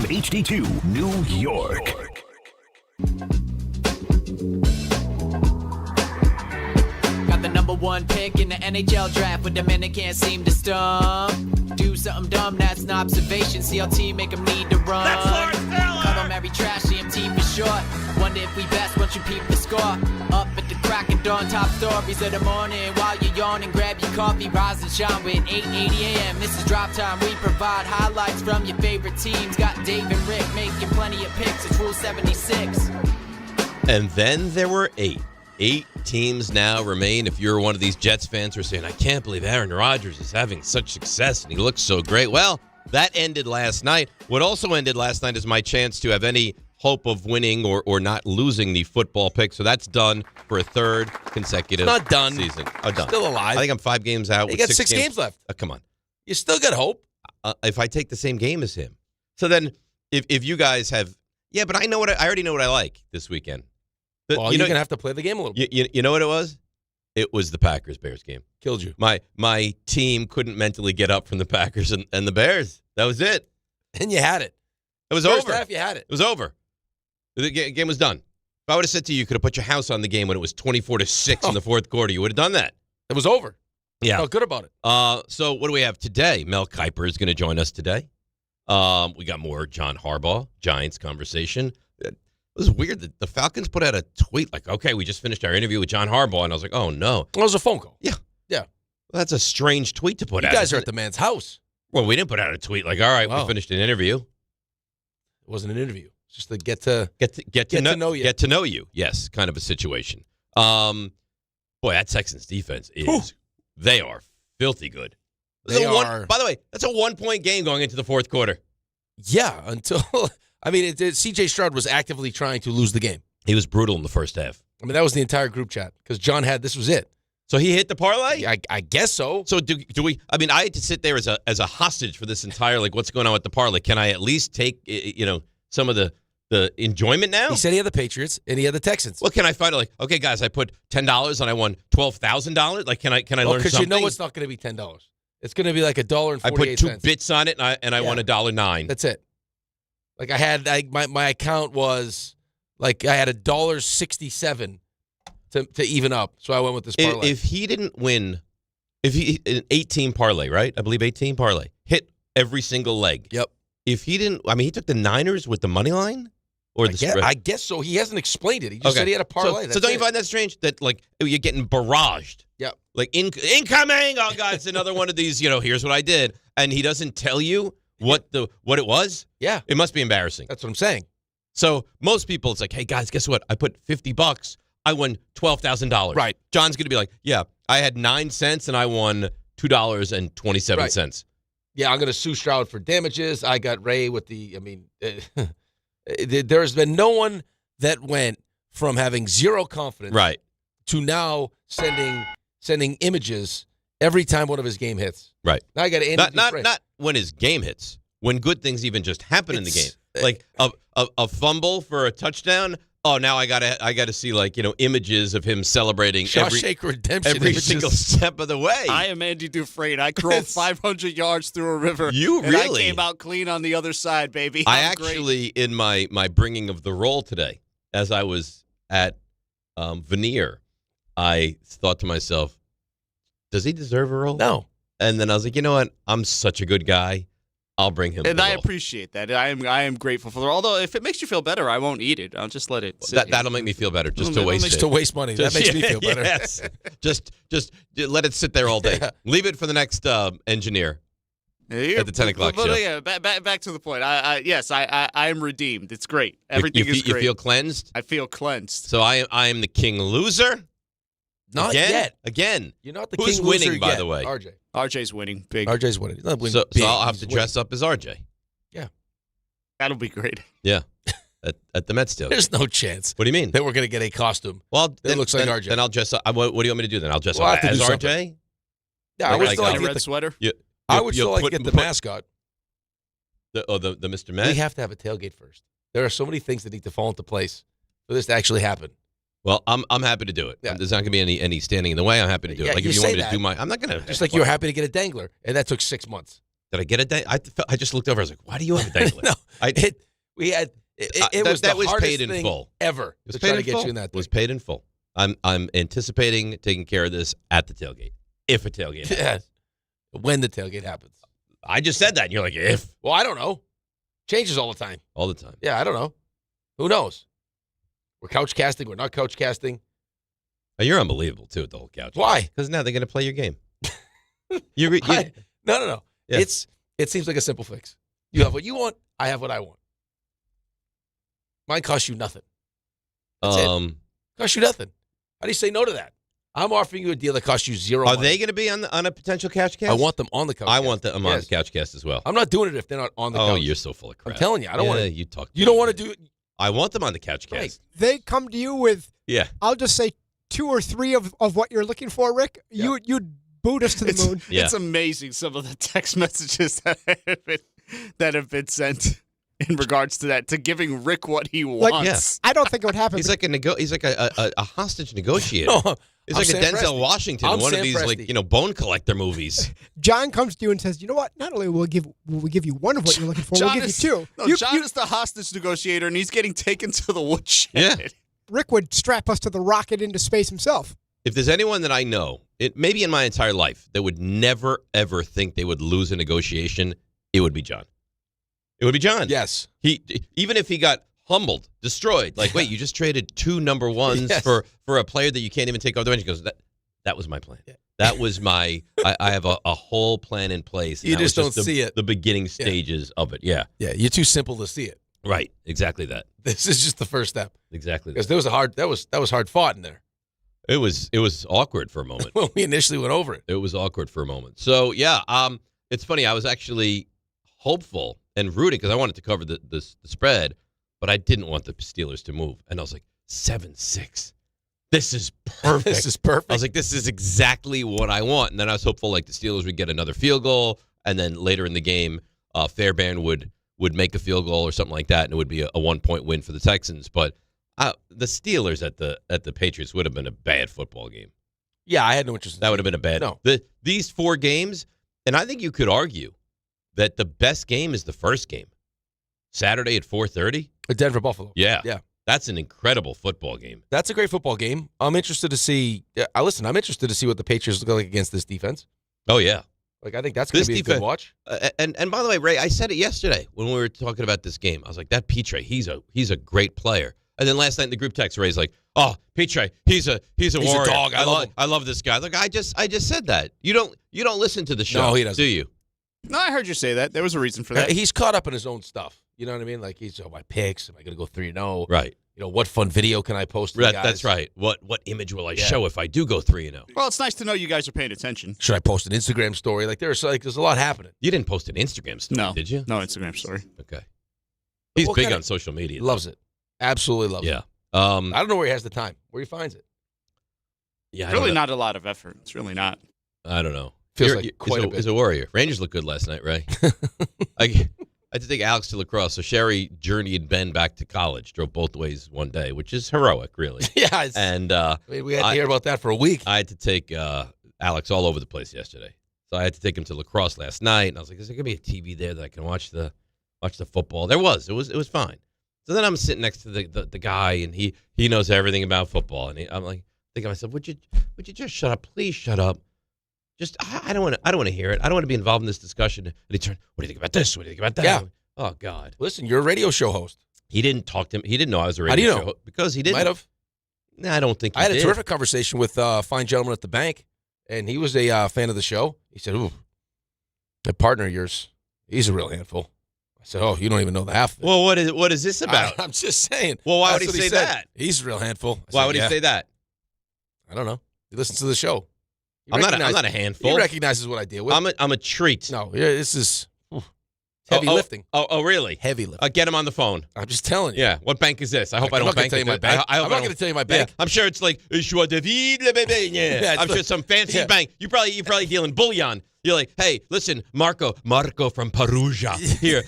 HD2, New York. Got the number one pick in the NHL draft, but the men that can't seem to stump. Do something dumb, that's an observation. CLT make them need to run. That's Lawrence Taylor! Call them every trash, CMT for short. Wonder if we best once you peep the score. Up at the crack of dawn, top stories of the morning. While you're yawning, grab your coffee, rise and shine with 8:80 a.m. This is Drop Time. We provide highlights from your favorite teams. Got Dave and Rick making plenty of picks. It's Rule 76. And then there were 8. 8 teams now remain. If you're one of these Jets fans who are saying, I can't believe Aaron Rodgers is having such success and he looks so great. Well, that ended last night. What also ended last night is my chance to have any hope of winning or not losing the football pick. So that's done for a third consecutive not done. season. Oh, done. Still alive. I think I'm 5 games out. You got 6 games left. Come on. You still got hope. If I take the same game as him. So then if you guys have, yeah, but I already know what I like this weekend. Well, you're going to have to play the game a little bit. You know what it was? It was the Packers-Bears game. Killed you. My team couldn't mentally get up from the Packers and the Bears. That was it. And you had it. It was First over. half, you had it. It was over. The game was done. If I would have said to you, you could have put your house on the game when it was 24-6 in the fourth quarter, you would have done that. It was over. Yeah. Felt good about it. So what do we have today? Mel Kiper is going to join us today. We got more John Harbaugh, Giants conversation. It was weird that the Falcons put out a tweet like, okay, we just finished our interview with John Harbaugh. And I was like, oh, no. It was a phone call. Yeah. Yeah. Well, that's a strange tweet to put out. You guys are at the man's house. Well, we didn't put out a tweet like, all right, we finished an interview. It wasn't an interview. It's just to get to know you. Get to know you. Yes, kind of a situation. Boy, that Texans defense is, they are filthy good. By the way, that's a 1-point game going into the fourth quarter. Yeah, until, C.J. Stroud was actively trying to lose the game. He was brutal in the first half. I mean, that was the entire group chat because John this was it. So he hit the parlay? I guess so. So do we? I mean, I had to sit there as a hostage for this entire what's going on with the parlay. Can I at least take some of the enjoyment now? He said he had the Patriots and he had the Texans. Well, can I find okay, guys, I put $10 and I won $12,000. Can I learn something? Because you know it's not going to be $10. It's going to be like $1.48. I put 2 bits on it and I won $1.09. That's it. Like I had my account was I had $1.67 to even up. So I went with this parlay. If he didn't win, an 18 parlay, right? I believe 18 parlay. Hit every single leg. Yep. If he didn't, he took the Niners with the money line or the spread. I guess so. He hasn't explained it. He just said he had a parlay. So don't you find that strange that you're getting barraged? Yep. Incoming. Oh God, it's another one of these. Here's what I did, and he doesn't tell you what it was. Yeah. It must be embarrassing. That's what I'm saying. So most people, it's like, hey guys, guess what? I put $50. I won $12,000. Right. John's going to be like, yeah, I had 9 cents and I won $2.27. Right. Yeah, I'm going to sue Stroud for damages. I got Ray with there's been no one that went from having zero confidence right to now sending images every time one of his game hits. Right. Now I got to not when his game hits, when good things even just happen in the game. Like a fumble for a touchdown. Oh, now I gotta see images of him celebrating every single step of the way. I am Andy Dufresne. I crawled 500 yards through a river. You really? And I came out clean on the other side, baby. I actually, in my bringing of the roll today, as I was at Veneer, I thought to myself, does he deserve a roll? No. And then I was like, you know what? I'm such a good guy. I'll bring him. And I appreciate that. I am grateful for it. Although, if it makes you feel better, I won't eat it. I'll just let it sit. That'll make me feel better. Just to waste it. Just to waste money. That makes me feel better. Yes. just let it sit there all day. Leave it for the next engineer at the 10 o'clock show. Yeah, back to the point. I am redeemed. It's great. Everything is great. You feel cleansed? I feel cleansed. So I am the king loser? Not yet. Again. You're not the Who's king loser winning, by yet. the way? RJ. RJ's winning. Big. RJ's winning. He's not winning So big. I'll have to dress up as RJ. Yeah. That'll be great. Yeah. At the Mets tailgate. There's no chance. What do you mean? That we're going to get a costume. Well, that looks like RJ. Then I'll dress up. What do you want me to do then? I'll dress up as RJ? Yeah, I would still like a red sweater. I would still like to get the mascot. The Mr. Met? We have to have a tailgate first. There are so many things that need to fall into place for this to actually happen. Well, I'm happy to do it. Yeah. There's not going to be any standing in the way. I'm happy to do it. Like if you want me to do I'm not going to. Just like you were happy to get a dangler, and that took 6 months. Did I get a dangler? I just looked over. I was like, why do you have a dangler? No, it was the hardest paid in thing full. Ever It was to paid try to in get full. you in that It was thing. paid in full. I'm anticipating taking care of this at the tailgate, if a tailgate happens. Yes. When the tailgate happens. I just said that, and you're like, if. Well, I don't know. Changes all the time. All the time. Yeah, I don't know. Who knows? We're couch casting. We're not couch casting. Oh, you're unbelievable, too, at the whole couch. Why? Because now they're going to play your game. No. Yeah. It seems like a simple fix. You have what you want. I have what I want. Mine costs you nothing. That's it. Costs you nothing. How do you say no to that? I'm offering you a deal that costs you zero Are money. they going to be on a potential couch cast? I want them on the couch. I cast. want them on the couch cast as well. I'm not doing it if they're not on the couch. Oh, you're so full of crap. I'm telling you, I don't want to. You talk. You don't want to do it. I want them on the couch cast. Right. They come to you with, Yeah. I'll just say 2 or 3 of what you're looking for, Rick. Yeah. You'd boot us to the moon. Yeah. It's amazing some of the text messages that have been sent in regards to that, to giving Rick what he wants. I don't think it would happen. He's like a hostage negotiator. No, He's I'm like a Sam Denzel Presti. Washington in I'm one Sam of these Presti. bone collector movies. John comes to you and says, "You know what? Not only will we give you one of what you're looking for, we'll give you 2." No, John is the hostage negotiator, and he's getting taken to the woodshed. Yeah. Rick would strap us to the rocket into space himself. If there's anyone that I know, maybe in my entire life, that would never, ever think they would lose a negotiation, it would be John. It would be John. Yes. Even if he got humbled, destroyed, like, wait, you just traded 2 number ones Yes. for a player that you can't even take off the bench. He goes, that was my plan. Yeah. That was my, I have a whole plan in place. And You that just was don't see it. The beginning stages of it. Yeah. Yeah, you're too simple to see it. Right. Exactly that. This is just the first step. Exactly Because that. that was hard fought in there. It was awkward for a moment. When we initially went over it. It was awkward for a moment. So, yeah, it's funny. I was actually hopeful and rooting because I wanted to cover the spread, but I didn't want the Steelers to move. And I was like, 7-6. This is perfect. This is perfect. I was like, this is exactly what I want. And then I was hopeful like the Steelers would get another field goal, and then later in the game, Fairbairn would make a field goal or something like that, and it would be a 1-point win for the Texans. But the Steelers at the Patriots would have been a bad football game. Yeah, I had no interest in That would have been a bad. No. These 4 games, and I think you could argue that the best game is the first game, Saturday at 4:30. Denver Buffalo. Yeah, Yeah. that's an incredible football game. That's a great football game. I'm interested to see. I'm interested to see what the Patriots look like against this defense. Oh yeah, Like I think that's going This to be a defense- good watch. and by the way, Ray, I said it yesterday when we were talking about this game. I was like, that Petre, he's a great player. And then last night in the group text, Ray's like, oh, Petre, he's a warrior. dog. I love him. I love this guy. Like I just said that. You don't listen to the show. No, he doesn't. Do you? No, I heard you say that. There was a reason for that. He's caught up in his own stuff. You know what I mean? Like he's my picks. Am I going to go 3-0? Right. You know what fun video can I post? To the guys? That's right. What image will I show if I do go 3-0? Well, it's nice to know you guys are paying attention. Should I post an Instagram story? Like there's a lot happening. You didn't post an Instagram story, No, did you? No Instagram story. Okay. He's What big kind on of- social media. He loves it. Absolutely loves it. Yeah. I don't know where he has the time. Where he finds it. Yeah. Really not a lot of effort. It's really not. I don't know. Feels like quite a bit. He's a warrior. Rangers looked good last night, Ray. I had to take Alex to lacrosse, so Sherry journeyed Ben back to college, drove both ways one day, which is heroic, really. Yeah. And I mean, we had to hear about that for a week. I had to take Alex all over the place yesterday. So I had to take him to lacrosse last night, and I was like, is there going to be a TV there that I can watch the football? There was. It was fine. So then I'm sitting next to the guy, and he knows everything about football, and I'm like thinking to myself, would you just shut up? Please shut up. Just I don't want to hear it. I don't want to be involved in this discussion. And he turned, what do you think about this? What do you think about that? Yeah. Oh God. Listen, you're a radio show host. He didn't talk to him. He didn't know I was a radio How do you show know? host because he didn't. Might have. Nah, I don't think he I had did. a terrific conversation with a fine gentleman at the bank, and he was a fan of the show. He said, ooh, that partner of yours, he's a real handful. I said, oh, you don't even know the half of it. Well, what is this about? I'm just saying. Well, why would That's he what say said. that? He's a real handful. I Why said, would he "Yeah." say that? I don't know. He listens to the show. He I'm not recognizes- a handful. He recognizes what I deal with. I'm a treat. No, yeah, this is heavy lifting. Oh, really? Heavy lifting. Get him on the phone. I'm just telling you. Yeah. What bank is this? I hope I I'm don't not going bank to tell you with my it. bank. I hope I'm not going to tell you my Yeah, bank. I'm sure it's like Joie de Vivre, baby. Yeah, I'm sure some fancy Yeah. bank. You probably deal in bullion. You're like, hey, listen, Marco from Perugia. Here,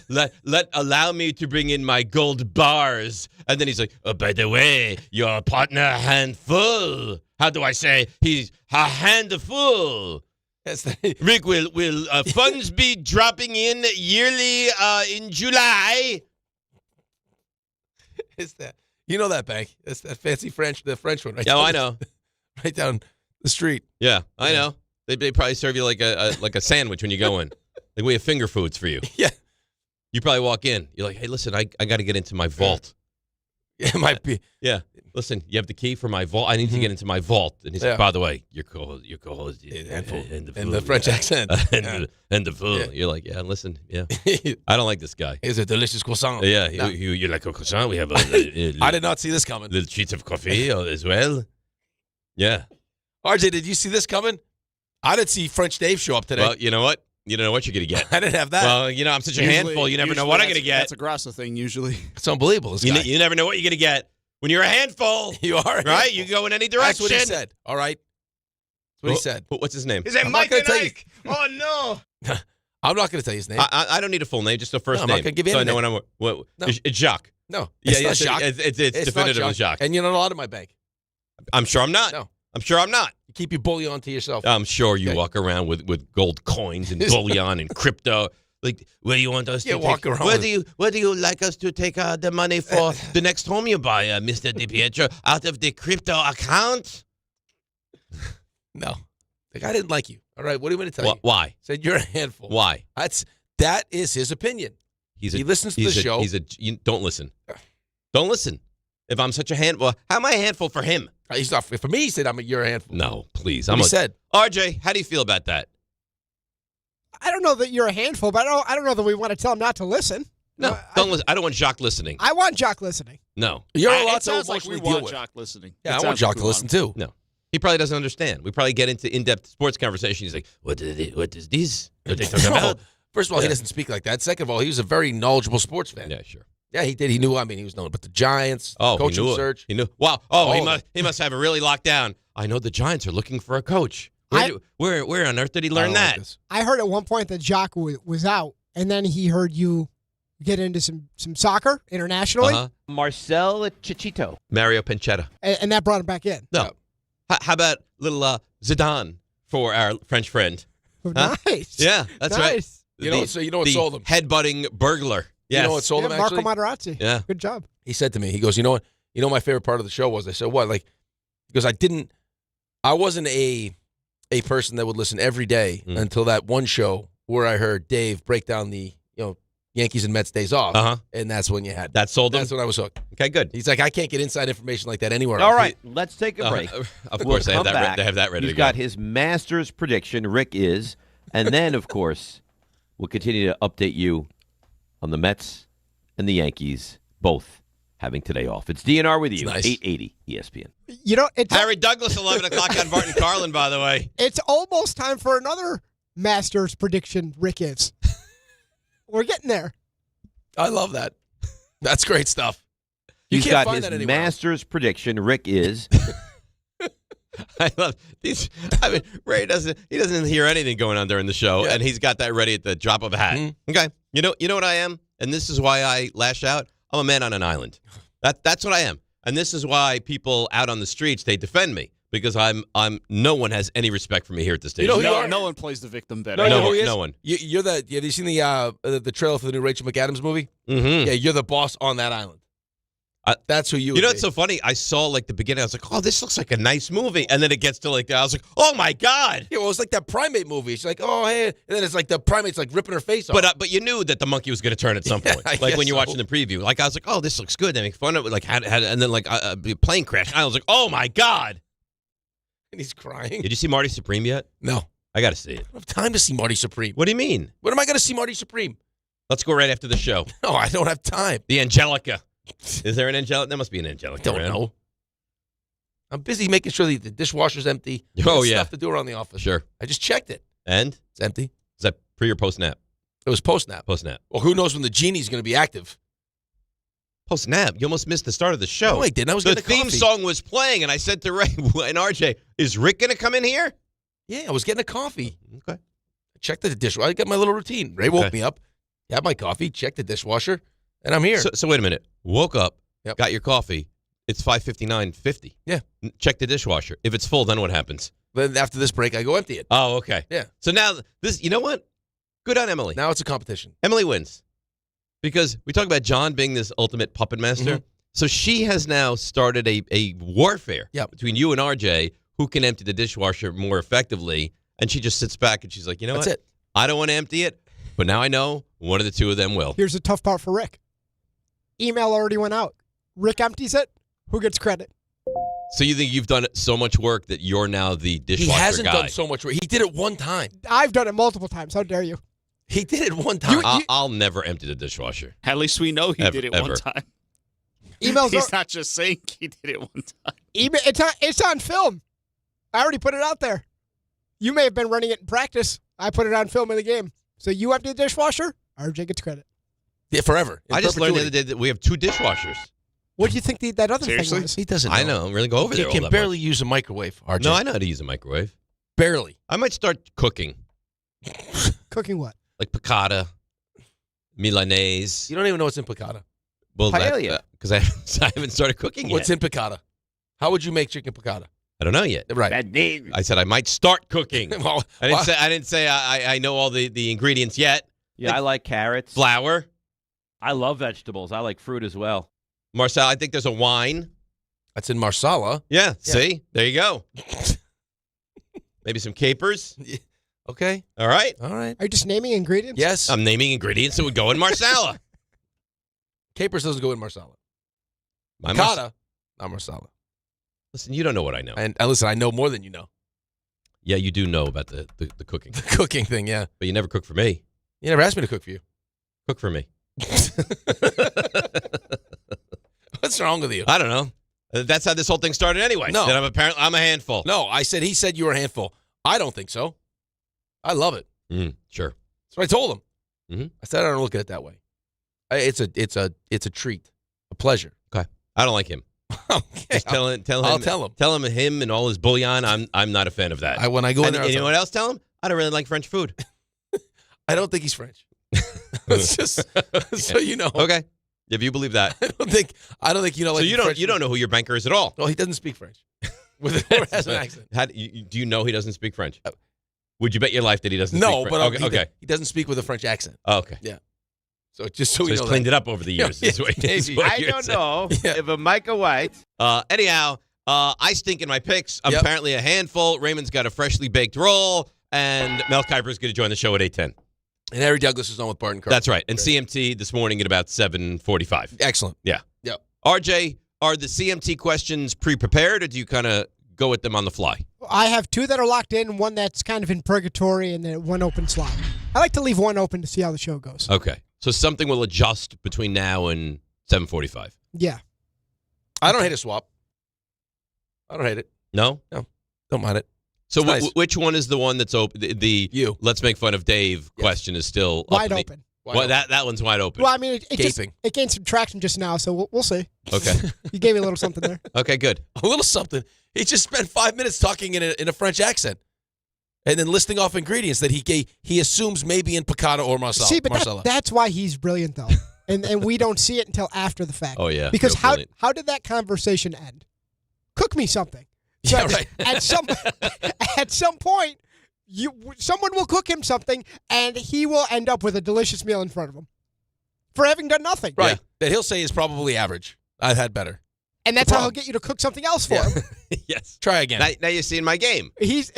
allow me to bring in my gold bars. And then he's like, oh, by the way, your partner handful. How do I say? He's a handful. Rick, will funds be dropping in yearly in July? It's that. You know that bank. It's that fancy the French one, right? Oh, I know. Right down the street. Yeah, I know. They probably serve you like a sandwich when you go in. Like, we have finger foods for you. Yeah. You probably walk in. You're like, hey, listen, I got to get into my vault. Yeah, it might be. Yeah. Listen, you have the key for my vault. I need to get into my vault. And he's like, by the way, your co-host and the French accent. and the food. Yeah. You're like, yeah, listen, yeah. I don't like this guy. It's a delicious croissant. Yeah, No. you like a croissant? We have I did not see this coming. little sheets of coffee as well. Yeah. RJ, did you see this coming? I didn't see French Dave show up today. Well, you know what? You don't know what you're going to get. I didn't have that. Well, I'm such a handful. You never know what I'm going to get. That's a Grasso thing, usually. It's unbelievable. This guy. You never know what you're going to get. When you're a handful, You are. right? You go in any direction. That's what he said. All right. That's what he said. What's his name? Is that I'm not Mike gonna and tell you. Ike? Oh, no. I'm not going to tell you his name. I don't need a full name, just a first I'm name. not gonna give you so I any know name. when I'm. No. It's Jacques. No. Yeah, It's not Jacques. It's It's definitively not Jacques. And you're not allowed in my bank. I'm sure I'm not. No. I'm sure I'm not. You keep your bullion to yourself. I'm sure you Okay. walk around with gold coins and bullion and crypto. Like, where do you want us to walk take? around Where do you like us to take the money for the next home you buy, Mr. DiPietro? Out of the crypto account? No. The guy didn't like you. All right. What do you want me to tell you? Why? Said you're a handful. Why? That is his opinion. He listens to the show. Don't listen. Don't listen. If I'm such a handful, how am I a handful for him? He's not. For me, he said, you're a handful. No, please. He said. RJ, how do you feel about that? I don't know that you're a handful, but I don't know that we want to tell him not to listen. No, don't listen. I don't want Jacques listening. I want Jock listening. No. You're a It lot to sounds like emotionally we deal want with. Jock listening. Yeah, It I sounds want like Jock we to listen too. No. He probably doesn't understand. We probably get into in-depth sports conversation. He's like, what is this? What they talking No. about? First of all, he doesn't speak like that. Second of all, he was a very knowledgeable sports fan. Yeah, sure. Yeah, he did. He knew. I mean, he was known about the Giants, Oh, coaching he knew search. He knew. Wow. Oh, All of he must have it really locked down. I know the Giants are looking for a coach. Where on earth did he learn that? I heard at one point that Jock was out, and then he heard you get into some soccer internationally, Marcel Chichito. Mario Pancetta. and that brought him back in. No. How about little Zidane for our French friend? Oh, nice. Yeah, that's right. Nice. You know what the sold him? Headbutting burglar. Yes. You know what sold him, Marco actually? Materazzi. Yeah. Good job. He said to me, he goes, you know what? You know what my favorite part of the show was? I said, what? Like, because I wasn't a person that would listen every day until that one show where I heard Dave break down the, Yankees and Mets days off. Uh-huh. And that's when you had. That sold him? That's when I was hooked. Okay, good. He's like, I can't get inside information like that anywhere All else. right, let's take a break. Of course, they have come that. back. They have that ready He's to go. got his Masters prediction. Rick is, and then of course, we'll continue to update you on the Mets and the Yankees, both having today off. It's DNR with you. Nice. 880 ESPN. You know, it's Harry Douglas, 11 o'clock on Bart Carlin, by the way. it's almost time for another Masters prediction. Rick is. We're getting there. I love that. That's great stuff. You He's can't got find his that anywhere else. Masters prediction. Rick is. I love these. I mean, Ray doesn't hear anything going on during the show, and he's got that ready at the drop of a hat. Okay, you know what I am, and this is why I lash out. I'm a man on an island. That's what I am, and this is why people out on the streets, they defend me, because I'm no one has any respect for me here at the station. You know who you are? No one plays the victim better. No, who he is? no one. You're the. Have you seen the trailer for the new Rachel McAdams movie? Mm-hmm. Yeah, you're the boss on that island. That's who you. You would know be. what's so funny? I saw like the beginning. I was like, "Oh, this looks like a nice movie," and then it gets to like, I was like, "Oh my god!" Yeah, well, it's like that primate movie. It's like, oh hey, and then it's like the primate's like ripping her face off. But you knew that the monkey was going to turn at some point. I Like guess when you're so. watching the preview. Like I was like, "Oh, this looks good." They make fun of it. Like had and then like a plane crash. I was like, "Oh my god!" and he's crying. Did you see Marty Supreme yet? No, I got to see it. I don't have time to see Marty Supreme. What do you mean? When am I going to see Marty Supreme? Let's go right after the show. No, I don't have time. The Angelica. Is there an Angelica? There must be an Angelica. Don't around. know. I'm busy making sure that the dishwasher's empty. Oh, There's yeah. stuff to do around the office. Sure. I just checked it. And It's empty. is that pre or post nap? It was post nap. Post nap. Well, who knows when the genie's going to be active? Post nap. You almost missed the start of the show. No, I didn't. I was The getting a theme coffee. song was playing, and I said to Ray and RJ, "Is Rick going to come in here?" Yeah, I was getting a coffee. Okay. I checked the dishwasher. I got my little routine. Ray woke Okay. me up, had my coffee, checked the dishwasher, and I'm here. So wait a minute. Woke up, got your coffee. It's 5:59:50. Yeah. Check the dishwasher. If it's full, then what happens? Then after this break, I go empty it. Oh, okay. Yeah. So now this, you know what? Good on Emily. Now it's a competition. Emily wins because we talk about John being this ultimate puppet master. So she has now started a warfare between you and RJ, who can empty the dishwasher more effectively. And she just sits back and she's like, you know That's what? it. I don't want to empty it, but now I know one of the two of them will. Here's the tough part for Rick. Email already went out. Rick empties it. Who gets credit? So you think you've done so much work that you're now the dishwasher guy? He hasn't done so much work. He did it one time. I've done it multiple times. How dare you? He did it one time. I'll never empty the dishwasher. At least we know he did it ever. one time. Emails He's not just saying he did it one time. It's on film. I already put it out there. You may have been running it in practice. I put it on film in the game. So you empty the dishwasher, RJ gets credit. Yeah, forever. I just learned the other day that we have 2 dishwashers. What do you think that other Seriously? thing was? He doesn't know. I know. I'm really go over He there. can all that barely much. use a microwave, RJ. No, I know how to use a microwave. Barely. I might start cooking, Cooking what? like piccata, Milanese. You don't even know what's in piccata. Well, Paella. because I haven't started cooking What's yet. in piccata? How would you make chicken piccata? I don't know yet. Right. I said I might start cooking. Well, I didn't say I know all the ingredients yet. Yeah, I like carrots. Flour, I love vegetables. I like fruit as well. Marcel. I think there's a wine. That's in marsala. Yeah. See, there you go. Maybe some capers. Okay. All right. All right. Are you just naming ingredients? Yes. I'm naming ingredients that would go in marsala. Capers doesn't go in marsala. My Piccata, not marsala. Listen, you don't know what I know. And listen, I know more than you know. Yeah, you do know about the cooking, The cooking thing, yeah. but you never cook for me. You never asked me to cook for you. Cook for me. What's wrong with you? I don't know. That's how this whole thing started anyway. No. That I'm a handful. No, he said you were a handful. I don't think so. I love it. Sure. That's what I told him. Mhm. I said I don't look at it that way. It's a treat, a pleasure. Okay. I don't like him. Okay. Just tell him. I'll tell him. Tell him and all his bullion. I'm not a fan of that. When I go in And there, I'll you know tell what else? Tell him I don't really like French food. him. I don't think he's French. It's just so you know. Okay. If you believe that, I don't think you know. so Like you don't know who your banker is at all. Well, he doesn't speak French. Or has an accent. Do you know he doesn't speak French? Would you bet your life that he doesn't? No, speak but French? Okay. he doesn't speak with a French accent. Oh, okay. So just so So we he's know cleaned that. it up over the years. Yeah, is what maybe. I you're don't saying. know Yeah. if a Micah White. Anyhow, I stink in my picks. I'm Yep. apparently a handful. Raymond's got a freshly baked roll, and Mel Kiper is going to join the show at 8:10. And Harry Douglas is on with Bart Carlin. That's right. And CMT this morning at about 7:45. Excellent. Yeah. Yep. RJ, are the CMT questions pre-prepared, or do you kind of go with them on the fly? I have 2 that are locked in, one that's kind of in purgatory, and then 1 open slot. I like to leave 1 open to see how the show goes. Okay. So something will adjust between now and 7:45. Yeah. I don't hate a swap. I don't hate it. No? Don't mind it. So It's nice. which one is the one that's open? The You. let's make fun of Dave question is still up Wide in the- open. Well, that one's wide open. Well, I mean, Gaping. it gained some traction just now, so we'll see. Okay. You gave me a little something there. Okay, good. A little something. He just spent 5 minutes talking in a French accent, and then listing off ingredients that he assumes maybe in piccata or marsala. See, but that's why he's brilliant, though. And we don't see it until after the fact. Oh, yeah. Because Real brilliant. how did that conversation end? Cook me something. So Yeah, right. At some point, someone will cook him something, and he will end up with a delicious meal in front of him for having done nothing. Right. Yeah. That he'll say is probably average. I've had better. And that's how he'll get you to cook something else for him. Yes. Try again. Now you're seeing my game. This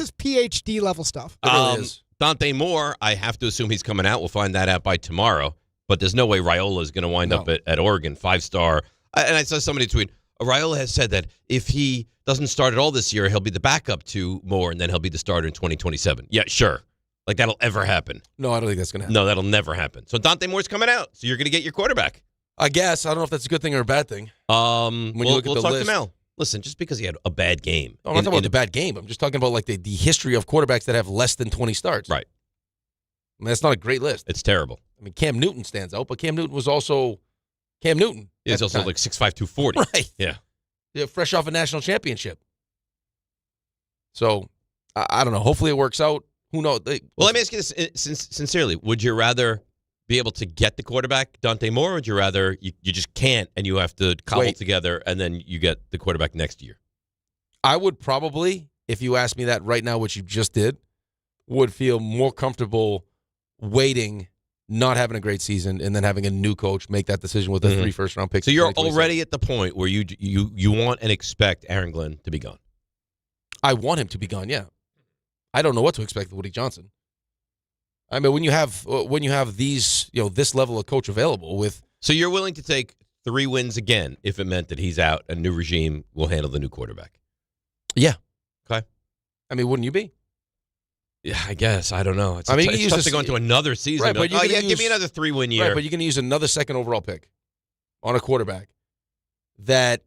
is PhD level stuff. It really is. Dante Moore, I have to assume he's coming out. We'll find that out by tomorrow. But there's no way Raiola is going to wind up at Oregon, 5-star. And I saw somebody tweet, Raiola has said that if he doesn't start at all this year, he'll be the backup to Moore, and then he'll be the starter in 2027. Yeah, sure. Like, that'll ever happen. No, I don't think that's going to happen. No, that'll never happen. So Dante Moore's coming out. So you're going to get your quarterback. I guess. I don't know if that's a good thing or a bad thing. When you look at we'll the talk list. to Mel. Listen, just because he had a bad game. I'm not talking about the bad game. I'm just talking about like the history of quarterbacks that have less than 20 starts. Right. I mean, that's not a great list. It's terrible. I mean, Cam Newton stands out, but Cam Newton was also Cam Newton. He's also like 6'5", 240. Right. Yeah. Fresh off a national championship. So, I don't know. Hopefully it works out. Who knows? Well, let me ask you this sincerely. Would you rather be able to get the quarterback, Dante Moore, or would you rather you just can't and you have to cobble together and then you get the quarterback next year? I would probably if you ask me that right now, which you just did, would feel more comfortable waiting, not having a great season, and then having a new coach make that decision with the 3 first-round picks. So you're already at the point where you want and expect Aaron Glenn to be gone. I want him to be gone, yeah. I don't know what to expect with Woody Johnson. I mean, when you have these, this level of coach available with. So you're willing to take 3 wins again if it meant that he's out, a new regime will handle the new quarterback? Yeah. Okay. I mean, wouldn't you be? Yeah, I guess. I don't know. It's tough to go into another season. Right, but give me another 3-win year. Right, but you're going to use another second overall pick on a quarterback that,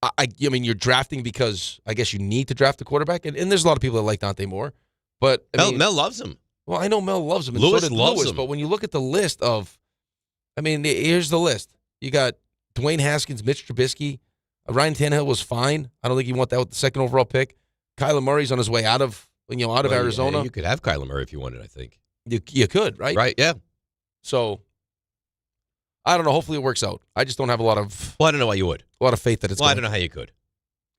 I mean, you're drafting because I guess you need to draft a quarterback, and there's a lot of people that like Dante Moore, but Mel loves him. Well, I know Mel loves him, and Lewis so did loves Lewis, him. but when you look at the list of, I mean, here's the list. You got Dwayne Haskins, Mitch Trubisky, Ryan Tannehill was fine. I don't think you want that with the second overall pick. Kyler Murray's on his way out of Arizona. Yeah, you could have Kyler Murray if you wanted, I think. You could, right? Right, yeah. So, I don't know. Hopefully it works out. I just don't have a lot of Well, I don't know why you would. faith that it's Well, going I don't know how you could.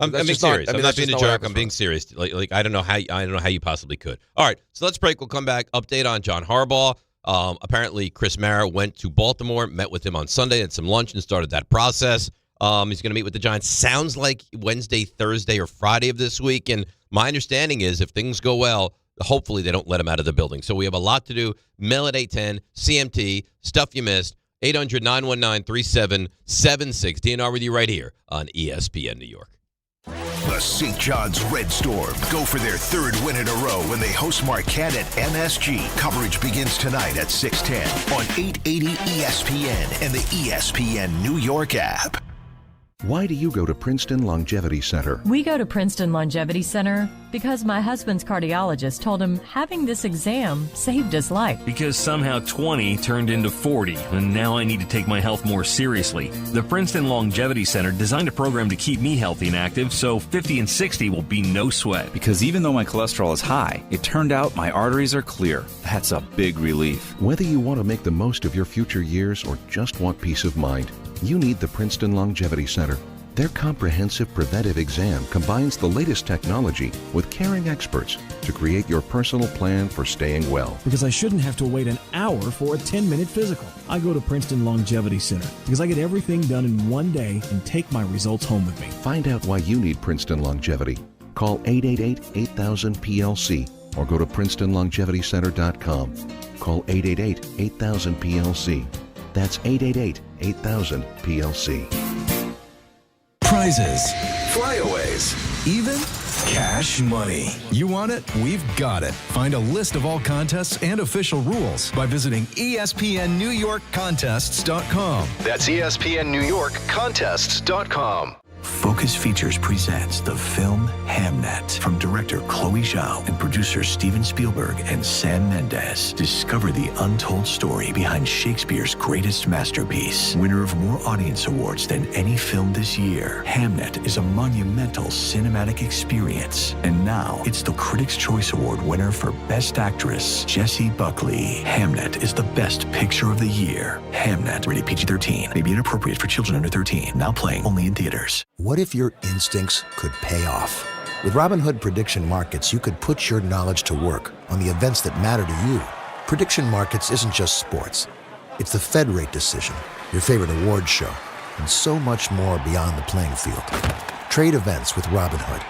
I'm That's being just not- serious. I mean, I'm not that's being a just not what jerk. I'm happens being serious. Like I don't know how you possibly could. All right, so let's break. We'll come back. Update on John Harbaugh. Apparently, Chris Mara went to Baltimore, met with him on Sunday, had some lunch, and started that process. He's going to meet with the Giants. Sounds like Wednesday, Thursday, or Friday of this week. And my understanding is if things go well, hopefully they don't let him out of the building. So we have a lot to do. Mail at 810, CMT, stuff you missed, 800-919-3776. DNR with you right here on ESPN New York. The St. John's Red Storm go for their 3rd win in a row when they host Marquette at MSG. Coverage begins tonight at 6:10 on 880 ESPN and the ESPN New York app. Why do you go to Princeton Longevity Center? We go to Princeton Longevity Center because my husband's cardiologist told him having this exam saved his life. Because somehow 20 turned into 40, and now I need to take my health more seriously. The Princeton Longevity Center designed a program to keep me healthy and active, so 50 and 60 will be no sweat. Because even though my cholesterol is high, it turned out my arteries are clear. That's a big relief. Whether you want to make the most of your future years or just want peace of mind, you need the Princeton Longevity Center. Their comprehensive preventive exam combines the latest technology with caring experts to create your personal plan for staying well. Because I shouldn't have to wait an hour for a 10-minute physical. I go to Princeton Longevity Center because I get everything done in one day and take my results home with me. Find out why you need Princeton Longevity. Call 888-8000-PLC or go to PrincetonLongevityCenter.com. Call 888-8000-PLC. That's 888-8000-PLC. Prizes, flyaways, even cash money. You want it? We've got it. Find a list of all contests and official rules by visiting ESPNNewYorkContests.com. That's ESPNNewYorkContests.com. Focus Features presents the film Hamnet from director Chloe Zhao and producer Steven Spielberg and Sam Mendes. Discover the untold story behind Shakespeare's greatest masterpiece. Winner of more audience awards than any film this year, Hamnet is a monumental cinematic experience. And now it's the Critics' Choice Award winner for Best Actress, Jessie Buckley. Hamnet is the best picture of the year. Hamnet, rated PG-13, may be inappropriate for children under 13. Now playing only in theaters. What if your instincts could pay off? With Robinhood Prediction Markets, you could put your knowledge to work on the events that matter to you. Prediction Markets isn't just sports. It's the Fed rate decision, your favorite award show, and so much more beyond the playing field. Trade events with Robinhood.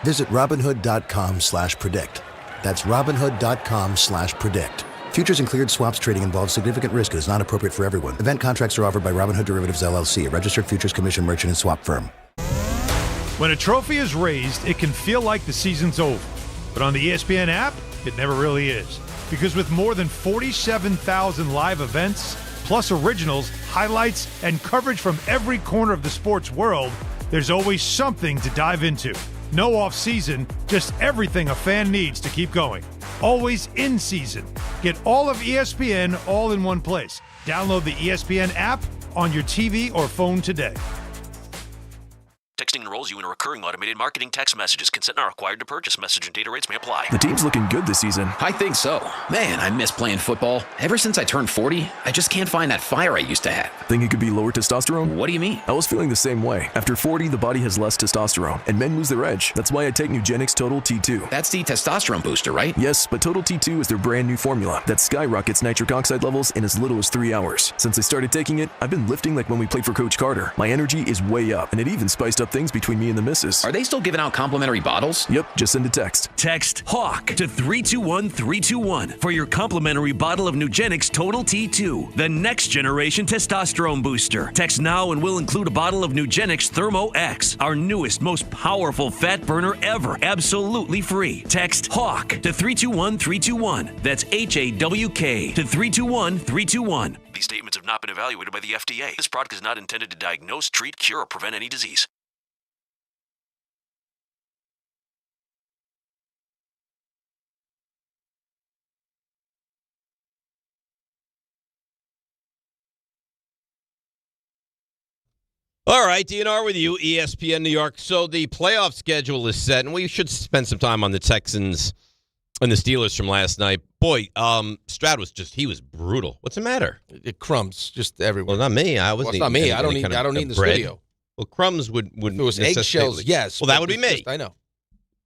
Visit Robinhood.com/predict. That's Robinhood.com/predict. Futures and cleared swaps trading involves significant risk and is not appropriate for everyone. Event contracts are offered by Robinhood Derivatives LLC, a registered futures commission merchant and swap firm. When a trophy is raised, it can feel like the season's over. But on the ESPN app, it never really is. Because with more than 47,000 live events, plus originals, highlights, and coverage from every corner of the sports world, there's always something to dive into. No off-season, just everything a fan needs to keep going. Always in season. Get all of ESPN all in one place. Download the ESPN app on your TV or phone today. Texting enrolled enrolls you in a recurring automated marketing text messages. Consent not required to purchase. Message and data rates may apply. The team's looking good this season. I think so. Man, I miss playing football. Ever since I turned 40, I just can't find that fire I used to have. Think it could be lower testosterone? What do you mean? I was feeling the same way. After 40, the body has less testosterone, and men lose their edge. That's why I take Nugenix Total T2. That's the testosterone booster, right? Yes, but Total T2 is their brand new formula that skyrockets nitric oxide levels in as little as 3 hours. Since I started taking it, I've been lifting like when we played for Coach Carter. My energy is way up, and it even spiced up things between me and the missus. Are they still giving out complimentary bottles? Yep, just send a text. Text HAWK to 321321 for your complimentary bottle of Nugenix Total T2, the next generation testosterone booster. Text now and we'll include a bottle of Nugenix Thermo X, our newest, most powerful fat burner ever, absolutely free. Text HAWK to 321321. That's HAWK to 321321. These statements have not been evaluated by the FDA. This product is not intended to diagnose, treat, cure, or prevent any disease. All right, DNR with you, ESPN New York. So the playoff schedule is set, and we should spend some time on the Texans and the Steelers from last night. Boy, Stroud he was brutal. What's the matter? Crumbs just everywhere. Well, not me. It's not me. I don't eat in the studio. Well, crumbs would if it was eggshells, yes. Well, that would be me. I know.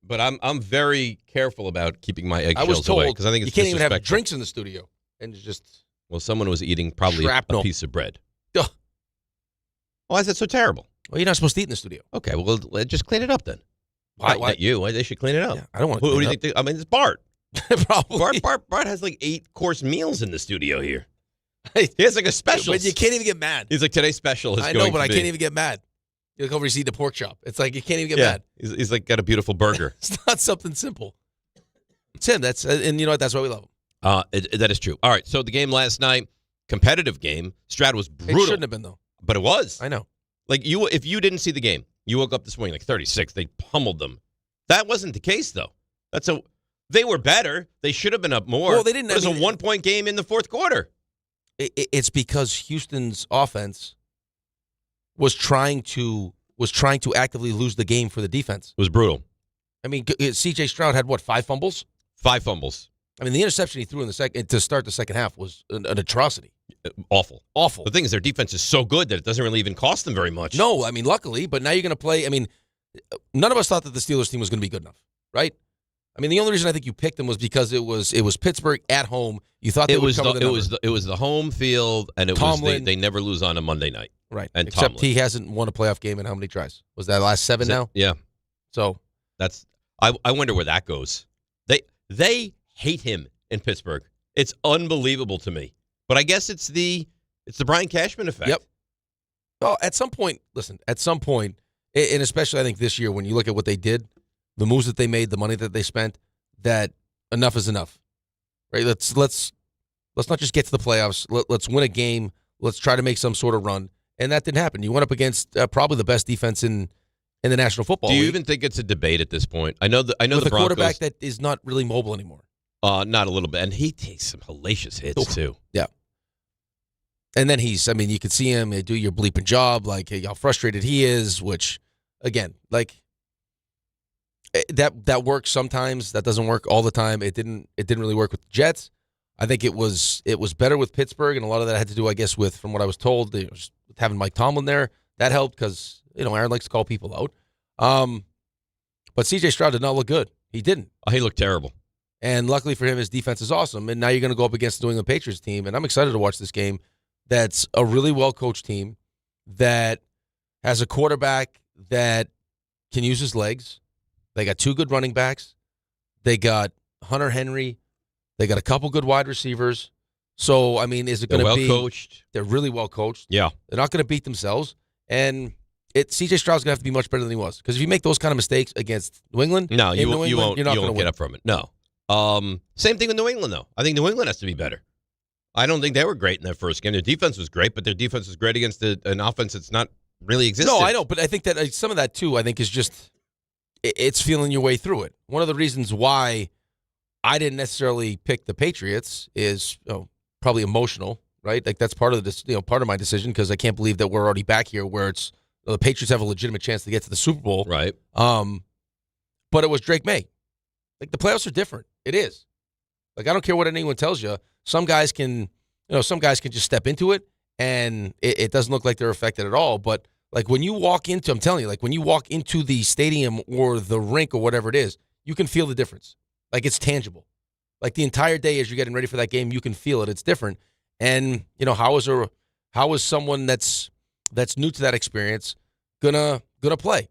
But I'm very careful about keeping my eggshells away because I think it's you can't even have drinks in the studio, and just someone was eating probably a piece of bread. Ugh. Why is that so terrible? Well, you're not supposed to eat in the studio. Okay, well, just clean it up then. Why? Not you. Why they should clean it up? Yeah, I don't want to. Who do you think? I mean, it's Bart. Probably. Bart has like 8-course meals in the studio here. He has like a special. But you can't even get mad. He's like, today's special is I going know, but to I be. can't even get mad. You look over, you see the pork chop. It's like you can't even get mad. He's like got a beautiful burger. It's not something simple. It's him. And you know what? That's why we love him. That is true. All right. So the game last night, competitive game. Stroud was brutal. It shouldn't have been though. But it was. I know. Like if you didn't see the game, you woke up this morning like 36. They pummeled them. That wasn't the case though. They were better. They should have been up more. Well, they didn't. It was a 1-point game in the fourth quarter. It's because Houston's offense was trying to actively lose the game for the defense. It was brutal. I mean, C.J. Stroud had 5 fumbles? 5 fumbles. I mean, the interception he threw in the second to start the second half was an atrocity. Awful. Awful. The thing is, their defense is so good that it doesn't really even cost them very much. No, I mean, luckily, but now you're going to play. I mean, none of us thought that the Steelers team was going to be good enough, right? I mean, the only reason I think you picked them was because it was Pittsburgh at home. You thought they would cover the number. It was the home field, and TOMLIN. they never lose on a Monday night. Right. And except TOMLIN. he hasn't won a playoff game in how many tries? Was that last 7 now? Yeah. So that's I wonder where that goes. They hate him in Pittsburgh. It's unbelievable to me. But I guess it's the Brian Cashman effect. Yep. Well, at some point, and especially I think this year when you look at what they did, the moves that they made, the money that they spent, that enough is enough. Right? Let's not just get to the playoffs. Let's win a game. Let's try to make some sort of run. And that didn't happen. You went up against probably the best defense in the National Football League. Do you even think it's a debate at this point? I know with the a Broncos, quarterback that is not really mobile anymore. Not a little bit, and he takes some hellacious hits too. Yeah. And then you could see him do your bleeping job, like how frustrated he is, which, again, like that works sometimes. That doesn't work all the time. It didn't really work with the Jets. I think it was better with Pittsburgh, and a lot of that had to do, I guess, with, from what I was told, with having Mike Tomlin there. That helped because, Aaron likes to call people out. But C.J. Stroud did not look good. He didn't. Oh, he looked terrible. And luckily for him, his defense is awesome. And now you're going to go up against the New England Patriots team, and I'm excited to watch this game. That's a really well-coached team that has a quarterback that can use his legs. They got 2 good running backs. They got Hunter Henry. They got a couple good wide receivers. So, I mean, is it going to be... They're well-coached. They're really well-coached. Yeah. They're not going to beat themselves. And C.J. Stroud's going to have to be much better than he was. Because if you make those kind of mistakes against New England... No, you won't get get up from it. No. Same thing with New England, though. I think New England has to be better. I don't think they were great in that first game. Their defense was great, but their defense was great against an offense that's not really existed. No, I know, but I think that some of that, too, I think is just... It's feeling your way through it. One of the reasons why I didn't necessarily pick the Patriots is probably emotional, right? Like that's part of this, part of my decision because I can't believe that we're already back here where it's The Patriots have a legitimate chance to get to the Super Bowl. Right. But it was Drake May. Like, the playoffs are different. It is. Like, I don't care what anyone tells you. Some guys can just step into it, and it doesn't look like they're affected at all. But, like, when you walk into, I'm telling you, like, when you walk into the stadium or the rink or whatever it is, you can feel the difference. Like, it's tangible. Like, the entire day as you're getting ready for that game, you can feel it. It's different. And, how is someone that's new to that experience gonna play?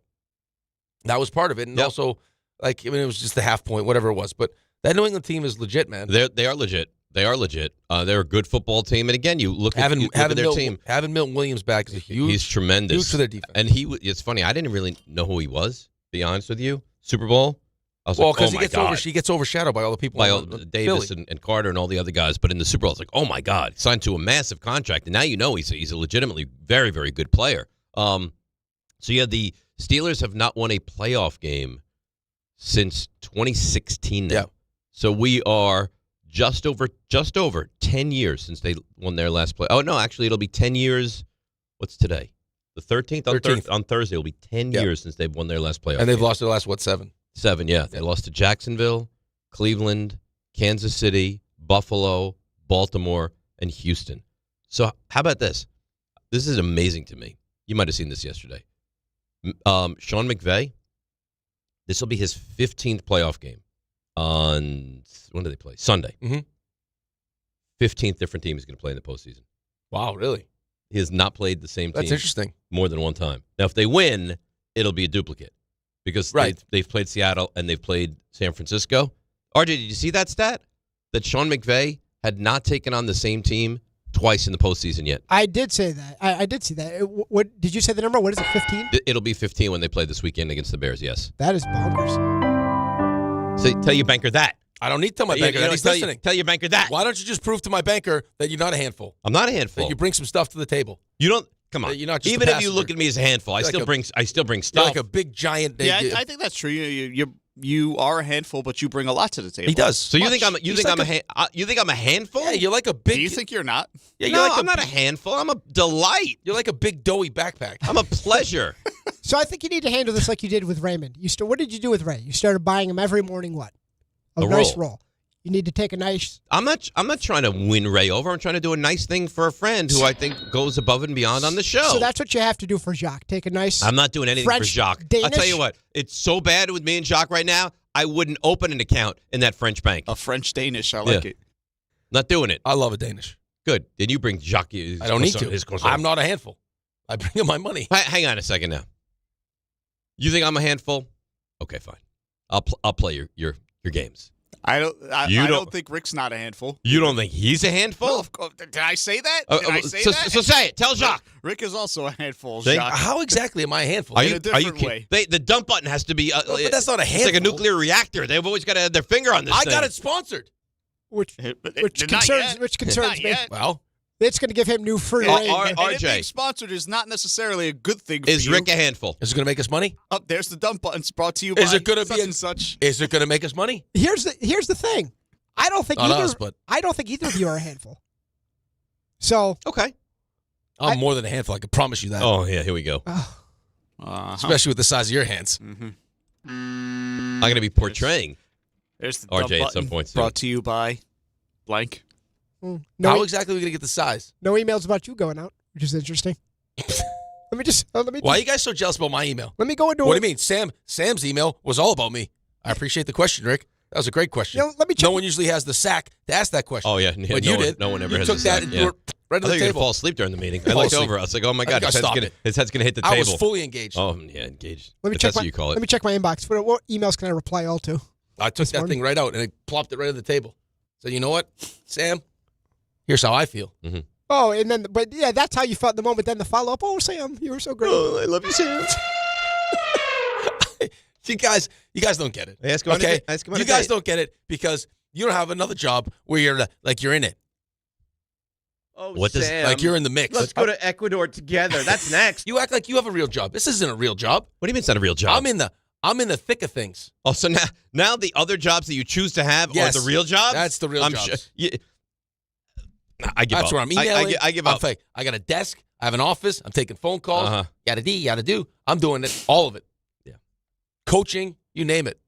That was part of it. And also, like, it was just the half point, whatever it was. But that New England team is legit, man. They are legit. They are legit. They're a good football team. And again, you look at their team. Having Milton Williams back is He's tremendous. Huge for their defense. And it's funny. I didn't really know who he was, to be honest with you. Super Bowl. I was because he gets overshadowed by all the people. By Davis and Carter and all the other guys. But in the Super Bowl, it's like, oh, my God. Signed to a massive contract. And now he's a legitimately very, very good player. So, the Steelers have not won a playoff game since 2016 now. Yeah. So we are just over 10 years since they won their last play. Oh, no, actually, it'll be 10 years. What's today? The 13th? 13th. On Thursday, it'll be 10 years since they've won their last playoff And they've game. lost their last, 7? 7, yeah. They lost to Jacksonville, Cleveland, Kansas City, Buffalo, Baltimore, and Houston. So how about this? This is amazing to me. You might have seen this yesterday. Sean McVay, this will be his 15th playoff game on, when do they play? Sunday. 15th different team he's going to play in the postseason. Wow, really? He has not played the same team. That's interesting. More than one time. Now, if they win, it'll be a duplicate because they've played Seattle and they've played San Francisco. RJ, did you see that stat? That Sean McVay had not taken on the same team twice in the postseason yet. I did say that. I did see that. What did you say the number? What is it, 15? It'll be 15 when they play this weekend against the Bears, yes. That is bonkers. So tell your banker that. I don't need to tell my banker that. He's listening. Tell your banker that. Why don't you just prove to my banker that you're not a handful? I'm not a handful. That you bring some stuff to the table. You don't. Come on. You're not just even if you look at me as a handful, I still bring stuff. You're like a big giant. Yeah, I think that's true. You are a handful, but you bring a lot to the table. He does. So you think I'm a handful? Yeah, you're like a big. Do you think you're not? Yeah, I'm not a handful. I'm a delight. You're like a big doughy backpack. I'm a pleasure. So I think you need to handle this like you did with Raymond. What did you do with Ray? You started buying him every morning. What? A nice roll. You need to take a nice. I'm not trying to win Ray over. I'm trying to do a nice thing for a friend who I think goes above and beyond on the show. So that's what you have to do for Jacques. Take a nice. I'm not doing anything French, for Jacques. Danish. I'll tell you what. It's so bad with me and Jacques right now. I wouldn't open an account in that French bank. A French Danish. I like it. Not doing it. I love a Danish. Good. Then you bring Jacques. I don't need to. I'm not a handful. I bring him my money. Hang on a second now. You think I'm a handful? Okay, fine. I'll play your games. I don't think Rick's not a handful. You don't think he's a handful? No, did I say that? Did I say that? So say it. Tell Jacques. Rick is also a handful. Jacques. How exactly am I a handful? In a different way. The dump button has to be. But that's not a handful. It's like a nuclear reactor. They've always got to have their finger on this thing. I got it sponsored. Which concerns me. Well, it's going to give him new free reign. RJ, being sponsored is not necessarily a good thing for you. Is Rick a handful? Is it going to make us money? Oh, there's the dump buttons brought to you by such and such. Is it going to make us money? Here's the thing. I don't think either of you are a handful. So okay, I'm more than a handful. I can promise you that. Oh yeah, here we go. Especially with the size of your hands. Mm-hmm. I'm going to be portraying. There's the RJ dump at some point. Brought to you by blank. How exactly are we going to get the size? No emails about you going out, which is interesting. Let me. Why are you guys so jealous about my email? Let me go into What do you mean? Sam's email was all about me. I appreciate the question, Rick. That was a great question. Let me check. No one usually has the sack to ask that question. Oh, yeah. But you did. No one ever you has took the that sack. and you were right I at the thought you were going to table. fall asleep during the meeting. I looked over. I was like, oh, my God. His head's going to hit the table. I was fully engaged. Oh, yeah, engaged. That's what you call it. Let me check my inbox. What emails can I reply all to? I took that thing right out and I plopped it right at the table. So you know what, Sam? Here's how I feel. Mm-hmm. Oh, and then, but yeah, that's how you felt in the moment. Then the follow up. Oh, Sam, you were so great. Oh, I love you, Sam. You guys don't get it. Ask him okay, you guys don't get it because you don't have another job where you're in it. Oh, what Sam. Like you're in the mix. Let's go to Ecuador together. That's next. You act like you have a real job. This isn't a real job. What do you mean it's not a real job? I'm in the thick of things. Oh, so now the other jobs that you choose to have are the real jobs? That's the real jobs. I give up. That's where I'm emailing. I give up. I got a desk. I have an office. I'm taking phone calls. Yada do. I'm doing it. All of it. Yeah. Coaching, you name it.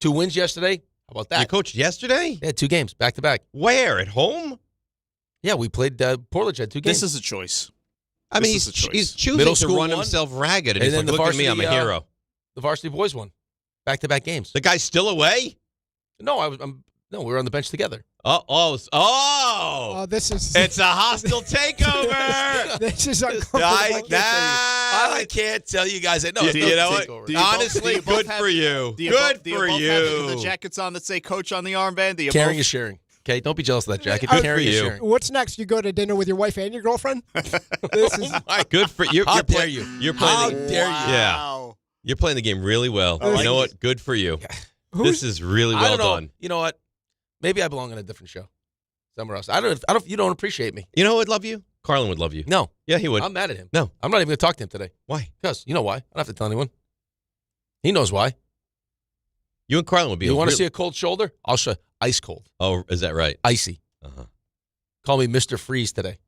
2 wins yesterday. How about that? You coached yesterday? Yeah, 2 games back to back. Where? At home? Yeah, we played Portland had 2 games. This is a choice. I mean, he's choosing to run himself ragged, and he's like, look at me, I'm a hero. The varsity boys won. Back-to-back games. The guy's still away? No, we were on the bench together. Oh, this is... It's a hostile takeover. This is uncomfortable. I can't tell you guys that. No, you know what? Honestly, good for you. Good for you. The jackets on that say "Coach" on the armband. Caring is sharing. Okay, don't be jealous of that jacket. Caring is sharing. What's next? You go to dinner with your wife and your girlfriend? This is good for you. How dare you? You're playing. How dare you? Yeah, you're playing the game really well. You know what? Good for you. This is really well done. You know what? Maybe I belong on a different show, somewhere else. I don't. You don't appreciate me. You know who would love you? Carlin would love you. No. Yeah, he would. I'm mad at him. No, I'm not even going to talk to him today. Why? Because you know why? I don't have to tell anyone. He knows why. You and Carlin would be. You want to see a cold shoulder? I'll show you. Ice cold. Oh, is that right? Icy. Call me Mr. Freeze today.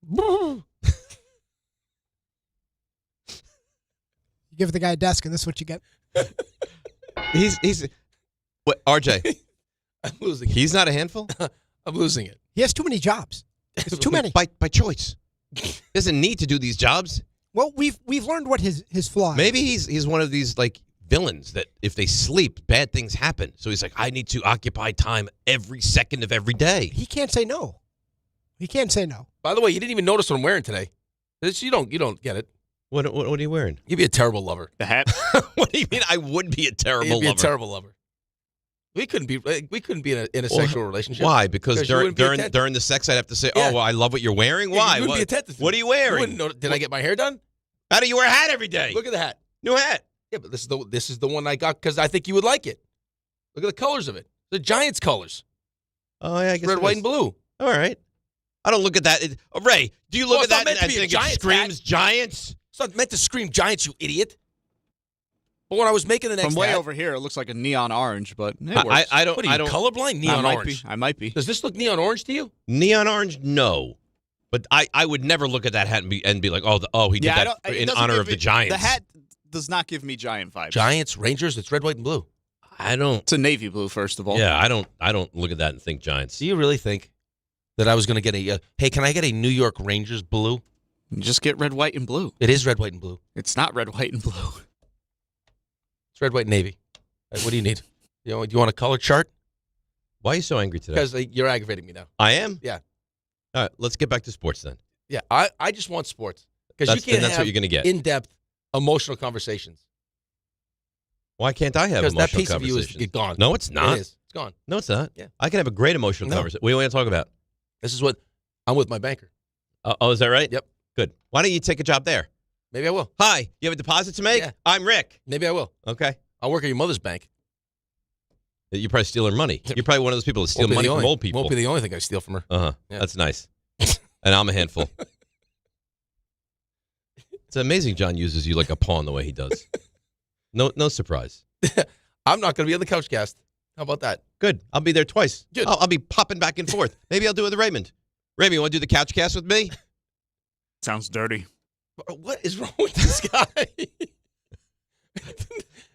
You give the guy a desk, and this is what you get. He's what? RJ. I'm losing it. He's not a handful? I'm losing it. He has too many jobs. It's too many. By choice. He doesn't need to do these jobs. Well, we've learned what his flaw is. Maybe he's one of these like villains that if they sleep, bad things happen. So he's like, I need to occupy time every second of every day. He can't say no. He can't say no. By the way, you didn't even notice what I'm wearing today. You don't get it. What are you wearing? You'd be a terrible lover. The hat. What do you mean? I would be a terrible lover. You'd be a terrible lover. We couldn't be in a sexual relationship. Why? Because during the sex, I'd have to say, "Oh, well, I love what you're wearing." Why? You wouldn't be attentive. What are you wearing? You did I get my hair done? How do you wear a hat every day? Look at the hat. New hat. Yeah, but this is the one I got because I think you would like it. Look at the colors of it. The Giants colors. Oh yeah, I guess red, white, and blue. All right. I don't look at that. Ray, do you look at that and think it screams hat. Giants? It's not meant to scream Giants, you idiot. But when I was making the next from way hat, over here, it looks like a neon orange, but it works. I don't. What are you, colorblind? Neon orange. I might be. Does this look neon orange to you? Neon orange, no. But I would never look at that hat and be like, he did that in honor of the Giants. The hat does not give me Giant vibes. Giants, Rangers, it's red, white, and blue. I don't. It's a navy blue, first of all. Yeah, I don't look at that and think Giants. Do you really think that I was going to get hey, can I get a New York Rangers blue? Just get red, white, and blue. It is red, white, and blue. It's not red, white, and blue. It's red, white, and navy. What do you need? Do you want a color chart? Why are you so angry today? Because you're aggravating me now. I am? Yeah. All right, let's get back to sports then. Yeah, I just want sports. Because you can't that's what you're gonna get. In-depth, emotional conversations. Why can't I have emotional conversations? Because that piece conversations? of you is gone. No, it's not. It is. It's gone. No, it's not. Yeah. I can have a great emotional conversation. What do you want to talk about? This is what I'm with my banker. Oh, is that right? Yep. Good. Why don't you take a job there? Maybe I will. Hi, you have a deposit to make? Yeah. I'm Rick. Maybe I will. Okay. I'll work at your mother's bank. You probably steal her money. You're probably one of those people that steal money from old people. Won't be the only thing I steal from her. Uh-huh. Yeah. That's nice. And I'm a handful. It's amazing John uses you like a pawn the way he does. No surprise. I'm not going to be on the Couchcast. How about that? Good. I'll be there twice. Good. I'll be popping back and forth. Maybe I'll do it with Raymond. Raymond, you want to do the Couchcast with me? Sounds dirty. What is wrong with this guy?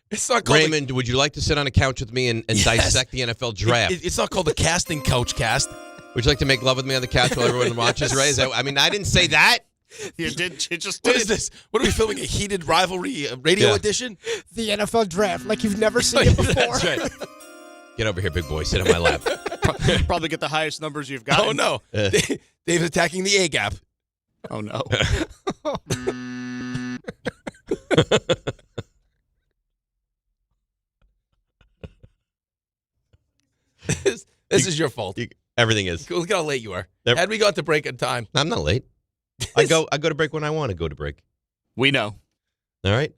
It's not called Raymond, would you like to sit on a couch with me and dissect the NFL draft? It's not called the Casting Couchcast. Would you like to make love with me on the couch while everyone watches, Ray? I didn't say that. You just What is this? What are we filming? A heated rivalry radio edition? The NFL draft, like you've never seen it before. That's right. Get over here, big boy. Sit on my lap. Probably get the highest numbers you've got. Oh, no. Dave's attacking the A-gap. Oh, no. This is your fault. Everything is. Look how late you are. Had we got to break on time. I'm not late. I go to break when I want to go to break. We know. All right.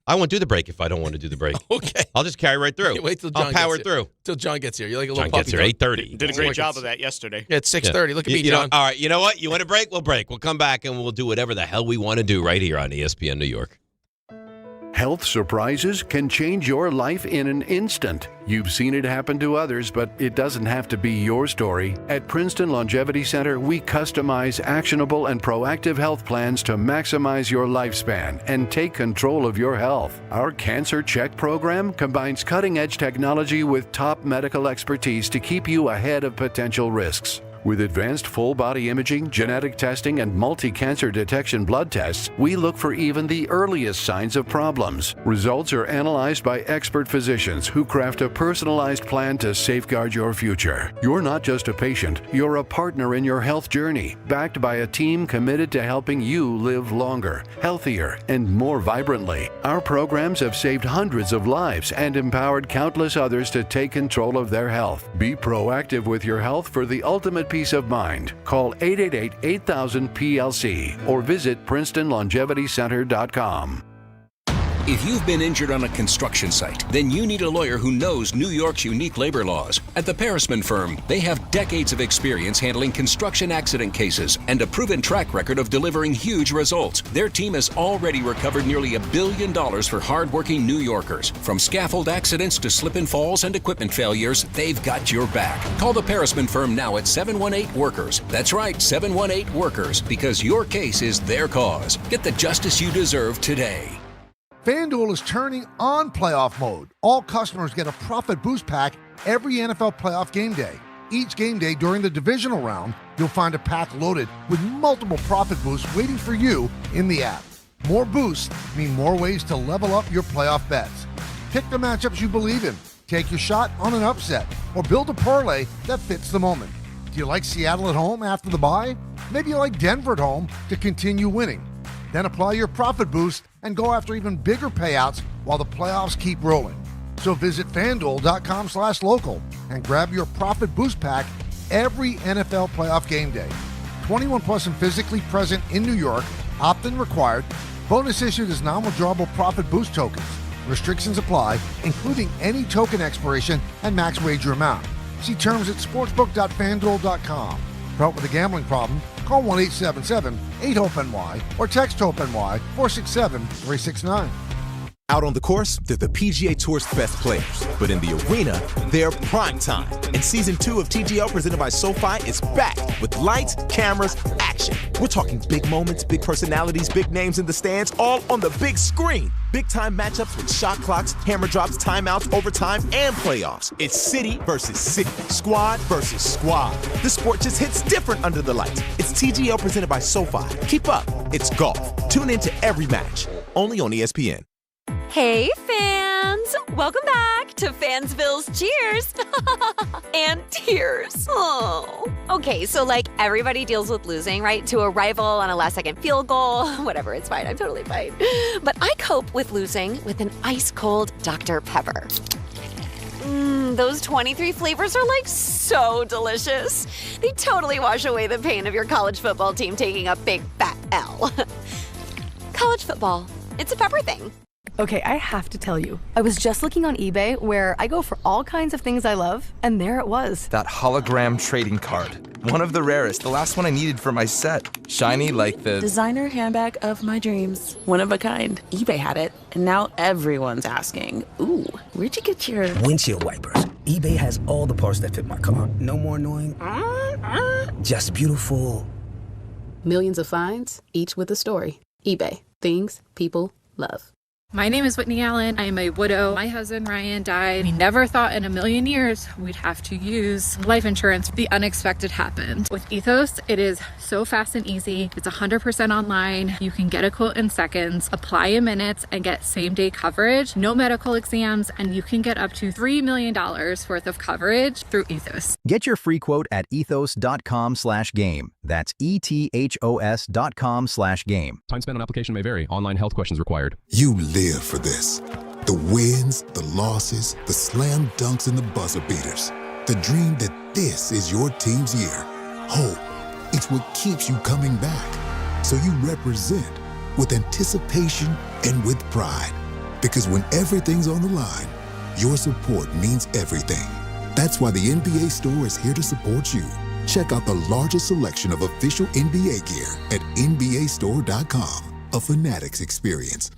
I won't do the break if I don't want to do the break. Okay. I'll just carry right through. Wait till John I'll power gets here. through. Till John gets here. You're like a little John puppy. gets here 8:30. You did a great job of that yesterday. Yeah, it's 6:30. Look at me, John. All right. You know what? You want to break? We'll break. We'll come back and we'll do whatever the hell we want to do right here on ESPN New York. Health surprises can change your life in an instant. You've seen it happen to others, but it doesn't have to be your story. At Princeton Longevity Center, we customize actionable and proactive health plans to maximize your lifespan and take control of your health. Our Cancer Check program combines cutting-edge technology with top medical expertise to keep you ahead of potential risks. With advanced full-body imaging, genetic testing, and multi-cancer detection blood tests, we look for even the earliest signs of problems. Results are analyzed by expert physicians who craft a personalized plan to safeguard your future. You're not just a patient, you're a partner in your health journey, backed by a team committed to helping you live longer, healthier, and more vibrantly. Our programs have saved hundreds of lives and empowered countless others to take control of their health. Be proactive with your health for the ultimate peace of mind. Call 888-8000-PLC or visit PrincetonLongevityCenter.com. If you've been injured on a construction site, then you need a lawyer who knows New York's unique labor laws. At the Parisman Firm, they have decades of experience handling construction accident cases and a proven track record of delivering huge results. Their team has already recovered nearly $1 billion for hardworking New Yorkers. From scaffold accidents to slip and falls and equipment failures, they've got your back. Call the Parisman Firm now at 718-WORKERS. That's right, 718-WORKERS, because your case is their cause. Get the justice you deserve today. FanDuel is turning on playoff mode. All customers get a profit boost pack every NFL playoff game day. Each game day during the divisional round, you'll find a pack loaded with multiple profit boosts waiting for you in the app. More boosts mean more ways to level up your playoff bets. Pick the matchups you believe in, take your shot on an upset, or build a parlay that fits the moment. Do you like Seattle at home after the bye? Maybe you like Denver at home to continue winning. Then apply your profit boost and go after even bigger payouts while the playoffs keep rolling. So visit FanDuel.com/local and grab your profit boost pack every NFL playoff game day. 21 plus and physically present in New York. Opt-in required. Bonus issued as non-withdrawable profit boost tokens. Restrictions apply, including any token expiration and max wager amount. See terms at sportsbook.fanduel.com. For help with a gambling problem, call 1-877-8-HOPE-NY or text HOPE-NY 467-369. Out on the course, they're the PGA Tour's best players. But in the arena, they're prime time. And Season 2 of TGL presented by SoFi is back with lights, cameras, action. We're talking big moments, big personalities, big names in the stands, all on the big screen. Big-time matchups with shot clocks, hammer drops, timeouts, overtime, and playoffs. It's city versus city, squad versus squad. The sport just hits different under the lights. It's TGL presented by SoFi. Keep up. It's golf. Tune into every match. Only on ESPN. Hey, fans! Welcome back to Fansville's Cheers and Tears. Oh. Okay, so like everybody deals with losing, right? To a rival on a last-second field goal. Whatever, it's fine. I'm totally fine. But I cope with losing with an ice-cold Dr. Pepper. Those 23 flavors are like so delicious. They totally wash away the pain of your college football team taking a big fat L. College football. It's a pepper thing. Okay, I have to tell you, I was just looking on eBay where I go for all kinds of things I love, and there it was. That hologram trading card. One of the rarest, the last one I needed for my set. Shiny like the designer handbag of my dreams. One of a kind. eBay had it, and now everyone's asking, ooh, where'd you get your windshield wipers? eBay has all the parts that fit my car. No more annoying. Just beautiful. Millions of finds, each with a story. eBay. Things people love. My name is Whitney Allen. I'm a widow. My husband, Ryan, died. We never thought in a million years we'd have to use life insurance. The unexpected happened. With Ethos, it is so fast and easy. It's 100% online. You can get a quote in seconds, apply in minutes, and get same-day coverage. No medical exams, and you can get up to $3 million worth of coverage through Ethos. Get your free quote at ethos.com/game. That's ETHOS.com/game. Time spent on application may vary. Online health questions required. You live for this. The wins, the losses, the slam dunks, and the buzzer beaters. The dream that this is your team's year. Hope. It's what keeps you coming back. So you represent with anticipation and with pride. Because when everything's on the line, your support means everything. That's why the NBA Store is here to support you. Check out the largest selection of official NBA gear at NBAstore.com. A Fanatics experience.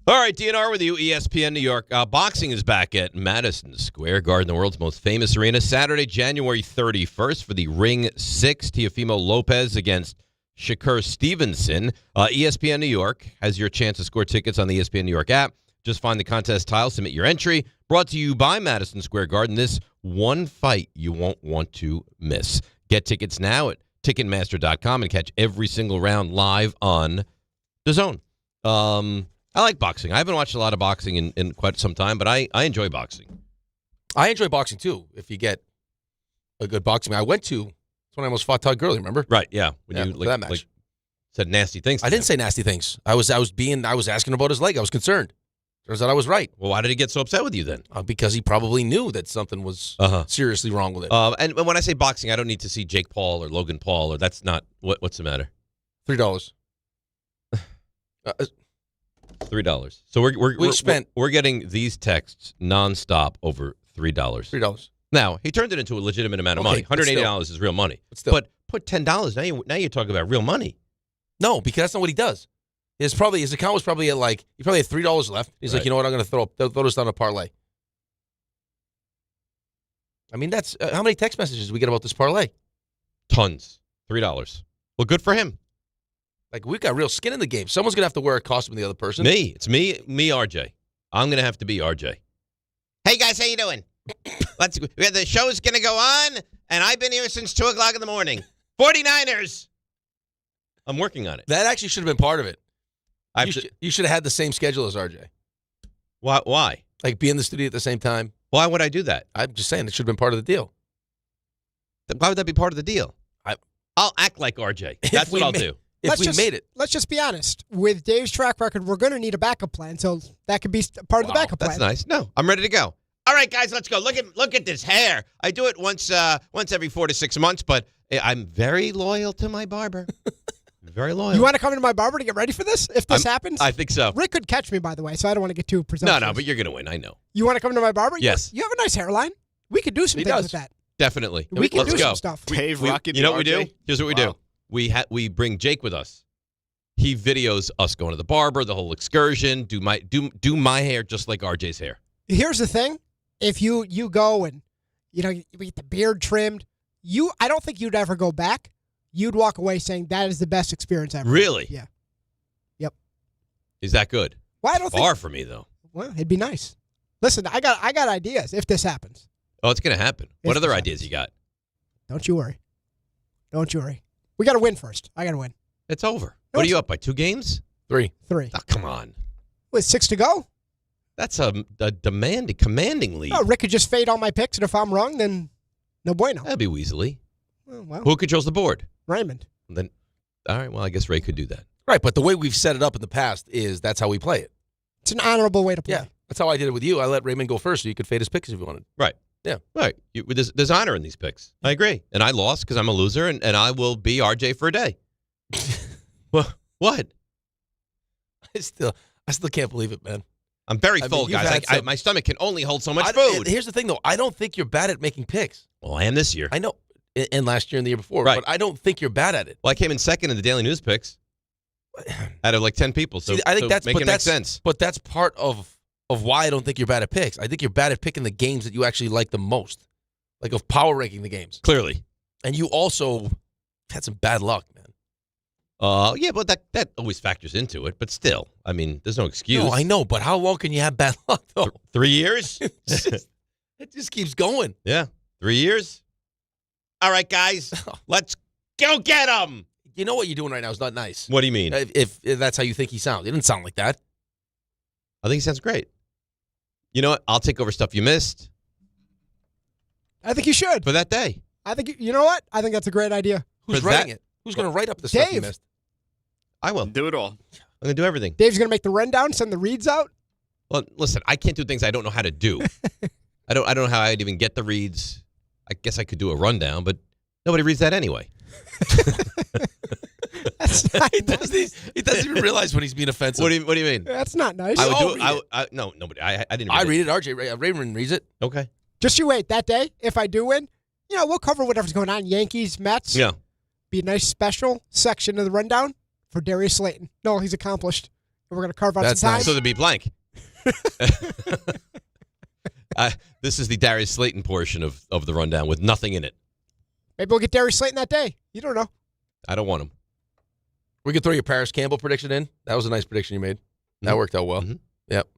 All right, DNR with you, ESPN New York. Boxing is back at Madison Square Garden, the world's most famous arena, Saturday, January 31st for the Ring 6, Teofimo Lopez against Shakur Stevenson. ESPN New York has your chance to score tickets on the ESPN New York app. Just find the contest tile, submit your entry. Brought to you by Madison Square Garden. This one fight you won't want to miss. Get tickets now at Ticketmaster.com and catch every single round live on DAZN. I like boxing. I haven't watched a lot of boxing in quite some time, but I enjoy boxing. I enjoy boxing, too, if you get a good boxing. I went to, that's when I almost fought Todd Gurley, remember? Right, yeah. When yeah, you that match. Said nasty things. I didn't say nasty things. I was asking about his leg. I was concerned. Turns out I was right. Well, why did he get so upset with you then? Because he probably knew that something was seriously wrong with it. And when I say boxing, I don't need to see Jake Paul or Logan Paul, or that's not, what's the matter? $3. $3. So we're getting these texts nonstop over $3. $3. Now he turned it into a legitimate amount of money. $180 is real money. But put $10. Now you're talking about real money. No, because that's not what he does. His account was probably at he probably had $3 left. He's like, you know what? I'm going to throw this down a parlay. I mean, that's how many text messages we get about this parlay? Tons. $3. Well, good for him. Like, we've got real skin in the game. Someone's going to have to wear a costume of the other person. Me. It's me, RJ. I'm going to have to be RJ. Hey, guys, how you doing? The show's going to go on, and I've been here since 2 o'clock in the morning. 49ers. I'm working on it. That actually should have been part of it. You should have had the same schedule as RJ. Why? Like, be in the studio at the same time. Why would I do that? I'm just saying it should have been part of the deal. Why would that be part of the deal? I'll act like RJ. That's what I'll do. Made it. Let's just be honest. With Dave's track record, we're going to need a backup plan, so that could be part of the backup plan. That's nice. No, I'm ready to go. All right, guys, let's go. Look at this hair. I do it once every 4 to 6 months, but I'm very loyal to my barber. Very loyal. You want to come into my barber to get ready for this? If this happens? I think so. Rick could catch me, by the way, so I don't want to get too presumptuous. No, but you're going to win. I know. You want to come into my barber? Yes. You have a nice hairline. We could do some things with that. Definitely. We can Let's do go. some stuff. Dave rocking. You know what we do? Here's what we do. We bring Jake with us. He videos us going to the barber, the whole excursion. Do my hair just like RJ's hair. Here's the thing: if you go and you get the beard trimmed, I don't think you'd ever go back. You'd walk away saying that is the best experience ever. Really? Yeah. Yep. Is that good? Well, I don't far for me though. Well, it'd be nice. Listen, I got ideas if this happens. Oh, it's going to happen. What other ideas you got? Don't you worry. We got to win first. I got to win. It's over. What are you up by? 2 games? 3. Oh, come on. With 6 to go? That's a commanding lead. Oh, Rick could just fade all my picks, and if I'm wrong, then no bueno. That'd be Weasley. Well, who controls the board? Raymond. Then, all right. Well, I guess Ray could do that. Right, but the way we've set it up in the past is that's how we play it. It's an honorable way to play. Yeah, that's how I did it with you. I let Raymond go first, so you could fade his picks if you wanted. Right. Yeah. Right. There's honor in these picks. I agree. And I lost because I'm a loser, and I will be RJ for a day. What? I still can't believe it, man. I'm very full, guys. My stomach can only hold so much food. Here's the thing, though. I don't think you're bad at making picks. Well, I am this year. I know. And last year and the year before. Right. But I don't think you're bad at it. Well, I came in second in the Daily News picks out of like 10 people. So I think make sense. But that's part of why I don't think you're bad at picks. I think you're bad at picking the games that you actually like the most. Like of power ranking the games. Clearly. And you also had some bad luck, man. Yeah, but that always factors into it. But still, I mean, there's no excuse. No, I know, but how long can you have bad luck, though? 3 years? It just keeps going. Yeah, 3 years. All right, guys, let's go get him. You know what you're doing right now is not nice. What do you mean? If that's how you think he sounds. He didn't sound like that. I think he sounds great. You know what? I'll take over stuff you missed. I think you should. For that day. I think, you know what? I think that's a great idea. Who's writing it? Who's going to write up the stuff you missed? I will. Do it all. I'm going to do everything. Dave's going to make the rundown, send the reads out? Well, listen, I can't do things I don't know how to do. I don't know how I'd even get the reads. I guess I could do a rundown, but nobody reads that anyway. He doesn't even realize when he's being offensive. What do you mean? That's not nice. I would do it. No, nobody. I didn't read it. I read it. RJ Raymond reads it. Okay. Just you wait. That day, if I do win, we'll cover whatever's going on. Yankees, Mets. Yeah. Be a nice special section of the rundown for Darius Slayton. No, he's accomplished. We're going to carve out That's some time. nice. So there'd be blank. This is the Darius Slayton portion of the rundown with nothing in it. Maybe we'll get Darius Slayton that day. You don't know. I don't want him. We could throw your Paris Campbell prediction in. That was a nice prediction you made. That worked out well. Mm-hmm. Yep.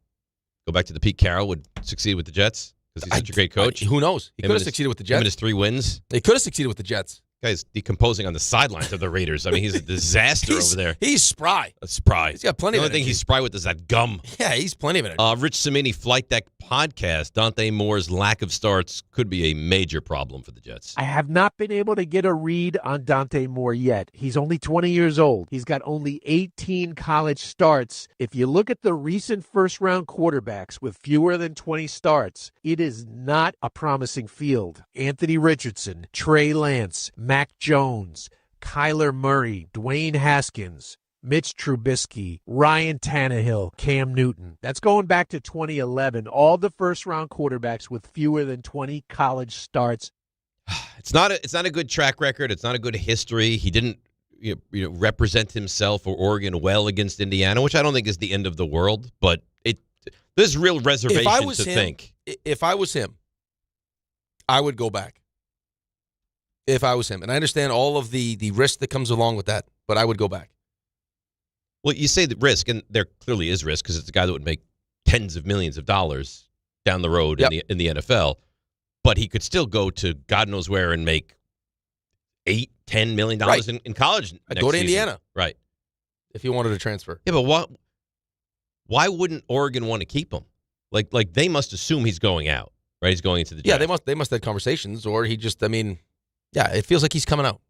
Go back to the Pete Carroll would succeed with the Jets because he's such a great coach. Who knows? He could have succeeded with the Jets. Him and his 3 wins. He could have succeeded with the Jets. Guy's decomposing on the sidelines of the Raiders. I mean, he's a disaster over there. He's spry. Spry. He's got plenty of The only thing energy. he's spry with is that gum. Yeah, he's plenty of energy. Rich Cimini, Flight Deck Podcast. Dante Moore's lack of starts could be a major problem for the Jets. I have not been able to get a read on Dante Moore yet. He's only 20 years old. He's got only 18 college starts. If you look at the recent first-round quarterbacks with fewer than 20 starts, it is not a promising field. Anthony Richardson, Trey Lance, Mac Jones, Kyler Murray, Dwayne Haskins, Mitch Trubisky, Ryan Tannehill, Cam Newton. That's going back to 2011. All the first-round quarterbacks with fewer than 20 college starts. It's not a good track record. It's not a good history. He didn't represent himself or Oregon well against Indiana, which I don't think is the end of the world. But there's real reservation to think. If I was him, I would go back. If I was him. And I understand all of the risk that comes along with that, but I would go back. Well, you say the risk, and there clearly is risk because it's a guy that would make tens of millions of dollars down the road in the NFL. But he could still go to God knows where and make $8-10 million in college next go to season. Indiana. Right. If he wanted to transfer. Yeah, but why wouldn't Oregon want to keep him? Like they must assume he's going out, right? He's going into the draft. Yeah, they must have conversations, or he just, yeah, it feels like he's coming out.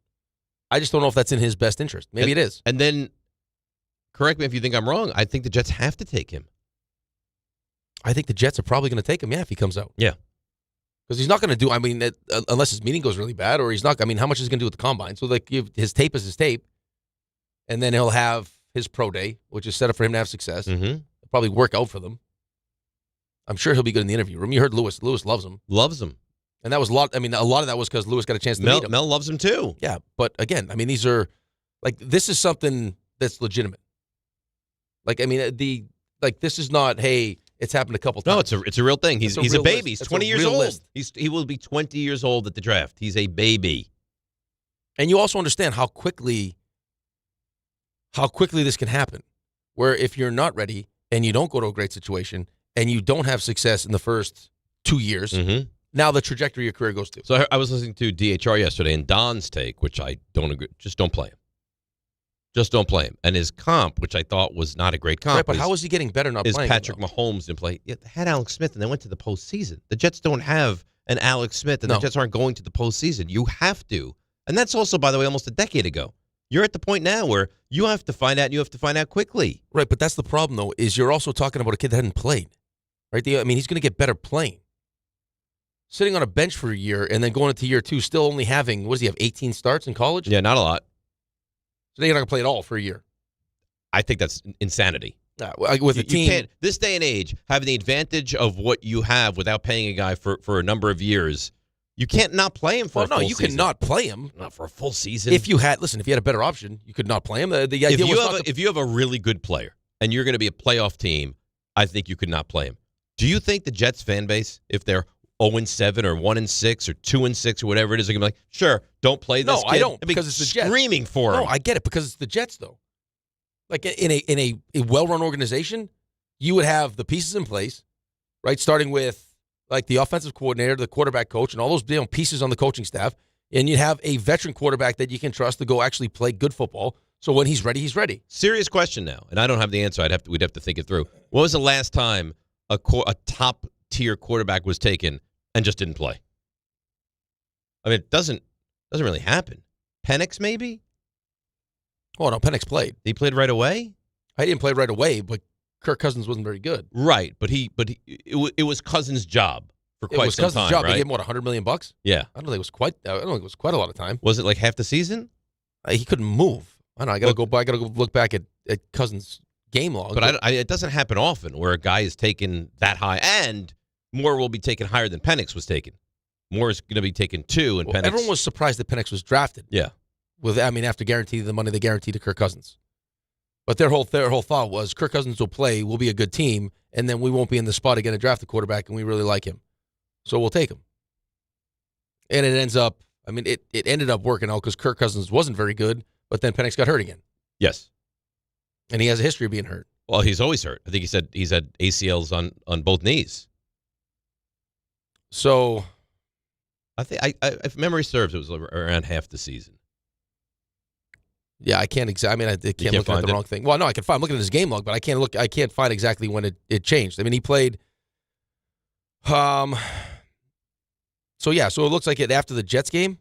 I just don't know if that's in his best interest. Maybe it is. And then, correct me if you think I'm wrong, I think the Jets have to take him. I think the Jets are probably going to take him, if he comes out. Yeah. Because he's not going to do, unless his meeting goes really bad, or he's not, how much is he going to do with the combine? So, his tape is his tape, and then he'll have his pro day, which is set up for him to have success. Mm-hmm. It'll probably work out for them. I'm sure he'll be good in the interview room. You heard Lewis. Lewis loves him. Loves him. And that was a lot of that was because Lewis got a chance to meet him. Mel loves him too. Yeah, but again, these are, this is something that's legitimate. This is not, hey, it's happened a couple times. No, it's a real thing. He's a baby. He's 20 years old. List. He will be 20 years old at the draft. He's a baby. And you also understand how quickly this can happen. Where if you're not ready and you don't go to a great situation and you don't have success in the first 2 years, now the trajectory of your career goes to. So I was listening to DHR yesterday, and Don's take, which I don't agree, just don't play him. Just don't play him. And his comp, which I thought was not a great comp. Right, but how is he getting better not playing? Is Patrick Mahomes didn't play. Yeah, they had Alex Smith, and they went to the postseason. The Jets don't have an Alex Smith, and the Jets aren't going to the postseason. You have to. And that's also, by the way, almost a decade ago. You're at the point now where you have to find out, and you have to find out quickly. Right, but that's the problem, though, is you're also talking about a kid that hadn't played. Right? He's going to get better playing. Sitting on a bench for a year and then going into year 2, still only having, what does he have, 18 starts in college? Yeah, not a lot. So they're not going to play at all for a year. I think that's insanity. With a team. You can't, this day and age, having the advantage of what you have without paying a guy for a number of years, you can't not play him for a full season. No, you cannot play him. Not for a full season. If you had a better option, you could not play him. If you have a really good player and you're going to be a playoff team, I think you could not play him. Do you think the Jets fan base, if they're 0-7 or 1-6 or 2-6 or whatever it is, they're going to be like, sure, don't play this kid. No, I don't, because it's the Jets. Screaming for him. No, I get it, because it's the Jets, though. In a well-run organization, you would have the pieces in place, right, starting with the offensive coordinator, the quarterback coach, and all those pieces on the coaching staff, and you'd have a veteran quarterback that you can trust to go actually play good football. So when he's ready, he's ready. Serious question now, and I don't have the answer. We'd have to think it through. When was the last time a top-tier quarterback was taken and just didn't play? It doesn't really happen. Penix, maybe? Oh, no, Penix played. He played right away? I didn't play right away, but Kirk Cousins wasn't very good. Right, but it was Cousins' job for quite some time, Cousins' job. Right? They gave him, $100 million? Yeah. I don't think it was quite a lot of time. Was it like half the season? He couldn't move. I don't know. I got to go look back at Cousins' game log. But it doesn't happen often where a guy is taken that high, and Moore will be taken higher than Penix was taken. Moore is going to be taken 2, and Penix. Everyone was surprised that Penix was drafted. Yeah. After guaranteeing the money they guaranteed to Kirk Cousins. But their whole thought was Kirk Cousins will play, we'll be a good team, and then we won't be in the spot again to draft the quarterback, and we really like him. So we'll take him. And it ends up, it ended up working out because Kirk Cousins wasn't very good, but then Penix got hurt again. Yes. And he has a history of being hurt. Well, he's always hurt. I think he said he's had ACLs on both knees. So I think if memory serves, it was around half the season. Yeah, I can't exactly. I can't look at the wrong thing. Well, no, I can find. I'm looking at his game log, but I can't find exactly when it changed. He played. So it looks like it after the Jets game.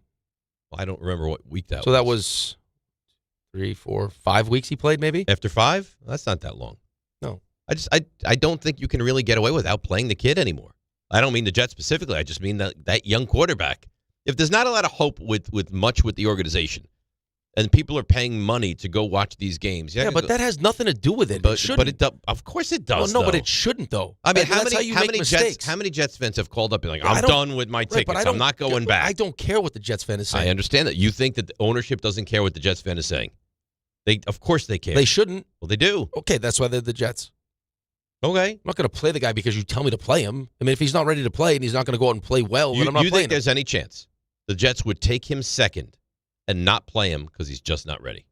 Well, I don't remember what week that was. So that was 3, 4, 5 weeks he played, maybe? After 5? That's not that long. No. I don't think you can really get away without playing the kid anymore. I don't mean the Jets specifically. I just mean that young quarterback. If there's not a lot of hope with the organization, and people are paying money to go watch these games. But that has nothing to do with it. But of course it does. No, but it shouldn't, though. I mean, how many Jets fans have called up and like, I'm done with my tickets. I'm not going back. I don't care what the Jets fan is saying. I understand that. You think that the ownership doesn't care what the Jets fan is saying. Of course they care. They shouldn't. Well, they do. Okay, that's why they're the Jets. Okay. I'm not going to play the guy because you tell me to play him. If he's not ready to play and he's not going to go out and play well, then I'm not playing him. You think there's any chance the Jets would take him second and not play him because he's just not ready?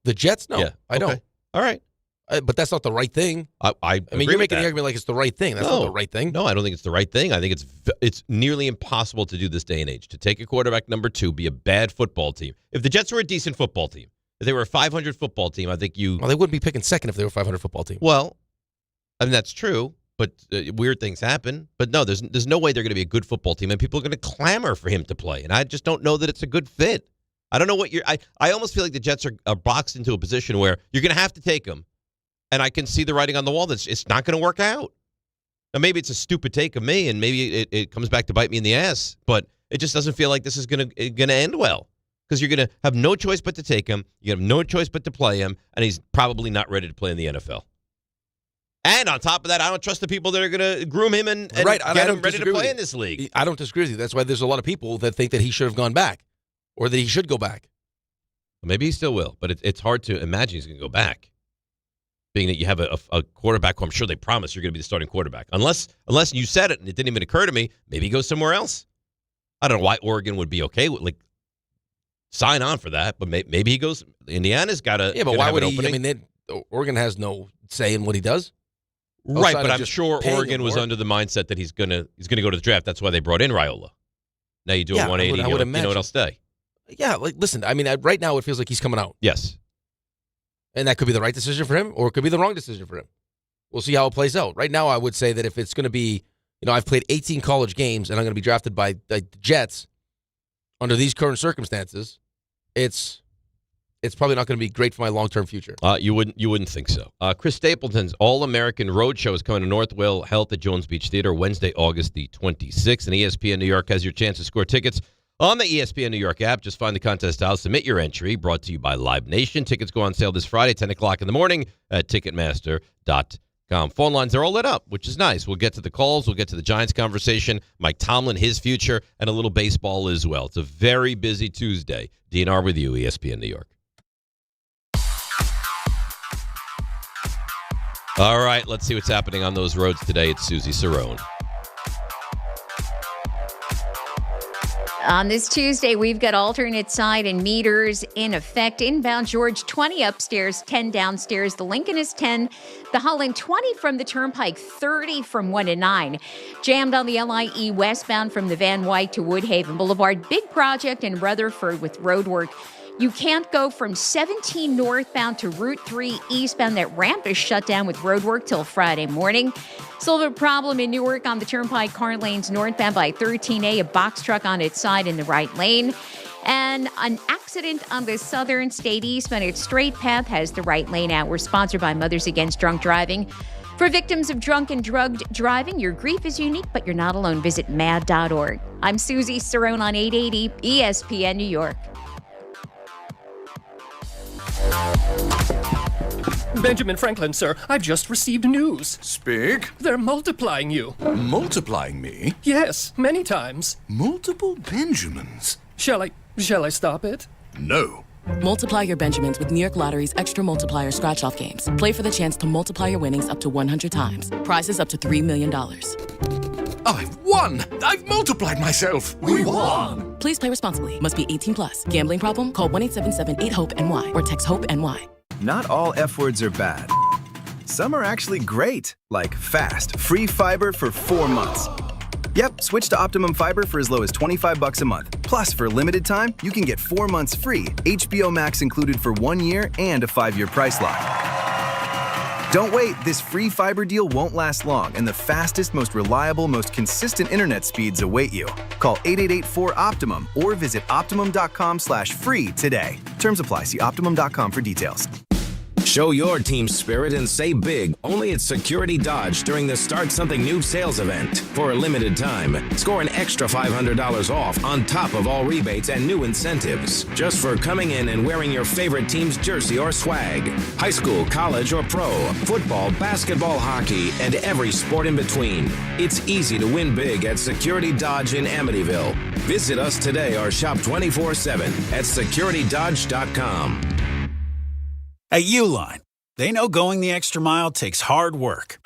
The Jets? No, yeah. I don't. All right. But that's not the right thing. I mean, you're making the argument like it's the right thing. That's not the right thing. No, I don't think it's the right thing. I think it's nearly impossible to do this day and age, to take a quarterback number 2, be a bad football team. If the Jets were a decent football team, if they were a 500 football team, I think you... Well, they wouldn't be picking second if they were a 500 football team. Well, that's true, but weird things happen. But no, there's no way they're going to be a good football team, and people are going to clamor for him to play. And I just don't know that it's a good fit. I don't know what you're... I almost feel like the Jets are boxed into a position where you're going to have to take him, and I can see the writing on the wall that it's not going to work out. Now, maybe it's a stupid take of me, and maybe it comes back to bite me in the ass, but it just doesn't feel like this is going to end well. Because you're going to have no choice but to take him. You have no choice but to play him, and he's probably not ready to play in the NFL. And on top of that, I don't trust the people that are going to groom him and get him ready to play in this league. I don't disagree with you. That's why there's a lot of people that think that he should have gone back or that he should go back. Maybe he still will, but it's hard to imagine he's going to go back, being that you have a quarterback who I'm sure they promise you're going to be the starting quarterback. Unless you said it and it didn't even occur to me, maybe he goes somewhere else. I don't know why Oregon would be okay with, sign on for that, but maybe he goes. Indiana's got to. Yeah, but why would he? Oregon has no say in what he does. Right, but I'm sure Oregon was under the mindset that he's gonna go to the draft. That's why they brought in Raiola. Now you do a 180. You know what I'll stay. Yeah, listen. Right now it feels like he's coming out. Yes, and that could be the right decision for him, or it could be the wrong decision for him. We'll see how it plays out. Right now, I would say that if it's going to be, I've played 18 college games and I'm going to be drafted by the Jets. Under these current circumstances, it's probably not going to be great for my long-term future. You wouldn't think so. Chris Stapleton's All-American Roadshow is coming to Northwell Health at Jones Beach Theater Wednesday, August the 26th. And ESPN New York has your chance to score tickets on the ESPN New York app. Just find the contest house, submit your entry. Brought to you by Live Nation. Tickets go on sale this Friday, 10 o'clock in the morning at Ticketmaster.com. Phone lines are all lit up, which is nice. We'll get to the calls. We'll get to the Giants conversation. Mike Tomlin, his future, and a little baseball as well. It's a very busy Tuesday. DNR with you, ESPN New York. All right, let's see what's happening on those roads today. It's Susie Cerrone. On this Tuesday, we've got alternate side and meters in effect. Inbound George, 20 upstairs, 10 downstairs. The Lincoln is 10. The Holland, 20 from the Turnpike, 30 from 1 to 9. Jammed on the LIE westbound from the Van Wyck to Woodhaven Boulevard. Big project in Rutherford with road work. You can't go from 17 northbound to Route 3 eastbound. That ramp is shut down with road work till Friday morning. Silver problem in Newark on the Turnpike car lanes northbound by 13A. A box truck on its side in the right lane. And an accident on the Southern State eastbound at Straight Path has the right lane out. We're sponsored by Mothers Against Drunk Driving. For victims of drunk and drugged driving, your grief is unique, but you're not alone. Visit mad.org. I'm Susie Cerrone on 880 ESPN New York. Benjamin Franklin, sir, I've just received news. Speak. They're multiplying you. Multiplying me? Yes, many times. Multiple Benjamins? Shall I stop it? No. Multiply your Benjamins with New York Lottery's Extra Multiplier Scratch-Off games. Play for the chance to multiply your winnings up to 100 times. Prizes up to $3 million. I've won! I've multiplied myself! We won! Please play responsibly. Must be 18 plus. Gambling problem? Call 1-877-8-HOPE-NY or text HOPE-NY. Not all F words are bad. Some are actually great, like fast, free fiber for 4 months. Yep, switch to Optimum Fiber for as low as $25 a month. Plus, for a limited time, you can get 4 months free, HBO Max included for 1 year, and a 5-year price lock. Don't wait, this free fiber deal won't last long, and the fastest, most reliable, most consistent internet speeds await you. Call 888-4-OPTIMUM or visit Optimum.com/free today. Terms apply. See Optimum.com for details. Show your team spirit and save big only at Security Dodge during the Start Something New sales event. For a limited time, score an extra $500 off on top of all rebates and new incentives. Just for coming in and wearing your favorite team's jersey or swag. High school, college, or pro, football, basketball, hockey, and every sport in between. It's easy to win big at Security Dodge in Amityville. Visit us today or shop 24/7 at securitydodge.com. At Uline, they know going the extra mile takes hard work.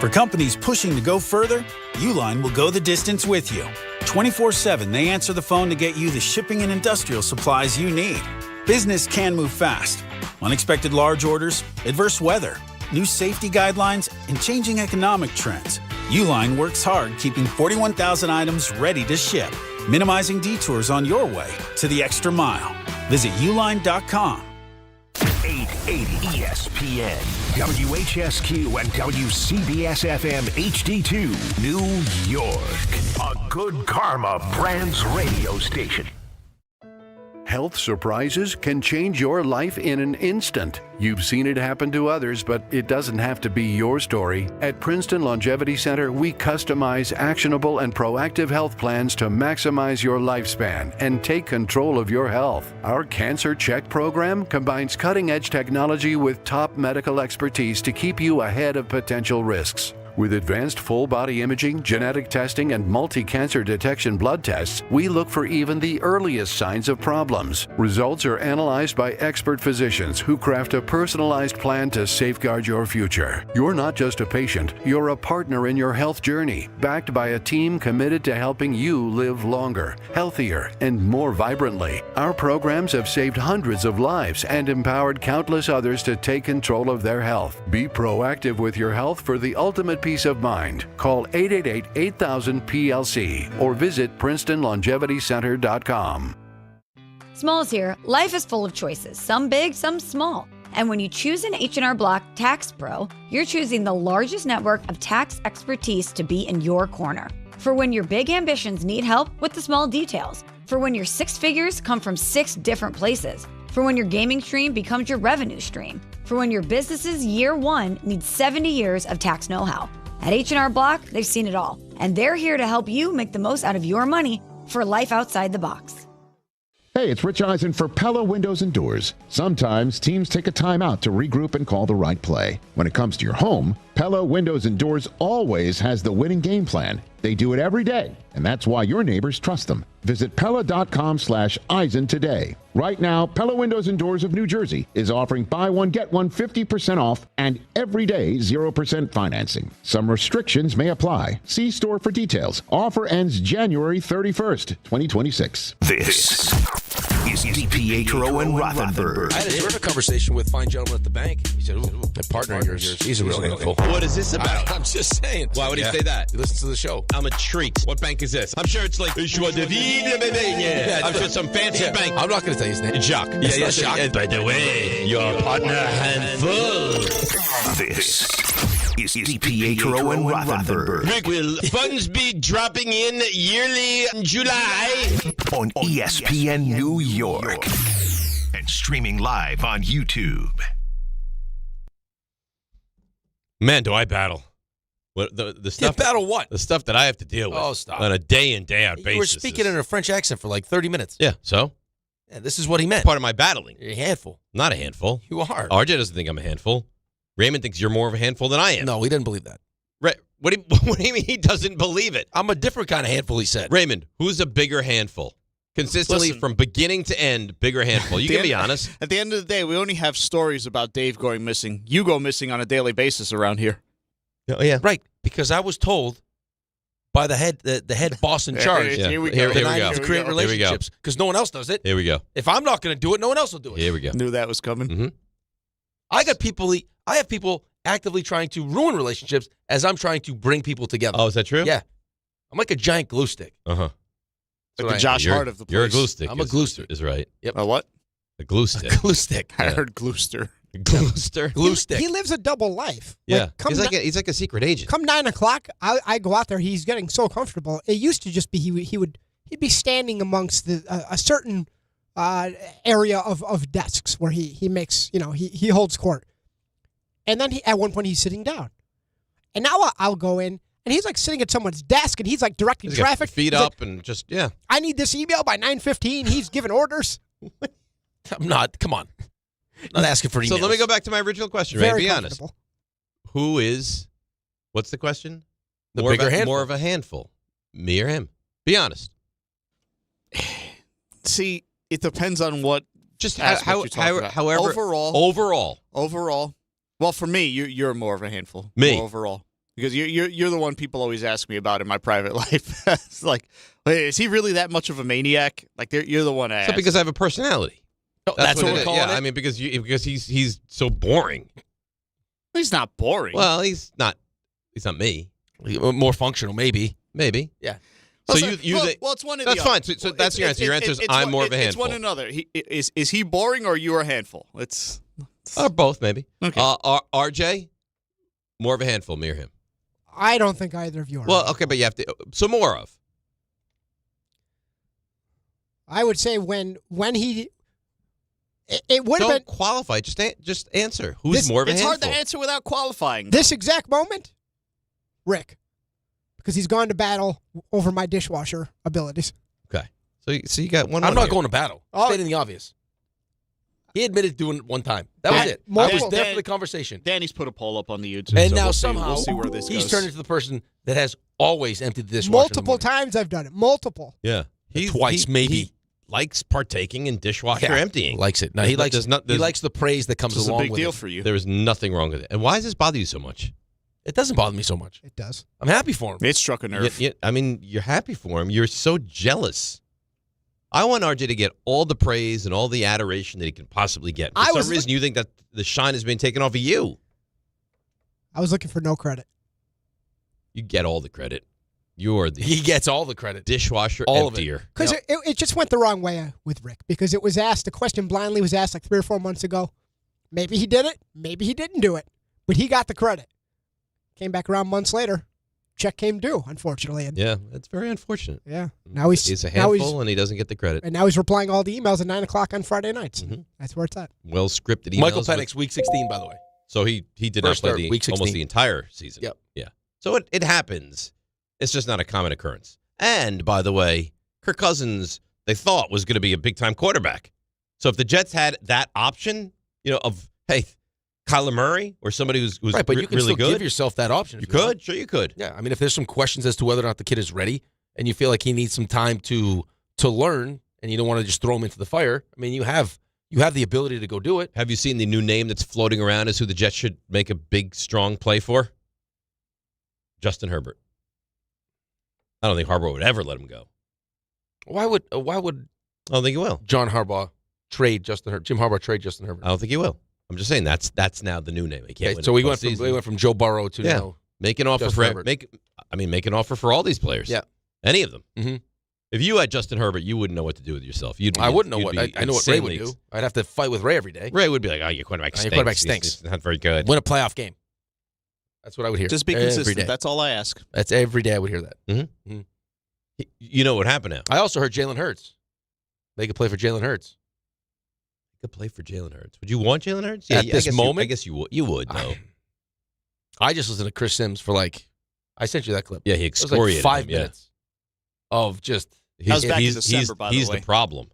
For companies pushing to go further, Uline will go the distance with you. 24/7, they answer the phone to get you the shipping and industrial supplies you need. Business can move fast. Unexpected large orders, adverse weather, new safety guidelines, and changing economic trends. Uline works hard keeping 41,000 items ready to ship, minimizing detours on your way to the extra mile. Visit uline.com. 880 ESPN, WHSQ, and WCBS-FM HD2, New York. A Good Karma Brands radio station. Health surprises can change your life in an instant. You've seen it happen to others, but it doesn't have to be your story. At Princeton Longevity Center, we customize actionable and proactive health plans to maximize your lifespan and take control of your health. Our Cancer Check program combines cutting-edge technology with top medical expertise to keep you ahead of potential risks. With advanced full-body imaging, genetic testing, and multi-cancer detection blood tests, we look for even the earliest signs of problems. Results are analyzed by expert physicians who craft a personalized plan to safeguard your future. You're not just a patient, you're a partner in your health journey, backed by a team committed to helping you live longer, healthier, and more vibrantly. Our programs have saved hundreds of lives and empowered countless others to take control of their health. Be proactive with your health for the ultimate peace of mind. Call 888-8000-PLC or visit PrincetonLongevityCenter.com. Smalls here. Life is full of choices, some big, some small. And when you choose an H&R Block Tax Pro, you're choosing the largest network of tax expertise to be in your corner. For when your big ambitions need help with the small details. For when your 6 figures come from 6 different places. For when your gaming stream becomes your revenue stream. For when your business's year 1 needs 70 years of tax know-how. At H&R Block, they've seen it all. And they're here to help you make the most out of your money for life outside the box. Hey, it's Rich Eisen for Pella Windows and Doors. Sometimes teams take a time out to regroup and call the right play. When it comes to your home, Pella Windows and Doors always has the winning game plan. They do it every day, and that's why your neighbors trust them. Visit Pella.com/Eisen today. Right now, Pella Windows and Doors of New Jersey is offering buy one, get one 50% off and every day 0% financing. Some restrictions may apply. See store for details. Offer ends January 31st, 2026. This is DiPietro and Rothenberg. I had a terrific conversation with fine gentleman at the bank. He said, "My partner of yours, he's a real handful." What is this about? I'm just saying. Why would he say that? He listens to the show. I'm intrigued. What bank is this? I'm sure it's like I'm sure some fancy bank. I'm not going to tell you his name. Jacques. It's not Jacques. By the way, your partner handful. This is DiPietro and Rothenberg. Rick, will funds be dropping in yearly in July? On ESPN New York. And streaming live on YouTube. Man, do I battle. What the stuff? You battle what? The stuff that I have to deal with. Oh, stop. On a day in, day out basis. You were speaking in a French accent for like 30 minutes. Yeah, so? Yeah, this is what he meant. Part of my battling. You're a handful. Not a handful. You are. RJ doesn't think I'm a handful. Raymond thinks you're more of a handful than I am. No, he didn't believe that. What do you mean he doesn't believe it? I'm a different kind of handful, he said. Raymond, who's a bigger handful? Consistently from beginning to end, bigger handful. You can be honest. At the end of the day, we only have stories about Dave going missing. You go missing on a daily basis around here. Oh, yeah. Right, because I was told by the head boss in charge Here we go. that I need to create relationships because no one else does it. Here we go. If I'm not going to do it, no one else will do it. Here we go. Knew that was coming. Mm-hmm. I have people actively trying to ruin relationships as I'm trying to bring people together. Oh, is that true? Yeah. I'm like a giant glue stick. Uh-huh. Like the Josh Hart of the place. You're a glue stick. I'm a glue stick. Is right. Yep. A what? A glue stick. A glue stick. I heard Gluester. Gluester. Glue stick. He lives a double life. Yeah. Like, He's like a secret agent. Come 9 o'clock, I go out there. He's getting so comfortable. It used to just be he'd be standing amongst a certain area of desks where he makes he holds court, and then at one point he's sitting down, and now I'll go in and he's like sitting at someone's desk and he's like directing traffic. Feet he's up like, and just yeah. I need this email by 9:15. He's giving orders. I'm not. Come on. I'm not asking for emails. So let me go back to my original question, Ray. Be honest. Who is, what's the question? The bigger handful. More of a handful, me or him? Be honest. See, it depends on what. Just however. Overall. Well, for me, you're more of a handful. Me more overall. Because you're the one people always ask me about in my private life. It's like, wait, is he really that much of a maniac? Like you're the one I ask. Because I have a personality. That's what we're calling it? I mean, because he's so boring. He's not boring. Well, he's not me. More functional, maybe. Yeah. So well, it's one of that's fine. So that's your answer. Your answer is I'm more of a handful. It's one another. Is he boring or you are a handful? It's or both maybe. Okay. RJ, more of a handful, me or him? I don't think either of you are. Well, okay, but you have to. So more of. I would say when he. It would have been qualify. Just answer. Who's more of a handful? It's hard to answer without qualifying. This exact moment, Rick, because he's gone to battle over my dishwasher abilities. Okay, so you got one. I'm not going to battle. Stating the obvious. He admitted doing it one time. That was it. I was there for the conversation. Danny's put a poll up on the YouTube, and so now somehow we'll see where this he's goes. turned into the person that has always emptied the dishwasher. Multiple times I've done it. Multiple. Yeah, twice maybe. He likes partaking in dishwasher emptying. Likes it. No, he likes the praise that comes along with it. It's a big deal for you. There is nothing wrong with it. And why does this bother you so much? It doesn't bother me so much. It does. I'm happy for him. It struck a nerve. I mean, you're happy for him. You're so jealous. I want RJ to get all the praise and all the adoration that he can possibly get. For some reason, you think that the shine has been taken off of you. I was looking for no credit. You get all the credit. He gets all the credit. Dishwasher all emptier. Because it just went the wrong way with Rick. Because it was asked, the question blindly was asked like 3 or 4 months ago. Maybe he did it. Maybe he didn't do it. But he got the credit. Came back around months later. Check came due, unfortunately. And yeah, that's very unfortunate. Yeah. Now he's a handful and he doesn't get the credit. And now he's replying all the emails at 9 o'clock on Friday nights. Mm-hmm. That's where it's at. Well scripted emails. Michael Penix, week 16, by the way. So he did not play almost the entire season. Yep. Yeah. So it happens. It's just not a common occurrence. And, by the way, Kirk Cousins, they thought, was going to be a big-time quarterback. So if the Jets had that option, of, hey, Kyler Murray or somebody who's right, but you can really still good. Give yourself that option. You could. Sure you could. Yeah, I mean, if there's some questions as to whether or not the kid is ready and you feel like he needs some time to learn and you don't want to just throw him into the fire, I mean, you have the ability to go do it. Have you seen the new name that's floating around as who the Jets should make a big, strong play for? Justin Herbert. I don't think Harbaugh would ever let him go. Why would I don't think he will. John Harbaugh trade Justin Herbert? Jim Harbaugh trade Justin Herbert? I don't think he will. I'm just saying that's now the new name. So we went from Joe Burrow to now make an offer make an offer for all these players. Yeah, any of them. Mm-hmm. If you had Justin Herbert, you wouldn't know what to do with yourself. I wouldn't know I know what Ray would do. I'd have to fight with Ray every day. Ray would be like, "Oh, your quarterback stinks. Your quarterback stinks. He's not very good. Win a playoff game." That's what I would hear. Just be consistent. That's all I ask. That's every day I would hear that. Mm-hmm. Mm-hmm. You know what happened now? I also heard Jalen Hurts. They could play for Jalen Hurts. Could play for Jalen Hurts. Would you want Jalen Hurts? At this moment? I guess you would. You would, though. I just listened to Chris Sims for I sent you that clip. Yeah, he excoriated 5 him, minutes of just. That was back in December, by the way. He's the problem.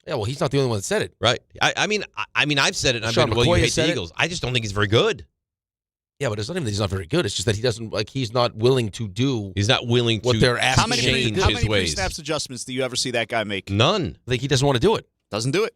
Yeah, well, he's not the only one that said it. Right. I mean, I've said it. And Sean I've been, you hate said the Eagles. I just don't think he's very good. Yeah, but it's not even that he's not very good. It's just that he doesn't he's not willing to do. He's not willing to what they're asking change How his many ways. pre-snaps adjustments do you ever see that guy make? None. I think he doesn't want to do it. Doesn't do it.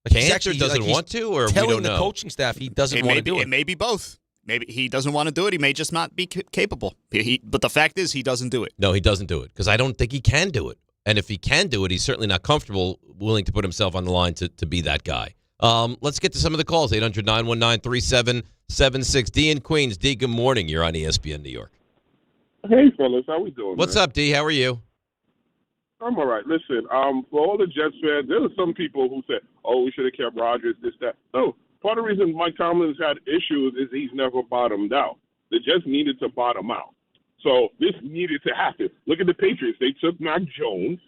Can't or doesn't want to, or we telling don't the know. coaching staff he doesn't want to do it. It may be both. Maybe he doesn't want to do it. He may just not be capable. But the fact is, he doesn't do it. No, he doesn't do it because I don't think he can do it. And if he can do it, he's certainly not comfortable, willing to put himself on the line to be that guy. Let's get to some of the calls. 800-919-3776. D in Queens. D, good morning. You're on ESPN New York. Hey, fellas. How we doing? What's up, D? How are you? I'm all right. Listen, for all the Jets fans, there are some people who said, oh, we should have kept Rodgers, this, that. No, part of the reason Mike Tomlin's had issues is he's never bottomed out. The Jets needed to bottom out. So this needed to happen. Look at the Patriots. They took Mac Jones,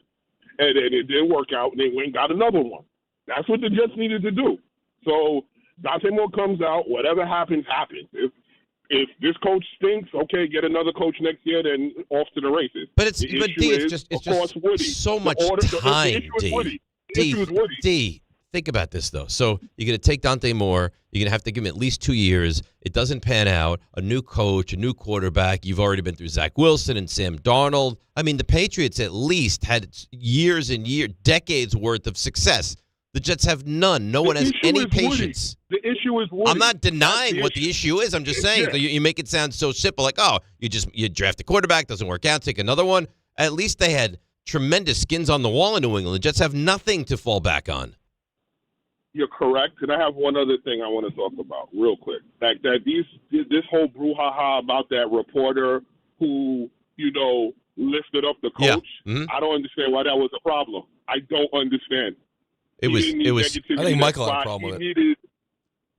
and it didn't work out, and they went and got another one. That's what the Jets needed to do. So Dante Moore comes out. Whatever happens, happens. If this coach stinks, okay, get another coach next year, then off to the races. But it's just so much time, D. Think about this, though. So you're going to take Dante Moore. You're going to have to give him at least 2 years. It doesn't pan out. A new coach, a new quarterback. You've already been through Zach Wilson and Sam Darnold. I mean, the Patriots at least had years and decades worth of success. The Jets have none. No one has any patience. The issue is Woody. I'm not denying what the issue is. I'm just saying you make it sound so simple, like, oh, you draft a quarterback, doesn't work out, take another one. At least they had tremendous skins on the wall in New England. The Jets have nothing to fall back on. You're correct. And I have one other thing I want to talk about real quick. Like this whole brouhaha about that reporter who, lifted up the coach. Yeah. Mm-hmm. I don't understand why that was a problem. I don't understand. It was. I think Michael had a problem with it.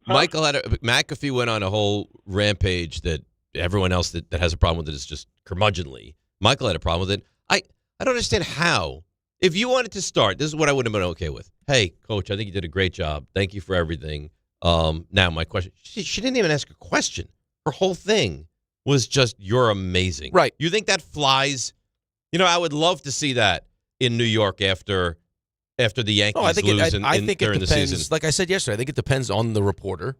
McAfee went on a whole rampage that everyone else that has a problem with it is just curmudgeonly. Michael had a problem with it. I don't understand how. If you wanted to start, this is what I would have been okay with. Hey, coach, I think you did a great job. Thank you for everything. Now my question. She didn't even ask a question. Her whole thing was just, you're amazing. Right. You think that flies? I would love to see that in New York after the Yankees lose during the season. Like I said yesterday, I think it depends on the reporter,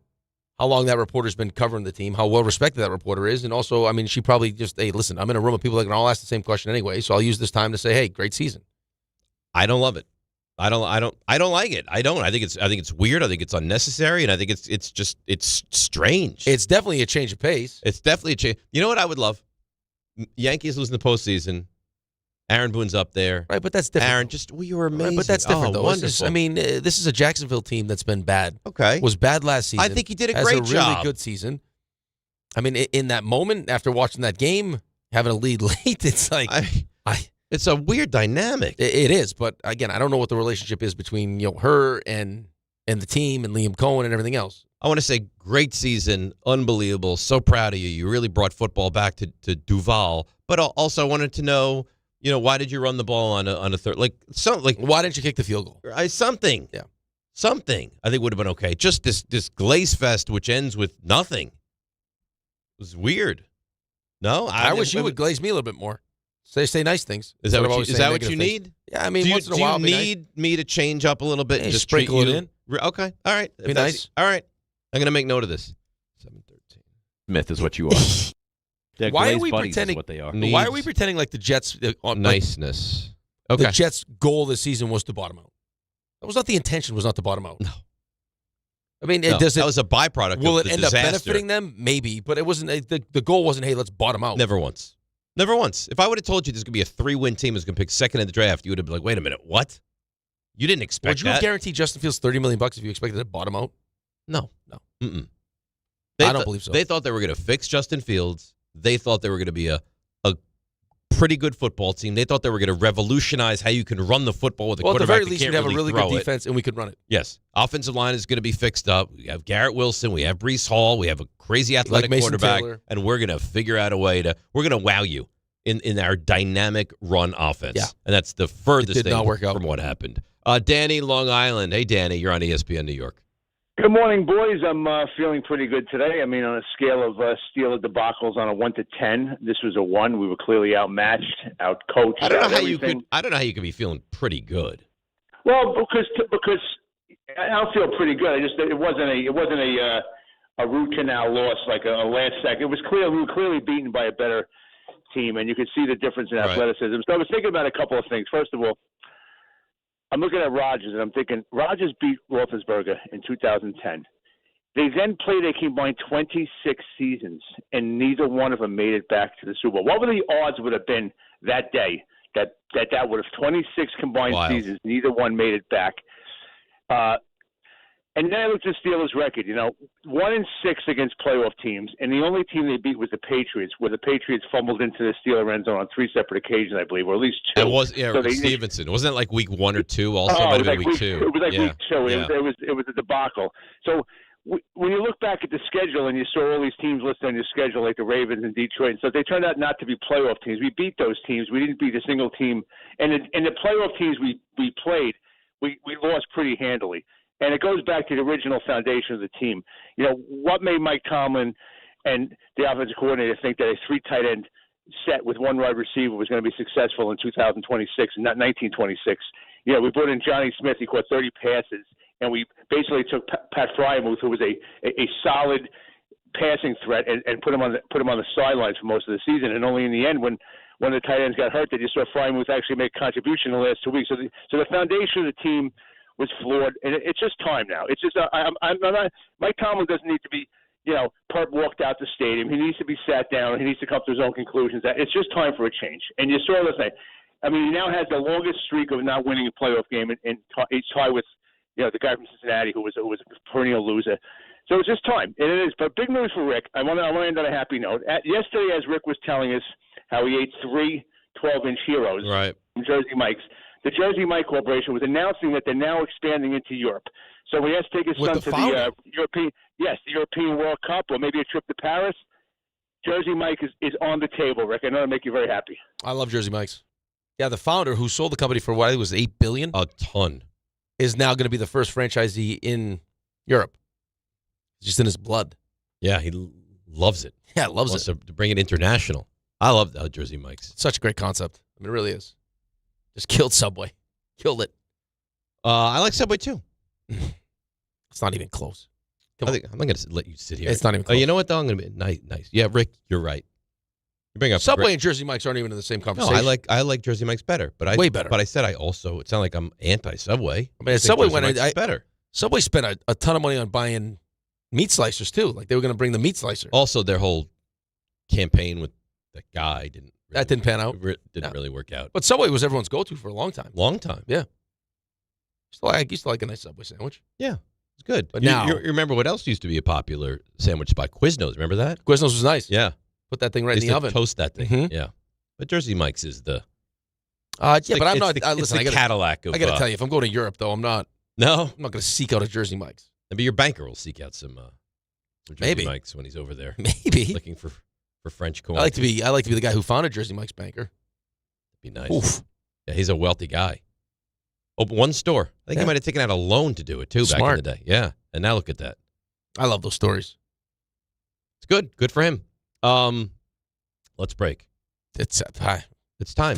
how long that reporter's been covering the team, how well-respected that reporter is, and also, I mean, she probably just, hey, listen, I'm in a room of people that can all ask the same question anyway, so I'll use this time to say, hey, great season. I don't love it. I don't like it. I don't. I think it's weird. I think it's unnecessary, and I think it's strange. It's definitely a change of pace. It's definitely a change. You know what I would love? Yankees losing the postseason. Aaron Boone's up there. Right, but that's different. Aaron, you were amazing. Right, but that's different, though. Wonderful. This is a Jacksonville team that's been bad. Okay. Was bad last season. I think he did a has great a really job. good season. I mean, in that moment, after watching that game, having a lead late, it's like... It's a weird dynamic. It is, but again, I don't know what the relationship is between her and the team and Liam Cohen and everything else. I want to say great season, unbelievable, so proud of you. You really brought football back to Duval, but also I wanted to know, why did you run the ball on a third? Why didn't you kick the field goal? Something. Yeah. Something I think would have been okay. Just this glaze fest which ends with nothing. It was weird. No, I wish you would glaze me a little bit more. Say nice things. Is that what you need? Yeah, I mean, once in a while. Do you need me to change up a little bit? Yeah, and just sprinkle it in. Okay, all right. Be nice. All right, I'm going to make note of this. 7:13. Smith is what you are. Why are we pretending? What they are. Why are we pretending like the Jets niceness? Okay. The Jets' goal this season was to bottom out. That was not the intention. Was not to bottom out. No. I mean, that was a byproduct. Will of it the end disaster. up benefiting them? Maybe, but it wasn't. The goal wasn't, hey, let's bottom out. Never once. Never once. If I would have told you there's going to be a 3-win team who's going to pick second in the draft, you would have been like, wait a minute, what? You didn't expect Would you that. have guaranteed Justin Fields $30 million if you expected to bottom out? No. Mm-mm. I don't believe so. They thought they were going to fix Justin Fields. They thought they were going to be a pretty good football team. They thought they were going to revolutionize how you can run the football with a quarterback. At the very least, we'd have a really good it. defense, and we could run it. Yes. Offensive line is going to be fixed up. We have Garrett Wilson. We have Breece Hall. We have a crazy athletic quarterback. Taylor. And we're going to figure out a way we're going to wow you in our dynamic run offense. Yeah. And that's the furthest thing not work out. from what happened. Danny, Long Island. Hey, Danny, you're on ESPN New York. Good morning, boys. I'm feeling pretty good today. I mean, on a scale of Steeler debacles on a 1 to 10, this was a 1. We were clearly outmatched, outcoached. I don't know how you could be feeling pretty good. Well, because I don't feel pretty good. It wasn't a root canal loss, like a last second. It was clear we were clearly beaten by a better team, and you could see the difference in athleticism. So I was thinking about a couple of things. First of all, I'm looking at Rodgers, and I'm thinking Rodgers beat Roethlisberger in 2010. They then played a combined 26 seasons, and neither one of them made it back to the Super Bowl. What would the odds would have been that day that would have 26 combined seasons, neither one made it back? And then I looked at the Steelers' record, 1-6 against playoff teams, and the only team they beat was the Patriots, where the Patriots fumbled into the Steeler end zone on 3 separate occasions, I believe, or at least 2. It was, Stevenson. Wasn't it like week 1 or 2 also? Oh, Might it was have been like week 2. It was like week 2. Yeah. It was a debacle. So when you look back at the schedule and you saw all these teams listed on your schedule, like the Ravens and Detroit, and so they turned out not to be playoff teams. We beat those teams. We didn't beat a single team. And in the playoff teams we played, we lost pretty handily. And it goes back to the original foundation of the team. What made Mike Tomlin and the offensive coordinator think that a 3 tight end set with 1 wide receiver was going to be successful in 2026 and not 1926? We brought in Johnny Smith. He caught 30 passes. And we basically took Pat Fryermuth, who was a solid passing threat, and put him on the sidelines for most of the season. And only in the end, when the tight ends got hurt, that you saw Fryermuth actually make a contribution in the last 2 weeks. So the foundation of the team was flawed, and it's just time now. It's just Mike Tomlin doesn't need to be walked out the stadium. He needs to be sat down. He needs to come to his own conclusions. It's just time for a change. And you saw this night. I mean, he now has the longest streak of not winning a playoff game, and he's tied with the guy from Cincinnati who was a perennial loser. So it's just time. And it is. But big news for Rick. I want to end on a happy note. Yesterday, as Rick was telling us how he ate 3 12-inch heroes from Jersey Mike's, the Jersey Mike Corporation was announcing that they're now expanding into Europe. So he has to take his son to the European World Cup or maybe a trip to Paris. Jersey Mike is on the table, Rick. I know it'll make you very happy. I love Jersey Mike's. Yeah, the founder who sold the company for what I think was $8 billion. A ton. Is now going to be the first franchisee in Europe. It's just in his blood. Yeah, he loves it. Yeah, loves Wants it. to bring it international. I love Jersey Mike's. Such a great concept. I mean, it really is. Just killed Subway. Killed it. I like Subway, too. It's not even close. I'm not going to let you sit here. It's not even close. You know what, though? I'm going to be nice. Yeah, Rick, you're right. You bring up Subway and Jersey Mike's aren't even in the same conversation. No, I like Jersey Mike's better. Way better. But I said I also, it's not like I'm anti-Subway. I mean, Subway better. Subway spent a ton of money on buying meat slicers, too. Like, they were going to bring the meat slicer. Also, their whole campaign with that guy didn't pan out. Didn't really work out. But Subway was everyone's go-to for a long time. Long time. Yeah. I used to like a nice Subway sandwich. Yeah, it's good. But now, you remember what else used to be a popular sandwich spot? Quiznos. Remember that? Quiznos was nice. Yeah. Put that thing right in the oven. Toast that thing. Mm-hmm. Yeah. But Jersey Mike's is the. But I'm not. Listen, I got Cadillac. I got to tell you, if I'm going to Europe, though, I'm not. No, I'm not going to seek out a Jersey Mike's. Maybe your banker will seek out some Jersey Mike's when he's over there. Maybe looking for French corn. I like to be the guy who founded Jersey Mike's banker. That'd be nice. Oof. Yeah, he's a wealthy guy. Opened 1 store. I think he might have taken out a loan to do it too back in the day. Yeah, and now look at that. I love those stories. It's good. Good for him. Let's break. It's time. It's time.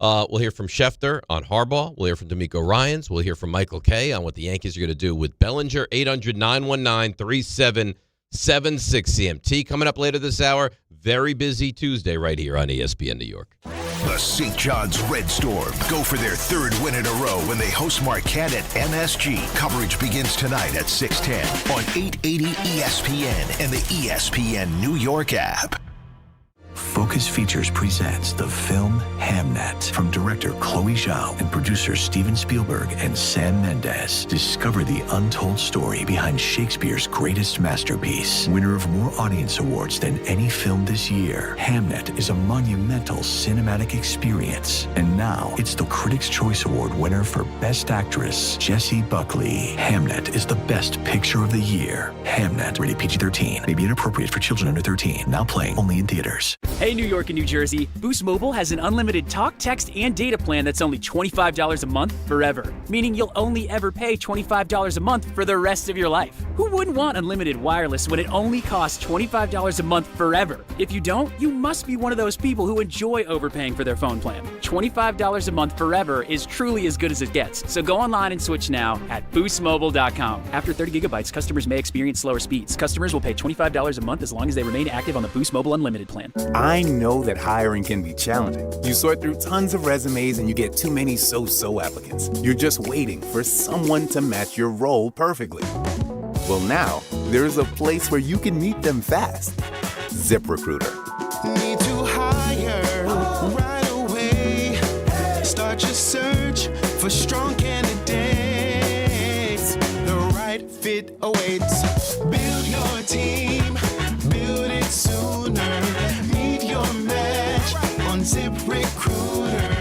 We'll hear from Schefter on Harbaugh. We'll hear from D'Amico Ryans. We'll hear from Michael Kay on what the Yankees are going to do with Bellinger. 800-919-3776 CMT coming up later this hour. Very busy Tuesday right here on ESPN New York. The St. John's Red Storm go for their 3rd win in a row when they host Marquette at MSG. Coverage begins tonight at 6:10 on 880 ESPN and the ESPN New York app. Focus Features presents the film Hamnet from director Chloe Zhao and producers Steven Spielberg and Sam Mendes. Discover the untold story behind Shakespeare's greatest masterpiece. Winner of more audience awards than any film this year, Hamnet is a monumental cinematic experience. And now it's the Critics' Choice Award winner for Best Actress, Jessie Buckley. Hamnet is the best picture of the year. Hamnet, rated PG-13, may be inappropriate for children under 13. Now playing only in theaters. Hey, New York and New Jersey, Boost Mobile has an unlimited talk, text, and data plan that's only $25 a month forever, meaning you'll only ever pay $25 a month for the rest of your life. Who wouldn't want unlimited wireless when it only costs $25 a month forever? If you don't, you must be one of those people who enjoy overpaying for their phone plan. $25 a month forever is truly as good as it gets, so go online and switch now at boostmobile.com. After 30 gigabytes, customers may experience slower speeds. Customers will pay $25 a month as long as they remain active on the Boost Mobile Unlimited plan. I know that hiring can be challenging. You sort through tons of resumes and you get too many so-so applicants. You're just waiting for someone to match your role perfectly. Well, now, there's a place where you can meet them fast. ZipRecruiter. Need to hire right away. Start your search for strong candidates. The right fit awaits. Build your team. Build it sooner. Meet your match on ZipRecruiter.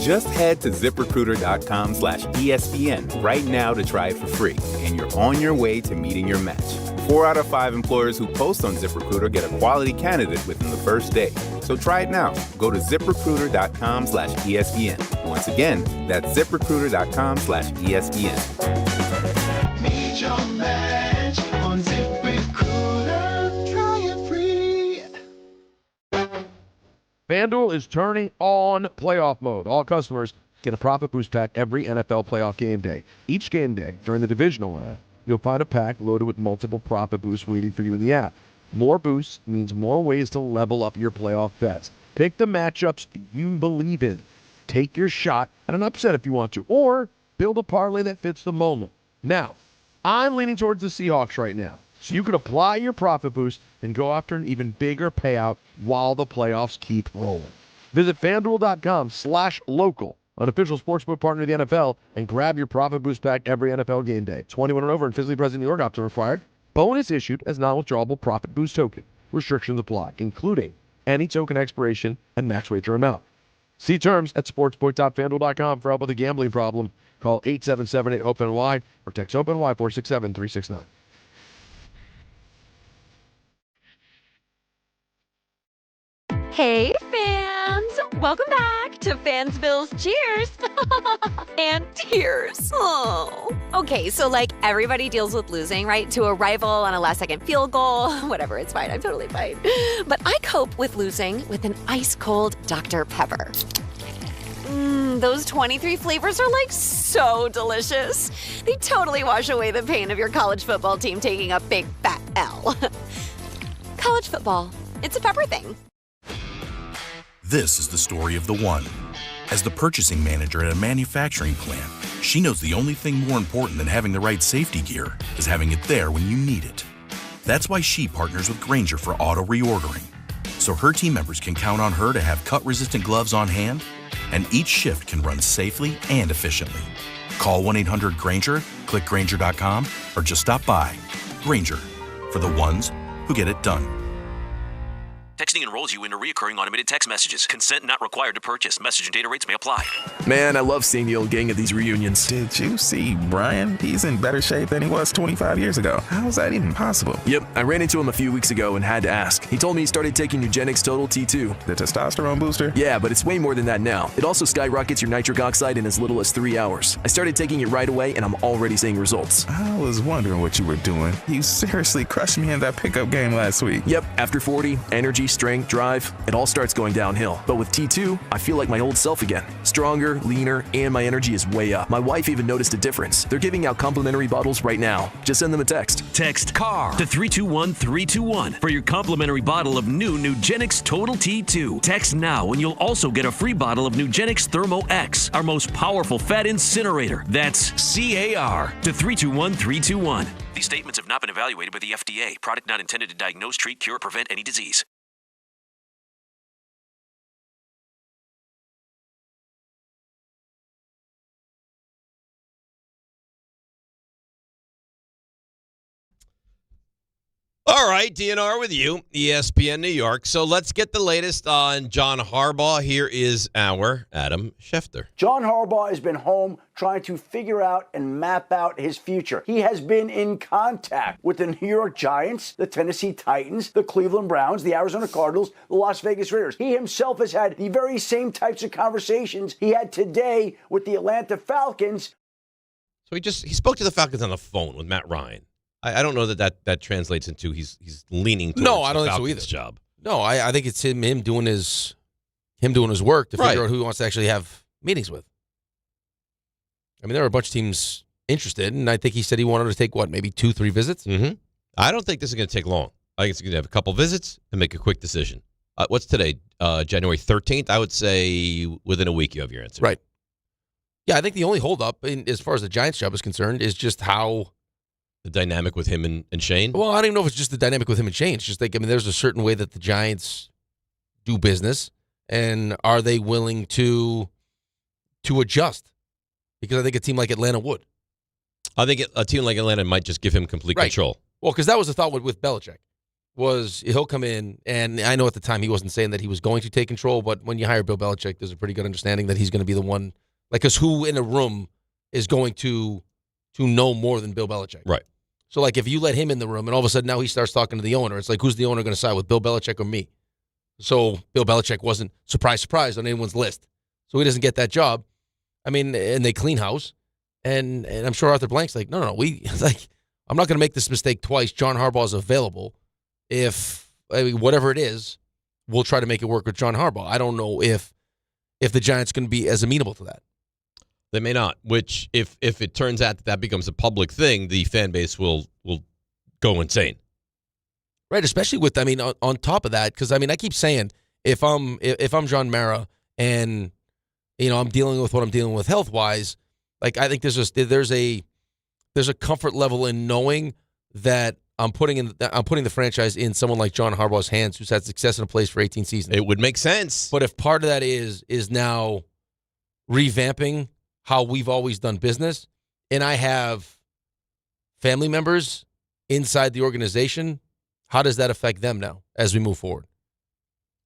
Just head to ZipRecruiter.com/ESPN right now to try it for free, and you're on your way to meeting your match. 4 out of 5 employers who post on ZipRecruiter get a quality candidate within the first day. So try it now. Go to ZipRecruiter.com/ESPN. Once again, that's ZipRecruiter.com/ESPN. Meet your match on ZipRecruiter. Try it free. FanDuel is turning on playoff mode. All customers get a profit boost pack every NFL playoff game day. Each game day during the divisional round, you'll find a pack loaded with multiple profit boosts waiting for you in the app. More boosts means more ways to level up your playoff bets. Pick the matchups you believe in. Take your shot at an upset if you want to, or build a parlay that fits the moment. Now, I'm leaning towards the Seahawks right now, so you can apply your profit boost and go after an even bigger payout while the playoffs keep rolling. Visit FanDuel.com/local, an official sportsbook partner of the NFL, and grab your profit boost pack every NFL game day. 21 and over and physically present in New York, option required. Bonus issued as non-withdrawable profit boost token. Restrictions apply, including any token expiration and max wager amount. See terms at sportsbook.fanduel.com for help with a gambling problem. Call 877-8-OPEN-Y or text OPEN-Y 467-369. Hey, fans! Welcome back to Fansville's Cheers and Tears. Oh. Okay, so like everybody deals with losing, right? To a rival on a last-second field goal. Whatever, it's fine. I'm totally fine. But I cope with losing with an ice-cold Dr. Pepper. Those 23 flavors are like so delicious. They totally wash away the pain of your college football team taking a big fat L. College football, it's a pepper thing. This is the story of the one. As the purchasing manager at a manufacturing plant, she knows the only thing more important than having the right safety gear is having it there when you need it. That's why she partners with Grainger for auto reordering, so her team members can count on her to have cut-resistant gloves on hand, and each shift can run safely and efficiently. Call 1-800-GRAINGER, click Grainger.com, or just stop by. Grainger, for the ones who get it done. Texting enrolls you into recurring automated text messages. Consent not required to purchase. Message and data rates may apply. Man, I love seeing the old gang at these reunions. Did you see Brian? He's in better shape than he was 25 years ago. How is that even possible? Yep, I ran into him a few weeks ago and had to ask. He told me he started taking Nugenix Total T2. The testosterone booster? Yeah, but it's way more than that now. It also skyrockets your nitric oxide in as little as 3 hours. I started taking it right away and I'm already seeing results. I was wondering what you were doing. You seriously crushed me in that pickup game last week. Yep, after 40, energy, strength, drive, it all starts going downhill. But with T2, I feel like my old self again. Stronger, leaner, and my energy is way up. My wife even noticed a difference. They're giving out complimentary bottles right now. Just send them a text. Text CAR to 321-321 for your complimentary bottle of new Nugenix Total T2. Text now and you'll also get a free bottle of Nugenix Thermo X, our most powerful fat incinerator. That's CAR to 321-321. These statements have not been evaluated by the FDA. Product not intended to diagnose, treat, cure, or prevent any disease. All right, DNR with you, ESPN New York. So let's get the latest on John Harbaugh. Here is our Adam Schefter. John Harbaugh has been home trying to figure out and map out his future. He has been in contact with the New York Giants, the Tennessee Titans, the Cleveland Browns, the Arizona Cardinals, the Las Vegas Raiders. He himself has had the very same types of conversations he had today with the Atlanta Falcons. So he spoke to the Falcons on the phone with Matt Ryan. I don't know that translates into he's leaning towards I don't the think so Falcons' either. job. No, I think it's him doing his work to figure out who he wants to actually have meetings with. I mean, there are a bunch of teams interested, and I think he said he wanted to take, maybe 2-3 visits? Mm-hmm. I don't think this is going to take long. I think it's going to have a couple visits and make a quick decision. What's today? January 13th? I would say within a week you have your answer. Right. Yeah, I think the only holdup, as far as the Giants' job is concerned, is just how... The dynamic with him and Shane? Well, I don't even know if it's just the dynamic with him and Shane. It's just like, there's a certain way that the Giants do business, and are they willing to adjust? Because I think a team like Atlanta would. I think a team like Atlanta might just give him complete control. Well, because that was the thought with Belichick, was he'll come in, and I know at the time he wasn't saying that he was going to take control, but when you hire Bill Belichick, there's a pretty good understanding that he's going to be the one, because who in a room is going to know more than Bill Belichick? Right. So, if you let him in the room and all of a sudden now he starts talking to the owner, it's like, who's the owner going to side with, Bill Belichick or me? So, Bill Belichick wasn't, surprise, on anyone's list. So, he doesn't get that job. I mean, and they clean house. And I'm sure Arthur Blank's like, no, I'm not going to make this mistake twice. John Harbaugh is available. Whatever it is, we'll try to make it work with John Harbaugh. I don't know if the Giants going to be as amenable to that. They may not, which if it turns out that becomes a public thing, the fan base will go insane. Right, especially with, on top of that, because, I keep saying, if I'm John Mara and, I'm dealing with what I'm dealing with health-wise, I think there's a comfort level in knowing that I'm putting the franchise in someone like John Harbaugh's hands, who's had success in a place for 18 seasons. It would make sense. But if part of that is now revamping how we've always done business, and I have family members inside the organization, how does that affect them now as we move forward?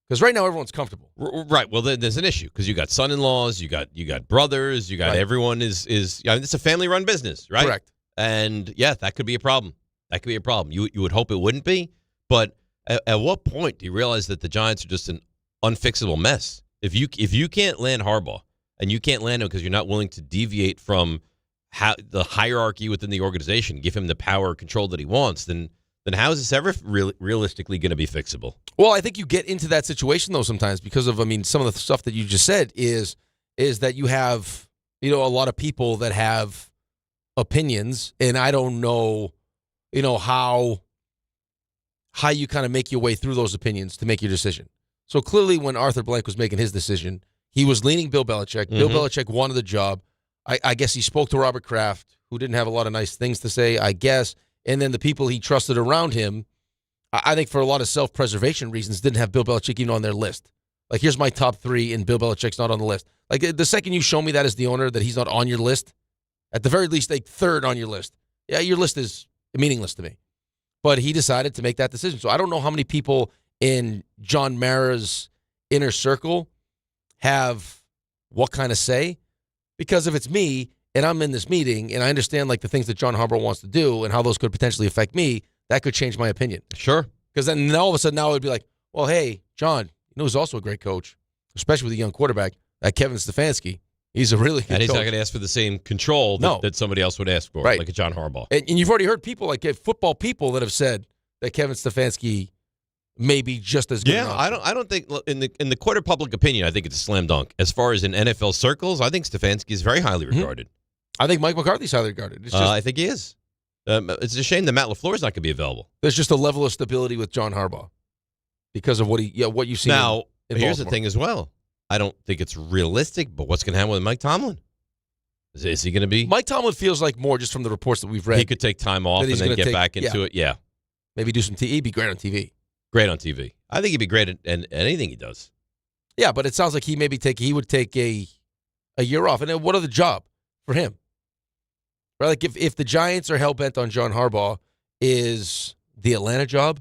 Because right now everyone's comfortable. Right. Well, there's an issue because you got son-in-laws, you got brothers, you got everyone is. It's a family-run business, right? Correct. And yeah, that could be a problem. You would hope it wouldn't be, but at what point do you realize that the Giants are just an unfixable mess? If you can't land Harbaugh, and you can't land him because you're not willing to deviate from the hierarchy within the organization, give him the power control that he wants, then how is this ever realistically going to be fixable? Well, I think you get into that situation, though, sometimes because of, some of the stuff that you just said is that you have, a lot of people that have opinions, and I don't know, how you kind of make your way through those opinions to make your decision. So clearly when Arthur Blank was making his decision, he was leaning Bill Belichick. Mm-hmm. Bill Belichick wanted the job. I guess he spoke to Robert Kraft, who didn't have a lot of nice things to say, I guess. And then the people he trusted around him, I think for a lot of self-preservation reasons, didn't have Bill Belichick even on their list. Here's my top 3, and Bill Belichick's not on the list. The second you show me that as the owner, that he's not on your list, at the very least, third on your list. Yeah, your list is meaningless to me. But he decided to make that decision. So I don't know how many people in John Mara's inner circle have what kind of say, because if it's me and I'm in this meeting and I understand the things that John Harbaugh wants to do and how those could potentially affect me, that could change my opinion. Sure. Because then all of a sudden now it would be like, well, hey, John, who's also a great coach, especially with a young quarterback, Kevin Stefanski. He's a really good coach. And he's not going to ask for the same control that somebody else would ask for, like a John Harbaugh. And you've already heard people football people that have said that Kevin Stefanski may be just as good. Yeah, I don't think in the court of public opinion, I think it's a slam dunk. As far as in NFL circles, I think Stefanski is very highly regarded. I think Mike McCarthy's highly regarded. It's just, I think he is. It's a shame that Matt LaFleur's not going to be available. There's just a level of stability with John Harbaugh because of what you've seen. Now, in here's the Baltimore. thing as well. I don't think it's realistic, but what's going to happen with Mike Tomlin? Is he going to be? Mike Tomlin feels like more just from the reports that we've read. He could take time off and then get back into it. Yeah. Maybe do some TV. He'd be great on TV. Great on TV. I think he'd be great at anything he does. Yeah, but it sounds like he would take a year off. And then what other job for him? Right? If the Giants are hell-bent on John Harbaugh, is the Atlanta job,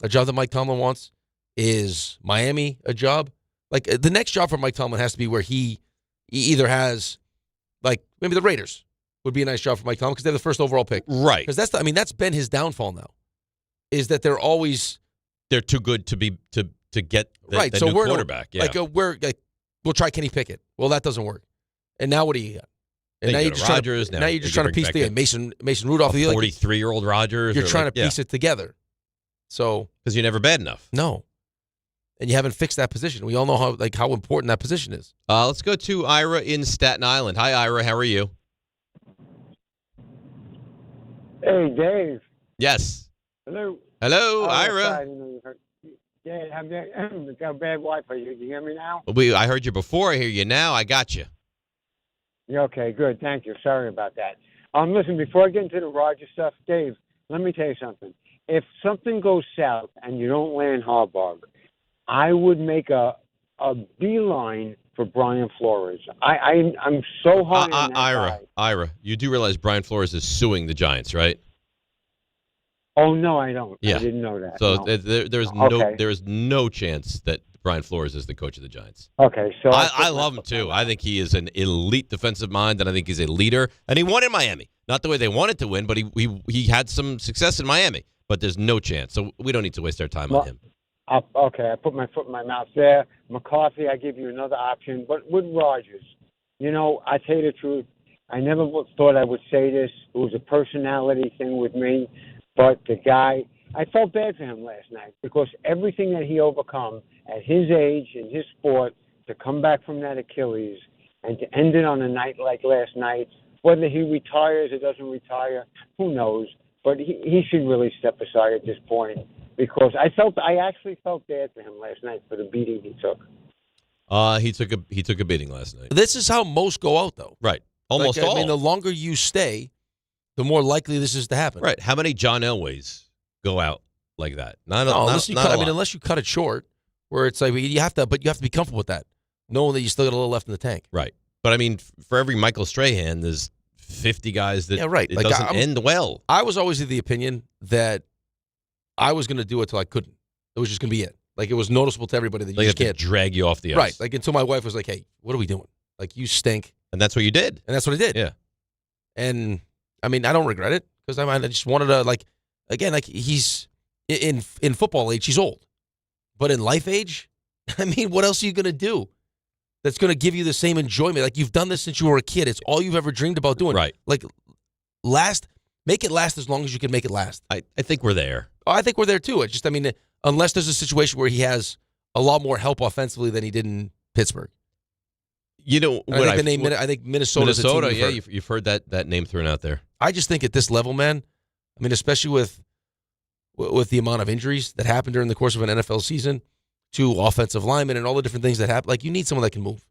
a job that Mike Tomlin wants? Is Miami a job? Like, the next job for Mike Tomlin has to be where he either has, like, maybe the Raiders would be a nice job for Mike Tomlin because they're the first overall pick. Right. Because that's been his downfall now, is that they're too good to be to get right. the So new we're quarterback. Yeah. We'll try Kenny Pickett. Well, that doesn't work. And now what do you got? And now you're go just to Rodgers. now you're just trying to piece together Mason Rudolph, a 43-year-old Rodgers. You're trying to piece it together. So because you're never bad enough. No. And you haven't fixed that position. We all know how important that position is. Let's go to Ira in Staten Island. Hi, Ira. How are you? Hey, Dave. Yes. Hello. Hello, Ira. Yeah, I've got a bad Wi-Fi. You hear me now? I heard you before. I hear you now. I got you. Yeah, okay, good. Thank you. Sorry about that. Listen, before I get into the Rodgers stuff, Dave, let me tell you something. If something goes south and you don't land Harbaugh, I would make a beeline for Brian Flores. I'm so hard on that guy. Ira, you do realize Brian Flores is suing the Giants, right? Oh, no, I don't. Yeah. I didn't know that. So no. there is no chance that Brian Flores is the coach of the Giants. Okay, so I love him too. I think he is an elite defensive mind, and I think he's a leader. And he won in Miami, not the way they wanted to win, but he had some success in Miami. But there's no chance, so we don't need to waste our time on him. Okay, I put my foot in my mouth there. McCarthy, I give you another option. But with Rodgers, I tell you the truth, I never thought I would say this. It was a personality thing with me. But the guy, I felt bad for him last night because everything that he overcome at his age in his sport, to come back from that Achilles and to end it on a night like last night, whether he retires or doesn't retire, who knows? But he should really step aside at this point because I actually felt bad for him last night for the beating he took. He took a beating last night. This is how most go out, though. Right. Almost all. I mean, the longer you stay, the more likely this is to happen. Right. How many John Elways go out like that? Unless you cut it short, where it's like you have to be comfortable with that, knowing that you still got a little left in the tank. Right. But I mean, for every Michael Strahan, there's 50 guys that it like doesn't end well. I was always of the opinion that I was going to do it till I couldn't. It was just going to be it. Like, it was noticeable to everybody that you just can't drag you off the ice. Right. Like, until my wife was like, "Hey, what are we doing? Like, you stink." And that's what you did. And that's what I did. Yeah. And I mean, I don't regret it because I just wanted to he's in football age, he's old, but in life age, I mean, what else are you going to do that's going to give you the same enjoyment? Like, you've done this since you were a kid. It's all you've ever dreamed about doing. Right. Like, make it last as long as you can make it last. I think we're there. Oh, I think we're there too. It's just, I mean, unless there's a situation where he has a lot more help offensively than he did in Pittsburgh. I think Minnesota's a team you've heard that name thrown out there. I just think at this level, man, I mean, especially with the amount of injuries that happen during the course of an NFL season to offensive linemen and all the different things that happen, like, you need someone that can move.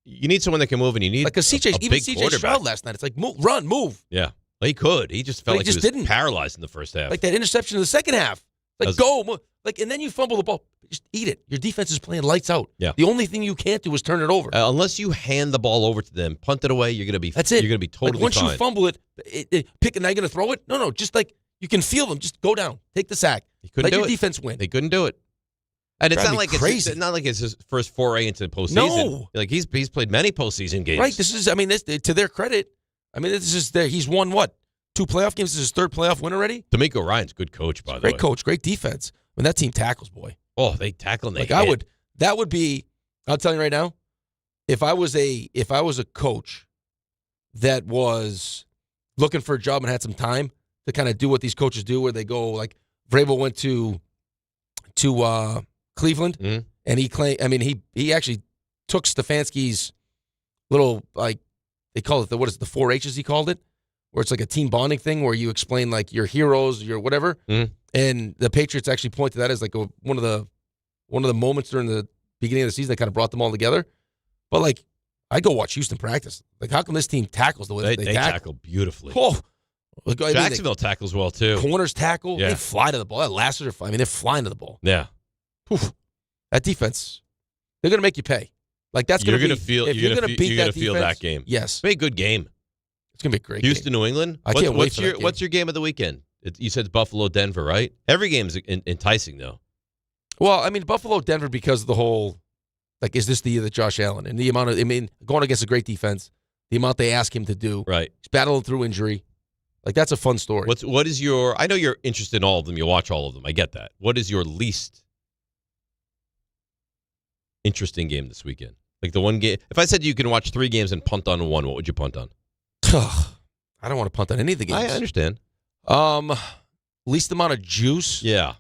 You need someone that can move, and you need like CJ Stroud last night. It's like, run. Yeah, well, he could. He just felt like he was didn't. paralyzed in the first half. Like that interception in the second half. Like, go. Like, and then you fumble the ball. Just eat it. Your defense is playing lights out. Yeah. The only thing you can't do is turn it over. Unless you hand the ball over to them, punt it away, you're going to be. That's it. You're going to be totally once fine. You fumble it, pick it. Now you're going to throw it. No. Just like you can feel them. Just go down. Take the sack. Let your defense win. They couldn't do it. And it's not like crazy. It's not like it's his first foray into the postseason. No. Like he's played many postseason games. Right. This is. I mean, to their credit. I mean, this is he's won what? 2 playoff games. This is his 3rd playoff win already. D'Amico Ryan's a good coach, by the way. Great coach. Great defense. When that team tackles, boy. Oh, they tackle and they hit. That would be. I'll tell you right now. If I was a coach that was looking for a job and had some time to kind of do what these coaches do, where they go like Vrabel went to Cleveland, and he claimed. I mean, he actually took Stefanski's little, like, they call it the 4 H's. He called it, where it's like a team bonding thing where you explain like your heroes, your whatever. And the Patriots actually point to that as like one of the moments during the beginning of the season that kind of brought them all together. But like, I go watch Houston practice. Like, how come this team tackles the way they tackle beautifully? Oh, Jacksonville tackles well too. Corners tackle. Yeah. They fly to the ball. That lasters are flying. I mean, they're flying to the ball. Yeah. Oof. That defense, they're going to make you pay. Like, that's going to be. You're going to beat that defense, feel that game. Yes. It's a good game. It's going to be a great Houston, game. New England. I can't wait for that game. What's your game of the weekend? You said Buffalo, Denver, right? Every game's enticing, though. Well, I mean, Buffalo, Denver, because of the whole, like, is this the year that Josh Allen? And the amount of, I mean, going against a great defense, the amount they ask him to do. Right. He's battling through injury. Like, that's a fun story. What is your, I know you're interested in all of them. You watch all of them. I get that. What is your least interesting game this weekend? Like the one game, if I said you can watch 3 games and punt on one, what would you punt on? I don't want to punt on any of the games. I understand. Least amount of juice. Yeah.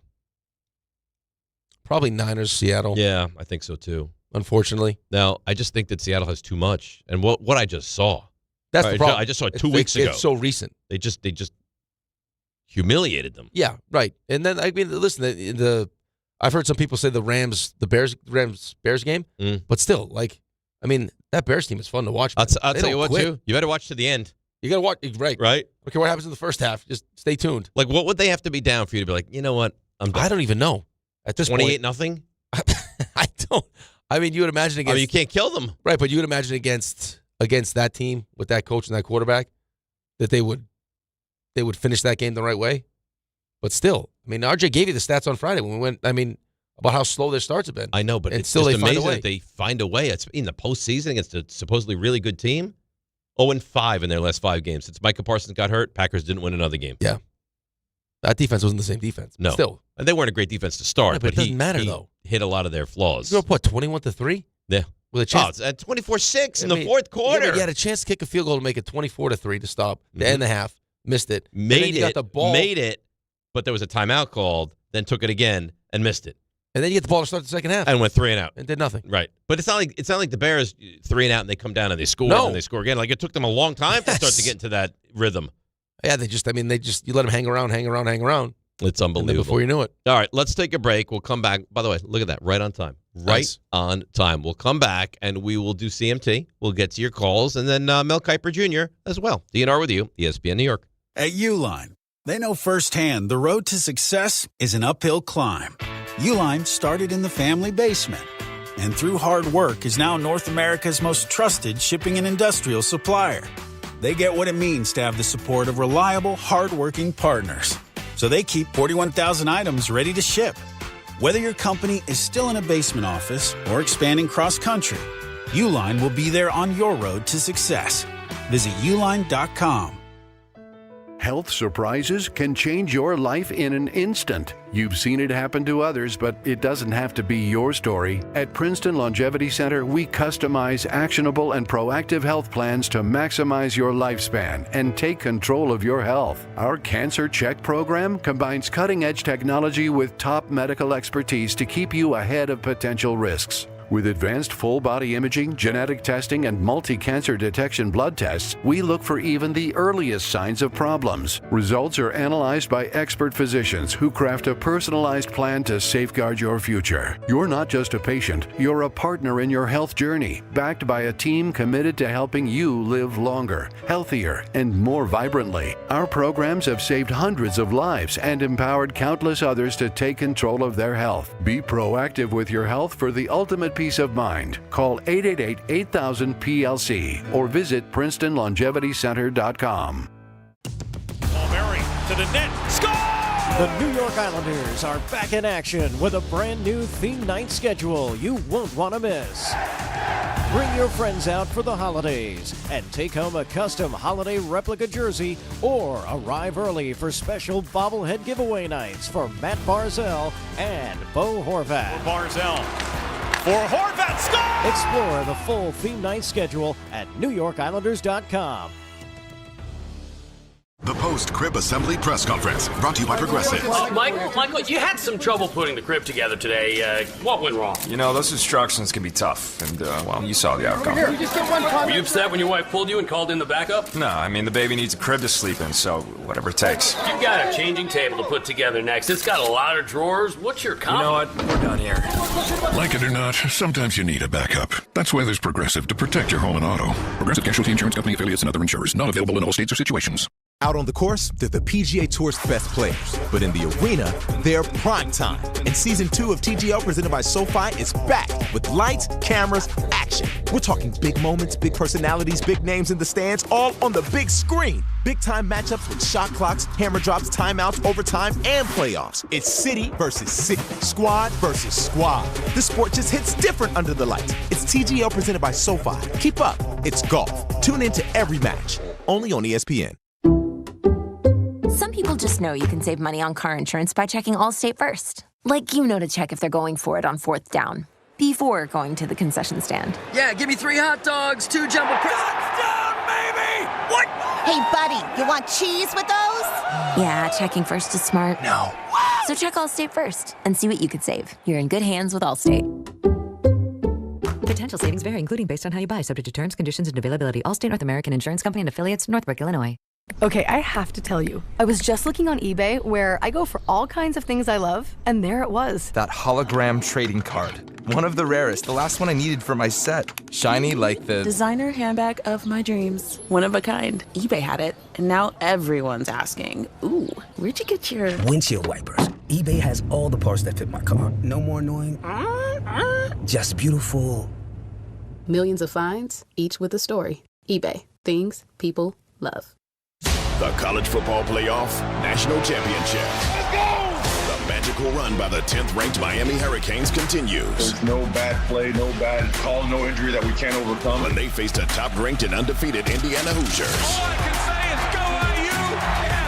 Probably Niners, Seattle. Yeah, I think so too. Unfortunately. Now, I just think that Seattle has too much. And what I just saw. That's the problem. I just saw it 2 weeks ago. It's so recent. They just humiliated them. Yeah, right. And then, I mean, listen, I've heard some people say the Bears game, but still, like, I mean, that Bears team is fun to watch. I'll tell you what, too. You better watch to the end. You got to watch, right? Right? Okay, what happens in the first half? Just stay tuned. Like, what would they have to be down for you to be like, you know what? I don't even know. At this 28-0? I don't. I mean, you would imagine against. You can't kill them. Right, but you would imagine against that team with that coach and that quarterback that they would finish that game the right way. But still, I mean, RJ gave you the stats on Friday when we went, I mean, about how slow their starts have been. I know, but and it's still just they find a amazing way. that they find a way. It's in the postseason against a supposedly really good team. 0-5 in their last 5 games. Since Micah Parsons got hurt, Packers didn't win another game. Yeah. That defense wasn't the same defense. No. Still. And they weren't a great defense to start. Yeah, but it doesn't matter, though. Hit a lot of their flaws. You grew up, 21-3? Yeah. With a chance. Oh, it's at 24-6 in the fourth quarter. Yeah, you had a chance to kick a field goal to make it 24-3 to stop. The end of the half. Missed it. Made it. Got the ball. Made it, but there was a timeout called, then took it again and missed it. And then you get the ball to start the second half. And went 3 and out. And did nothing. Right. But it's not like the Bears 3 and out and they come down and they score and they score again. Like, it took them a long time to start to get into that rhythm. Yeah, you let them hang around. It's unbelievable. Before you knew it. All right, let's take a break. We'll come back. By the way, look at that. Right on time. Right on time. We'll come back and we will do CMT. We'll get to your calls. And then Mel Kiper Jr. as well. DNR with you, ESPN New York. At Uline, they know firsthand the road to success is an uphill climb. Uline started in the family basement and through hard work is now North America's most trusted shipping and industrial supplier. They get what it means to have the support of reliable, hardworking partners. So they keep 41,000 items ready to ship. Whether your company is still in a basement office or expanding cross-country, Uline will be there on your road to success. Visit uline.com. Health surprises can change your life in an instant. You've seen it happen to others, but it doesn't have to be your story. At Princeton Longevity Center, we customize actionable and proactive health plans to maximize your lifespan and take control of your health. Our Cancer Check program combines cutting-edge technology with top medical expertise to keep you ahead of potential risks. With advanced full-body imaging, genetic testing, and multi-cancer detection blood tests, we look for even the earliest signs of problems. Results are analyzed by expert physicians who craft a personalized plan to safeguard your future. You're not just a patient, you're a partner in your health journey, backed by a team committed to helping you live longer, healthier, and more vibrantly. Our programs have saved hundreds of lives and empowered countless others to take control of their health. Be proactive with your health for the ultimate peace of mind. Call 888-8000-PLC or visit PrincetonLongevityCenter.com. Murray to the net. Score! The New York Islanders are back in action with a brand new theme night schedule you won't want to miss. Bring your friends out for the holidays and take home a custom holiday replica jersey or arrive early for special bobblehead giveaway nights for Matt Barzell and Bo Horvat. Barzell. For Horvat, score! Explore the full theme night schedule at NewYorkIslanders.com. The post-crib assembly press conference, brought to you by Progressive. Michael, you had some trouble putting the crib together today. What went wrong? You know, those instructions can be tough, and, well, you saw the outcome. Were you upset when your wife pulled you and called in the backup? No, I mean, the baby needs a crib to sleep in, so whatever it takes. You've got a changing table to put together next. It's got a lot of drawers. What's your comment? You know what? We're done here. Like it or not, sometimes you need a backup. That's why there's Progressive to protect your home and auto. Progressive Casualty Insurance Company affiliates and other insurers. Not available in all states or situations. Out on the course, they're the PGA Tour's best players. But in the arena, they're prime time. And Season 2 of TGL presented by SoFi is back with lights, cameras, action. We're talking big moments, big personalities, big names in the stands, all on the big screen. Big-time matchups with shot clocks, hammer drops, timeouts, overtime, and playoffs. It's city versus city, squad versus squad. The sport just hits different under the lights. It's TGL presented by SoFi. Keep up. It's golf. Tune into every match. Only on ESPN. Some people just know you can save money on car insurance by checking Allstate first. Like you know to check if they're going for it on 4th down, before going to the concession stand. Yeah, give me 3 hot dogs, 2 jumbo touchdown, baby! What? Hey, buddy, you want cheese with those? Yeah, checking first is smart. No. So check Allstate first and see what you could save. You're in good hands with Allstate. Potential savings vary, including based on how you buy, subject to terms, conditions, and availability. Allstate North American Insurance Company and affiliates, Northbrook, Illinois. Okay, I have to tell you, I was just looking on eBay where I go for all kinds of things I love, and there it was. That hologram trading card. One of the rarest. The last one I needed for my set. Shiny like the... Designer handbag of my dreams. One of a kind. eBay had it, and now everyone's asking, ooh, where'd you get your... Windshield wipers. eBay has all the parts that fit my car. No more annoying. Just beautiful. Millions of finds, each with a story. eBay. Things people love. The College Football Playoff National Championship. Let's go! The magical run by the 10th-ranked Miami Hurricanes continues. There's no bad play, no bad call, no injury that we can't overcome. When they faced a top-ranked and undefeated Indiana Hoosiers. All I can say is go IU and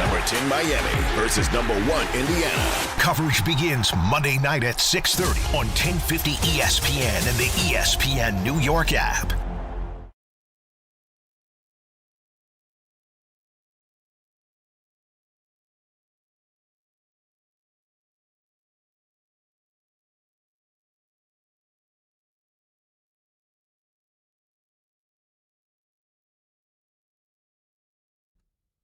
Number 10 Miami versus number 1 Indiana. Coverage begins Monday night at 6:30 on 1050 ESPN and the ESPN New York app.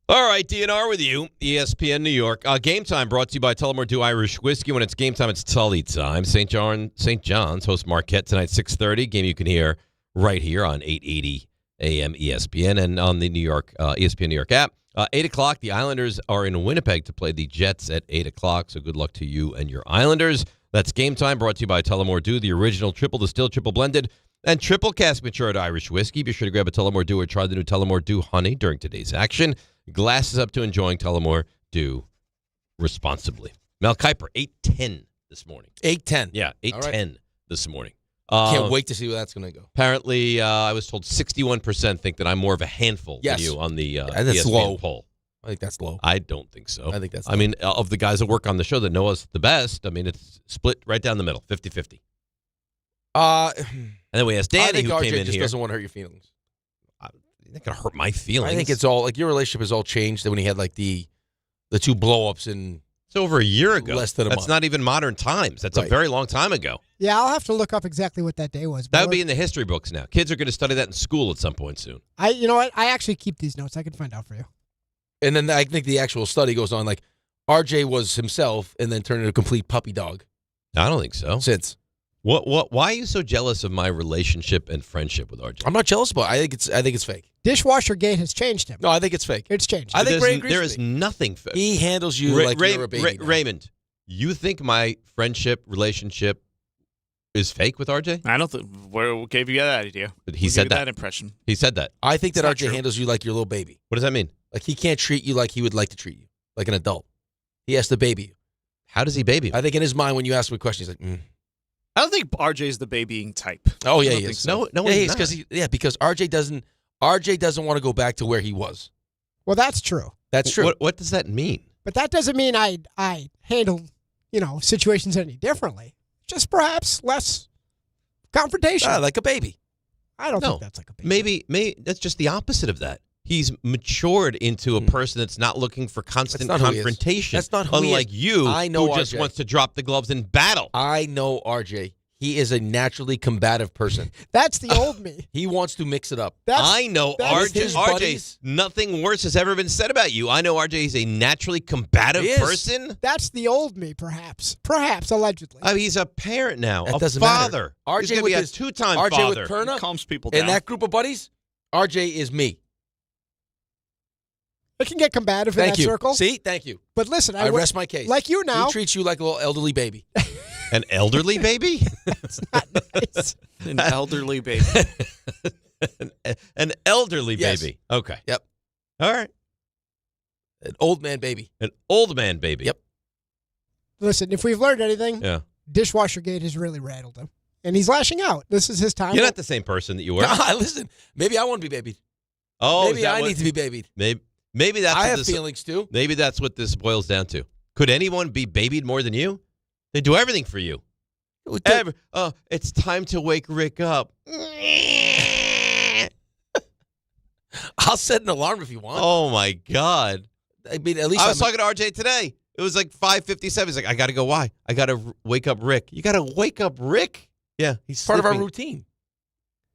All right, DNR with you, ESPN New York. Game time brought to you by Tullamore Dew Irish Whiskey. When it's game time, it's Tully time. St. John's hosts Marquette tonight, 6:30. Game you can hear right here on 880 AM ESPN and on the New York ESPN New York app. 8 o'clock, the Islanders are in Winnipeg to play the Jets at 8 o'clock, so good luck to you and your Islanders. That's game time brought to you by Tullamore Dew, the original triple distilled, triple blended, and triple cask matured Irish whiskey. Be sure to grab a Tullamore Dew or try the new Tullamore Dew Honey during today's action. Glasses up to enjoying Tullamore Dew responsibly. Mel Kiper, 8:10 this morning. 8:10. Yeah, 8:10 this morning. Can't wait to see where that's going to go. Apparently, I was told 61% think that I'm more of a handful than you on the that's ESPN low. poll. I think that's low. I don't think so. I think that's I mean, of the guys that work on the show that know us the best, I mean, it's split right down the middle, 50-50. And then we asked Danny, I think who RJ came in just here. doesn't want to hurt your feelings. It's not going to hurt my feelings. I think it's all, like, your relationship has all changed when he had, like, the 2 blow-ups in... It's over a year ago. Less than a That's month. not even modern times. That's Right. a very long time ago. Yeah, I'll have to look up exactly what that day was. That would be in the history books now. Kids are going to study that in school at some point soon. You know what? I actually keep these notes. I can find out for you. And then I think the actual study goes on, like, RJ was himself and then turned into a complete puppy dog. I don't think so. Since. Why are you so jealous of my relationship and friendship with RJ? I'm not jealous about it. I think it's fake. Dishwasher Gate has changed him. No, I think it's fake. It's changed. I think Ray agrees there with is me. nothing fake. He handles you like you're a baby. Raymond, you think my relationship is fake with RJ? I don't think. Where gave you that idea? He said that. Impression. He said that. I think that It's not RJ true. handles you like your little baby. What does that mean? Like, he can't treat you like he would like to treat you, like an adult. He has to baby you. How does he baby you? I think in his mind, when you ask him a question, he's like, I don't think RJ is the babying type. Oh, I yeah, don't he think is. so. No, yeah, he's he is, because RJ doesn't want to go back to where he was. Well, that's true. That's true. What does that mean? But that doesn't mean I handle, situations any differently. Just perhaps less confrontation. Like a baby. I don't think that's like a baby. Maybe that's just the opposite of that. He's matured into a person that's not looking for constant That's not who he is. confrontation. That's not who he unlike is. you, I know who just RJ. wants to drop the gloves in battle. I know RJ. He is a naturally combative person. That's the old me. He wants to mix it up. I know his RJ. buddies. Nothing worse has ever been said about you. I know RJ is a naturally combative He is. person. That's the old me, perhaps. Perhaps, allegedly. He's a parent now, That a doesn't father. matter. He's going to be a two-time RJ father. with Kerna Calms people down. and that group of buddies, RJ is me. It can get combative in Thank that you. circle. See? Thank you. But listen, I rest my case. Like you now. He treats you like a little elderly baby. An elderly baby? That's not nice. An elderly baby. An elderly Yes. baby. Okay. Yep. All right. An old man baby. An old man baby. Yep. Listen, if we've learned anything, Yeah. Dishwasher Gate has really rattled him. And he's lashing out. This is his time. You're not the same person that you were. Listen, maybe I want to be babied. Oh, maybe I need to be babied. Maybe that's I what have this, feelings too. Maybe that's what this boils down to. Could anyone be babied more than you? They do everything for you. It's time to wake Rick up. I'll set an alarm if you want. Oh my God! I mean, at least I was talking to RJ today. It was like 5:57. He's like, I got to go. Why? I got to wake up Rick. You got to wake up Rick? Yeah, he's part of our sleeping. routine.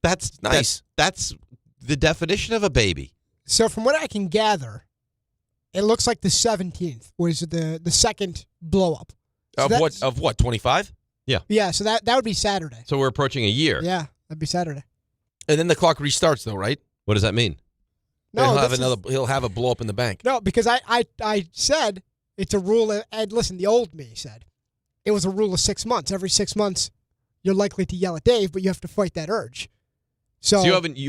That's nice. That's the definition of a baby. So from what I can gather, it looks like the 17th was the second blow up. So Of what? 25? Yeah. Yeah, so that would be Saturday. So we're approaching a year. Yeah, that'd be Saturday. And then the clock restarts, though, right? What does that mean? No, he'll have a blow up in the bank. No, because I said it's a rule. And listen, the old me said it was a rule of 6 months. Every 6 months, you're likely to yell at Dave, but you have to fight that urge. So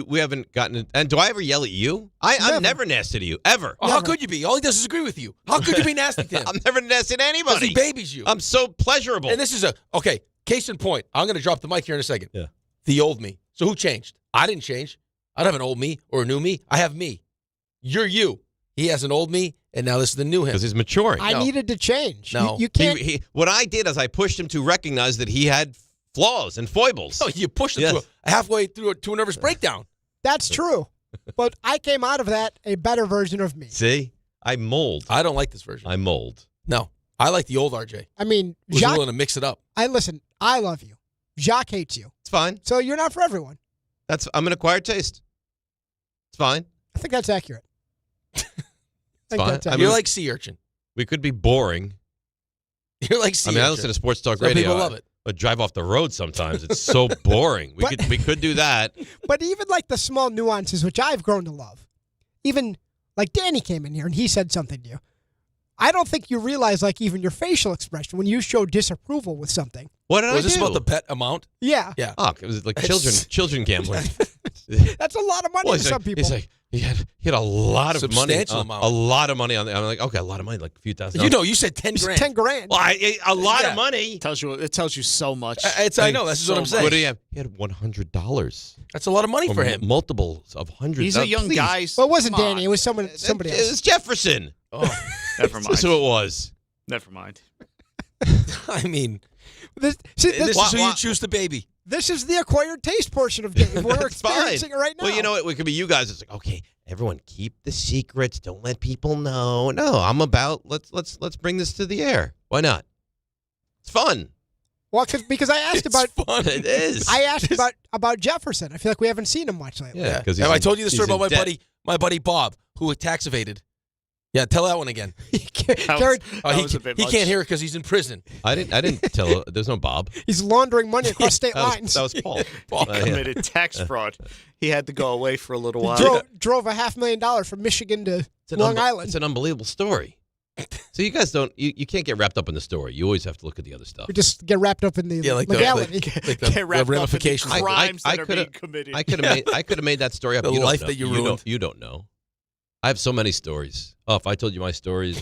we haven't gotten it. And do I ever yell at you? I'm never nasty to you, ever. Oh, how could you be? All he does is agree with you. How could you be nasty to him? I'm never nasty to anybody. Because he babies you. I'm so pleasurable. And this is okay, case in point. I'm going to drop the mic here in a second. Yeah. The old me. So who changed? I didn't change. I don't have an old me or a new me. I have me. You're you. He has an old me, and now this is the new him. Because he's maturing. I needed to change. No. You can't. What I did is I pushed him to recognize that he had flaws and foibles. No, you pushed him halfway through to a nervous breakdown. That's true. But I came out of that a better version of me. See? I mold. I don't like this version. I mold. No. I like the old RJ. I mean, who's willing to mix it up. I love you. Jacques hates you. It's fine. So you're not for everyone. I'm an acquired taste. It's fine. I think that's accurate. Fine. You're like sea urchin. We could be boring. You're like sea urchin. I listen to Sports Talk Some Radio. people love it. I drive off the road sometimes. It's so boring. We could do that. But even like the small nuances, which I've grown to love, even like Danny came in here and he said something to you. I don't think you realize like even your facial expression when you show disapproval with something. What did I do? Was this about the bet amount? Yeah. Yeah. Oh, it was like children gambling. That's a lot of money to some people. He's like, he had a lot of money. Substantial amount. A lot of money on there. I'm like, okay, a lot of money, like a few thousand. You said 10 grand. 10 grand. Well, a lot of money. It tells you so much. I know. That's what I'm saying. What did he have? He had $100. That's a lot of money for him. Multiples of hundreds. He's a young guy. Well, it wasn't Danny. It was somebody else. It was Jefferson. Oh, never mind. That's who it was. Never mind. I mean, this is who you choose to baby. This is the acquired taste portion of Dave. We're experiencing it right now. Well, you know what? It could be you guys. It's like, okay, everyone keep the secrets. Don't let people know. No, I'm about let's bring this to the air. Why not? It's fun. Well, because I asked about fun. It is. I asked about Jefferson. I feel like we haven't seen him much lately. Yeah, because have I told you the story about my buddy Bob who tax evaded? Yeah, tell that one again. He can't hear it because he's in prison. I didn't tell. There's no Bob. He's laundering money across state lines. That was Paul. Paul committed tax fraud. He had to go away for a little while. Drove $500,000 from Michigan to Long Island. It's an unbelievable story. So you guys don't. You can't get wrapped up in the story. You always have to look at the other stuff. We just get wrapped up in the legality. The ramifications. Up in the crimes that are being committed. I could have made that story up. The life that you ruined. You don't know. I have so many stories. Oh, if I told you my stories,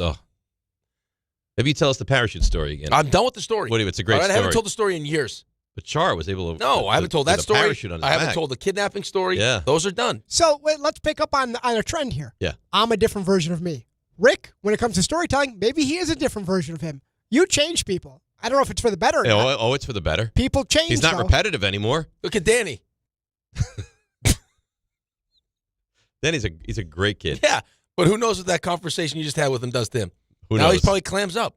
maybe you tell us the parachute story again. I'm done with the story. What do you? It's a great story. I haven't told the story in years. But Char was able to. No, I haven't told that story. I haven't told the kidnapping story. Yeah, those are done. So wait, let's pick up on a trend here. Yeah, I'm a different version of me. Rick, when it comes to storytelling, maybe he is a different version of him. You change people. I don't know if it's for the better or not. Oh, it's for the better. People change. He's not repetitive anymore. Look at Danny. Danny's he's a great kid. Yeah. But who knows what that conversation you just had with him does to him? Who now knows? He probably clams up.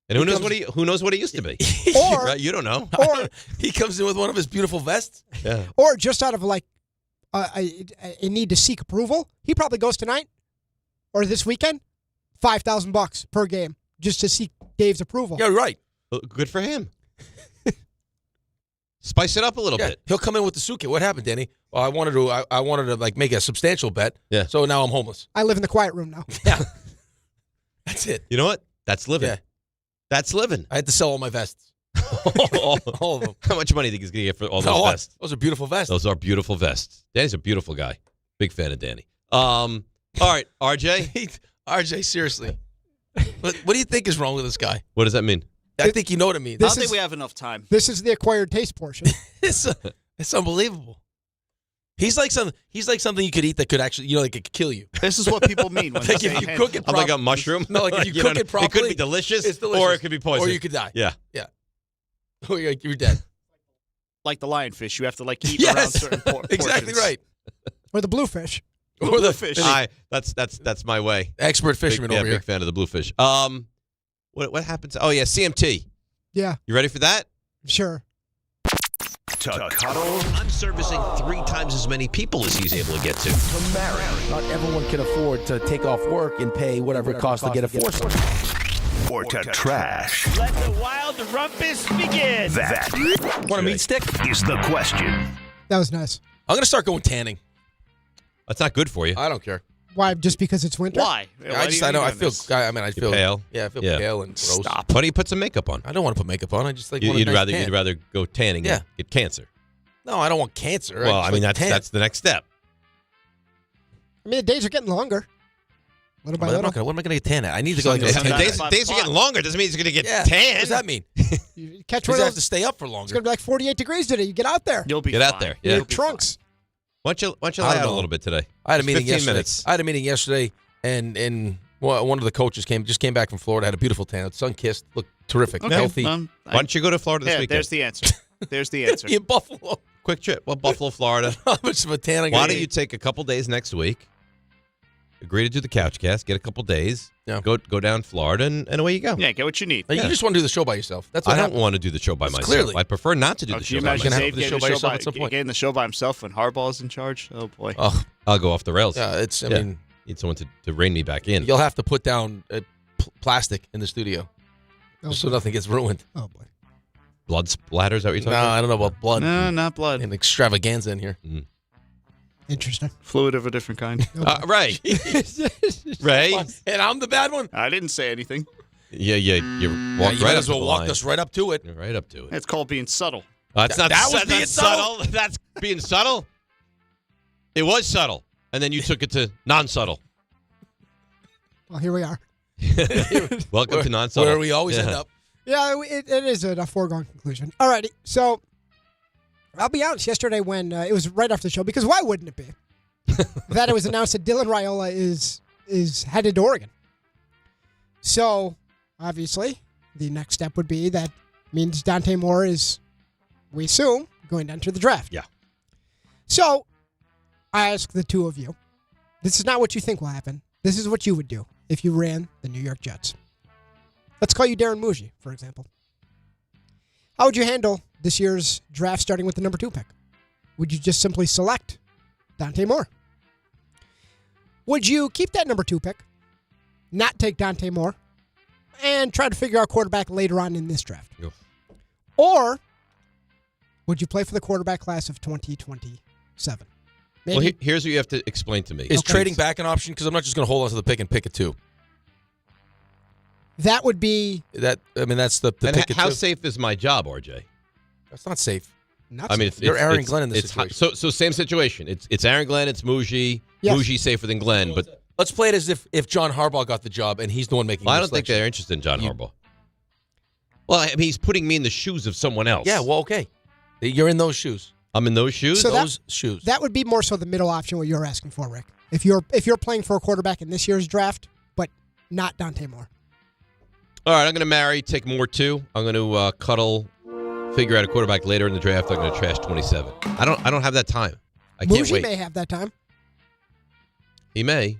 And who knows what he used to be? Or right? You don't know. Or he comes in with one of his beautiful vests. Yeah. Or just out of like a need to seek approval, he probably goes tonight or this weekend, $5,000 per game just to seek Dave's approval. Yeah, right. Well, good for him. Spice it up a little bit. He'll come in with the suitcase. What happened, Danny? Well, I wanted to like make a substantial bet. Yeah. So now I'm homeless. I live in the quiet room now. Yeah. That's it. You know what? That's living. Yeah. That's living. I had to sell all my vests. all of them. How much money do you think he's going to get for all those vests? Those are beautiful vests. Those are beautiful vests. Danny's a beautiful guy. Big fan of Danny. All right, RJ. RJ, seriously. What do you think is wrong with this guy? What does that mean? I think you know what it means. I don't think we have enough time. This is the acquired taste portion. It's unbelievable. He's like something you could eat that could actually, like it could kill you. This is what people mean when like they if say you hen. cook it I'm like a mushroom. No, like if you cook it properly, it could be delicious, it's delicious, or it could be poison, or you could die. Yeah. Or you're dead. Like the lionfish, you have to keep around certain portions. Exactly right. Or the bluefish. Or the fish. That's my way. Expert fisherman over here. Big fan of the bluefish. What happens? Oh yeah, CMT. Yeah. You ready for that? Sure. To cuddle. I'm servicing 3 times as many people as he's able to get to. To marry. Not everyone can afford to take off work and pay whatever it costs to get a foursome. Or to trash. Let the wild rumpus begin. That. Want a meat stick? Is the question. That was nice. I'm going to start going tanning. That's not good for you. I don't care. Why? Just because it's winter? Why? I feel pale. Yeah, I feel pale and gross. Stop. Why do you put some makeup on? I don't want to put makeup on. I just like you'd nice rather go tanning and get cancer. No, I don't want cancer. Well, that's the next step. I mean, the days are getting longer. Little by little. What am I going to get tan at? I need to go. Days are getting longer. Doesn't mean he's going to get tan. What does that mean? You catch one. I have to stay up for longer. It's going to be like 48 degrees today. You get out there. You'll be get out there. Yeah. Your trunks. Why don't you lay out a little bit today? I had a meeting 15 yesterday. minutes. I had a meeting yesterday, and one of the coaches came back from Florida, had a beautiful tan, sun-kissed, looked terrific, healthy. Why don't you go to Florida this weekend? There's the answer. There's the answer. In Buffalo. Quick trip. Well, Buffalo, Florida. How much of a tan? Why don't you take a couple days next week? Agree to do the Couchcast. Get a couple days. Yeah. Go down Florida, and away you go. Yeah, get what you need. You just want to do the show by yourself. That's what I don't want to do the show by myself. Clearly. I prefer not to do the show by myself. Dave getting the show by himself when Harbaugh's in charge? Oh, boy. I'll go off the rails. Yeah, I mean... Need someone to rein me back in. You'll have to put down plastic in the studio so nothing gets ruined. Oh, boy. Blood splatters, is that what you're talking about? No, I don't know about blood. No, not blood. An extravaganza in here. Mm. Interesting. Fluid of a different kind. Right. Ray? And I'm the bad one? I didn't say anything. Yeah, you walked right up to the line. Walked us right up to it. You're right up to it. It's called being subtle. That's not that was being subtle. That's being subtle. It was subtle. And then you took it to non-subtle. Well, here we are. Welcome to non-subtle. Where we always end up. Yeah, it is a foregone conclusion. All righty. So, I'll be honest, yesterday when it was right after the show, because why wouldn't it be? That it was announced that Dylan Raiola is headed to Oregon. So, obviously, the next step would be that means Dante Moore is, we assume, going to enter the draft. Yeah. So, I ask the two of you, this is not what you think will happen. This is what you would do if you ran the New York Jets. Let's call you Darren Muji, for example. How would you handle this year's draft starting with the number 2 pick? Would you just simply select Dante Moore? Would you keep that number 2 pick, not take Dante Moore, and try to figure out quarterback later on in this draft? Oof. Or would you play for the quarterback class of 2027? Maybe. Well, here's what you have to explain to me. Is trading back an option? Because I'm not just going to hold on to the pick and pick a 2. That would be... That's the and pick how at 2. safe is my job, RJ? That's not safe. Not I mean, safe. You're Aaron Glenn in this situation. So same situation. It's Aaron Glenn, it's Muji. Yes. Muji's safer than Glenn, but... Let's play it as if John Harbaugh got the job and he's the one making the I don't think they're interested in John Harbaugh. Well, I mean, he's putting me in the shoes of someone else. Yeah, well, okay. You're in those shoes. I'm in those shoes? So shoes. That would be more so the middle option, what you're asking for, Rick. If you're playing for a quarterback in this year's draft, but not Dante Moore. All right, I'm going to take Moore too. I'm going to cuddle, figure out a quarterback later in the draft. I'm going to trash 27. I don't have that time. I can't Muji wait. may have that time. He may.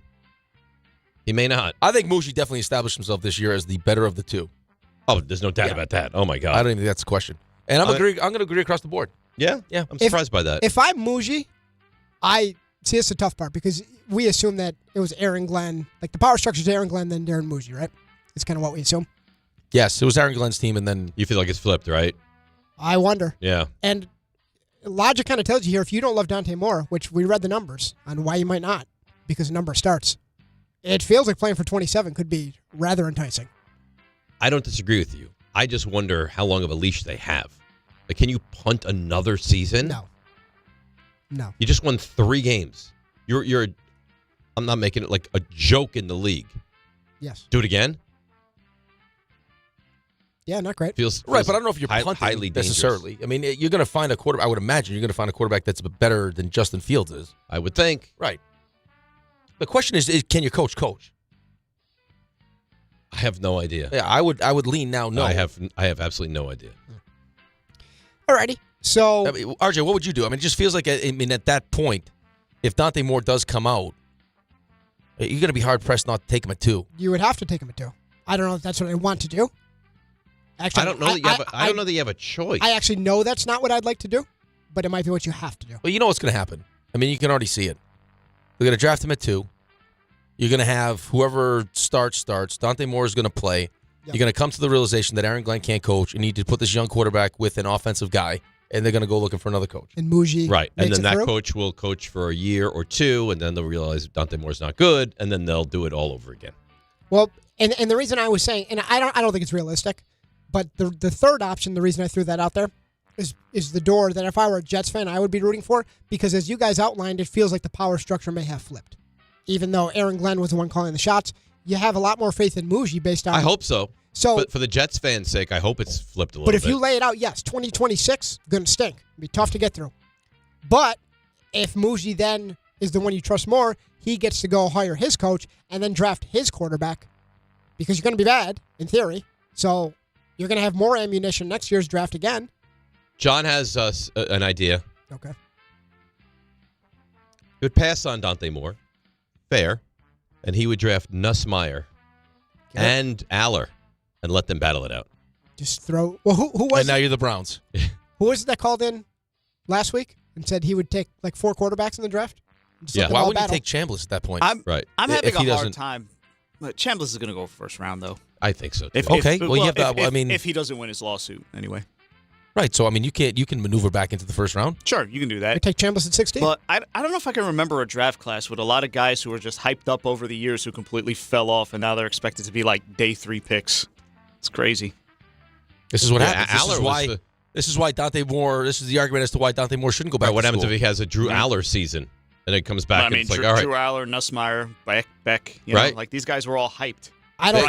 He may not. I think Muji definitely established himself this year as the better of the 2. Oh, there's no doubt about that. Oh my God. I don't even think that's a question. And I'm going to agree across the board. Yeah? Yeah. I'm surprised by that. If I'm Muji, I see it's the tough part because we assume that it was Aaron Glenn, like the power structure is Aaron Glenn, then Darren Muji, right? It's kind of what we assume. Yes, it was Aaron Glenn's team, and then you feel like it's flipped, right? I wonder. Yeah. And logic kind of tells you here, if you don't love Dante Moore, which we read the numbers on why you might not, because the number starts, it feels like playing for 27 could be rather enticing. I don't disagree with you. I just wonder how long of a leash they have. Like, can you punt another season? No. You just won 3 games. You're. I'm not making it like a joke in the league. Yes. Do it again. Yeah, not great. Feels right, but I don't know if you're punting highly necessarily. dangerous. I mean, you're going to find a quarterback. I would imagine you're going to find a quarterback that's better than Justin Fields is. I would think. Right. The question is can your coach coach? I have no idea. Yeah, I would lean now. No, I have absolutely no idea. Alrighty. So, I mean, RJ, what would you do? I mean, it just feels like at that point, if Dante Moore does come out, you're going to be hard pressed not to take him at 2. you would have to take him at 2. I don't know if that's what I want to do. Actually, I don't know that you have. I don't know that you have a choice. I actually know that's not what I'd like to do, but it might be what you have to do. Well, you know what's going to happen. I mean, you can already see it. They're going to draft him at 2. You're going to have whoever starts. Dante Moore is going to play. Yep. You're going to come to the realization that Aaron Glenn can't coach and you need to put this young quarterback with an offensive guy, and they're going to go looking for another coach. And Muji right, and then that through? coach will coach for a year or 2, and then they'll realize Dante Moore's not good, and then they'll do it all over again. Well, and the reason I was saying, and I don't think it's realistic, but the third option, the reason I threw that out there, is the door that if I were a Jets fan, I would be rooting for, because as you guys outlined, it feels like the power structure may have flipped. Even though Aaron Glenn was the one calling the shots, you have a lot more faith in Muji based on... I hope so. So, but for the Jets fans' sake, I hope it's flipped a little but bit. if you lay it out, yes, 2026, going to stink. It'll be tough to get through. But if Muji then is the one you trust more, he gets to go hire his coach and then draft his quarterback, because you're going to be bad, in theory. So you're going to have more ammunition next year's draft again. John has an idea. Okay. He would pass on Dante Moore. Fair. And he would draft Nussmeier and Aller and let them battle it out. Just throw... Well, who was... And now you're the Browns. Who was it that called in last week and said he would take like 4 quarterbacks in the draft? Yeah. Why wouldn't you take Chambliss at that point? I'm having a hard doesn't... time. Chambliss is going to go first round, though. I think so, too. If he doesn't win his lawsuit, anyway. Right, so I mean, you can maneuver back into the first round. Sure, you can do that. You take Chambliss at 16? But I don't know if I can remember a draft class with a lot of guys who were just hyped up over the years who completely fell off, and now they're expected to be like day 3 picks. It's crazy. This is what happens. This is why Dante Moore. This is the argument as to why Dante Moore shouldn't go back. Right, what to happens school. if he has a Drew Aller season and it comes back? I mean, and it's like, all right, Drew Aller, Nussmeier, Beck. You right? know, like these guys were all hyped.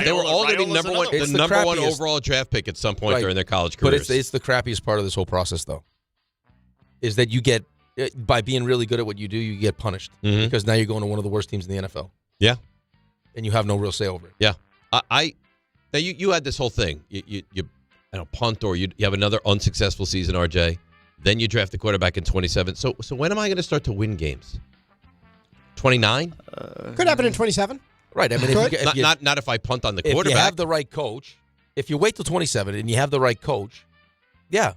They were all going to be number one overall draft pick at some point during their college careers. But it's the crappiest part of this whole process, though, is that you get, by being really good at what you do, you get punished because now you're going to one of the worst teams in the NFL. Yeah, and you have no real say over it. Yeah, now you had this whole thing. You punt or you have another unsuccessful season, RJ. Then you draft the quarterback in 27. So when am I going to start to win games? 29? Could happen in 27. Right. I mean, not if I punt on the quarterback. If you have the right coach, if you wait till 27 and you have the right coach, yeah,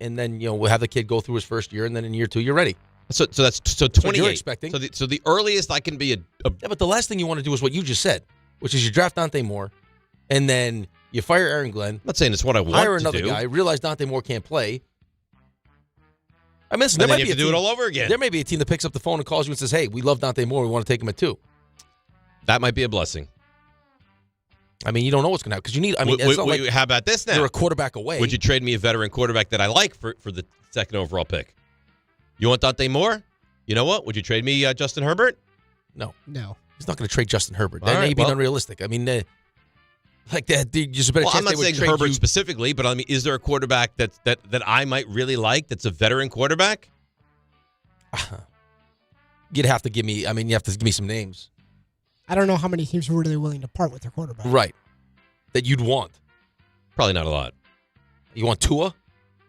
and then we'll have the kid go through his first year, and then in year 2 you're ready. So that's 28. What you're expecting. So the earliest I can be yeah, but the last thing you want to do is what you just said, which is you draft Dante Moore, and then you fire Aaron Glenn. I'm not saying it's what I want hire to another do. guy, realize Dante Moore can't play. I mean, listen, and then you have to do it all over again. There may be a team that picks up the phone and calls you and says, "Hey, we love Dante Moore. We want to take him at 2." That might be a blessing. I mean, you don't know what's going to happen because you need. I mean, it's not like how about this now? You're a quarterback away. Would you trade me a veteran quarterback that I like for the 2nd overall pick? You want Dante Moore? You know what? Would you trade me Justin Herbert? No. He's not going to trade Justin Herbert. All That right, may be unrealistic. I mean, like that. There's a better chance I'm not they would saying trade Herbert you. specifically, but I mean, is there a quarterback that I might really like that's a veteran quarterback? You'd have to give me. I mean, you have to give me some names. I don't know how many teams are really willing to part with their quarterback. Right. That you'd want. Probably not a lot. You want Tua?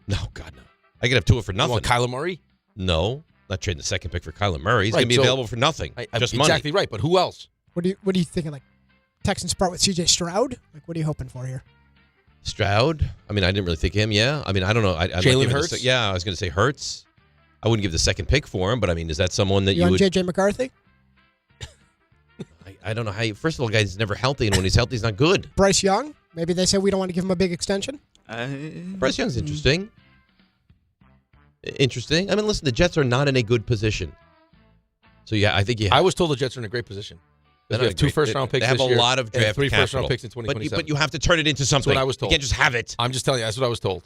No, God, no. I could have Tua for nothing. You want Kyler Murray? No. Not trading the 2nd pick for Kyler Murray. He's Right, going to be available for nothing. Just money. Exactly right, but who else? What are you thinking? Like Texans part with CJ Stroud? Like what are you hoping for here? Stroud? I mean, I didn't really think him. Yeah. I mean, I don't know. Jalen Hurts? Yeah, I was going to say Hurts. I wouldn't give the 2nd pick for him, but I mean, is that someone that you would? JJ McCarthy? I don't know how you. First of all, guy's never healthy, and when he's healthy, he's not good. Bryce Young? Maybe they say we don't want to give him a big extension. Bryce Young's interesting. Interesting. I mean, listen, the Jets are not in a good position. So, yeah, I think I was told the Jets are in a great position. They have 2 first-round picks They have this a year lot of draft and 3 capital. first-round picks in 2027. But you have to turn it into something. That's what I was told. You can't just have it. I'm just telling you. That's what I was told.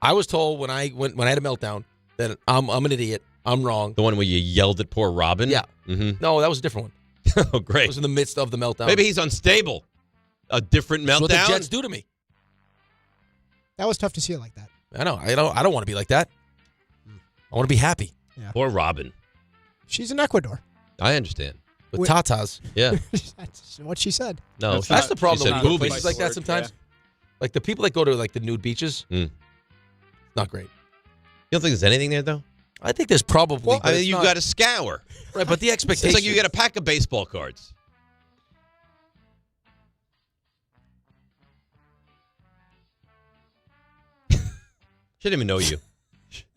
I was told when I had a meltdown that I'm an idiot. I'm wrong. The one where you yelled at poor Robin? Yeah. Mm-hmm. No, that was a different Oh, one. great. It was in the midst of the meltdown. Maybe he's unstable. A different meltdown? That's what the Jets do to me. That was tough to see it like that. I know. I don't want to be like that. I want to be happy. Yeah. Poor Robin. She's in Ecuador. I understand. With tatas. Yeah. That's what she said. No, that's the problem she when said you go to boobies. places like that sometimes. Like the people that go to like the nude beaches, not great. You don't think there's anything there, though? I think there's probably. Well, I mean, you got to scour. Right, but the expectation. It's like you get a pack of baseball cards. She didn't even know you.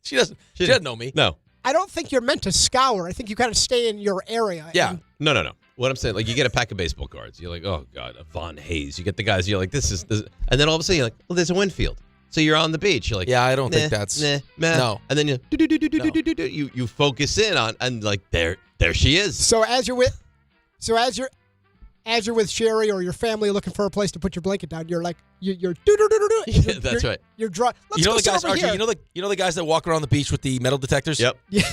She doesn't know me. No. I don't think you're meant to scour. I think you kind of stay in your area. Yeah. No. What I'm saying, like, you get a pack of baseball cards. You're like, oh, God, a Von Hayes. You get the guys, you're like, this is. And then all of a sudden, you're like, well, there's a Winfield. So you're on the beach. You're like, yeah, I don't think that's. No. And then you focus in on, and like, there she is. So as you're with Sherry or your family looking for a place to put your blanket down, you're like, you're Yeah, that's right. You're drawing. You know the guys, Archie. You know the guys that walk around the beach with the metal detectors. Yep. Yeah.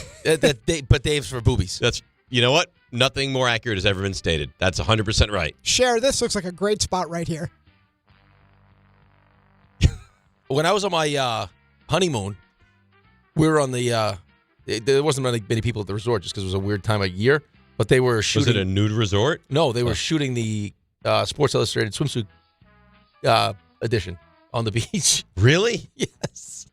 But Dave's for boobies. That's. You know what? Nothing more accurate has ever been stated. That's 100% right. Cher, this looks like a great spot right here. When I was on my honeymoon, we were on the. There wasn't many people at the resort just because it was a weird time of year. But they were shooting. Was it a nude resort? No, they were shooting the Sports Illustrated swimsuit edition on the beach. Really? Yes.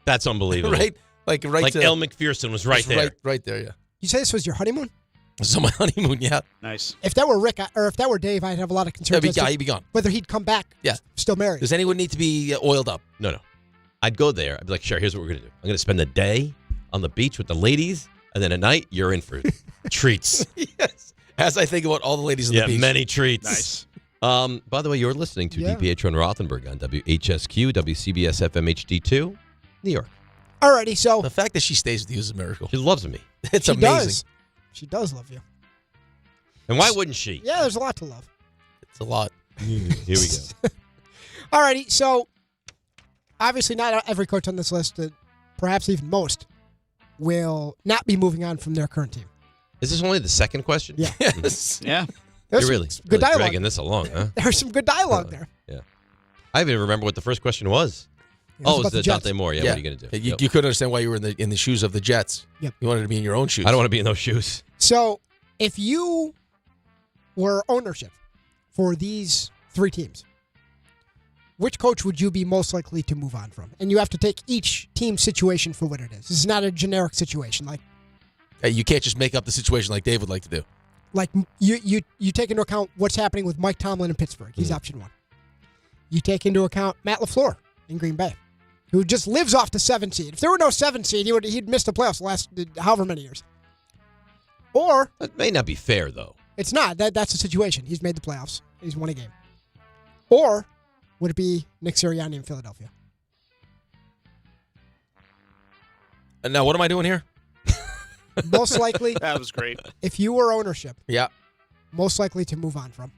That's unbelievable. Right? Like Elle Macpherson was right there. Right there, yeah. You say this was your honeymoon? This is on my honeymoon, yeah. Nice. If that were Rick or if that were Dave, I'd have a lot of concerns. He'd be gone. Whether he'd come back. Yeah. Still married. Does anyone need to be oiled up? No. I'd go there. I'd be like, sure, here's what we're going to do. I'm going to spend the day on the beach with the ladies, and then at night, you're in for treats. Yes. As I think about all the ladies on the beach. Yeah, many treats. Nice. By the way, you're listening to DiPietro and Rothenberg on WHSQ, WCBS FM HD2, New York. Alrighty, so. The fact that she stays with you is a miracle. She loves me. It's amazing. She does love you. And why wouldn't she? Yeah, there's a lot to love. It's a lot. Here we go. Alrighty, so obviously not every coach on this list, perhaps even most, will not be moving on from their current team. Is this only the second question? Yeah. Yes. Yeah. There's You're really good dialogue. dragging this along, huh? There's some good dialogue there. Yeah. I even remember what the first question was. It was It about was the the Jets. Dante Moore. Yeah, what are you going to do? You couldn't understand why you were in the shoes of the Jets. Yep. You wanted to be in your own shoes. I don't want to be in those shoes. So if you were ownership for these 3 teams, which coach would you be most likely to move on from? And you have to take each team's situation for what it is. This is not a generic situation. Like You can't just make up the situation like Dave would like to do. Like you take into account what's happening with Mike Tomlin in Pittsburgh. He's option 1. You take into account Matt LaFleur in Green Bay, who just lives off the 7 seed. If there were no 7 seed, he'd missed the playoffs the last however many years. Or That may not be fair, though. it's not. That's the situation. He's made the playoffs. He's won a game. Or would it be Nick Sirianni in Philadelphia? And now what am I doing here? Most likely. That was great. If you were ownership. Yeah. Most likely to move on from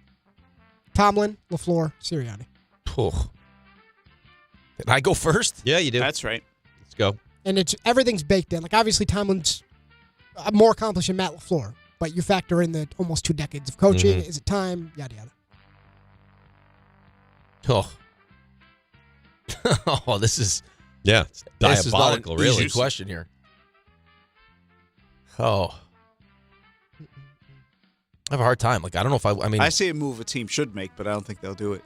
Tomlin, LaFleur, Sirianni. Oh. Did I go first? Yeah, you do. That's right. Let's go. And everything's baked in. Like, obviously, Tomlin's more accomplished than Matt LaFleur, but you factor in the almost 2 decades of coaching. Mm-hmm. Is it time? Yada, yada. Oh, this is it's diabolical, this is not an really. easy question here. Oh, I have a hard time. Like, I don't know if I mean, I say a move a team should make, but I don't think they'll do it.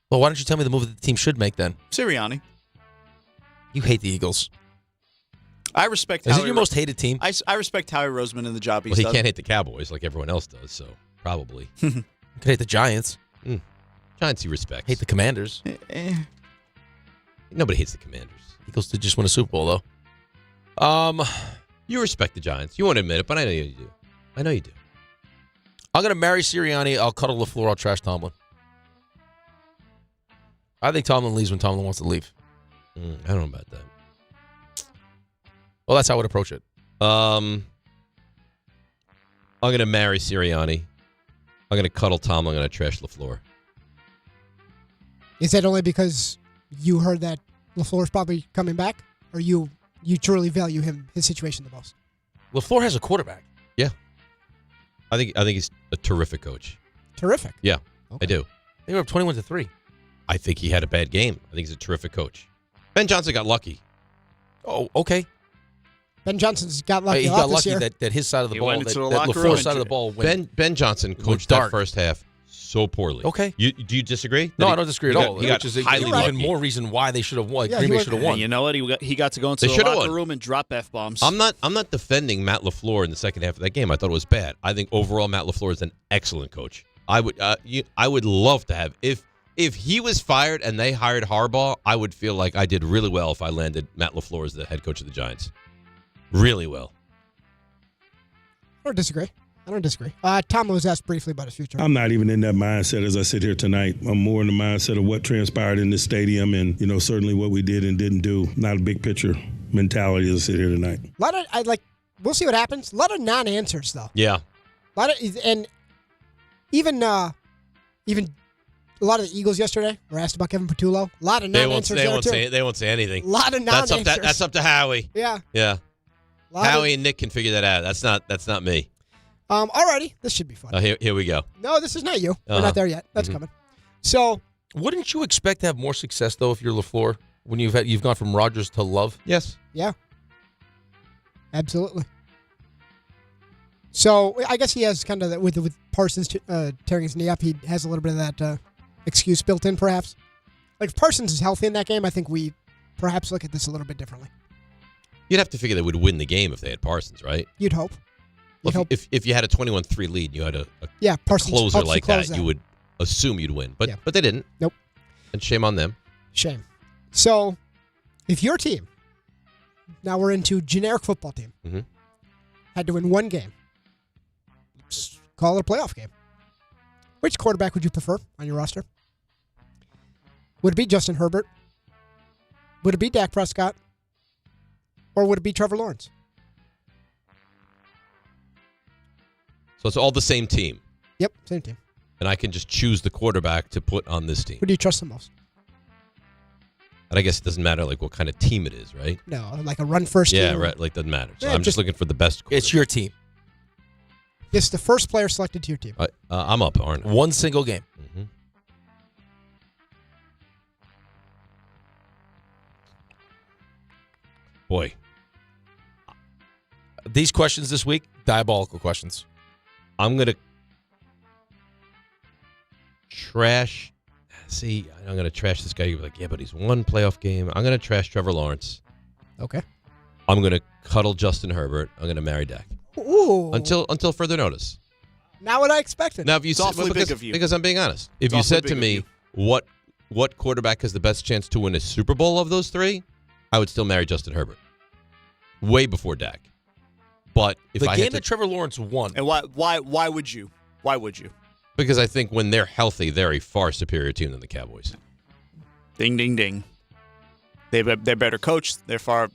Well, why don't you tell me the move that the team should make then? Sirianni. You hate the Eagles. I respect. Is it your most hated team? I respect Howie Roseman and the job he's Well, he done. can't hate the Cowboys like everyone else does, so probably. You could hate the Giants. Giants he respects. Hate the Commanders. Nobody hates the Commanders. Eagles did just win a Super Bowl, though. You respect the Giants. You won't admit it, but I know you do. I know you do. I'm going to marry Sirianni. I'll cuddle LaFleur. I'll trash Tomlin. I think Tomlin leaves when Tomlin wants to leave. I don't know about that. Well, that's how I would approach it. I'm going to marry Sirianni. I'm going to cuddle Tom. I'm going to trash LaFleur. Is that only because you heard that LaFleur's probably coming back? Or you truly value his situation the most? LaFleur has a quarterback. Yeah. I think he's a terrific coach. Terrific? Yeah, okay. I do. They were up 21-3. I think he had a bad game. I think he's a terrific coach. Ben Johnson got lucky. Oh, okay. Ben Johnson's got lucky. He a lot got this lucky year. that his side of the ball, went that into the locker room LaFleur's side of the ball went. Ben Johnson coached that first half so poorly. Okay. Do you disagree? No, I don't disagree at all. He got which is highly even lucky. more reason why they should have won. Yeah, Green Bay should have won. And you know what? He got to go into They the should've locker won. room and drop F-bombs. I'm not defending Matt LaFleur in the second half of that game. I thought it was bad. I think overall Matt LaFleur is an excellent coach. I would love to have if he was fired and they hired Harbaugh, I would feel like I did really well if I landed Matt LaFleur as the head coach of the Giants. Really well. I don't disagree. Tom was asked briefly about his future. I'm not even in that mindset as I sit here tonight. I'm more in the mindset of what transpired in this stadium and, certainly what we did and didn't do. Not a big picture mentality as I sit here tonight. We'll see what happens. A lot of non-answers, though. Yeah. And even a lot of the Eagles yesterday were asked about Kevin Patullo. A lot of non-answers there, too. They won't say anything. A lot of non-answers. That's up to Howie. Yeah. Yeah. Howie and Nick can figure that out. That's not me. Alrighty, this should be fun. Here we go. No, this is not you. We're not there yet. That's coming. So, wouldn't you expect to have more success though if you're LaFleur when you've gone from Rodgers to Love? Yes. Yeah. Absolutely. So I guess he has kind of that with Parsons tearing his knee up. He has a little bit of that excuse built in, perhaps. Like if Parsons is healthy in that game, I think we perhaps look at this a little bit differently. You'd have to figure they would win the game if they had Parsons, right? You'd hope. Well, if you had a 21-3 lead, you had a Parsons closer helps like you close that, you would assume you'd win. But they didn't. Nope. And shame on them. Shame. So, if your team, now we're into generic football team, had to win one game, call it a playoff game, which quarterback would you prefer on your roster? Would it be Justin Herbert? Would it be Dak Prescott? Or would it be Trevor Lawrence? So it's all the same team. Yep, same team. And I can just choose the quarterback to put on this team. Who do you trust the most? And I guess it doesn't matter like what kind of team it is, right? No, like a run-first team. Yeah, right. Like doesn't matter. So Yeah, I'm just looking for the best quarterback. It's your team. It's the first player selected to your team. I'm up, aren't I? One single game. Boy. These questions this week, diabolical questions. I'm going to trash. See, I'm going to trash this guy. You're like, yeah, but he's won playoff game. I'm going to trash Trevor Lawrence. Okay. I'm going to cuddle Justin Herbert. I'm going to marry Dak. Ooh. Until further notice. Not what I expected. Now, if you It's awfully big of you. Because I'm being honest. If It's you awfully said big to of me, you. what quarterback has the best chance to win a Super Bowl of those three, I would still marry Justin Herbert. Way before Dak. But if the I game had to, that Trevor Lawrence won. And why would you? Why would you? because I think when they're healthy, they're a far superior team than the Cowboys. Ding, ding, ding. They're better coached. They're far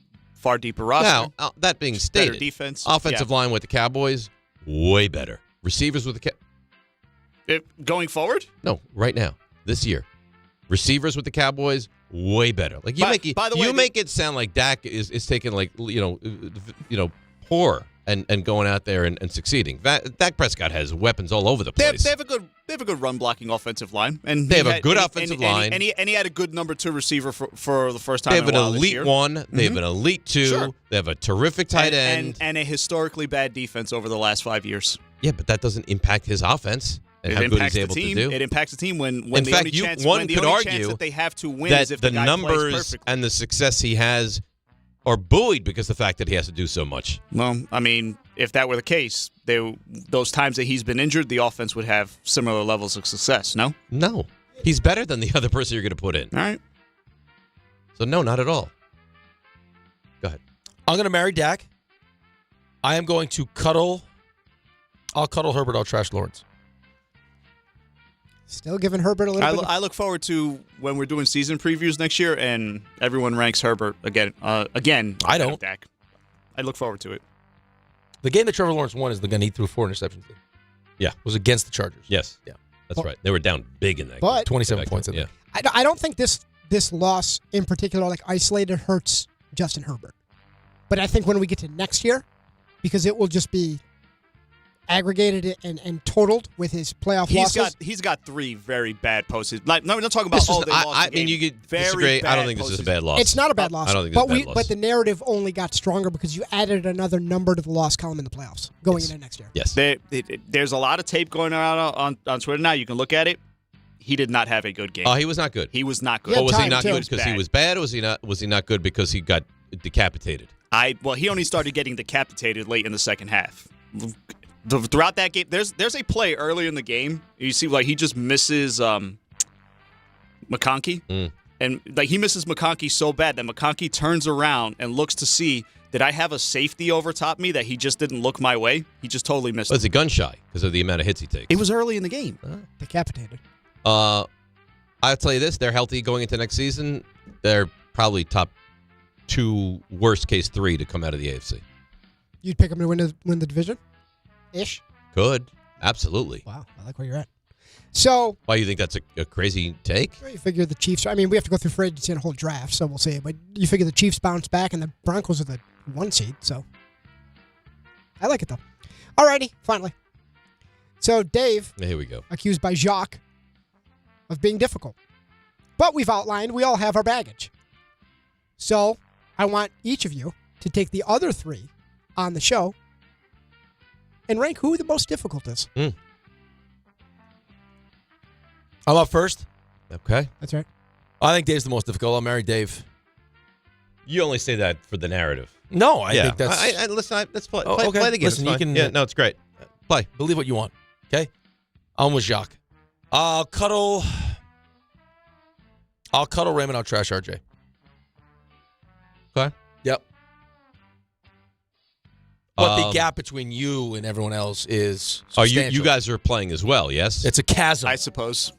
deeper roster. Now, that being stated, better defense. offensive line with the Cowboys, way better. Receivers with the going forward? No, right now, this year. Receivers with the Cowboys, way better. Like you make it sound like Dak is taking poor and going out there and succeeding. Dak Prescott has weapons all over the place. They have a good run blocking offensive line, and they have a good offensive line, and he had a good number 2 receiver for the first time. They have in a an while elite this year. 1. They have an elite 2. Sure. They have a terrific tight end, and a historically bad defense over the last 5 years. Yeah, but that doesn't impact his offense and how good he's able to do. It impacts the team when in the fact, only chance one could argue chance that they have to win that is if the guy numbers plays perfectly. and the success he has are buoyed because of the fact that he has to do so much. Well, I mean, if that were the case, those times that he's been injured, the offense would have similar levels of success, no? No. He's better than the other person you're going to put in. All right. So, no, not at all. Go ahead. I'm going to marry Dak. I am going to cuddle. I'll cuddle Herbert. I'll trash Lawrence. Still giving Herbert a little bit. I look forward to when we're doing season previews next year and everyone ranks Herbert again. I don't. Dak. I look forward to it. The game that Trevor Lawrence won is the gun he threw 4 interceptions in. Yeah. Was against the Chargers. Yes. Yeah. That's right. They were down big in that game. 27 points in there. I don't think this loss in particular, like isolated, hurts Justin Herbert. But I think when we get to next year, because it will just be aggregated and totaled with his playoff losses. He's got 3 very bad postseasons. Like, no, we're not talking about they lost. I mean, you could disagree. I don't think this is a bad loss. It's not a bad loss. I don't think it's a bad loss. But the narrative only got stronger because you added another number to the loss column in the playoffs going into next year. Yes. There's a lot of tape going around on Twitter now. You can look at it. He did not have a good game. Oh, he was not good. He was not good. Or was he not good because he was bad, or was he not good because he got decapitated? He only started getting decapitated late in the second half. Throughout that game, there's a play earlier in the game. You see, like, he just misses McConkey. And like he misses McConkey so bad that McConkey turns around and looks to see, did I have a safety over top me that he just didn't look my way? He just totally missed it. Was he gun shy because of the amount of hits he takes? It was early in the game. Decapitated. I'll tell you this. They're healthy going into next season. They're probably top 2, worst case 3 to come out of the AFC. You'd pick them to win the division? Ish? Could. Absolutely. Wow. I like where you're at. So. Why do you think that's a crazy take? You figure the Chiefs. I mean, we have to go through free agency and a whole draft, so we'll see. But you figure the Chiefs bounce back and the Broncos are the 1 seed, so. I like it, though. Alrighty. Finally. So, Dave. Here we go. Accused by Jacques of being difficult. But we've outlined we all have our baggage. So, I want each of you to take the other 3 on the show and rank who the most difficult is. I'm up first. Okay. That's right. I think Dave's the most difficult. I'll marry Dave. You only say that for the narrative. No, I think that's... Listen, let's play, okay. play the game. Listen, you can... Yeah, no, it's great. Play. Believe what you want. Okay? I'm with Jacques. I'll cuddle Raymond. I'll trash RJ. Okay. Yep. But the gap between you and everyone else is substantial. You guys are playing as well, yes? It's a chasm. I suppose.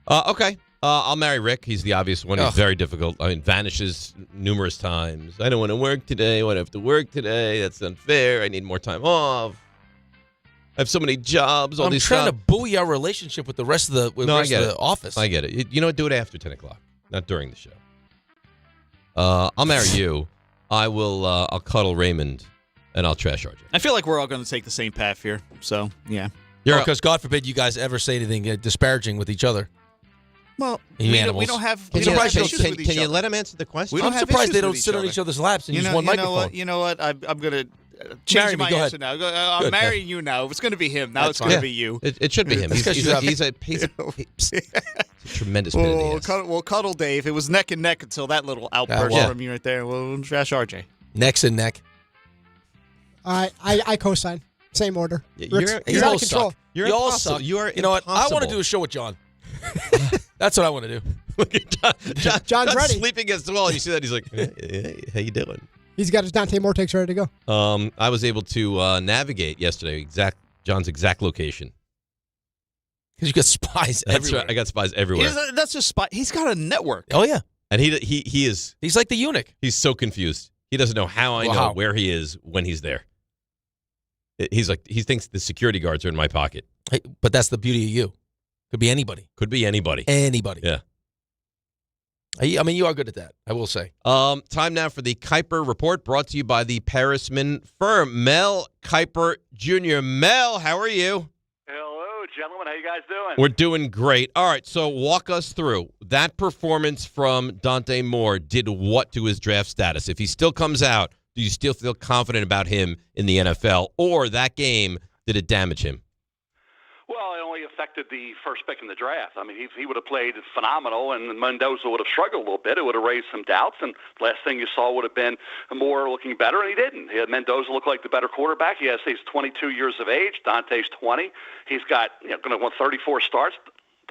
Okay. I'll marry Rick. He's the obvious one. He's very difficult. I mean, vanishes numerous times. I don't want to work today. I want to have to work today. That's unfair. I need more time off. I have so many jobs. I'm trying to buoy our relationship with the rest of the office. I get it. You know what? Do it after 10 o'clock, not during the show. I'll marry you. I'll cuddle Raymond, and I'll trash RJ. I feel like we're all going to take the same path here. So, yeah. Because God forbid you guys ever say anything disparaging with each other. Well, we don't have. Can you let him answer the question? I'm surprised they don't sit on each other's laps and use one microphone. You know what? I'm going to change my answer now. I'm marrying you now. If it's going to be him, now it's going to be you. It should be him. He's a tremendous pain in the ass. We'll cuddle Dave. It was neck and neck until that little outburst from you right there. We'll trash RJ. Necks and neck. I co-sign. Same order. You're out of control. You all suck. You know what? I want to do a show with John. That's what I want to do. Look at John's ready. Sleeping against the wall. You see that? He's like, hey, how you doing? He's got his Dante Moore takes ready to go. I was able to navigate yesterday John's exact location. Because you got spies everywhere. Right. I got spies everywhere. That's just spy. He's got a network. Oh, yeah. And he is... He's like the eunuch. He's so confused. He doesn't know how I know where he is when he's there. He's like, he thinks the security guards are in my pocket. Hey, but that's the beauty of you. Could be anybody. Could be anybody. Anybody. Yeah. I mean, you are good at that, I will say. Time now for the KIPER report, brought to you by the Parisman firm. Mel KIPER Jr. Mel, how are you? Hello, gentlemen. How you guys doing? We're doing great. All right, so walk us through. That performance from Dante Moore did what to his draft status? If he still comes out, do you still feel confident about him in the NFL? Or that game, did it damage him? Well, it only affected the first pick in the draft. I mean, he would have played phenomenal, and Mendoza would have struggled a little bit. It would have raised some doubts, and the last thing you saw would have been Moore looking better, and he didn't. Mendoza looked like the better quarterback. He's 22 years of age. Dante's 20. He's got going to want 34 starts.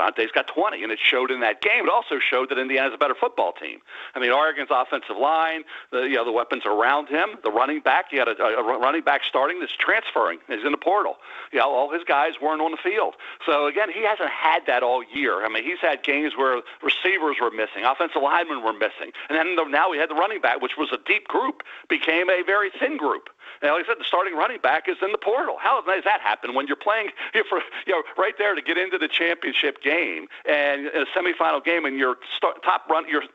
Dante's got 20, and it showed in that game. It also showed that Indiana's a better football team. I mean, Oregon's offensive line, the weapons around him, the running back. He had a running back starting that's transferring. He's in the portal. All his guys weren't on the field. So, again, he hasn't had that all year. I mean, he's had games where receivers were missing, offensive linemen were missing. And then now we had the running back, which was a deep group, became a very thin group. And like I said, the starting running back is in the portal. How does that happen when you're playing for right there to get into the championship game and in a semifinal game, and your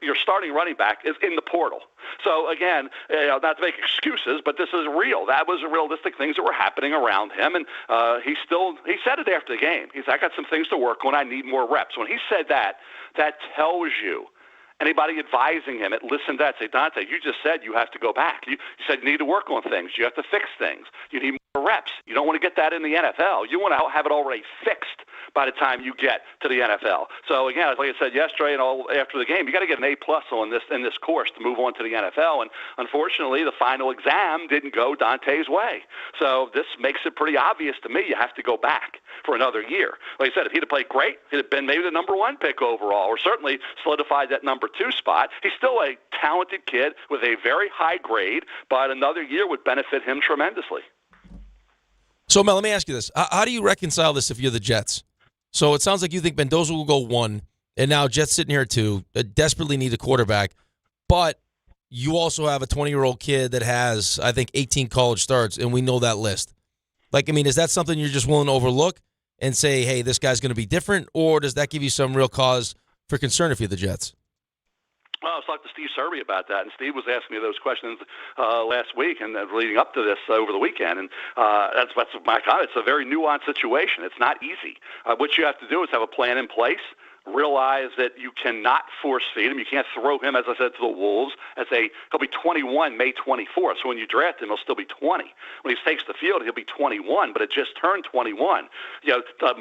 your starting running back is in the portal? So again, not to make excuses, but this is real. That was realistic things that were happening around him, and he said it after the game. He said, "I got some things to work on. I need more reps." When he said that tells you. Anybody advising him, listen to that. Say, Dante, you just said you have to go back. You said you need to work on things. You have to fix things. You need more reps. You don't want to get that in the NFL. You want to have it already fixed by the time you get to the NFL. So, again, like I said yesterday and all after the game, you got to get an A+ on this in this course to move on to the NFL. And, unfortunately, the final exam didn't go Dante's way. So this makes it pretty obvious to me you have to go back for another year. Like I said, if he'd have played great, he'd have been maybe the number 1 pick overall, or certainly solidified that number 2 spot. He's still a talented kid with a very high grade, but another year would benefit him tremendously. So, Mel, let me ask you this. How do you reconcile this if you're the Jets? So it sounds like you think Mendoza will go 1, and now Jets sitting here 2, desperately need a quarterback, but you also have a 20-year-old kid that has, I think, 18 college starts, and we know that list. Like, I mean, is that something you're just willing to overlook and say, hey, this guy's going to be different, or does that give you some real cause for concern if you're the Jets? Well, I was talking to Steve Serby about that, and Steve was asking me those questions last week and leading up to this over the weekend. And that's my comment. It's a very nuanced situation. It's not easy. What you have to do is have a plan in place. Realize that you cannot force feed him. You can't throw him, as I said, to the wolves. He'll be 21 May 24th. So when you draft him, he'll still be 20. When he takes the field, he'll be 21, but it just turned 21.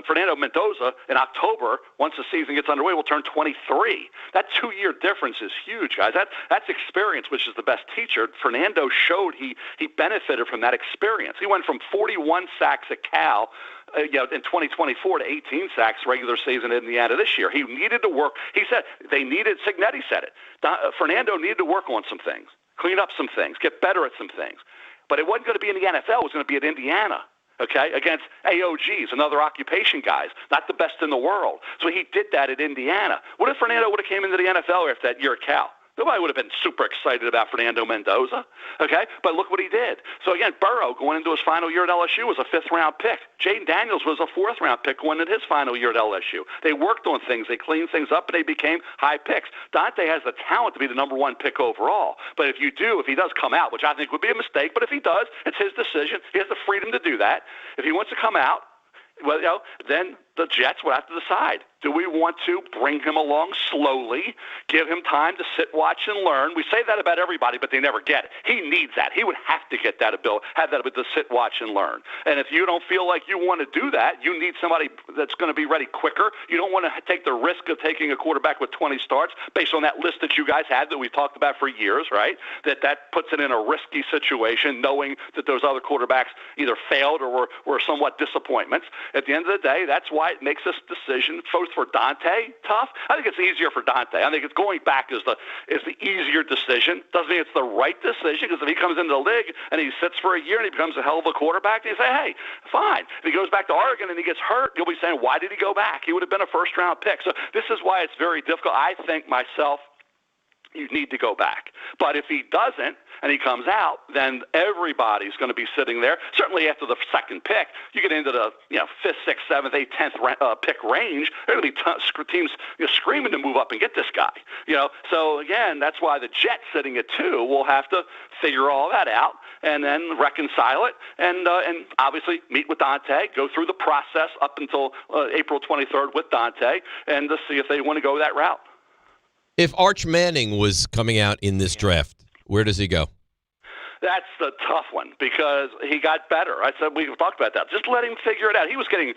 Fernando Mendoza in October, once the season gets underway, will turn 23. That 2-year difference is huge, guys. That's experience, which is the best teacher. Fernando showed he benefited from that experience. He went from 41 sacks at Cal in 2024 to 18 sacks regular season in Indiana this year. He needed to work. He said Signetti said it. Fernando needed to work on some things, clean up some things, get better at some things. But it wasn't going to be in the NFL. It was going to be at Indiana, against AOGs and other occupation guys, not the best in the world. So he did that at Indiana. What if Fernando would have came into the NFL after that year at Cal? Nobody would have been super excited about Fernando Mendoza, But look what he did. So, again, Burrow going into his final year at LSU was a 5th-round pick. Jaden Daniels was a 4th-round pick going into his final year at LSU. They worked on things. They cleaned things up, and they became high picks. Dante has the talent to be the number 1 pick overall. But if he does come out, which I think would be a mistake, but if he does, it's his decision. He has the freedom to do that. If he wants to come out, then the Jets will have to decide. Do we want to bring him along slowly, give him time to sit, watch, and learn? We say that about everybody, but they never get it. He needs that. He would have to get that ability, have that ability to sit, watch, and learn. And if you don't feel like you want to do that, you need somebody that's going to be ready quicker. You don't want to take the risk of taking a quarterback with 20 starts based on that list that you guys had that we've talked about for years, right? That puts it in a risky situation, knowing that those other quarterbacks either failed or were somewhat disappointments. At the end of the day, that's why it makes this decision, both for Dante, tough. I think it's easier for Dante. I think it's going back is the easier decision. Doesn't mean it's the right decision, because if he comes into the league and he sits for a year and he becomes a hell of a quarterback, and you say, hey, fine. If he goes back to Oregon and he gets hurt, you'll be saying, why did he go back? He would have been a 1st-round pick. So this is why it's very difficult. I think myself, you need to go back. But if he doesn't and he comes out, then everybody's going to be sitting there. Certainly after the 2nd pick, you get into the 5th, 6th, 7th, 8th, 10th pick range. There are going to be teams screaming to move up and get this guy. So again, that's why the Jets sitting at 2 will have to figure all that out and then reconcile it and obviously meet with Dante, go through the process up until April 23rd with Dante, and to see if they want to go that route. If Arch Manning was coming out in this draft, where does he go? That's the tough one, because he got better. I said we've talked about that. Just let him figure it out. He was getting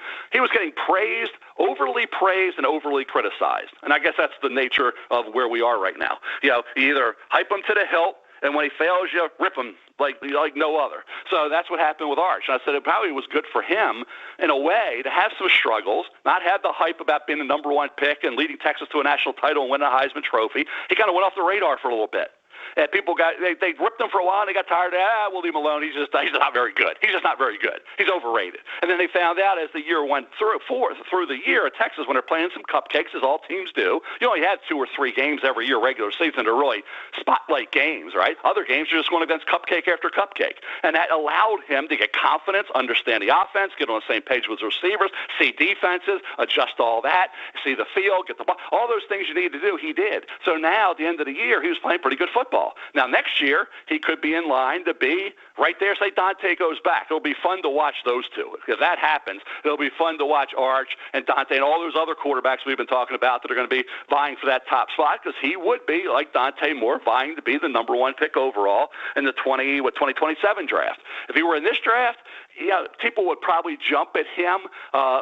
praised, overly praised, and overly criticized. And I guess that's the nature of where we are right now. You either hype him to the hilt And when he fails you, rip him like no other. So that's what happened with Arch. And I said it probably was good for him in a way to have some struggles, not have the hype about being the number one pick and leading Texas to a national title and winning a Heisman Trophy. He kind of went off the radar for a little bit. And people they ripped him for a while, and they got tired of it. We'll leave him alone. He's not very good. He's just not very good. He's overrated. And then they found out as the year went through the year at Texas, when they're playing some cupcakes, as all teams do. You only had 2 or 3 games every year, regular season, to really spotlight games, right? Other games, you're just going against cupcake after cupcake. And that allowed him to get confidence, understand the offense, get on the same page with receivers, see defenses, adjust all that, see the field, get the ball. All those things you need to do, he did. So now, at the end of the year, he was playing pretty good football. Now, next year, he could be in line to be right there. Say Dante goes back. It'll be fun to watch those two. If that happens, it'll be fun to watch Arch and Dante and all those other quarterbacks we've been talking about that are going to be vying for that top spot, because he would be, like Dante Moore, vying to be the number 1 pick overall in the 2027 draft. If he were in this draft, people would probably jump at him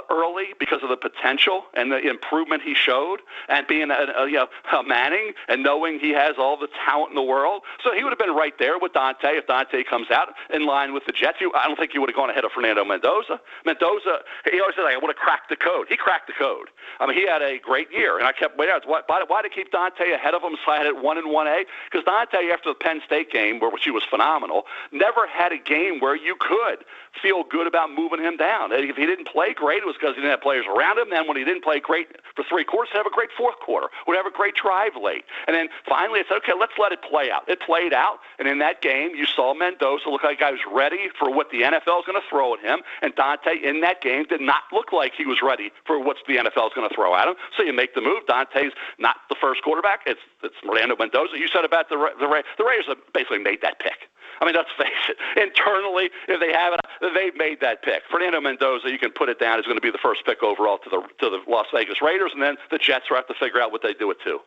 early because of the potential and the improvement he showed, and being a Manning and knowing he has all the talent in the world. So he would have been right there with Dante if Dante comes out in line with the Jets. I don't think he would have gone ahead of Fernando Mendoza. Mendoza, he always said, I would have cracked the code. He cracked the code. I mean, he had a great year, and I kept waiting. Why to keep Dante ahead of him, slide at 1 and 1A? Because Dante, after the Penn State game, which he was phenomenal, never had a game where you could feel good about moving him down. If he didn't play great, it was because he didn't have players around him. Then when he didn't play great for 3 quarters, he'd have a great 4th quarter. Would have a great drive late. And then finally it said, okay, let's let it play out. It played out, and in that game, you saw Mendoza look like I was ready for what the NFL is going to throw at him, and Dante in that game did not look like he was ready for what the NFL is going to throw at him. So you make the move. Dante's not the first quarterback. It's Fernando Mendoza. You said about the Raiders have basically made that pick. I mean, let's face it. Internally, if they have it, they've made that pick. Fernando Mendoza, you can put it down, is going to be the first pick overall to the Las Vegas Raiders, and then the Jets will have to figure out what they do with 2.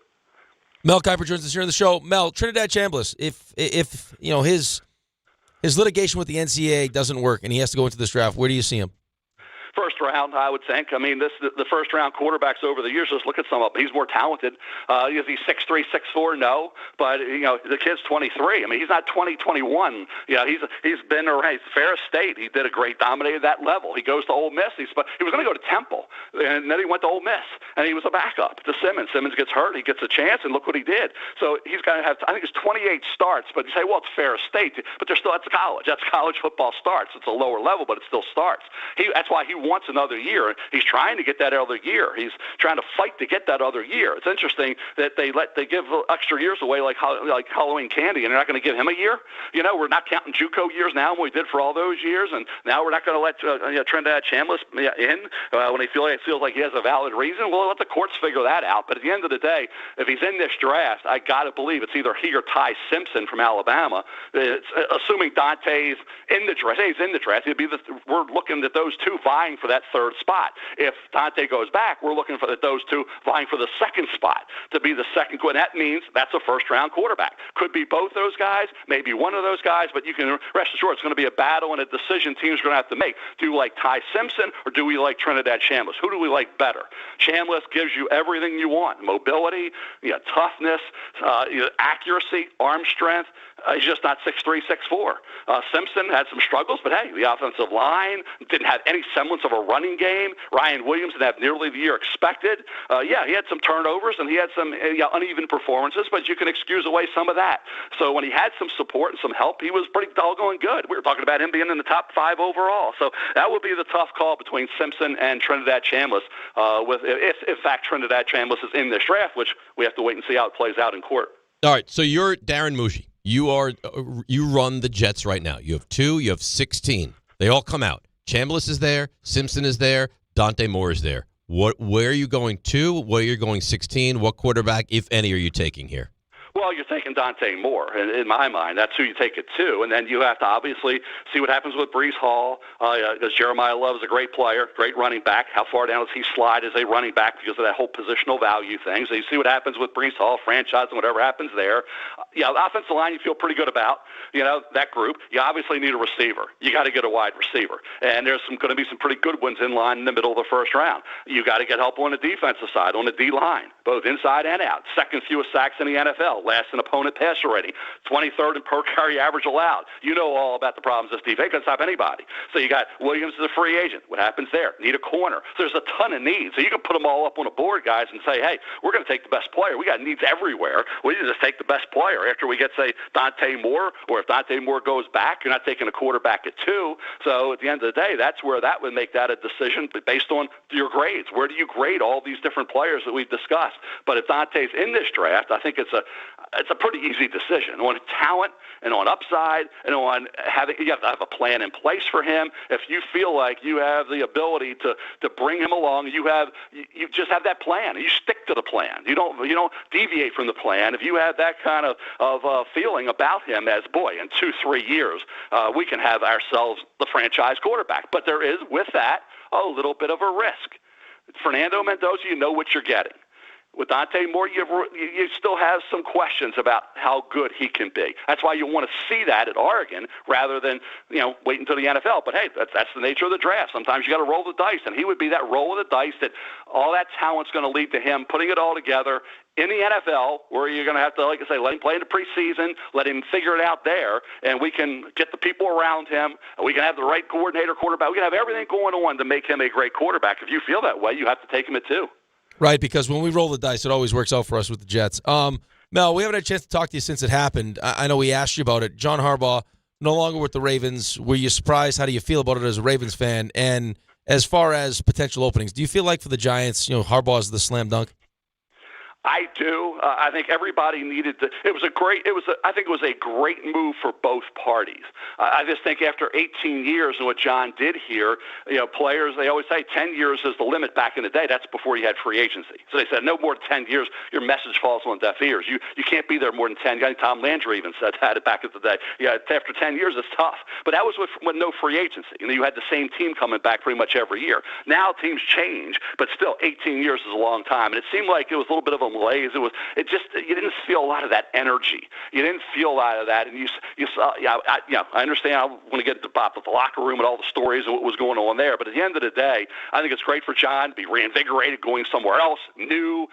Mel Kiper joins us here on the show. Mel, Trinidad Chambliss, if his litigation with the NCAA doesn't work and he has to go into this draft, where do you see him? First round, I would think. I mean, the first round quarterbacks over the years, just look at some of them. He's more talented. Is he 6'3", 6'4"? No. But, the kid's 23. I mean, he's not 21. He's been around. Ferris State. He did a great, dominated that level. He goes to Ole Miss. He was going to go to Temple, and then he went to Ole Miss, and he was a backup to Simmons. Simmons gets hurt. He gets a chance, and look what he did. So he's going to have, I think it's 28 starts. But you say, well, it's Ferris State. But that's college. That's college football starts. It's a lower level, but it still starts. That's why he wants another year. He's trying to get that other year. He's trying to fight to get that other year. It's interesting that they give extra years away like Halloween candy, and they're not going to give him a year. We're not counting JUCO years now, and we did for all those years, and now we're not going to let Trinidad Chambliss in when he feels like he has a valid reason. We'll let the courts figure that out. But at the end of the day, if he's in this draft, I got to believe it's either he or Ty Simpson from Alabama. Assuming Dante's in the draft, he's in the draft. We're looking at those two vying for that 3rd spot. If Dante goes back, we're looking for those two vying for the 2nd spot to be the 2nd. And that means that's a first-round quarterback. Could be both those guys, maybe one of those guys, but you can rest assured it's going to be a battle and a decision teams are going to have to make. Do we like Ty Simpson or do we like Trinidad Chambliss? Who do we like better? Chambliss gives you everything you want: mobility, toughness, accuracy, arm strength. He's just not 6'3", 6'4". Simpson had some struggles, but hey, the offensive line didn't have any semblance of a running game. Ryan Williams didn't have nearly the year expected. He had some turnovers and he had some uneven performances, but you can excuse away some of that. So when he had some support and some help, he was pretty doggone good. We were talking about him being in the top 5 overall. So that would be the tough call between Simpson and Trinidad Chambliss, if in fact Trinidad Chambliss is in this draft, which we have to wait and see how it plays out in court. All right, so you're Darren Mushi. You run the Jets right now. You have 2, you have 16. They all come out. Chambliss is there, Simpson is there, Dante Moore is there. Where are you going 2? Where are you going 16? What quarterback, if any, are you taking here? Well, you're taking Dante Moore. In my mind, that's who you take it to. And then you have to obviously see what happens with Breece Hall, because Jeremiah Love is a great player, great running back. How far down does he slide as a running back because of that whole positional value thing? So you see what happens with Breece Hall, franchise, and whatever happens there. The offensive line you feel pretty good about, that group. You obviously need a receiver. You got to get a wide receiver. And there's going to be some pretty good ones in line in the middle of the first round. You got to get help on the defensive side, on the D-line, both inside and out. Second fewest sacks in the NFL. last in opponent passer rating, 23rd in per carry average allowed. You know all about the problems this defense can stop anybody. So you got Williams as a free agent. What happens there? Need a corner. So there's a ton of needs. So you can put them all up on a board, guys, and say, hey, we're going to take the best player. We got needs everywhere. We need to just take the best player. After we get, say, Dante Moore, or if Dante Moore goes back, you're not taking a quarterback at 2. So at the end of the day, that's where that would make that a decision based on your grades. Where do you grade all these different players that we've discussed? But if Dante's in this draft, I think it's a pretty easy decision on talent and on upside and on you have to have a plan in place for him. If you feel like you have the ability to bring him along, you just have that plan. You stick to the plan. You don't deviate from the plan. If you have that kind of feeling about him as, boy, in 2-3 years, we can have ourselves the franchise quarterback. But there is, with that, a little bit of a risk. Fernando Mendoza, you know what you're getting. With Dante Moore, you still have some questions about how good he can be. That's why you want to see that at Oregon rather than wait until the NFL. But hey, that's the nature of the draft. Sometimes you got to roll the dice, and he would be that roll of the dice that all that talent's going to lead to him putting it all together in the NFL, where you're going to have to, like I say, let him play in the preseason, let him figure it out there, and we can get the people around him, and we can have the right coordinator, quarterback. We can have everything going on to make him a great quarterback. If you feel that way, you have to take him at 2. Right, because when we roll the dice, it always works out for us with the Jets. Mel, we haven't had a chance to talk to you since it happened. I know we asked you about it. John Harbaugh, no longer with the Ravens. Were you surprised? How do you feel about it as a Ravens fan? And as far as potential openings, do you feel like for the Giants, Harbaugh is the slam dunk? I do. I think everybody needed to. I think it was a great move for both parties. I just think after 18 years and what John did here, players, they always say 10 years is the limit back in the day. That's before you had free agency. So they said no more than 10 years, your message falls on deaf ears. You can't be there more than 10. Tom Landry even said that back in the day. Yeah, after 10 years, it's tough. But that was with no free agency. You had the same team coming back pretty much every year. Now teams change, but still 18 years is a long time. And it seemed like it was a little bit of a malaise. You didn't feel a lot of that energy. You didn't feel a lot of that, and you saw. I understand. I want to get to the locker room and all the stories and what was going on there. But at the end of the day, I think it's great for John to be reinvigorated, going somewhere else, new.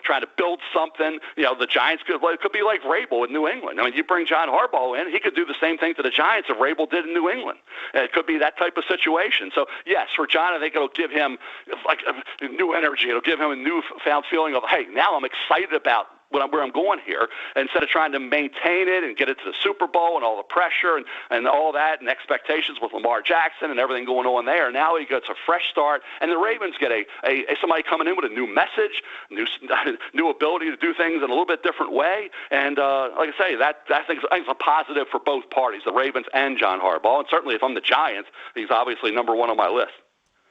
Trying to build something. The Giants could be like Vrabel in New England. I mean, you bring John Harbaugh in, he could do the same thing to the Giants that Vrabel did in New England. It could be that type of situation. So yes, for John, I think it'll give him like a new energy. It'll give him a newfound feeling of, hey, now I'm excited about where I'm going here, instead of trying to maintain it and get it to the Super Bowl and all the pressure and all that and expectations with Lamar Jackson and everything going on there. Now he gets a fresh start, and the Ravens get a somebody coming in with a new message, new ability to do things in a little bit different way. And like I say, I think it's a positive for both parties, the Ravens and John Harbaugh. And certainly if I'm the Giants, he's obviously number one on my list.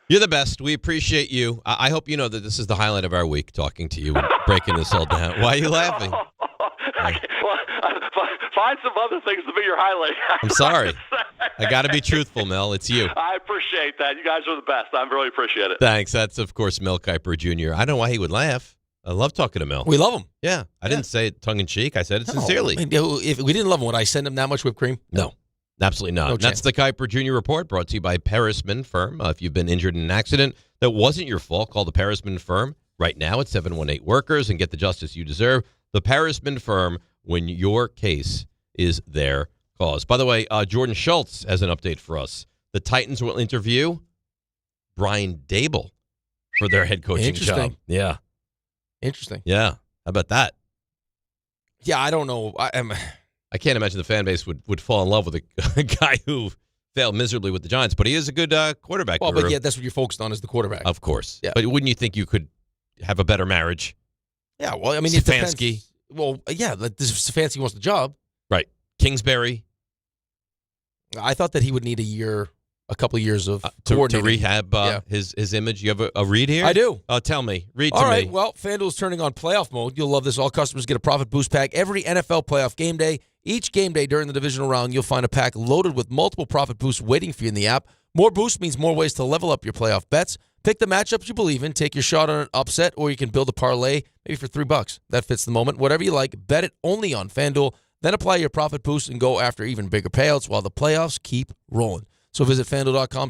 You're the best. We appreciate you. I hope you know that this is the highlight of our week, talking to you and breaking this all down. Why are you laughing? Find some other things to be your highlight. I'm sorry. I got to be truthful, Mel. It's you. I appreciate that. You guys are the best. I really appreciate it. Thanks. That's, of course, Mel Kiper Jr. I don't know why he would laugh. I love talking to Mel. We love him. Yeah. I didn't say it tongue-in-cheek. I said it sincerely. If we didn't love him, would I send him that much whipped cream? No. Absolutely not. No That's the Kiper Jr. Report, brought to you by Perisman Firm. If you've been injured in an accident that wasn't your fault, call the Perisman Firm right now at 718-WORKERS and get the justice you deserve. The Perisman Firm, when your case is their cause. By the way, Jordan Schultz has an update for us. The Titans will interview Brian Daboll for their head coaching job. Yeah. Interesting. Yeah. How about that? Yeah, I don't know. I can't imagine the fan base would fall in love with a guy who failed miserably with the Giants, but he is a good quarterback. Well, but yeah, that's what you're focused on is the quarterback. Of course. Yeah. But wouldn't you think you could have a better marriage? Yeah, well, I mean, Stefanski. Well, yeah, Stefanski wants the job. Right. Kingsbury. I thought that he would need a couple of years of to rehab his image. You have a read here? I do. Tell me. Read to me. All right. Well, FanDuel's turning on playoff mode. You'll love this. All customers get a profit boost pack every NFL playoff game day. Each game day during the divisional round, you'll find a pack loaded with multiple profit boosts waiting for you in the app. More boosts means more ways to level up your playoff bets. Pick the matchups you believe in, take your shot on an upset, or you can build a parlay maybe for $3. That fits the moment. Whatever you like, bet it only on FanDuel. Then apply your profit boost and go after even bigger payouts while the playoffs keep rolling. So visit FanDuel.com/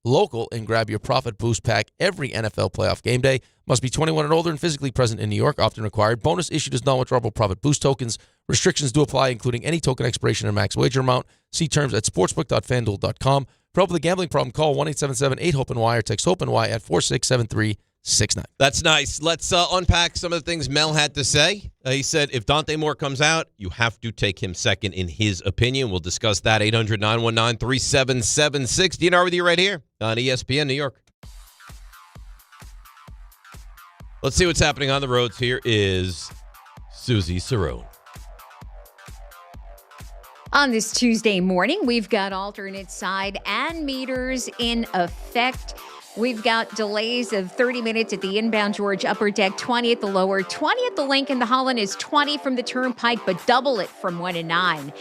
local, and grab your Profit Boost pack every NFL playoff game day. Must be 21 and older and physically present in New York. Often required. Bonus issued as non-withdrawable Profit Boost tokens. Restrictions do apply, including any token expiration and max wager amount. See terms at sportsbook.fanduel.com. For help with a gambling problem, call 1-877-8-HOPE-NY or text HOPE-NY at 467369. That's nice. Let's unpack some of the things Mel had to say. He said if Dante Moore comes out, you have to take him second in his opinion. We'll discuss that. 800-919-3776. DNR with you right here on ESPN New York. Let's see what's happening on the roads. Here is Susie Cerrone. On this Tuesday morning, we've got alternate side and meters in effect. We've got delays of 30 minutes at the inbound George upper deck, 20 at the lower, 20 at the Lincoln. The Holland is 20 from the Turnpike, but double it from 1 to 9.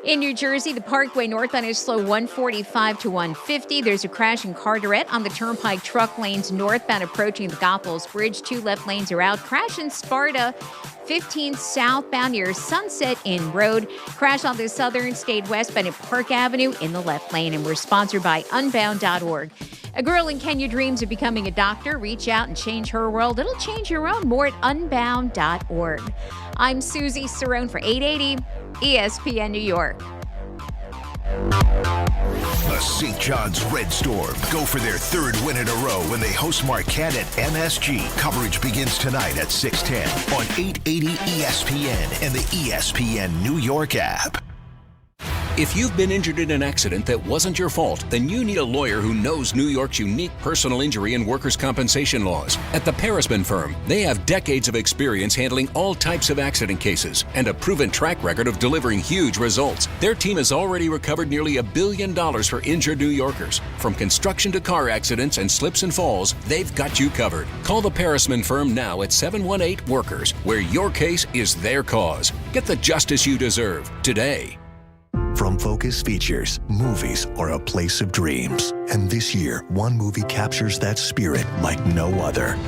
In New Jersey, the Parkway northbound is slow 145 to 150. There's a crash in Carteret on the Turnpike truck lanes northbound approaching the Goethals Bridge. 2 left lanes are out. Crash in Sparta, 15 southbound near Sunset Inn Road. Crash on the southern state westbound at Park Avenue in the left lane. And we're sponsored by Unbound.org. A girl in Kenya dreams of becoming a doctor. Reach out and change her world. It'll change your own. More at Unbound.org. I'm Susie Cerrone for 880 ESPN New York. The St. John's Red Storm go for their 3rd win in a row when they host Marquette at MSG. Coverage begins tonight at 6:10 on 880 ESPN and the ESPN New York app. If you've been injured in an accident that wasn't your fault, then you need a lawyer who knows New York's unique personal injury and workers' compensation laws. At the Parisman Firm, they have decades of experience handling all types of accident cases and a proven track record of delivering huge results. Their team has already recovered nearly $1 billion for injured New Yorkers. From construction to car accidents and slips and falls, they've got you covered. Call the Parisman Firm now at 718-WORKERS, where your case is their cause. Get the justice you deserve today. From Focus Features, movies are a place of dreams. And this year, one movie captures that spirit like no other.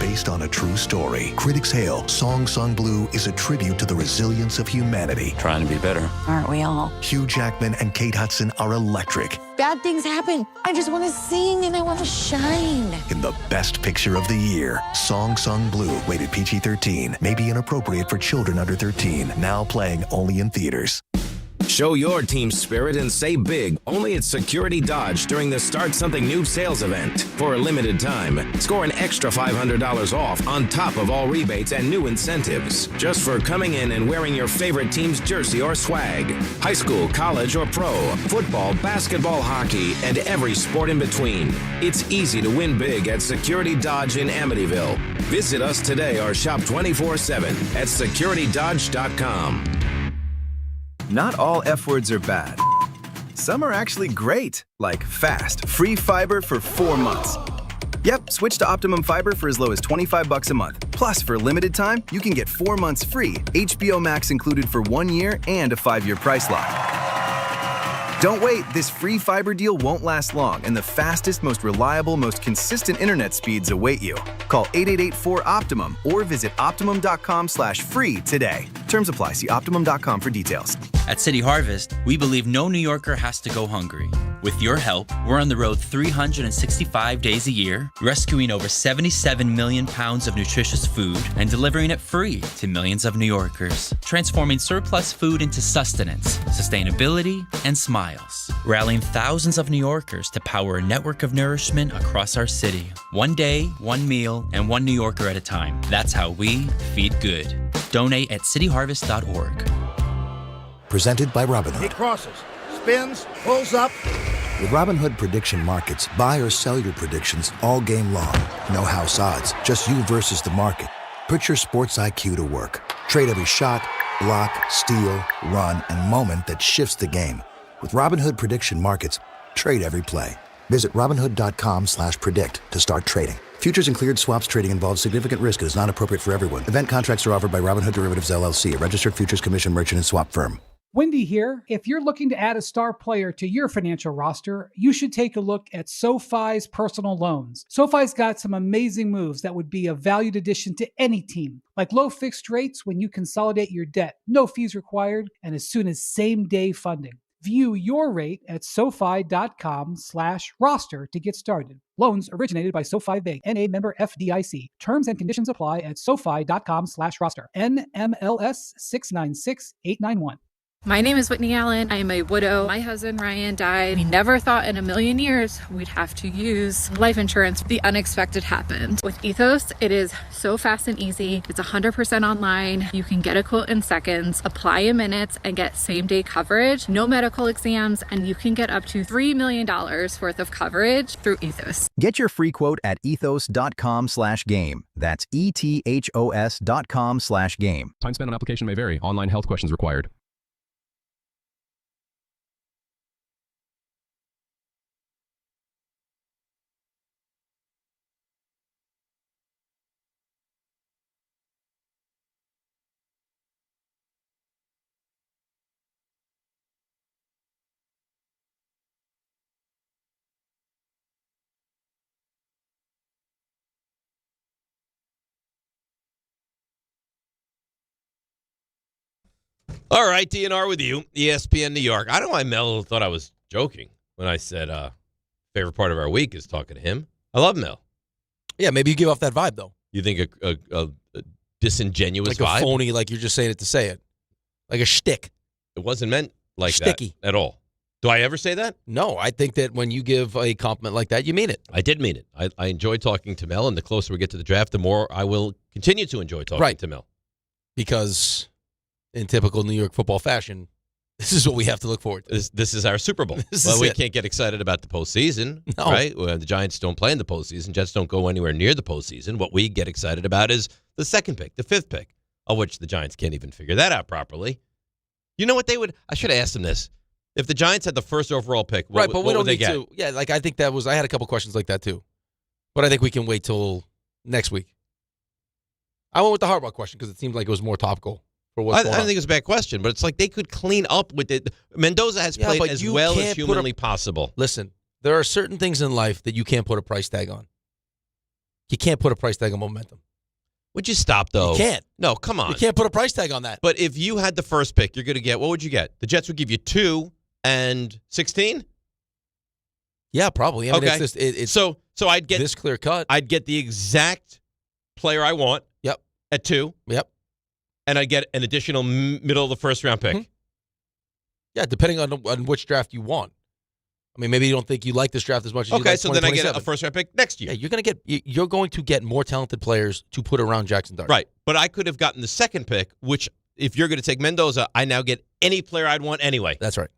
Based on a true story, critics hail Song Sung Blue is a tribute to the resilience of humanity. Trying to be better. Aren't we all? Hugh Jackman and Kate Hudson are electric. Bad things happen. I just want to sing and I want to shine. In the best picture of the year, Song Sung Blue, rated PG-13, may be inappropriate for children under 13. Now playing only in theaters. Show your team spirit and save big only at Security Dodge during the Start Something New sales event. For a limited time, score an extra $500 off on top of all rebates and new incentives. Just for coming in and wearing your favorite team's jersey or swag. High school, college, or pro, football, basketball, hockey, and every sport in between. It's easy to win big at Security Dodge in Amityville. Visit us today or shop 24/7 at securitydodge.com. Not all F words are bad. Some are actually great, like fast, free fiber for 4 months. Yep, switch to Optimum Fiber for as low as $25 a month. Plus, for a limited time, you can get 4 months free, HBO Max included for 1 year, and a 5-year price lock. Don't wait, this free fiber deal won't last long, and the fastest, most reliable, most consistent internet speeds await you. Call 888-4-OPTIMUM or visit Optimum.com/free today. Terms apply. See Optimum.com for details. At City Harvest, we believe no New Yorker has to go hungry. With your help, we're on the road 365 days a year, rescuing over 77 million pounds of nutritious food and delivering it free to millions of New Yorkers, transforming surplus food into sustenance, sustainability, and smiles, rallying thousands of New Yorkers to power a network of nourishment across our city. 1 day, 1 meal, and 1 New Yorker at a time. That's how we feed good. Donate at cityharvest.org. Presented by Robinhood. He crosses, spins, pulls up. With Robinhood Prediction Markets, buy or sell your predictions all game long. No house odds, just you versus the market. Put your sports IQ to work. Trade every shot, block, steal, run, and moment that shifts the game. With Robinhood Prediction Markets, trade every play. Visit Robinhood.com/predict to start trading. Futures and cleared swaps trading involves significant risk and is not appropriate for everyone. Event contracts are offered by Robinhood Derivatives LLC, a registered futures commission merchant and swap firm. Wendy here. If you're looking to add a star player to your financial roster, you should take a look at SoFi's personal loans. SoFi's got some amazing moves that would be a valued addition to any team, like low fixed rates when you consolidate your debt, no fees required, and as soon as same-day funding. View your rate at SoFi.com/roster to get started. Loans originated by SoFi Bank, N.A. member FDIC. Terms and conditions apply at SoFi.com/roster. NMLS 696891. My name is Whitney Allen. I am a widow. My husband, Ryan, died. We never thought in a million years we'd have to use life insurance. The unexpected happened. With Ethos, it is so fast and easy. It's 100% online. You can get a quote in seconds, apply in minutes, and get same-day coverage, no medical exams, and you can get up to $3 million worth of coverage through Ethos. Get your free quote at ethos.com/game. That's ETHOS.com/game. Time spent on application may vary. Online health questions required. All right, DNR with you, ESPN New York. I don't know why Mel thought I was joking when I said favorite part of our week is talking to him. I love Mel. Yeah, maybe you give off that vibe, though. You think a disingenuous vibe? Like a phony, vibe? like you're just saying it to say it. Like a shtick. It wasn't meant like Sticky. that at all. Do I ever say that? No, I think that when you give a compliment like that, you mean it. I did mean it. I enjoy talking to Mel, and the closer we get to the draft, the more I will continue to enjoy talking to Mel. Because in typical New York football fashion, this is what we have to look forward to. This is our Super Bowl. We can't get excited about the postseason, right? Well, the Giants don't play in the postseason. Jets don't go anywhere near the postseason. What we get excited about is the second pick, the fifth pick, of which the Giants can't even figure that out properly. You know what they would? I should have asked them this. If the Giants had the first overall pick, what but we don't would they need get? to. Yeah, like I think that was. I had a couple questions like that too, but I think we can wait till next week. I went with the Harbaugh question because it seemed like it was more topical for what's going on. I don't think it's a bad question, but it's like they could clean up with it. Mendoza has played as well as humanly possible. Listen, there are certain things in life that you can't put a price tag on. You can't put a price tag on momentum. Would you stop, though? You can't. No, come on. You can't put a price tag on that. But if you had the first pick, you're going to get, what would you get? The Jets would give you 2 and 16? Yeah, probably. I mean, okay. It's so I'd get this clear cut. I'd get the exact player I want. Yep. At 2. Yep. And I'd get an additional middle of the first round pick. Mm-hmm. Yeah, depending on which draft you want. I mean, maybe you don't think you like this draft as much as you like 2027. So then I get a first round pick next year. Yeah, you're going to get more talented players to put around Jackson Dart. Right. But I could have gotten the second pick, which if you're going to take Mendoza, I now get any player I'd want anyway. That's right.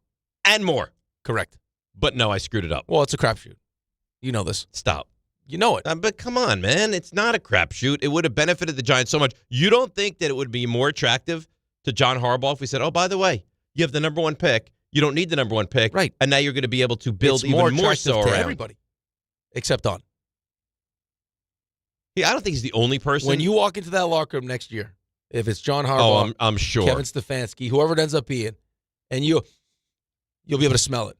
And more. Correct. But no, I screwed it up. Well, it's a crapshoot. You know this. Stop. You know it. But come on, man. It's not a crapshoot. It would have benefited the Giants so much. You don't think that it would be more attractive to John Harbaugh if we said, oh, by the way, you have the number 1 pick. You don't need the number 1 pick. Right. And now you're going to be able to build it's even more so to around everybody. Except Don. Yeah, I don't think he's the only person. When you walk into that locker room next year, if it's John Harbaugh, I'm sure. Kevin Stefanski, whoever it ends up being, and you'll be able to smell it.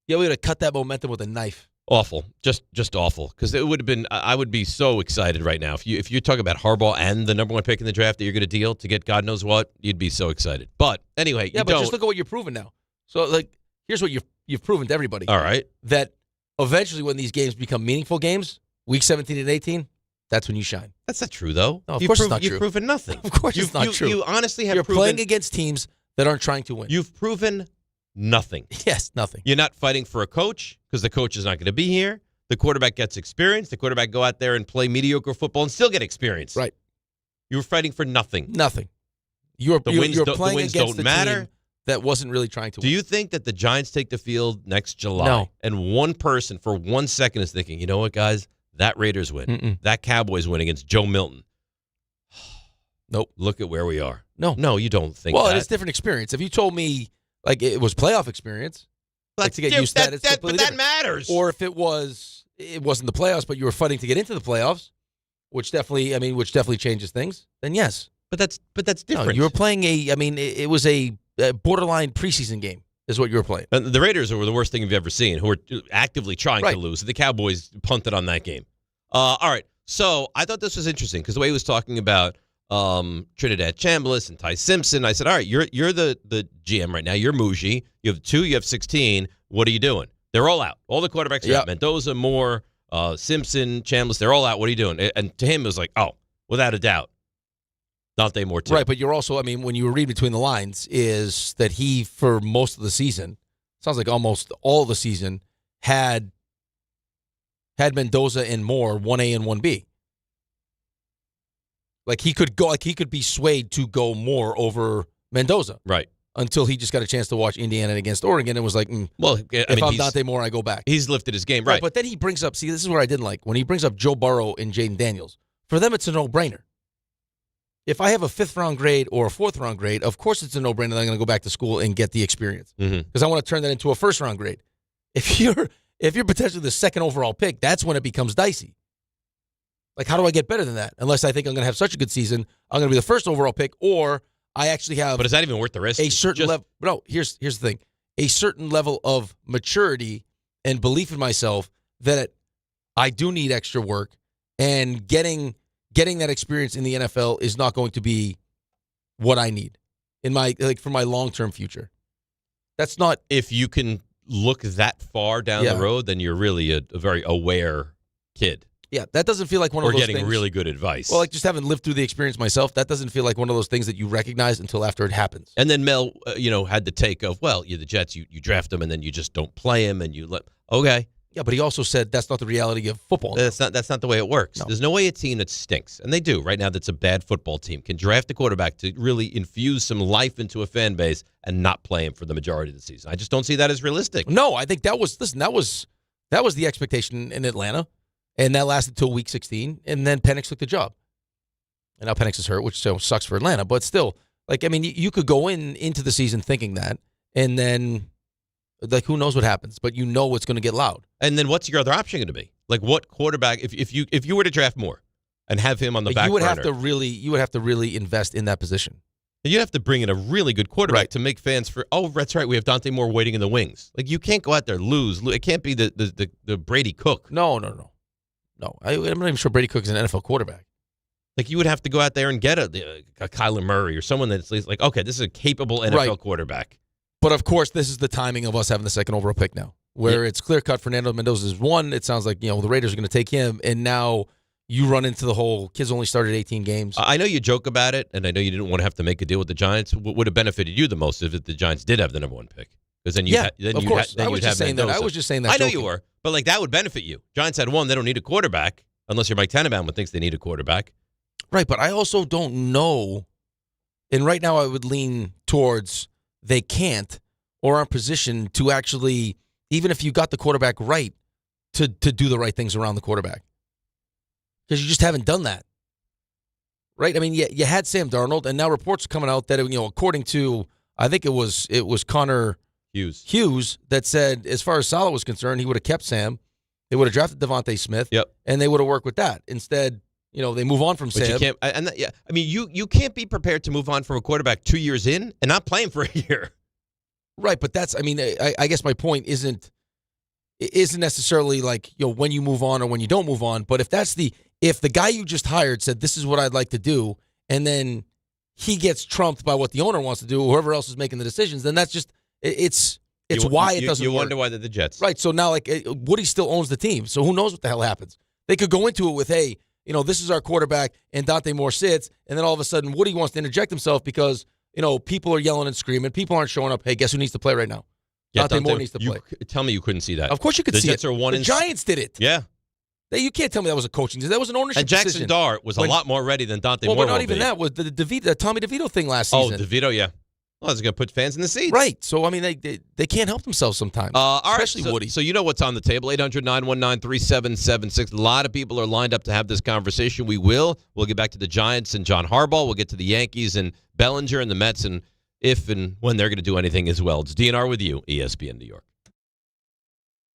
You'll be able to cut that momentum with a knife. Awful. Just awful. Because it would have been, I would be so excited right now. If you talk about Harbaugh and the number 1 pick in the draft that you're going to deal to get God knows what, you'd be so excited. But anyway, yeah, but just look at what you're proving now. So, like, here's what you've proven to everybody. All right. That eventually when these games become meaningful games, week 17 and 18, that's when you shine. That's not true, though. No, of course it's not true. You've proven nothing. Of course it's not true. You honestly have You're proven. playing against teams that aren't trying to win. You've proven nothing. Yes, nothing. You're not fighting for a coach because the coach is not going to be here. The quarterback gets experience. The quarterback go out there and play mediocre football and still get experience. Right. You were fighting for nothing. Nothing. You're playing against don't a matter. team that wasn't really trying to win. Do you think that the Giants take the field next July? No. And one person for 1 second is thinking, you know what, guys? That Raiders win. Mm-mm. That Cowboys win against Joe Milton. Nope. Look at where we are. No, you don't think that. Well, it's different experience. If you told me like it was playoff experience, like to get used to that, it's completely but that different. matters. Or if it wasn't the playoffs, but you were fighting to get into the playoffs, which definitely changes things, then yes. But that's different. No, you were playing it was a borderline preseason game is what you were playing. And the Raiders were the worst thing you've ever seen, who were actively trying to lose. The Cowboys punted on that game. All right. So I thought this was interesting because the way he was talking about Trinidad Chambliss and Ty Simpson. I said, all right, you're the GM right now. You're Muji. You have 2. You have 16. What are you doing? They're all out. All the quarterbacks are out. Mendoza, Moore, Simpson, Chambliss, they're all out. What are you doing? And to him, it was like, oh, without a doubt, Dante Moore too. Right, but you're also, I mean, when you read between the lines, is that he, for most of the season, sounds like almost all the season, had Mendoza and Moore 1A and 1B. Like he could be swayed to go Moore over Mendoza. Right. Until he just got a chance to watch Indiana against Oregon and was like, well, if I'm Dante Moore, I go back. He's lifted his game, right. But then he brings up, see, this is what I didn't like. When he brings up Joe Burrow and Jaden Daniels, for them it's a no-brainer. If I have a 5th-round grade or a 4th-round grade, of course it's a no-brainer that I'm going to go back to school and get the experience. Because I want to turn that into a 1st-round grade. If you're potentially the 2nd overall pick, that's when it becomes dicey. Like, how do I get better than that? Unless I think I'm going to have such a good season, I'm going to be the 1st overall pick, or I actually have. But is that even worth the risk? A certain level. No, here's the thing: a certain level of maturity and belief in myself that I do need extra work, and getting that experience in the NFL is not going to be what I need in my for my long-term future. That's not. If you can look that far down the road, then you're really a very aware kid. Yeah, that doesn't feel like one of those things. Or getting really good advice. Well, like just having lived through the experience myself, that doesn't feel like one of those things that you recognize until after it happens. And then Mel, had the take of, well, you're the Jets, you draft him, and then you just don't play him, and you let. Okay. Yeah, but he also said that's not the reality of football. That's not the way it works. No. There's no way a team that stinks, and they do right now. That's a bad football team can draft a quarterback to really infuse some life into a fan base and not play him for the majority of the season. I just don't see that as realistic. No, I think that was the expectation in Atlanta. And that lasted until week 16, and then Penix took the job. And now Penix is hurt, which sucks for Atlanta. But still, you could go into the season thinking that, and then, who knows what happens? But you know it's going to get loud. And then what's your other option going to be? Like, what quarterback? If you were to draft Moore and have him on the back burner, you would have to really invest in that position. You'd have to bring in a really good quarterback to make fans for. Oh, that's right. We have Dante Moore waiting in the wings. Like, you can't go out there lose. It can't be the Brady Cook. No. No, I'm not even sure Brady Cook is an NFL quarterback. Like, you would have to go out there and get a Kyler Murray or someone that's like, okay, this is a capable NFL quarterback. But, of course, this is the timing of us having the 2nd overall pick now, where it's clear-cut Fernando Mendoza is 1. It sounds like, the Raiders are going to take him, and now you run into the whole kids only started 18 games. I know you joke about it, and I know you didn't want to have to make a deal with the Giants. What would have benefited you the most if the Giants did have the number 1 pick? Because then of course. I was just saying that. I was just saying that. I know you were, but that would benefit you. Giants had 1. They don't need a quarterback unless you're Mike Tannenbaum and thinks they need a quarterback. Right, but I also don't know. And right now I would lean towards they can't or aren't positioned to actually, even if you got the quarterback right, to do the right things around the quarterback. Because you just haven't done that. Right? I mean, you had Sam Darnold, and now reports are coming out that, according to, I think it was Connor Hughes that said, as far as Saleh was concerned, he would have kept Sam. They would have drafted Devontae Smith, and they would have worked with that. Instead, they move on from Sam. You can't, you can't be prepared to move on from a quarterback 2 years in and not play him for a year. Right, but that's, I guess my point isn't necessarily when you move on or when you don't move on. But if the guy you just hired said, this is what I'd like to do, and then he gets trumped by what the owner wants to do, or whoever else is making the decisions, then that's just, it's why it doesn't work. You wonder why they're the Jets. Right, so now, Woody still owns the team, so who knows what the hell happens. They could go into it with, hey, this is our quarterback, and Dante Moore sits, and then all of a sudden Woody wants to interject himself because, people are yelling and screaming, people aren't showing up. Hey, guess who needs to play right now? Yeah, Dante Moore needs to play. Tell me you couldn't see that. Of course you could see it. The Jets are 1 The Giants did it. Yeah. You can't tell me that was a coaching decision. That was an ownership decision. And Jackson Dart was a lot more ready than Dante Moore. Well, but not even that. Was the Tommy DeVito thing last season. Oh, DeVito, yeah. Well, it's going to put fans in the seats. Right. So, they can't help themselves sometimes, especially Woody. So you know what's on the table, 800-919-3776. A lot of people are lined up to have this conversation. We'll get back to the Giants and John Harbaugh. We'll get to the Yankees and Bellinger and the Mets and if and when they're going to do anything as well. It's DNR with you, ESPN New York.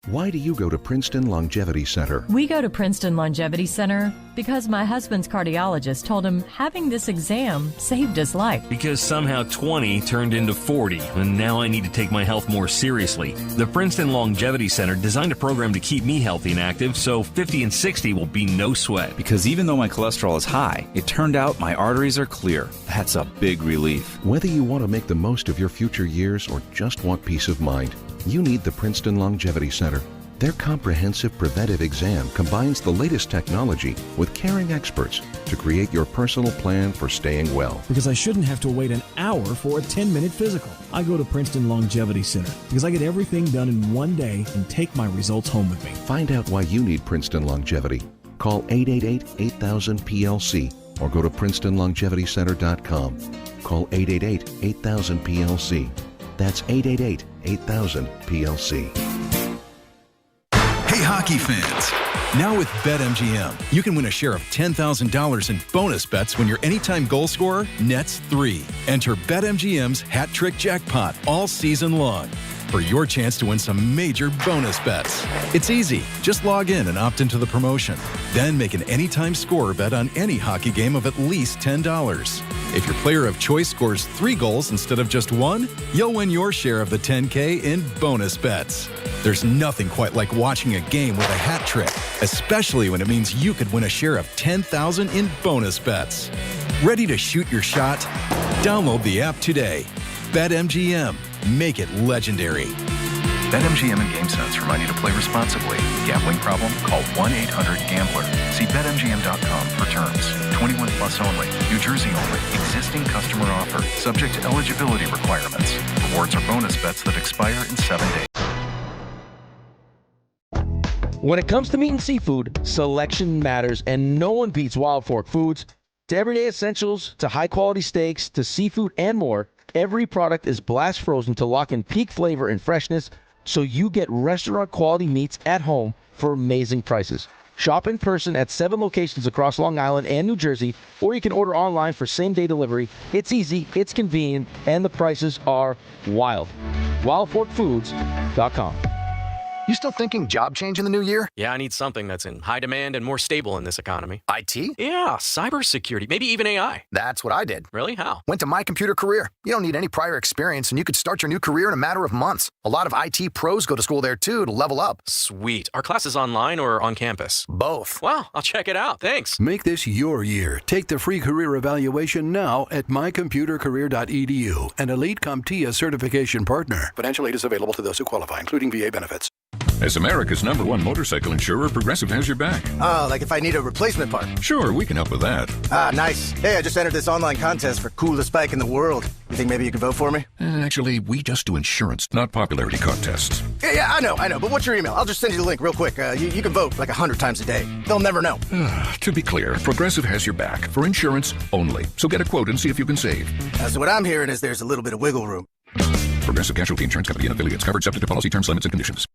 Why do you go to Princeton Longevity Center? We go to Princeton Longevity Center because my husband's cardiologist told him having this exam saved his life. Because somehow 20 turned into 40, and now I need to take my health more seriously. The Princeton Longevity Center designed a program to keep me healthy and active, so 50 and 60 will be no sweat. Because even though my cholesterol is high, it turned out my arteries are clear. That's a big relief. Whether you want to make the most of your future years or just want peace of mind, you need the Princeton Longevity Center. Their comprehensive preventive exam combines the latest technology with caring experts to create your personal plan for staying well. Because I shouldn't have to wait an hour for a 10-minute physical. I go to Princeton Longevity Center because I get everything done in one day and take my results home with me. Find out why you need Princeton Longevity. Call 888-8000-PLC or go to PrincetonLongevityCenter.com. Call 888-8000-PLC. That's 888-8000-PLC. Hey, hockey fans. Now with BetMGM, you can win a share of $10,000 in bonus bets when your anytime goal scorer nets 3. Enter BetMGM's Hat Trick Jackpot all season long for your chance to win some major bonus bets. It's easy. Just log in and opt into the promotion. Then make an anytime scorer bet on any hockey game of at least $10. If your player of choice scores 3 goals instead of just 1, you'll win your share of the $10K in bonus bets. There's nothing quite like watching a game with a hat trick, especially when it means you could win a share of $10,000 in bonus bets. Ready to shoot your shot? Download the app today. BetMGM. Make it legendary. BetMGM and GameSense remind you to play responsibly. Gambling problem? Call 1-800-GAMBLER. See BetMGM.com for terms. 21 plus only. New Jersey only. Existing customer offer. Subject to eligibility requirements. Rewards are bonus bets that expire in 7 days. When it comes to meat and seafood, selection matters, and no one beats Wild Fork Foods. To everyday essentials, to high-quality steaks, to seafood and more, every product is blast frozen to lock in peak flavor and freshness, so you get restaurant-quality meats at home for amazing prices. Shop in person at 7 locations across Long Island and New Jersey, or you can order online for same-day delivery. It's easy, it's convenient, and the prices are wild. WildForkFoods.com. You still thinking job change in the new year? Yeah, I need something that's in high demand and more stable in this economy. IT? Yeah, cybersecurity, maybe even AI. That's what I did. Really? How? Went to My Computer Career. You don't need any prior experience, and you could start your new career in a matter of months. A lot of IT pros go to school there, too, to level up. Sweet. Are classes online or on campus? Both. Wow, I'll check it out. Thanks. Make this your year. Take the free career evaluation now at mycomputercareer.edu, an Elite CompTIA certification partner. Financial aid is available to those who qualify, including VA benefits. As America's #1 motorcycle insurer, Progressive has your back. Oh, like if I need a replacement part? Sure, we can help with that. Ah, nice. Hey, I just entered this online contest for coolest bike in the world. You think maybe you can vote for me? Actually, we just do insurance, not popularity contests. Yeah, I know. But what's your email? I'll just send you the link real quick. You can vote like 100 times a day. They'll never know. To be clear, Progressive has your back for insurance only. So get a quote and see if you can save. So what I'm hearing is there's a little bit of wiggle room. Progressive Casualty Insurance Company and affiliates covered subject to policy terms, limits, and conditions.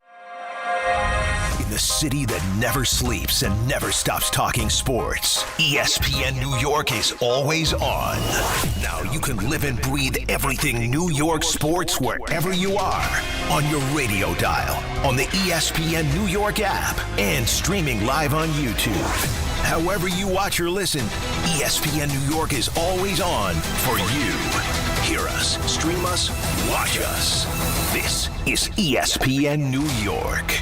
In the city that never sleeps and never stops talking sports, ESPN New York is always on. Now you can live and breathe everything New York sports wherever you are. On your radio dial, on the ESPN New York app, and streaming live on YouTube. However you watch or listen, ESPN New York is always on for you. Hear us, stream us, watch us. This is ESPN New York.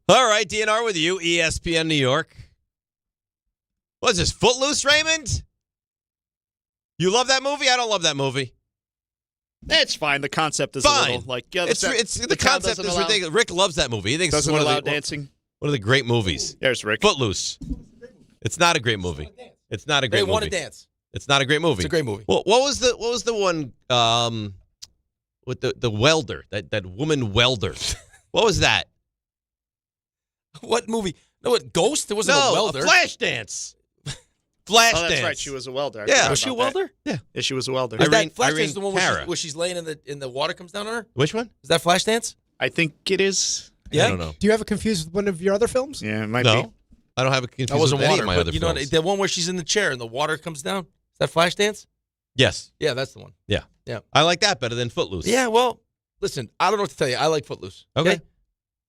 All right, DNR with you, ESPN New York. What's this, Footloose, Raymond? You love that movie? I don't love that movie. It's fine. The concept is fine. a little like the concept is ridiculous. Rick loves that movie. He thinks doesn't it's allow dancing. One of the great movies. There's Rick. Footloose. It's not a great movie. It's not a great movie. They want to dance. It's not a great movie. It's a great movie. Well, what was the one with the welder, that woman welder? What was that? What movie? No, what, Ghost? There wasn't a welder. Flashdance. Oh, that's right. She was a welder. Yeah. Was she a welder? Yeah. Yeah, she was a welder. Is that Flashdance the one where she's laying in the water comes down on her? Which one? Is that Flashdance? I think it is. Yeah. I don't know. Do you have it confused with one of your other films? Yeah, it might No. be. I don't have a confused That wasn't with any water, of my but other you know films. the one where she's in the chair and the water comes down? Is that Flashdance? Yes. Yeah, that's the one. Yeah. Yeah. I like that better than Footloose. Yeah, well, listen, I don't know what to tell you. I like Footloose. Okay.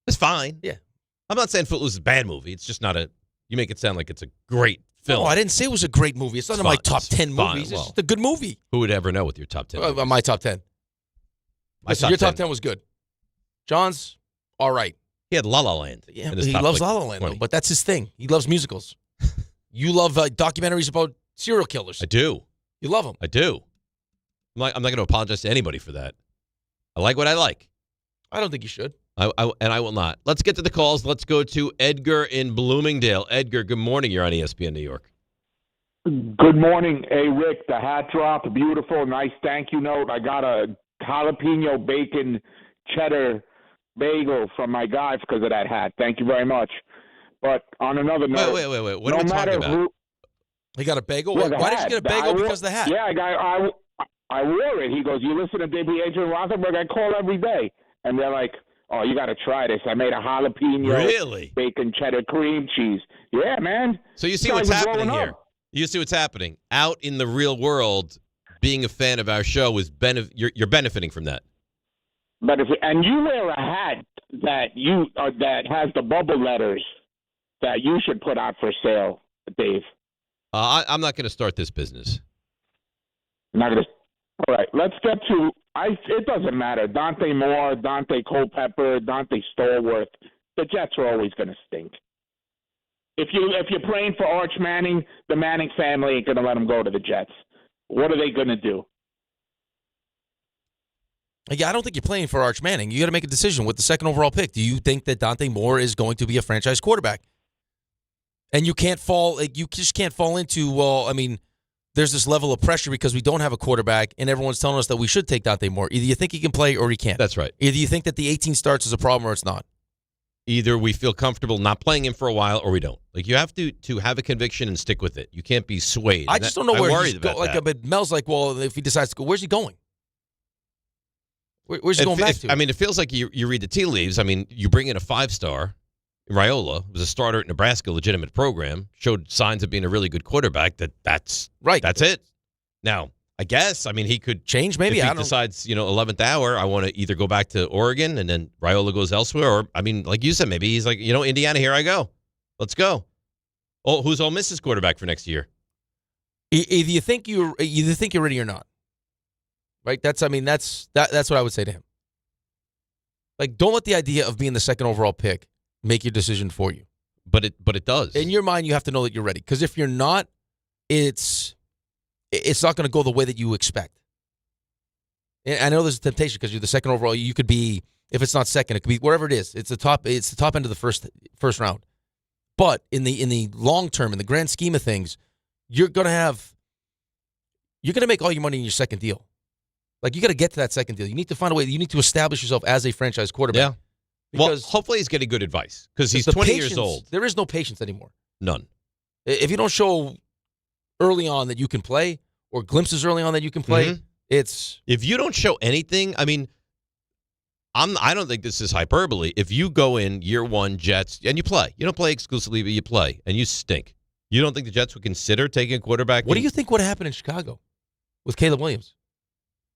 It's fine. Yeah. I'm not saying Footloose is a bad movie. It's just not a. You make it sound like it's a great film. No, I didn't say it was a great movie. It's not in my top 10 fine. movies. Well, It's just a good movie. Who would ever know with your top 10? My top 10. Your top 10 was good. John's all right. He had La La Land. Yeah, in his he top, loves like, La La Land, 20. though, but that's his thing. He loves musicals. You love documentaries about serial killers. I do. You love them. I do. I'm not going to apologize to anybody for that. I like what I like. I don't think you should. And I will not. Let's get to the calls. Let's go to Edgar in Bloomingdale. Edgar, good morning. You're on ESPN New York. Good morning. Hey, Rick, the hat drop, beautiful, nice thank you note. I got a jalapeno bacon cheddar bagel from my guy because of that hat. Thank you very much. But on another note. Wait. What are we talking about? He got a bagel? Yeah, Why did you get a bagel? Because of the hat? Yeah, I wore it. He goes, you listen to DiPietro Rothenberg? I call every day. And they're like, oh, you got to try this. I made a jalapeno bacon cheddar cream cheese. Yeah, man. So you see what's happening here. You see what's happening. Out in the real world, being a fan of our show is you're benefiting from that. But and you wear a hat that has the bubble letters that you should put out for sale, Dave. I'm not going to start this business. Not going to. All right, let's get to. It doesn't matter. Dante Moore, Dante Culpepper, Dante Stallworth. The Jets are always going to stink. If you're praying for Arch Manning, the Manning family ain't going to let him go to the Jets. What are they going to do? Yeah, I don't think you're playing for Arch Manning. You got to make a decision with the second overall pick. Do you think that Dante Moore is going to be a franchise quarterback? And you can't fall. You just can't fall into. Well, I mean, there's this level of pressure because we don't have a quarterback, and everyone's telling us that we should take Dante Moore. Either you think he can play or he can't. That's right. Either you think that the 18 starts is a problem or it's not. Either we feel comfortable not playing him for a while or we don't. Like, you have to have a conviction and stick with it. You can't be swayed. I just don't know where he's going. Like, but Mel's like, well, if he decides to go, where's he going? Where's he going back to? I mean, it feels like you read the tea leaves. I mean, you bring in a 5-star. Raiola was a starter at Nebraska, legitimate program, showed signs of being a really good quarterback. That's right. That's it. Now, I guess, I mean, he could change maybe. If he decides, 11th hour, I want to either go back to Oregon and then Raiola goes elsewhere, or, I mean, like you said, maybe he's like, Indiana, here I go. Let's go. Oh, who's Ole Miss's quarterback for next year? Either you think you're ready or not. Right? That's what I would say to him. Like, don't let the idea of being the second overall pick make your decision for you. But it does. In your mind, you have to know that you're ready. Because if you're not, it's not going to go the way that you expect. And I know there's a temptation because you're the second overall. You could be, if it's not second, it could be whatever it is. It's the top end of the first round. But in the long term, in the grand scheme of things, you're going to make all your money in your second deal. Like, you got to get to that second deal. You need to find a way. You need to establish yourself as a franchise quarterback. Yeah. Because hopefully he's getting good advice because he's 20 years old. There is no patience anymore. None. If you don't show early on that you can play or glimpses early on that you can play, it's... If you don't show anything, I mean, I don't think this is hyperbole. If you go in year one Jets and you play, you don't play exclusively, but you play, and you stink, you don't think the Jets would consider taking a quarterback? What do you think would happen in Chicago with Caleb Williams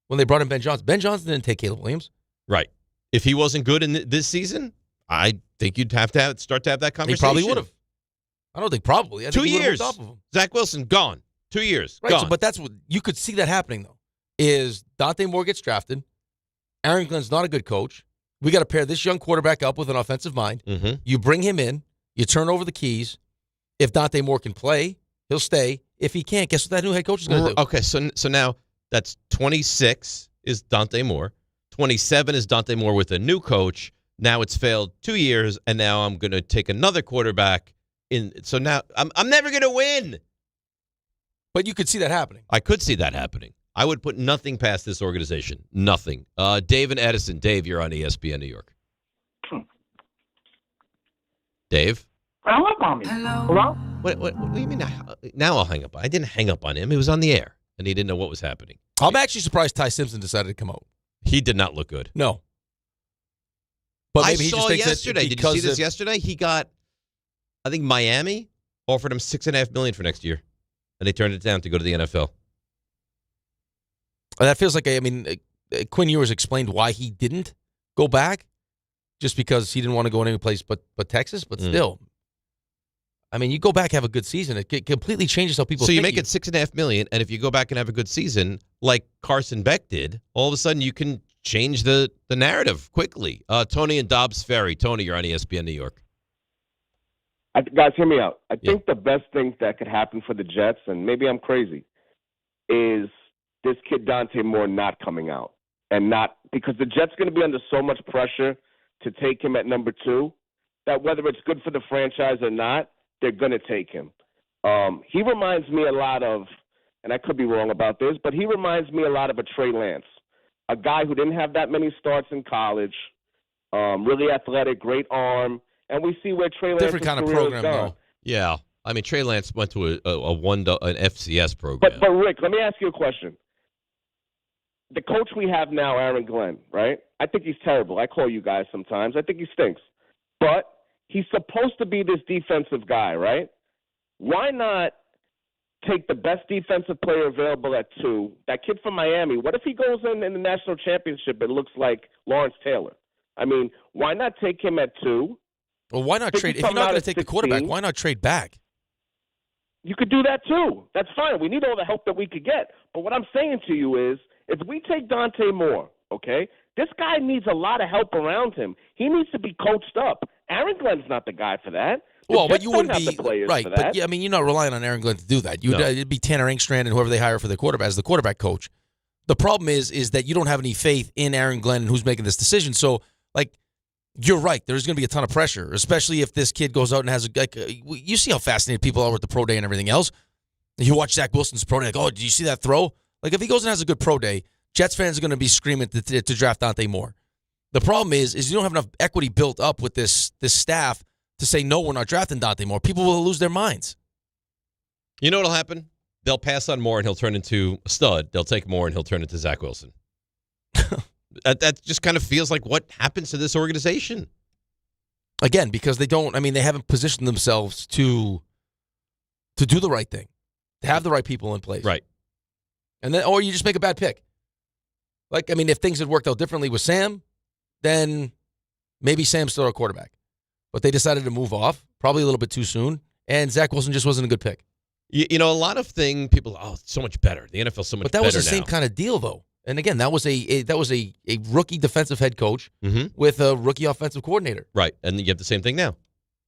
when they brought in Ben Johnson? Ben Johnson didn't take Caleb Williams. Right. If he wasn't good in this season, I think you'd have to start to have that conversation. He probably would have. I don't think probably. I think 2 years. Off of him. Zach Wilson, gone. 2 years, right, gone. So, but that's what you could see that happening, though, is Dante Moore gets drafted. Aaron Glenn's not a good coach. We got to pair this young quarterback up with an offensive mind. Mm-hmm. You bring him in. You turn over the keys. If Dante Moore can play, he'll stay. If he can't, guess what that new head coach is going to do? Okay, so now that's 26 is Dante Moore. 27 is Dante Moore with a new coach. Now it's failed 2 years, and now I'm going to take another quarterback in. So now I'm never going to win. But you could see that happening. I could see that happening. I would put nothing past this organization. Nothing. Dave and Edison. Dave, you're on ESPN New York. Dave? Hang up on me. Hello? What do you mean? Now I'll hang up. I didn't hang up on him. He was on the air, and he didn't know what was happening. I'm actually surprised Ty Simpson decided to come out. He did not look good. No. But maybe I saw yesterday. Did you see this yesterday? He got I think Miami offered him $6.5 million for next year, and they turned it down to go to the NFL. That feels like Quinn Ewers explained why he didn't go back, just because he didn't want to go any place but Texas. But still, I mean, you go back, have a good season, it completely changes how people. So think you make it $6.5 million, and if you go back and have a good season, like Carson Beck did, all of a sudden you can change the narrative quickly. Tony and Dobbs Ferry. Tony, you're on ESPN New York. Guys, hear me out. I think the best thing that could happen for the Jets, and maybe I'm crazy, is this kid Dante Moore not coming out. And not because the Jets going to be under so much pressure to take him at number 2 that whether it's good for the franchise or not, they're going to take him. He reminds me a lot of, and I could be wrong about this, but he reminds me a lot of a Trey Lance, a guy who didn't have that many starts in college, really athletic, great arm. And we see where Trey Lance different kind of program, though. Yeah, I mean Trey Lance went to an FCS program. But Rick, let me ask you a question. The coach we have now, Aaron Glenn, right? I think he's terrible. I call you guys sometimes. I think he stinks. But he's supposed to be this defensive guy, right? Why not take the best defensive player available at 2? That kid from Miami. What if he goes in the national championship and looks like Lawrence Taylor? I mean, why not take him at 2? Well, why not trade? If you're not going to take the quarterback, why not trade back? You could do that too. That's fine. We need all the help that we could get. But what I'm saying to you is, if we take Dante Moore, okay, this guy needs a lot of help around him. He needs to be coached up. Aaron Glenn's not the guy for that. Well, but you wouldn't be the players right. for that. But yeah, I mean, you're not relying on Aaron Glenn to do that. It'd be Tanner Engstrand and whoever they hire for the quarterback as the quarterback coach. The problem is that you don't have any faith in Aaron Glenn and who's making this decision. So, like, you're right. There's going to be a ton of pressure, especially if this kid goes out and has you see how fascinated people are with the pro day and everything else. You watch Zach Wilson's pro day, like, oh, did you see that throw? Like, if he goes and has a good pro day, Jets fans are going to be screaming to draft Dante Moore. The problem is you don't have enough equity built up with this staff to say, no, we're not drafting Dante Moore. People will lose their minds. You know what'll happen? They'll pass on Moore and he'll turn into a stud. They'll take Moore and he'll turn into Zach Wilson. That just kind of feels like what happens to this organization. Again, because they haven't positioned themselves to do the right thing, to have the right people in place. Right. And then, or you just make a bad pick. Like, I mean, if things had worked out differently with Sam, then maybe Sam's still our quarterback. But they decided to move off, probably a little bit too soon, and Zach Wilson just wasn't a good pick. You know, a lot of people, it's so much better. The NFL's so much better now. But that was the same kind of deal, though. And again, that was a rookie defensive head coach with a rookie offensive coordinator. Right, and you have the same thing now.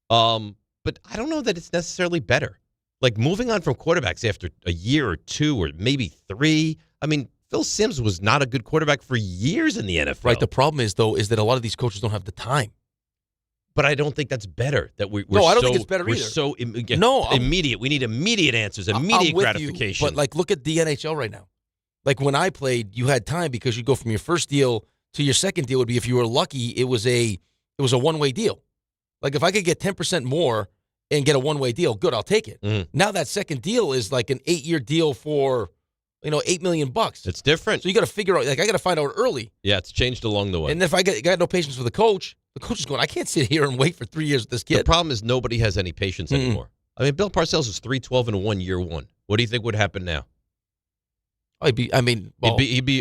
But I don't know that it's necessarily better. Like, moving on from quarterbacks after a year or 2 or maybe 3, I mean, Phil Simms was not a good quarterback for years in the NFL. Right, the problem is that a lot of these coaches don't have the time. But I don't think that's better. That we're no, I don't think it's better we're either. So immediate. We need immediate answers, immediate gratification. But, like, look at the NHL right now. Like, when I played, you had time because you go from your first deal to your second deal would be, if you were lucky, it was a one-way deal. Like, if I could get 10% more and get a one-way deal, good, I'll take it. Now that second deal is like an 8-year deal for, $8 million. It's different. So you got to figure out, like, I got to find out early. Yeah, it's changed along the way. And if I got no patience for the coach is going, I can't sit here and wait for 3 years with this kid. The problem is nobody has any patience anymore. I mean, Bill Parcells was 3-12-1 year 1. What do you think would happen now? He'd be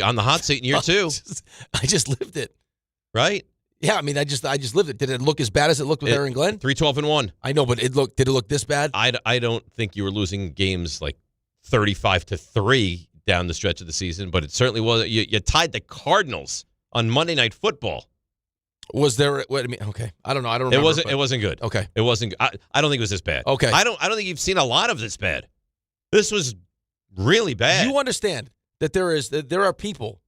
on the hot seat in year 2. I just lived it. Right? Yeah, I mean, I just lived it. Did it look as bad as it looked with Aaron Glenn? 3-12-1. I know, but did it look this bad? I don't think you were losing games like 35-3 down the stretch of the season, but it certainly was. You tied the Cardinals on Monday Night Football. Was there? Okay, I don't know. I don't remember. It wasn't good. Okay, it wasn't. I don't think it was this bad. Okay, I don't think you've seen a lot of this bad. This was really bad. You understand that there are people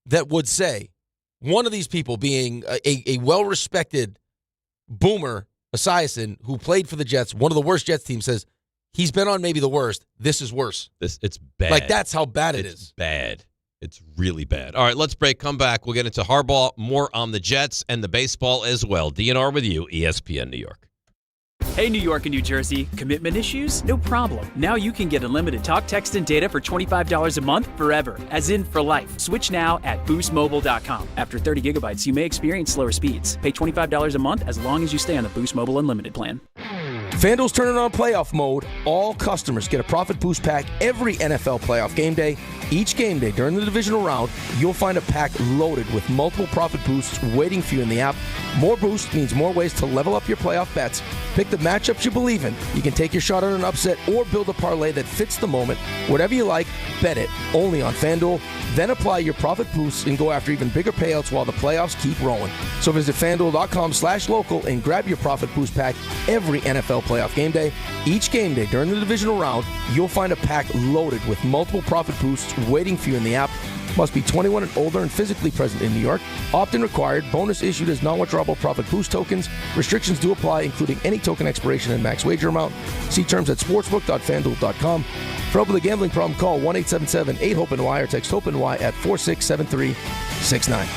that would say, one of these people being a well-respected boomer, Esiason, who played for the Jets, one of the worst Jets teams, says he's been on maybe the worst. This is worse. It's bad. Like, that's how bad it is. It's bad. It's really bad. All right, let's break. Come back. We'll get into Harbaugh, more on the Jets and the baseball as well. DNR with you, ESPN New York. Hey, New York and New Jersey. Commitment issues? No problem. Now you can get unlimited talk, text, and data for $25 a month forever, as in for life. Switch now at boostmobile.com. After 30 gigabytes, you may experience slower speeds. Pay $25 a month as long as you stay on the Boost Mobile Unlimited plan. FanDuel's turning on playoff mode. All customers get a profit boost pack every NFL playoff game day. Each game day during the divisional round, you'll find a pack loaded with multiple profit boosts waiting for you in the app. More boost means more ways to level up your playoff bets. Pick the matchups you believe in. You can take your shot at an upset or build a parlay that fits the moment. Whatever you like, bet it. Only on FanDuel. Then apply your profit boosts and go after even bigger payouts while the playoffs keep rolling. So visit FanDuel.com/local and grab your profit boost pack every NFL playoff game day. Each game day during the divisional round, you'll find a pack loaded with multiple profit boosts waiting for you in the app. Must be 21 and older and physically present in New York. Opt-in required. Bonus issued as non-withdrawable profit boost tokens. Restrictions do apply, including any token expiration and max wager amount. See terms at sportsbook.fanduel.com. For help with a gambling problem, call 1-877-8-HOPE-NY or text HOPE-NY at 467369.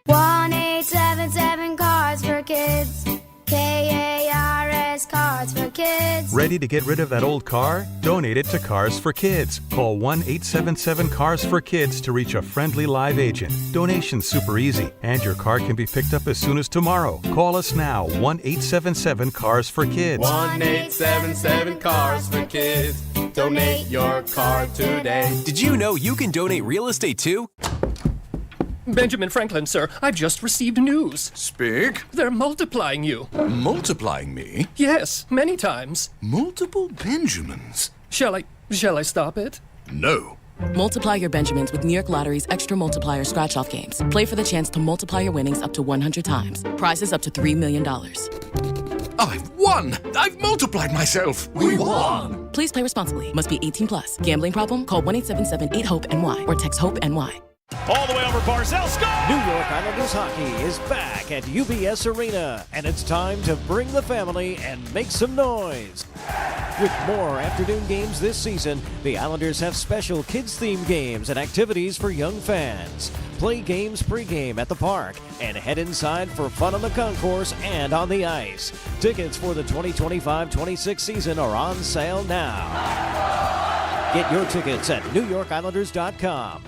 1-877 Cards for Kids. KARS Cards for Kids. Ready to get rid of that old car? Donate it to Cars for Kids. Call 1-877-CARS-FOR-KIDS to reach a friendly live agent. Donation's super easy, and your car can be picked up as soon as tomorrow. Call us now, 1-877-CARS-FOR-KIDS. 1-877-CARS-FOR-KIDS. Donate your car today. Did you know you can donate real estate too? Benjamin Franklin, sir, I've just received news. Speak. They're multiplying you. Multiplying me? Yes, many times. Multiple Benjamins? Shall I stop it? No. Multiply your Benjamins with New York Lottery's Extra Multiplier Scratch-Off games. Play for the chance to multiply your winnings up to 100 times. Prizes up to $3 million. I've won! I've multiplied myself! We won! Please play responsibly. Must be 18 plus. Gambling problem? Call 1-877-8-HOPE-NY or text HOPE-NY. All the way over Barzell, score! New York Islanders hockey is back at UBS Arena, and it's time to bring the family and make some noise. With more afternoon games this season, the Islanders have special kids-themed games and activities for young fans. Play games pregame at the park and head inside for fun on the concourse and on the ice. Tickets for the 2025-26 season are on sale now. Get your tickets at NewYorkIslanders.com.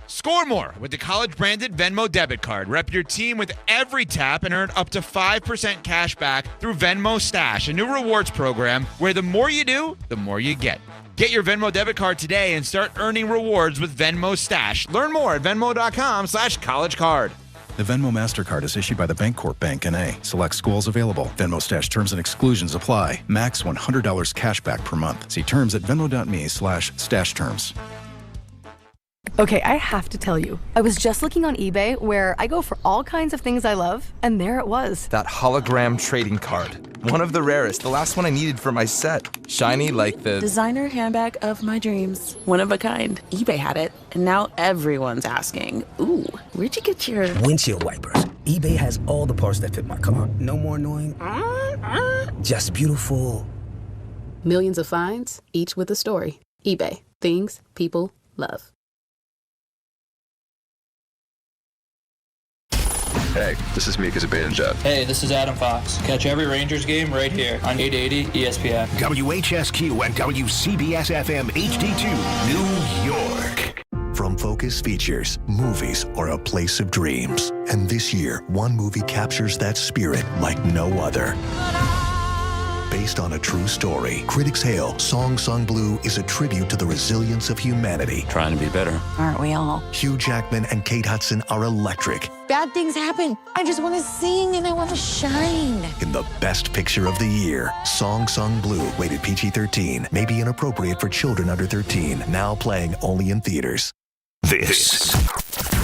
Score more with the college-branded Venmo debit card. Rep your team with every tap and earn up to 5% cash back through Venmo Stash, a new rewards program where the more you do, the more you get. Get your Venmo debit card today and start earning rewards with Venmo Stash. Learn more at venmo.com/collegecard. The Venmo MasterCard is issued by the Bancorp Bank N.A. Select schools available. Venmo Stash terms and exclusions apply. Max $100 cash back per month. See terms at venmo.me/stash terms. Okay, I have to tell you, I was just looking on eBay where I go for all kinds of things I love, and there it was. That hologram trading card. One of the rarest, the last one I needed for my set. Shiny like the designer handbag of my dreams. One of a kind. eBay had it, and now everyone's asking, ooh, where'd you get your windshield wipers? eBay has all the parts that fit my car. No more annoying, just beautiful. Millions of finds, each with a story. eBay. Things people love. Hey, this is Mika Zibanejad. Hey, this is Adam Fox. Catch every Rangers game right here on 880 ESPN. WHSQ and WCBS-FM HD2, New York. From Focus Features, movies are a place of dreams. And this year, one movie captures that spirit like no other. Based on a true story, critics hail Song Sung Blue is a tribute to the resilience of humanity. Trying to be better. Aren't we all? Hugh Jackman and Kate Hudson are electric. Bad things happen. I just want to sing and I want to shine. In the best picture of the year, Song Sung Blue, rated PG-13, may be inappropriate for children under 13, now playing only in theaters. This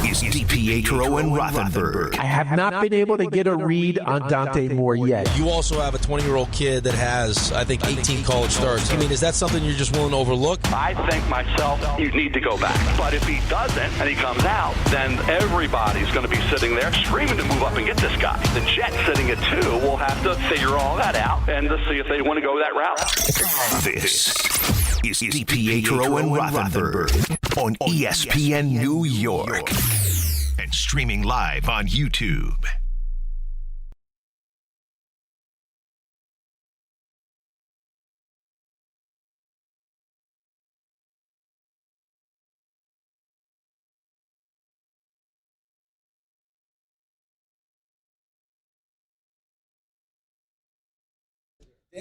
is DiPietro and Rothenberg. I have not been able to get a read on Dante Moore yet. You also have a 20-year-old kid that has, I think, 18 college starts. I mean, is that something you're just willing to overlook? I think myself, you need to go back. But if he doesn't and he comes out, then everybody's going to be sitting there screaming to move up and get this guy. The Jets sitting at 2 will have to figure all that out and to see if they want to go that route. This is DiPietro and Rothenberg on ESPN New York and streaming live on YouTube.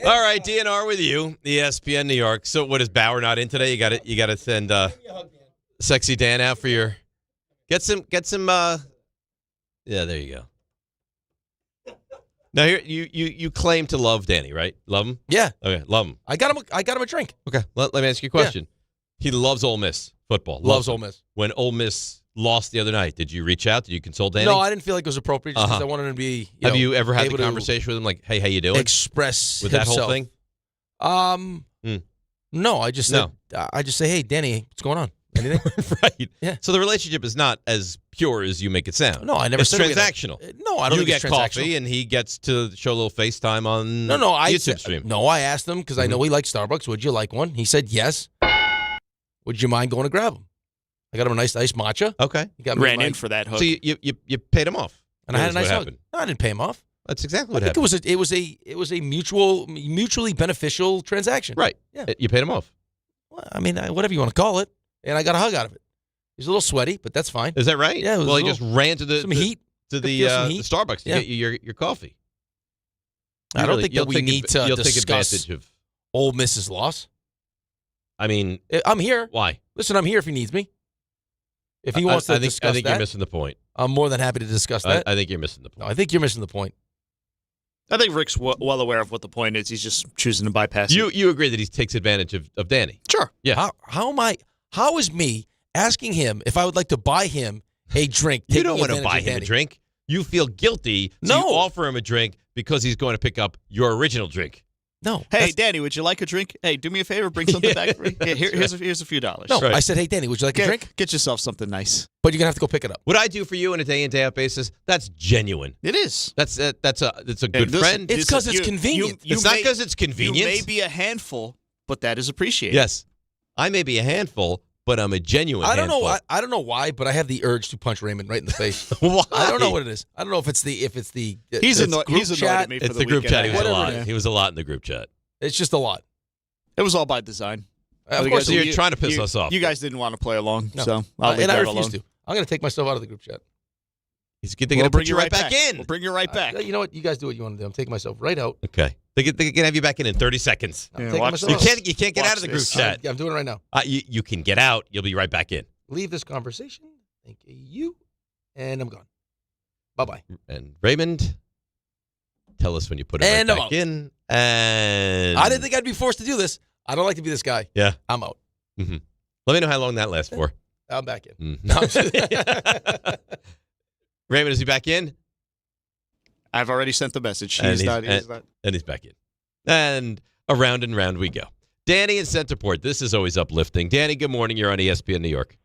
All right, DNR with you, ESPN New York. So, what is Bauer not in today? You got to send Sexy Dan out for your. Get some. Yeah, there you go. Now here, you claim to love Danny, right? Love him? Yeah. Okay, love him. I got him a drink. Okay, let me ask you a question. Yeah. He loves Ole Miss football. Loves Ole Miss. When Ole Miss lost the other night, did you reach out? Did you consult Danny? No, I didn't feel like it was appropriate just because I wanted him to be. Have you ever had the conversation with him, like, "Hey, how you doing?" Express with himself. that whole thing. No, I just said, I just say, "Hey, Danny, what's going on? Anything?" Right. Yeah. So the relationship is not as pure as you make it sound. No, I never it's said transactional. No, I don't you think it's get coffee, and he gets to show a little FaceTime on YouTube stream. No, I asked him because I know he likes Starbucks. Would you like one? He said yes. Would you mind going to grab him? I got him a nice iced matcha. Okay. He got ran in for that hook. So you paid him off, and I had a nice hug. No, I didn't pay him off. That's exactly what I think happened. it was a mutually beneficial transaction. Right. Yeah. You paid him off. Well, I mean, whatever you want to call it, and I got a hug out of it. He's a little sweaty, but that's fine. Is that right? Yeah. Well, he just ran to the heat to the Starbucks to get you your coffee. I don't think that we need to take discuss advantage of Ole Miss's loss. I mean, I'm here. Why? Listen, I'm here if he needs me. If he wants to discuss that, I think you're missing the point. I'm more than happy to discuss that. I think you're missing the point. No, I think you're missing the point. I think Rick's well aware of what the point is. He's just choosing to bypass it. You agree that he takes advantage of Danny? Sure. Yeah. How is me asking him if I would like to buy him a drink? You don't want to buy him a drink. You feel guilty. So you offer him a drink because he's going to pick up your original drink. No. Hey, Danny, would you like a drink? Hey, do me a favor, bring something back for me. Yeah, here's a few dollars. No, right. I said, hey, Danny, would you like a drink? Get yourself something nice. But you're gonna have to go pick it up. What I do for you on a day in day out basis, that's genuine. It is. That's a good friend. It's because it's convenient. It's not because it's convenient. You may be a handful, but that is appreciated. Yes, I may be a handful, but I'm a genuine. I don't handful. know. I don't know why, but I have the urge to punch Raymond right in the face. Why? I don't know what it is. I don't know if it's the he's annoyed at me for it's the group chat. He was a lot. Yeah. He was a lot in the group chat. It's just a lot. It was all by design. Of course, so you're trying to piss us off. You guys didn't want to play along, no. so I'll leave and that I refuse alone. to. I'm going to take myself out of the group chat. They're going to put you right back in. We'll bring you right back. You know what? You guys do what you want to do. I'm taking myself right out. Okay. They can have you back in 30 seconds. I'm taking myself out. You can't get out of the group chat. I'm doing it right now. You can get out. You'll be right back in. Leave this conversation. Thank you. And I'm gone. Bye-bye. And Raymond, tell us when you put it back in. And I didn't think I'd be forced to do this. I don't like to be this guy. Yeah. I'm out. Mm-hmm. Let me know how long that lasts for. I'm back in. Mm-hmm. No, I'm just Raymond, is he back in? I've already sent the message. He's not. And he's back in. And around and round we go. Danny in Centerport. This is always uplifting. Danny, good morning. You're on ESPN New York.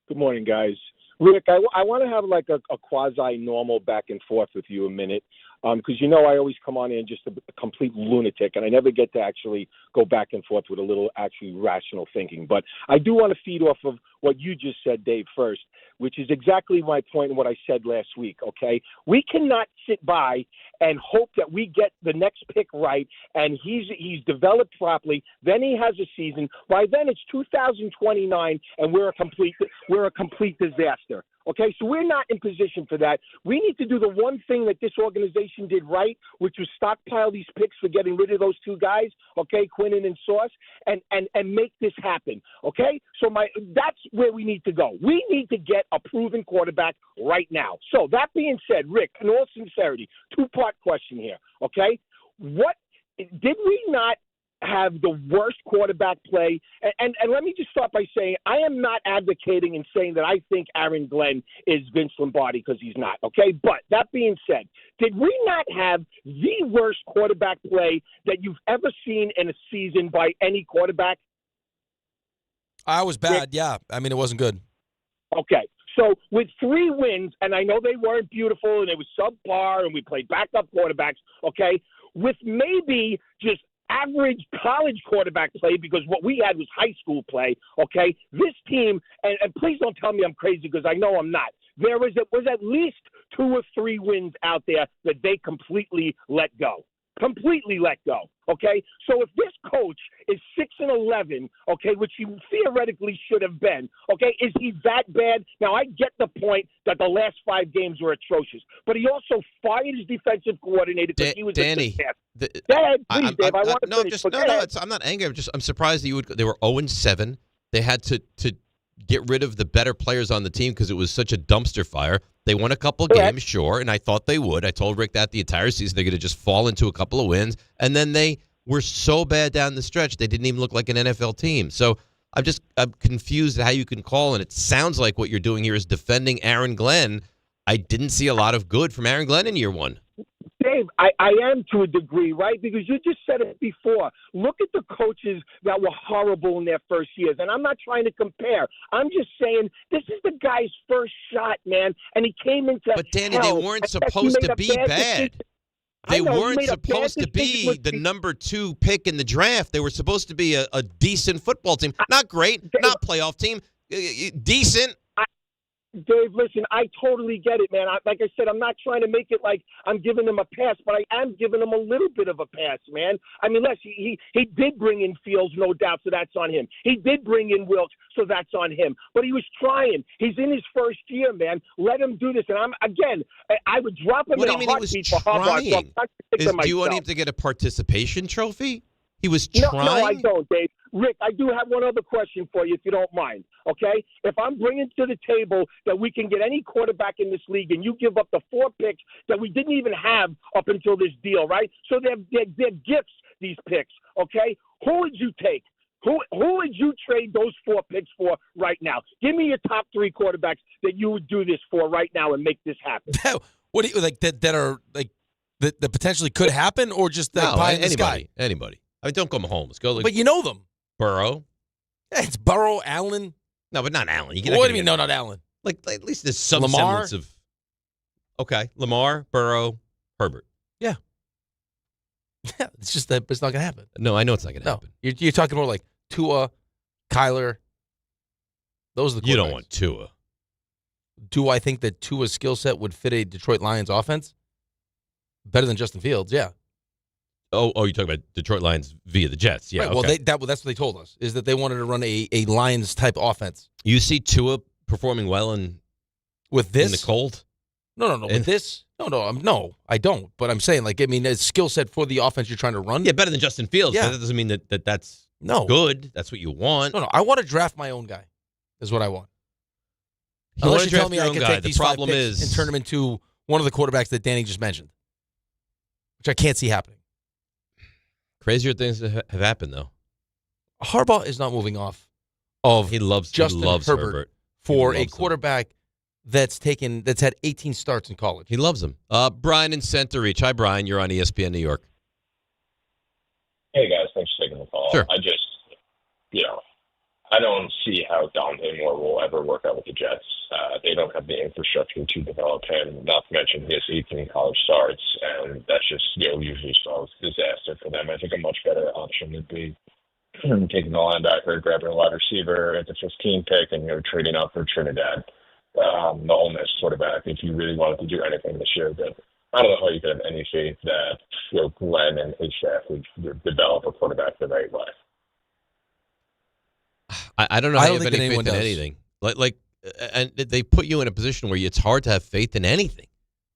Good morning, guys. Rick, I want to have like a quasi-normal back and forth with you a minute. Because, I always come on in just a complete lunatic, and I never get to actually go back and forth with a little actually rational thinking. But I do want to feed off of what you just said, Dave, first, which is exactly my point and what I said last week, okay? We cannot sit by and hope that we get the next pick right and he's developed properly. Then he has a season. By then it's 2029, and we're a complete disaster. Okay, so we're not in position for that. We need to do the one thing that this organization did right, which was stockpile these picks for getting rid of those two guys, okay, Quinnen and Sauce, and make this happen, okay? So that's where we need to go. We need to get a proven quarterback right now. So that being said, Rick, in all sincerity, two-part question here, okay? What did we not have the worst quarterback play? And let me just start by saying I am not advocating and saying that I think Aaron Glenn is Vince Lombardi, because he's not, okay? But that being said, did we not have the worst quarterback play that you've ever seen in a season by any quarterback? I was bad, yeah. I mean, it wasn't good. Okay. So with 3 wins, and I know they weren't beautiful and it was subpar and we played backup quarterbacks, okay, with maybe just average college quarterback play, because what we had was high school play, okay? This team, and please don't tell me I'm crazy, because I know I'm not. Was at least 2 or 3 wins out there that they completely let go. Completely let go. Okay, so if this coach is 6-11, okay, which he theoretically should have been, okay, is he that bad? Now I get the point that the last 5 games were atrocious, but he also fired his defensive coordinator because he was Danny. Go ahead, please, Dave. I want to finish. I'm not angry. I'm surprised that they were 0-7. They had to get rid of the better players on the team because it was such a dumpster fire. They won a couple games, sure, and I thought they would. I told Rick that the entire season they're going to just fall into a couple of wins, and then they were so bad down the stretch they didn't even look like an NFL team. So I'm confused at how you can call, and it sounds like what you're doing here is defending Aaron Glenn. I didn't see a lot of good from Aaron Glenn in year 1. Dave, I am to a degree, right? Because you just said it before. Look at the coaches that were horrible in their first years. And I'm not trying to compare. I'm just saying this is the guy's first shot, man. And he came into But, Danny, they weren't supposed to be bad. They weren't supposed to be the number 2 pick in the draft. They were supposed to be a decent football team. Not great, not playoff team. Decent. Dave, listen, I totally get it, man. Like I said, I'm not trying to make it like I'm giving him a pass, but I am giving him a little bit of a pass, man. I mean, he did bring in Fields, no doubt, so that's on him. He did bring in Wilkes, so that's on him. But he was trying. He's in his first year, man. Let him do this. And I would drop him in a heartbeat for Harbaugh. Do you want him to get a participation trophy? He was trying? No, I don't, Dave. Rick, I do have one other question for you, if you don't mind, okay? If I'm bringing to the table that we can get any quarterback in this league and you give up the 4 picks that we didn't even have up until this deal, right? So they're gifts, these picks, okay? Who would you take? Who would you trade those 4 picks for right now? Give me your top 3 quarterbacks that you would do this for right now and make this happen. What do you like that are like that potentially could happen, or just that pie in the sky? Anybody. I mean, don't go Mahomes. Go but you know them. Burrow. Yeah, it's Burrow, Allen. No, but not Allen. What do you mean? No, not Allen. Like at least there's some semblance of. Okay, Lamar, Burrow, Herbert. Yeah. Yeah, it's just that it's not going to happen. No, I know it's not going to happen. You're talking more like Tua, Kyler. Those are the quarterbacks. You don't want Tua. Do I think that Tua's skill set would fit a Detroit Lions offense? Better than Justin Fields, yeah. Oh, you're talking about Detroit Lions via the Jets. Yeah, right. Okay. Well, that's what they told us, is that they wanted to run a Lions-type offense. You see Tua performing well with this? In the cold? No. With this? No, I don't. But I'm saying, like, I mean, a skill set for the offense you're trying to run. Yeah, better than Justin Fields. Yeah. But that doesn't mean that's good. That's what you want. No, I want to draft my own guy is what I want. You Unless want you to tell draft me your I own can guy. take these The problem 5 picks is and turn them into one of the quarterbacks that Danny just mentioned, which I can't see happening. Crazier things have happened, though. Harbaugh is not moving off of Justin Herbert for a quarterback that's had 18 starts in college. He loves him. Brian in Center Reach. Hi, Brian. You're on ESPN New York. Hey, guys. Thanks for taking the call. Sure. I don't see how Dante Moore will ever work out with the Jets. They don't have the infrastructure to develop him, not to mention he has 18 college starts, and that's just usually spells disaster for them. I think a much better option would be taking a linebacker, grabbing a wide receiver at the 15 pick, and trading up for Trinidad, the Ole Miss quarterback, if you really wanted to do anything this year. But I don't know how you could have any faith that Glenn and his staff would develop a quarterback the right way. I don't know how you have any faith in anything. And they put you in a position where it's hard to have faith in anything.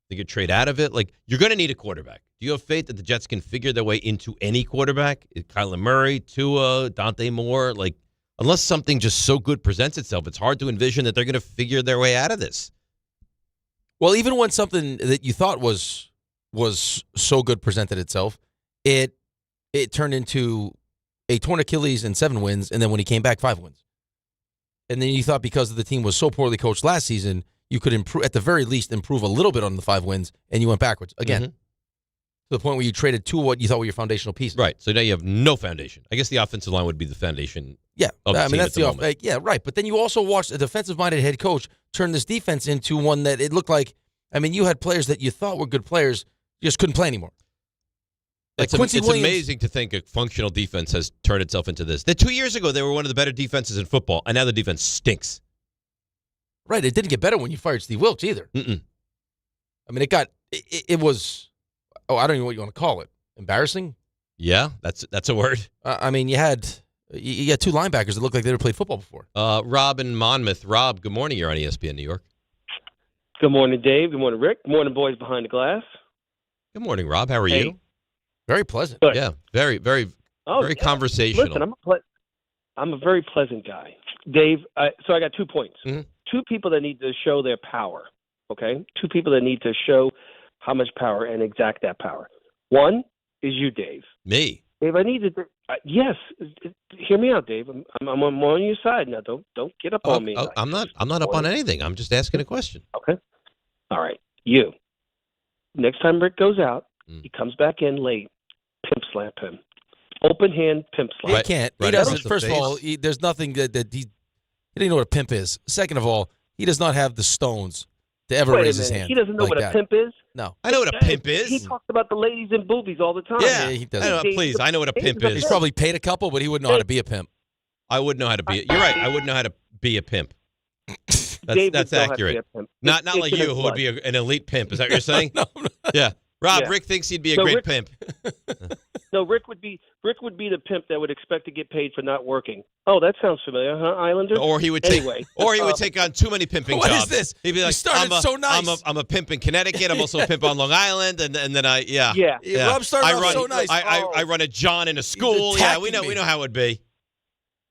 They could trade out of it. Like, you're going to need a quarterback. Do you have faith that the Jets can figure their way into any quarterback? Kyler Murray, Tua, Dante Moore? Like, unless something just so good presents itself, it's hard to envision that they're going to figure their way out of this. Well, even when something that you thought was so good presented itself, it turned into a torn Achilles and 7 wins, and then when he came back, 5 wins. And then you thought because the team was so poorly coached last season, you could improve, at the very least, improve a little bit on the 5 wins, and you went backwards again. To the point where you traded 2 what you thought were your foundational pieces. Right. So now you have no foundation. I guess the offensive line would be the foundation. Yeah. Of the team that's at the moment. yeah, right. But then you also watched a defensive-minded head coach turn this defense into one that it looked like, you had players that you thought were good players, you just couldn't play anymore. It's amazing to think a functional defense has turned itself into this. 2 years ago, they were one of the better defenses in football, and now the defense stinks. Right. It didn't get better when you fired Steve Wilkes either. Mm-mm. It was, I don't even know what you want to call it. Embarrassing? Yeah, that's a word. I mean, you had 2 linebackers that looked like they never played football before. Rob in Monmouth. Rob, good morning. You're on ESPN New York. Good morning, Dave. Good morning, Rick. Good morning, boys behind the glass. Good morning, Rob. How are you? Very pleasant. Good. Yeah, very conversational. Listen, I'm a very pleasant guy. Dave, so I got 2 points. Mm-hmm. 2 people that need to show their power, okay? 2 people that need to show how much power and exact that power. One is you, Dave. Me? Dave, I need to yes, hear me out, Dave. I'm on your side now. Don't get up on me. I'm not up on anything. I'm just asking a question. Okay. All right. You. Next time Rick goes out, he comes back in late, pimp slap him. Open hand pimp slap. He can't. He doesn't. First of all, there's nothing that he didn't know what a pimp is. Second of all, he does not have the stones to ever raise his hand. He doesn't know what a pimp is? No. I know what a pimp is. He talks about the ladies and boobies all the time. Yeah, he doesn't. Please, I know what a pimp is. He's probably paid a couple, but he wouldn't know how to be a pimp. I wouldn't know how to be. You're right. I wouldn't know how to be a pimp. That's accurate. Not like you, who would be an elite pimp. Is that what you're saying? No. Yeah. Rob, Yeah. Rick thinks he'd be a great pimp. No, Rick would be the pimp that would expect to get paid for not working. Oh, that sounds familiar, huh, Islander? Or he would take on too many pimping what jobs. What is this? He'd be like, so nice. I'm a pimp in Connecticut. I'm also a pimp on Long Island, and then Rob started off so nice. I run a John in a school. Yeah, we know how it would be.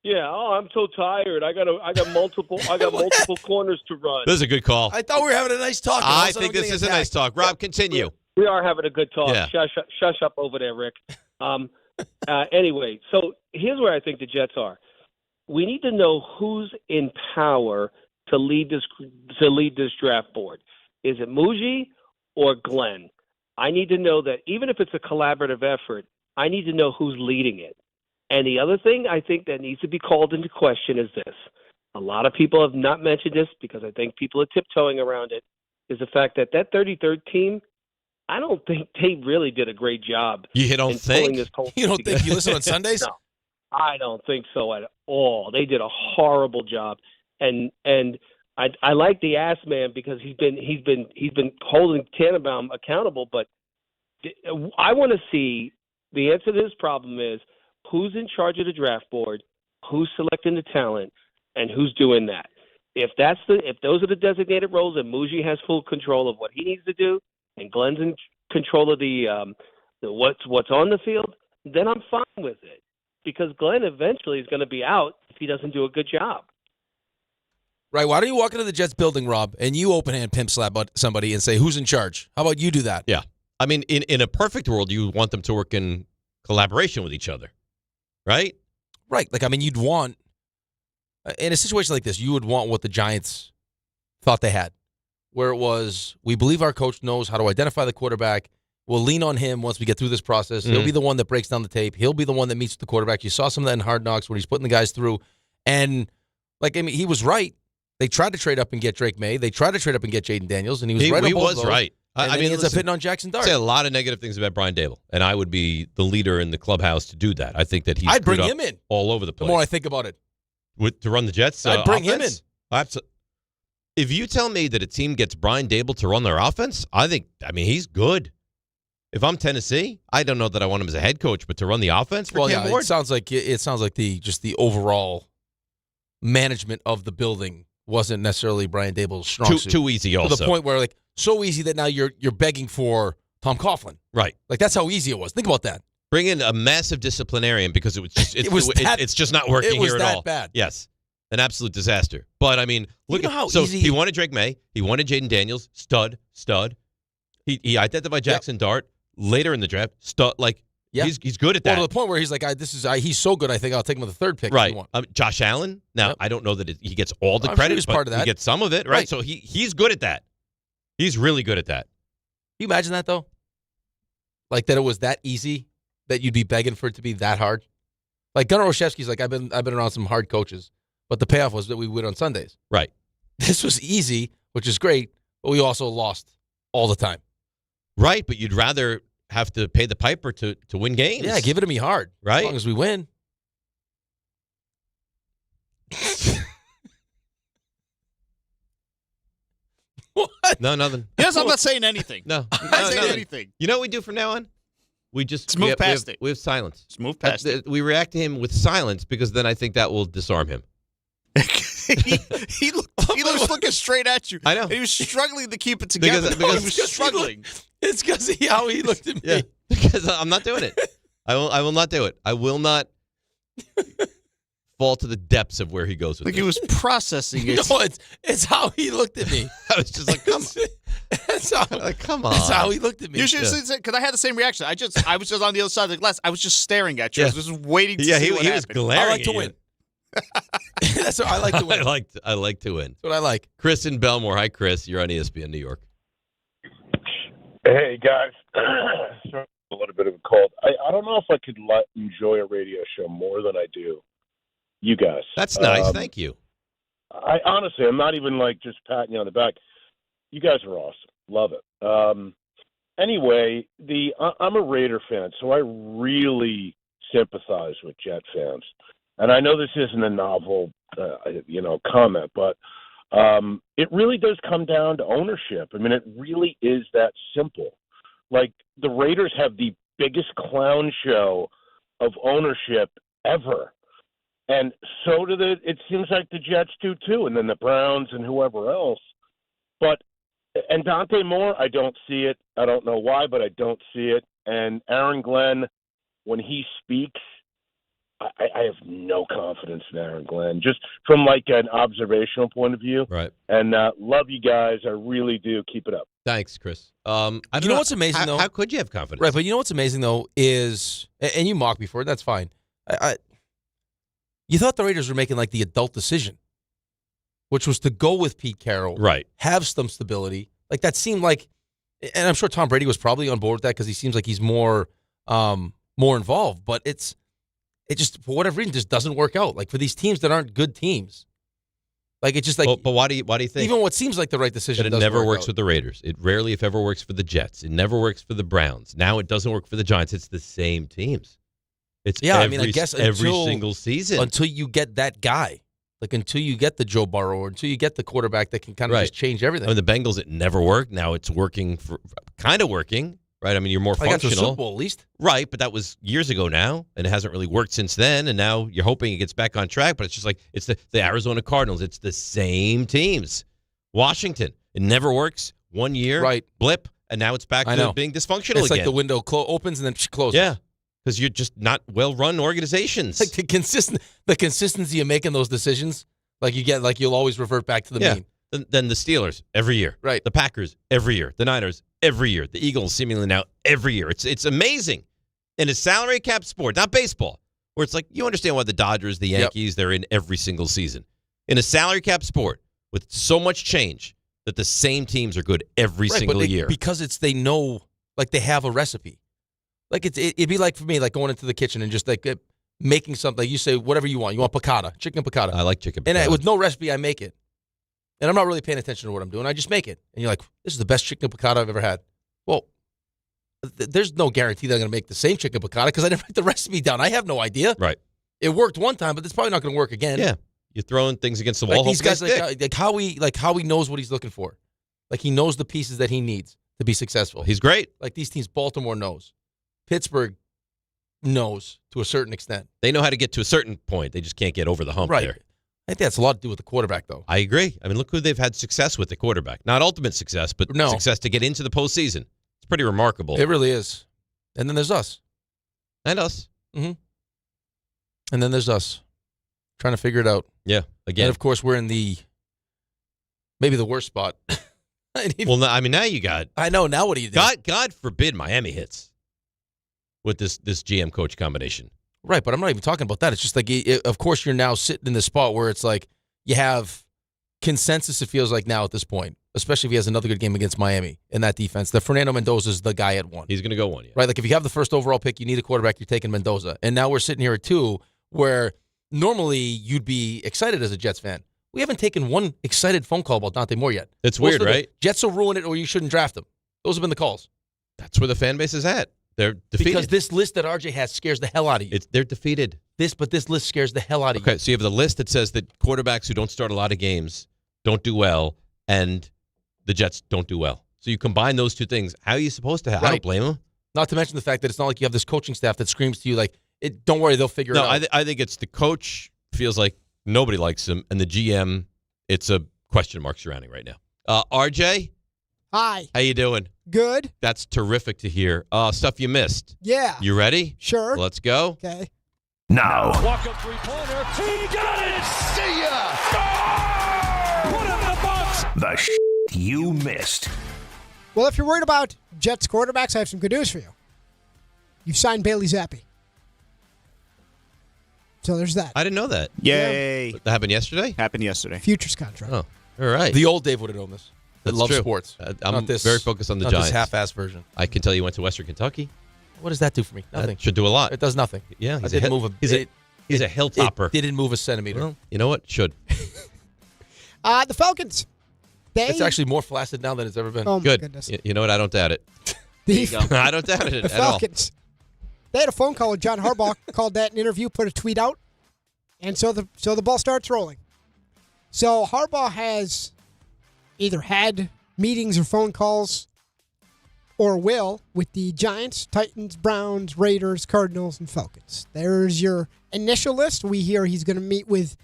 Yeah. Oh, I'm so tired. I got multiple corners to run. This is a good call. I thought we were having a nice talk. I think this is a nice talk. Rob, continue. We are having a good talk. Yeah. Shush up over there, Rick. Anyway, so here's where I think the Jets are. We need to know who's in power to lead this draft board. Is it Muji or Glenn? I need to know that even if it's a collaborative effort, I need to know who's leading it. And the other thing I think that needs to be called into question is this. A lot of people have not mentioned this because I think people are tiptoeing around it, is the fact that 33rd team, I don't think they really did a great job. You don't think? You don't think you listen on Sundays? No, I don't think so at all. They did a horrible job, and I like the ass man because he's been holding Tannenbaum accountable. But I want to see the answer to this problem is who's in charge of the draft board, who's selecting the talent, and who's doing that. If those are the designated roles, and Muji has full control of what he needs to do, and Glenn's in control of the what's on the field, then I'm fine with it. Because Glenn eventually is going to be out if he doesn't do a good job. Right. Why don't you walk into the Jets building, Rob, and you open hand pimp slap somebody and say, who's in charge? How about you do that? Yeah. I mean, in a perfect world, you want them to work in collaboration with each other, right? Right. Like, I mean, you'd want, in a situation like this, you would want what the Giants thought they had, where it was, we believe our coach knows how to identify the quarterback. We'll lean on him once we get through this process. He'll be the one that breaks down the tape. He'll be the one that meets with the quarterback. You saw some of that in Hard Knocks when he's putting the guys through. And, like, I mean, he was right. They tried to trade up and get Drake May. They tried to trade up and get Jaden Daniels, and he was right on both of those. He was right. And I mean, he ends up hitting on Jackson Dart. I say a lot of negative things about Brian Dable, and I would be the leader in the clubhouse to do that. I think that he's I'd bring him in all over the place. The more I think about it. To run the Jets I'd bring him in. If you tell me that a team gets Brian Dable to run their offense, I mean, he's good. If I'm Tennessee, I don't know that I want him as a head coach, but to run the offense for Cam Ward? It sounds like the overall management of the building wasn't necessarily Brian Dable's strong suit. Too easy also. To the point where, like, so easy that now you're begging for Tom Coughlin. Right. Like, that's how easy it was. Think about that. Bring in a massive disciplinarian because it's just not working here at all. It was that bad. Yes. An absolute disaster. But, I mean, look at how easy. He wanted Drake May. He wanted Jaden Daniels. Stud. He identified Jackson Dart later in the draft. Stud. Like, he's good at that. Well, to the point where he's like, he's so good, I think I'll take him with the third pick. Right. Josh Allen. Now, I don't know that he gets all the credit, sure he's but part of that. He gets some of it, right? So he's good at that. He's really good at that. Can you imagine that, though? Like, that it was that easy that you'd be begging for it to be that hard? Like, Gunnar Olszewski's like, I've been around some hard coaches, but the payoff was that we win on Sundays. Right. This was easy, which is great, but we also lost all the time. Right, but you'd rather have to pay the piper to win games. Yeah, give it to me hard. Right. As long as we win. What? No, nothing. Yes, I'm not saying anything. No. I'm not saying anything. You know what we do from now on? We just Let's move past it. We have silence. Let's move past it. We react to him with silence because then I think that will disarm him. he was looking straight at you. I know. And he was struggling to keep it together. Because he was struggling. It's because of how he looked at me. Yeah, because I'm not doing it. I will not do it. I will not fall to the depths of where he goes with Like this. he was processing it. No, it's how he looked at me. I was just like, come on. Come on. That's how he looked at me. You should have said, because I had the same reaction. I was just on the other side of the glass. I was just staring at you. I was just waiting to see what he happened. was glaring. I like to win. That's what I like to win. I like to win. That's what I like. Chris in Belmore. Hi, Chris. You're on ESPN New York. Hey, guys. Sorry, a little bit of a cold. I don't know if I could enjoy a radio show more than I do you guys. That's nice. Thank you. I honestly, I'm not even like just patting you on the back. You guys are awesome. Love it. Anyway, I'm a Raider fan, so I really sympathize with Jet fans. And I know this isn't a novel, comment, but it really does come down to ownership. I mean, it really is that simple. Like, the Raiders have the biggest clown show of ownership ever. And so do it seems like the Jets do too, and then the Browns and whoever else. And Dante Moore, I don't see it. I don't know why, but I don't see it. And Aaron Glenn, when he speaks, I have no confidence in Aaron Glenn, just from like an observational point of view. Right. And love you guys. I really do. Keep it up. Thanks, Chris. You know what's amazing, though? How could you have confidence? Right, but you know what's amazing, though, is, and you mocked me for it, that's fine. You thought the Raiders were making like the adult decision, which was to go with Pete Carroll. Right. Have some stability. Like that seemed like, and I'm sure Tom Brady was probably on board with that because he seems like he's more involved, but it just, for whatever reason, just doesn't work out. Like for these teams that aren't good teams. Like it's just like. But why do you think? Even what seems like the right decision But it doesn't never work works out. with the Raiders. It rarely, if ever, works for the Jets. It never works for the Browns. Now it doesn't work for the Giants. It's the same teams. It's I guess every single season. Until you get that guy. Like until you get the Joe Burrow or until you get the quarterback that can kind of just change everything. I mean, the Bengals, it never worked. Now it's working, kind of working, right? I mean, you're more I got to functional. the Super Bowl at least. Right, but that was years ago now, and it hasn't really worked since then, and now you're hoping it gets back on track, but it's just like it's the Arizona Cardinals. It's the same teams. Washington, it never works. 1 year, blip, and now it's back to being dysfunctional it's again. like the window opens and then closes. Yeah, because you're just not well-run organizations. Like the consistency of making those decisions, you'll always revert back to the mean. Then the Steelers every year, right? The Packers every year, the Niners every year, the Eagles seemingly now every year. It's amazing in a salary cap sport, not baseball, where it's like you understand why the Dodgers, the Yankees, they're in every single season. In a salary cap sport with so much change that the same teams are good every single year because they know, like they have a recipe. Like it'd be like for me, like going into the kitchen and just like making something. Like you say whatever you want. You want piccata, chicken piccata. I like chicken piccata. And with no recipe, I make it. And I'm not really paying attention to what I'm doing. I just make it. And you're like, this is the best chicken piccata I've ever had. Well, there's no guarantee that I'm going to make the same chicken piccata because I didn't write the recipe down. I have no idea. Right. It worked one time, but it's probably not going to work again. Yeah. You're throwing things against the wall. Like these guys, like how he knows what he's looking for. Like he knows the pieces that he needs to be successful. He's great. Like these teams, Baltimore knows. Pittsburgh knows to a certain extent. They know how to get to a certain point. They just can't get over the hump there. I think that's a lot to do with the quarterback, though. I agree. I mean, look who they've had success with, the quarterback. Not ultimate success, but success to get into the postseason. It's pretty remarkable. It really is. And then there's us. And us. Mm-hmm. And then there's us. Trying to figure it out. Yeah, again. And, of course, we're in maybe the worst spot. Well, I mean, now you got... I know. Now what do you do? God forbid Miami hits with this GM coach combination. Right, but I'm not even talking about that. It's just like, of course, you're now sitting in this spot where it's like you have consensus, it feels like now at this point, especially if he has another good game against Miami in that defense, that Fernando Mendoza is the guy at 1. He's going to go 1, yeah. Right, like if you have the first overall pick, you need a quarterback, you're taking Mendoza. And now we're sitting here at 2 where normally you'd be excited as a Jets fan. We haven't taken one excited phone call about Dante Moore yet. It's weird, right? Jets will ruin it or you shouldn't draft him. Those have been the calls. That's where the fan base is at. They're defeated. Because this list that RJ has scares the hell out of you. They're defeated. But this list scares the hell out of you. Okay, so you have the list that says that quarterbacks who don't start a lot of games don't do well, and the Jets don't do well. So you combine those two things. How are you supposed to have? I don't blame them. Not to mention the fact that it's not like you have this coaching staff that screams to you like, don't worry, they'll figure it out. No, I think it's the coach feels like nobody likes him, and the GM, it's a question mark surrounding right now. RJ? Hi. How you doing? Good. That's terrific to hear. Stuff you missed. Yeah. You ready? Sure. Let's go. Okay. Now. Walk-up three-pointer. He got it! See ya! Oh! Put him in the box! The you missed. Well, if you're worried about Jets quarterbacks, I have some good news for you. You've signed Bailey Zappi. So there's that. I didn't know that. Yay. That happened yesterday? Happened yesterday. Futures contract. Oh, all right. The old Dave would have known this. That That's loves true. sports. I'm very focused on the not Giants. This half-ass version. I can tell you went to Western Kentucky. What does that do for me? Nothing. That should do a lot. It does nothing. Yeah, He's a hilltopper. It didn't move a centimeter. Well, you know what? Should. The Falcons. It's actually more flaccid now than it's ever been. Oh, my Good. goodness. You know what? I don't doubt it. There you go. I don't doubt it The at all. Falcons. They had a phone call with John Harbaugh, called that an interview, put a tweet out, and so the ball starts rolling. So Harbaugh has either had meetings or phone calls or will with the Giants, Titans, Browns, Raiders, Cardinals, and Falcons. There's your initial list. We hear he's going to meet with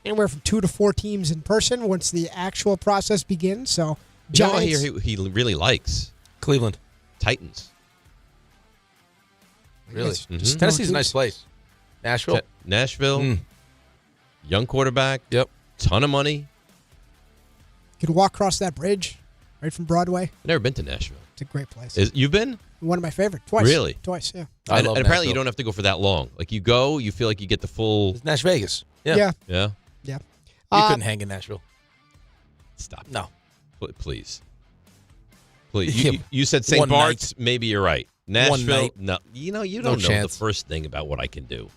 anywhere from 2 to 4 teams in person once the actual process begins. So Giants. You know what he really likes? Cleveland. Titans. Really? Mhm. Tennessee's a nice place. Nashville. Nashville. Young quarterback. Yep. Ton of money. You could walk across that bridge right from Broadway. I've never been to Nashville. It's a great place. You've been? One of my favorite. Twice. Really? Twice, yeah. And apparently you don't have to go for that long. Like you go, you feel like you get the full. It's Nash Vegas. Yeah. Yeah. Yeah. You couldn't hang in Nashville. Stop. No. Please. Please. You said St. One Bart's. Maybe you're right. Nashville. night. No. You know you No don't know chance. the first thing about what I can do.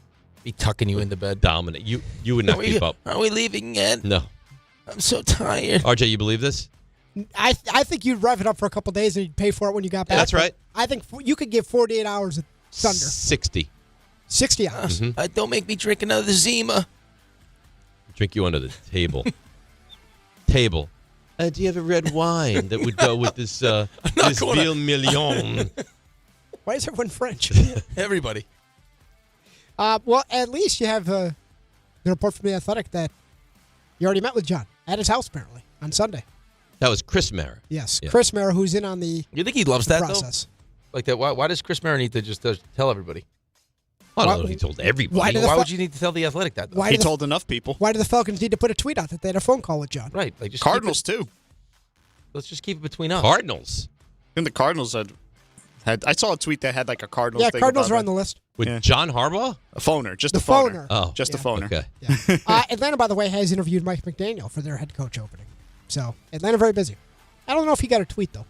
Be tucking you into bed. Dominate. You would not keep up. Are we leaving yet? No. I'm so tired. RJ, you believe this? I think you'd rev it up for a couple days and you'd pay for it when you got back. That's right. I think you could give 48 hours of thunder. 60. 60 hours. Don't make me drink another Zima. Drink you under the table. Table. Do you have a red wine that would go with this this Ville Million? Why is everyone French? Everybody. Well, at least you have the report from The Athletic that you already met with John at his house, apparently, on Sunday. That was Chris Mara. Yes, Yeah. Chris Mara, who's in on the You think he loves that, process. though? Like that? Why does Chris Mara need to just tell everybody? I don't know. He told everybody. Why would you need to tell The Athletic that, though? He told enough people. Why do the Falcons need to put a tweet out that they had a phone call with John? Right. Like just Cardinals, too. Let's just keep it between us. Cardinals. And the Cardinals had I saw a tweet that had like a Cardinals Yeah, thing Cardinals about are on it. the list. With John Harbaugh? A phoner. Just The a phoner. phoner. Oh. Just a phoner. Okay. Atlanta, by the way, has interviewed Mike McDaniel for their head coach opening. So Atlanta very busy. I don't know if he got a tweet, though.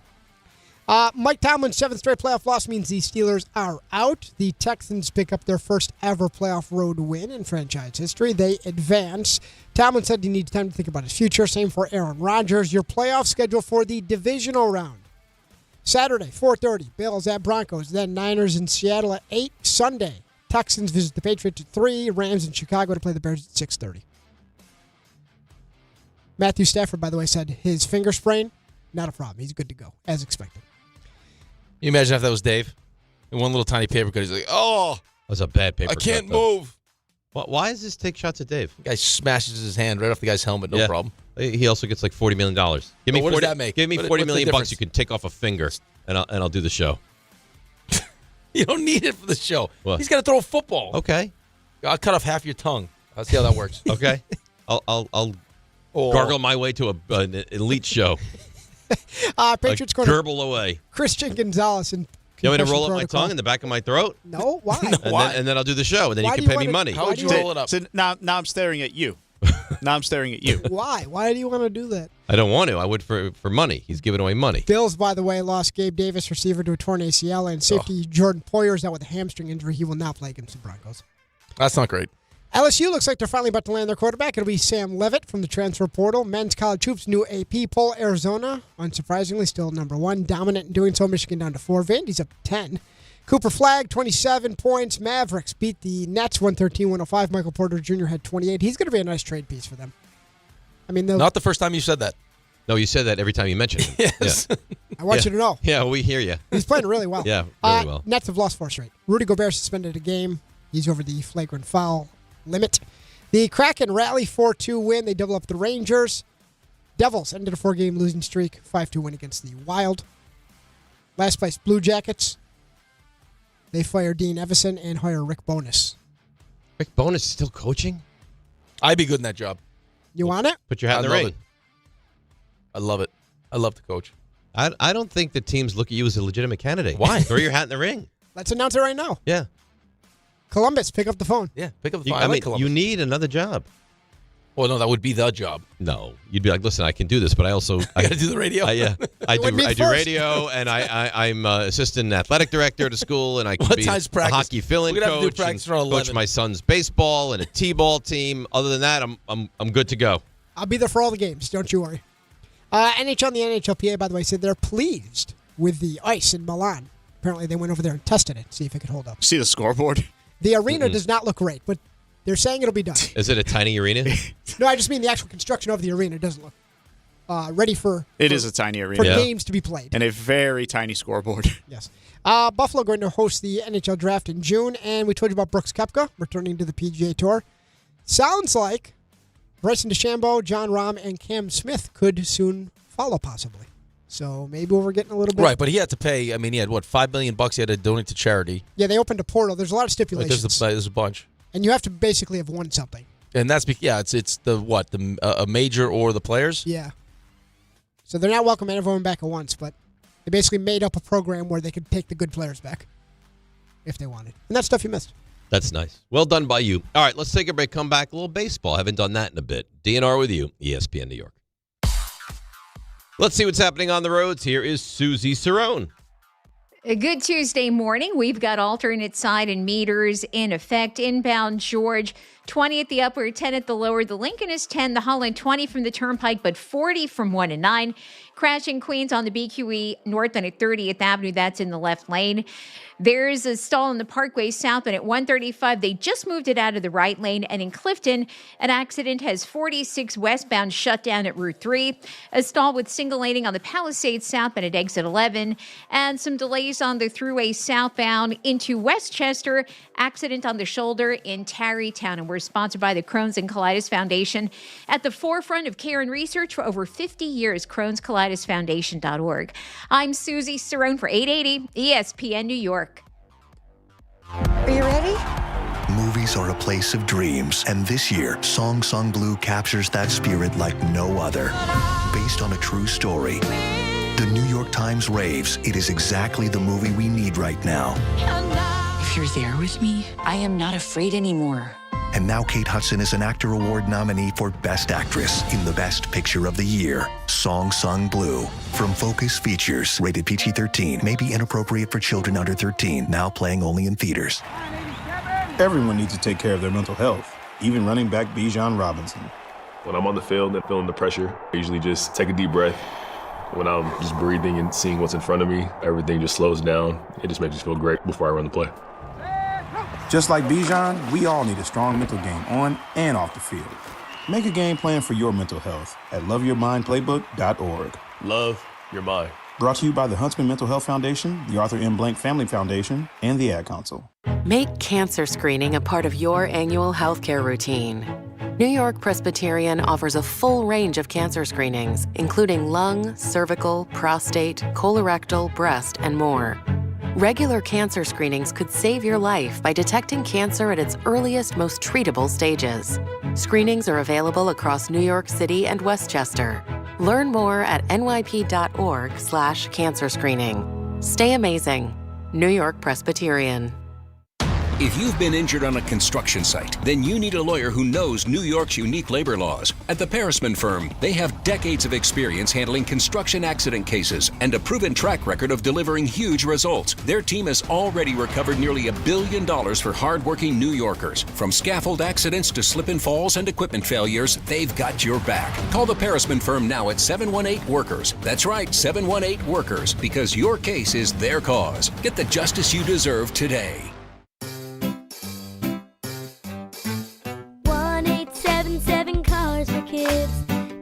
Mike Tomlin's 7th straight playoff loss means the Steelers are out. The Texans pick up their first ever playoff road win in franchise history. They advance. Tomlin said he needs time to think about his future. Same for Aaron Rodgers. Your playoff schedule for the divisional round. Saturday, 4:30, Bills at Broncos. Then Niners in Seattle at 8. Sunday, Texans visit the Patriots at 3. Rams in Chicago to play the Bears at 6:30. Matthew Stafford, by the way, said his finger sprain, not a problem. He's good to go, as expected. You imagine if that was Dave? In one little tiny paper cut, he's like, oh, That was a bad paper. I can't cut, though. move. Why does this take shots at Dave? The guy smashes his hand right off the guy's helmet, no problem. He also gets like $40 million. Give me But what 40, does that make? Give me What's $40 the million difference? bucks. You can take off a finger, and I'll do the show. You don't need it for the show. What? He's got to throw a football. Okay. I'll cut off half your tongue. I'll see how that works. Okay. I'll gargle my way to an elite show. Patriots a corner gerbil away. Christian Gonzalez. And You want me to roll up my tongue in the back of my throat? No, why? And then I'll do the show, and then Why you do can you pay me wanna- money. How would you roll it up? So now I'm staring at you. Now I'm staring at you. Why? Why do you want to do that? I don't want to. I would for money. He's giving away money. Bills, by the way, lost Gabe Davis, receiver, to a torn ACL, and safety Jordan Poyer is out with a hamstring injury. He will not play against the Broncos. That's not great. LSU looks like they're finally about to land their quarterback. It'll be Sam Levitt from the transfer portal. Men's college hoops, new AP poll. Arizona, unsurprisingly, still number 1. Dominant in doing so. Michigan down to 4. Vandy's up to 10. Cooper Flagg, 27 points. Mavericks beat the Nets 113-105. Michael Porter Jr. had 28. He's going to be a nice trade piece for them. I mean, Not the first time you said that. No, you said that every time you mention him. Yes. Yeah. I want you to know. Yeah, we hear you. He's playing really well. Yeah, really well. Nets have lost 4 straight. Rudy Gobert suspended a game. He's over the flagrant foul limit. The Kraken rally 4-2 win. They double up the Rangers. Devils ended a 4-game losing streak. 5-2 win against the Wild. Last place, Blue Jackets. They fire Dean Evison and hire Rick Bowness. Rick Bowness is still coaching? I'd be good in that job. You want it? Put your hat in the ring. It. I love it. I love to coach. I don't think the teams look at you as a legitimate candidate. Why? Throw your hat in the ring. Let's announce it right now. Yeah. Columbus, pick up the phone. Yeah, pick up the phone. I like Columbus. You need another job. Well, no, that would be the job. No, you'd be like, listen, I can do this, but I also I got to do the radio. I do radio, and I'm assistant athletic director at a school, and I can be a hockey fill-in coach, and coach my son's baseball and a t-ball team. Other than that, I'm good to go. I'll be there for all the games. Don't you worry. NHL and the NHLPA, by the way, said they're pleased with the ice in Milan. Apparently, they went over there and tested it, see if it could hold up. See the scoreboard? The arena does not look great, but they're saying it'll be done. Is it a tiny arena? No, I just mean the actual construction of the arena doesn't look ready for. It is a tiny arena. For games to be played. And a very tiny scoreboard. Yes. Buffalo going to host the NHL draft in June, and we told you about Brooks Koepka returning to the PGA Tour. Sounds like Bryson DeChambeau, John Rahm, and Cam Smith could soon follow, possibly. So maybe we're getting a little bit. Right, but he had to pay. I mean, he had, $5 million he had to donate to charity. Yeah, they opened a portal. There's a lot of stipulations. There's a bunch. And you have to basically have won something. And that's, it's a major or the players? Yeah. So they're not welcoming everyone back at once, but they basically made up a program where they could take the good players back if they wanted. And that's stuff you missed. That's nice. Well done by you. All right, let's take a break. Come back. A little baseball. Haven't done that in a bit. DNR with you, ESPN New York. Let's see what's happening on the roads. Here is Susie Cerrone. A good Tuesday morning. We've got alternate side and meters in effect. Inbound George, 20 at the upper, 10 at the lower. The Lincoln is 10, the Holland 20 from the Turnpike, but 40 from 1 and 9. Crashing Queens on the BQE northbound at 30th Avenue. That's in the left lane. There's a stall in the Parkway southbound at 135. They just moved it out of the right lane. And in Clifton, an accident has 46 westbound shut down at Route 3. A stall with single laning on the Palisades southbound at exit 11. And some delays on the Thruway southbound into Westchester. Accident on the shoulder in Tarrytown. And we're sponsored by the Crohn's and Colitis Foundation. At the forefront of care and research for over 50 years, Crohn'sColitisFoundation.org. I'm Susie Cerrone for 880 ESPN New York. Are you ready? Movies are a place of dreams, and this year, Song Sung Blue captures that spirit like no other. Based on a true story, the New York Times raves it is exactly the movie we need right now. If you're there with me, I am not afraid anymore. And now Kate Hudson is an Actor Award nominee for Best Actress in the Best Picture of the Year, Song Sung Blue. From Focus Features, rated PG-13, may be inappropriate for children under 13, now playing only in theaters. Everyone needs to take care of their mental health, even running back Bijan Robinson. When I'm on the field and feeling the pressure, I usually just take a deep breath. When I'm just breathing and seeing what's in front of me, everything just slows down. It just makes me feel great before I run the play. Just like Bijan, we all need a strong mental game on and off the field. Make a game plan for your mental health at loveyourmindplaybook.org. Love your mind. Brought to you by the Huntsman Mental Health Foundation, the Arthur M. Blank Family Foundation, and the Ad Council. Make cancer screening a part of your annual healthcare routine. New York Presbyterian offers a full range of cancer screenings, including lung, cervical, prostate, colorectal, breast, and more. Regular cancer screenings could save your life by detecting cancer at its earliest, most treatable stages. Screenings are available across New York City and Westchester. Learn more at nyp.org/cancer screening. Stay amazing. New York Presbyterian. If you've been injured on a construction site, then you need a lawyer who knows New York's unique labor laws. At the Parisman Firm, they have decades of experience handling construction accident cases and a proven track record of delivering huge results. Their team has already recovered nearly $1 billion for hardworking New Yorkers. From scaffold accidents to slip and falls and equipment failures, they've got your back. Call the Parisman Firm now at 718-WORKERS. That's right, 718-WORKERS, because your case is their cause. Get the justice you deserve today. 1-877 Cars for Kids.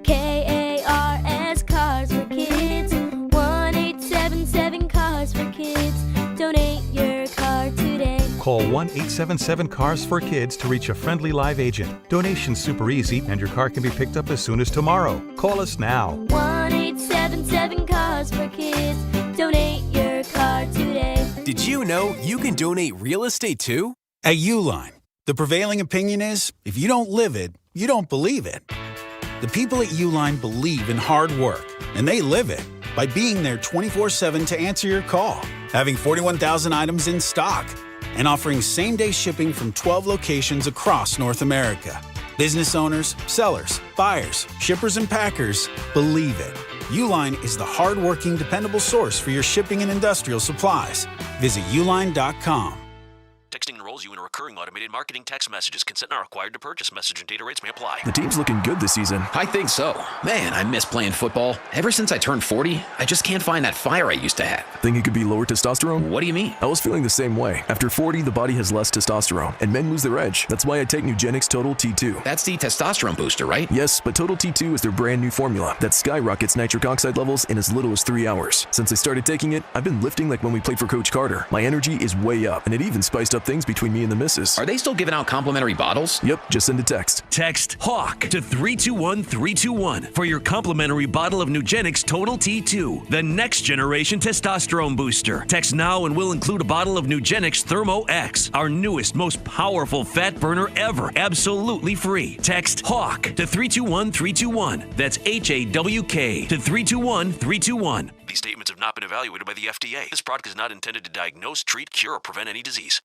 KARS Cars. 1-877-CARS-FOR-KIDS to reach a friendly live agent. Donation's super easy, and your car can be picked up as soon as tomorrow. Call us now. 1-877-CARS-FOR-KIDS. Donate your car today. Did you know you can donate real estate too? At Uline, the prevailing opinion is if you don't live it, you don't believe it. The people at Uline believe in hard work, and they live it by being there 24/7 to answer your call, having 41,000 items in stock, and offering same-day shipping from 12 locations across North America. Business owners, sellers, buyers, shippers, and packers believe it. Uline is the hard-working, dependable source for your shipping and industrial supplies. Visit uline.com. Texting enrolls you in a recurring automated marketing text messages. Consent not required to purchase. Message and data rates may apply. The team's looking good this season. I think so. Man, I miss playing football. Ever since I turned 40, I just can't find that fire I used to have. Think it could be lower testosterone? What do you mean? I was feeling the same way. After 40, the body has less testosterone, and men lose their edge. That's why I take Nugenix Total T2. That's the testosterone booster, right? Yes, but Total T2 is their brand new formula that skyrockets nitric oxide levels in as little as 3 hours. Since I started taking it, I've been lifting like when we played for Coach Carter. My energy is way up, and it even spiced up things between me and the missus. Are they still giving out complimentary bottles? Yep, just send a text. Text HAWK to 321-321 for your complimentary bottle of Nugenix Total T2, the next generation testosterone booster. Text now and we'll include a bottle of Nugenix Thermo X, our newest, most powerful fat burner ever, absolutely free. Text HAWK to 321-321. That's HAWK to 321-321. These statements have not been evaluated by the FDA. This product is not intended to diagnose, treat, cure, or prevent any disease.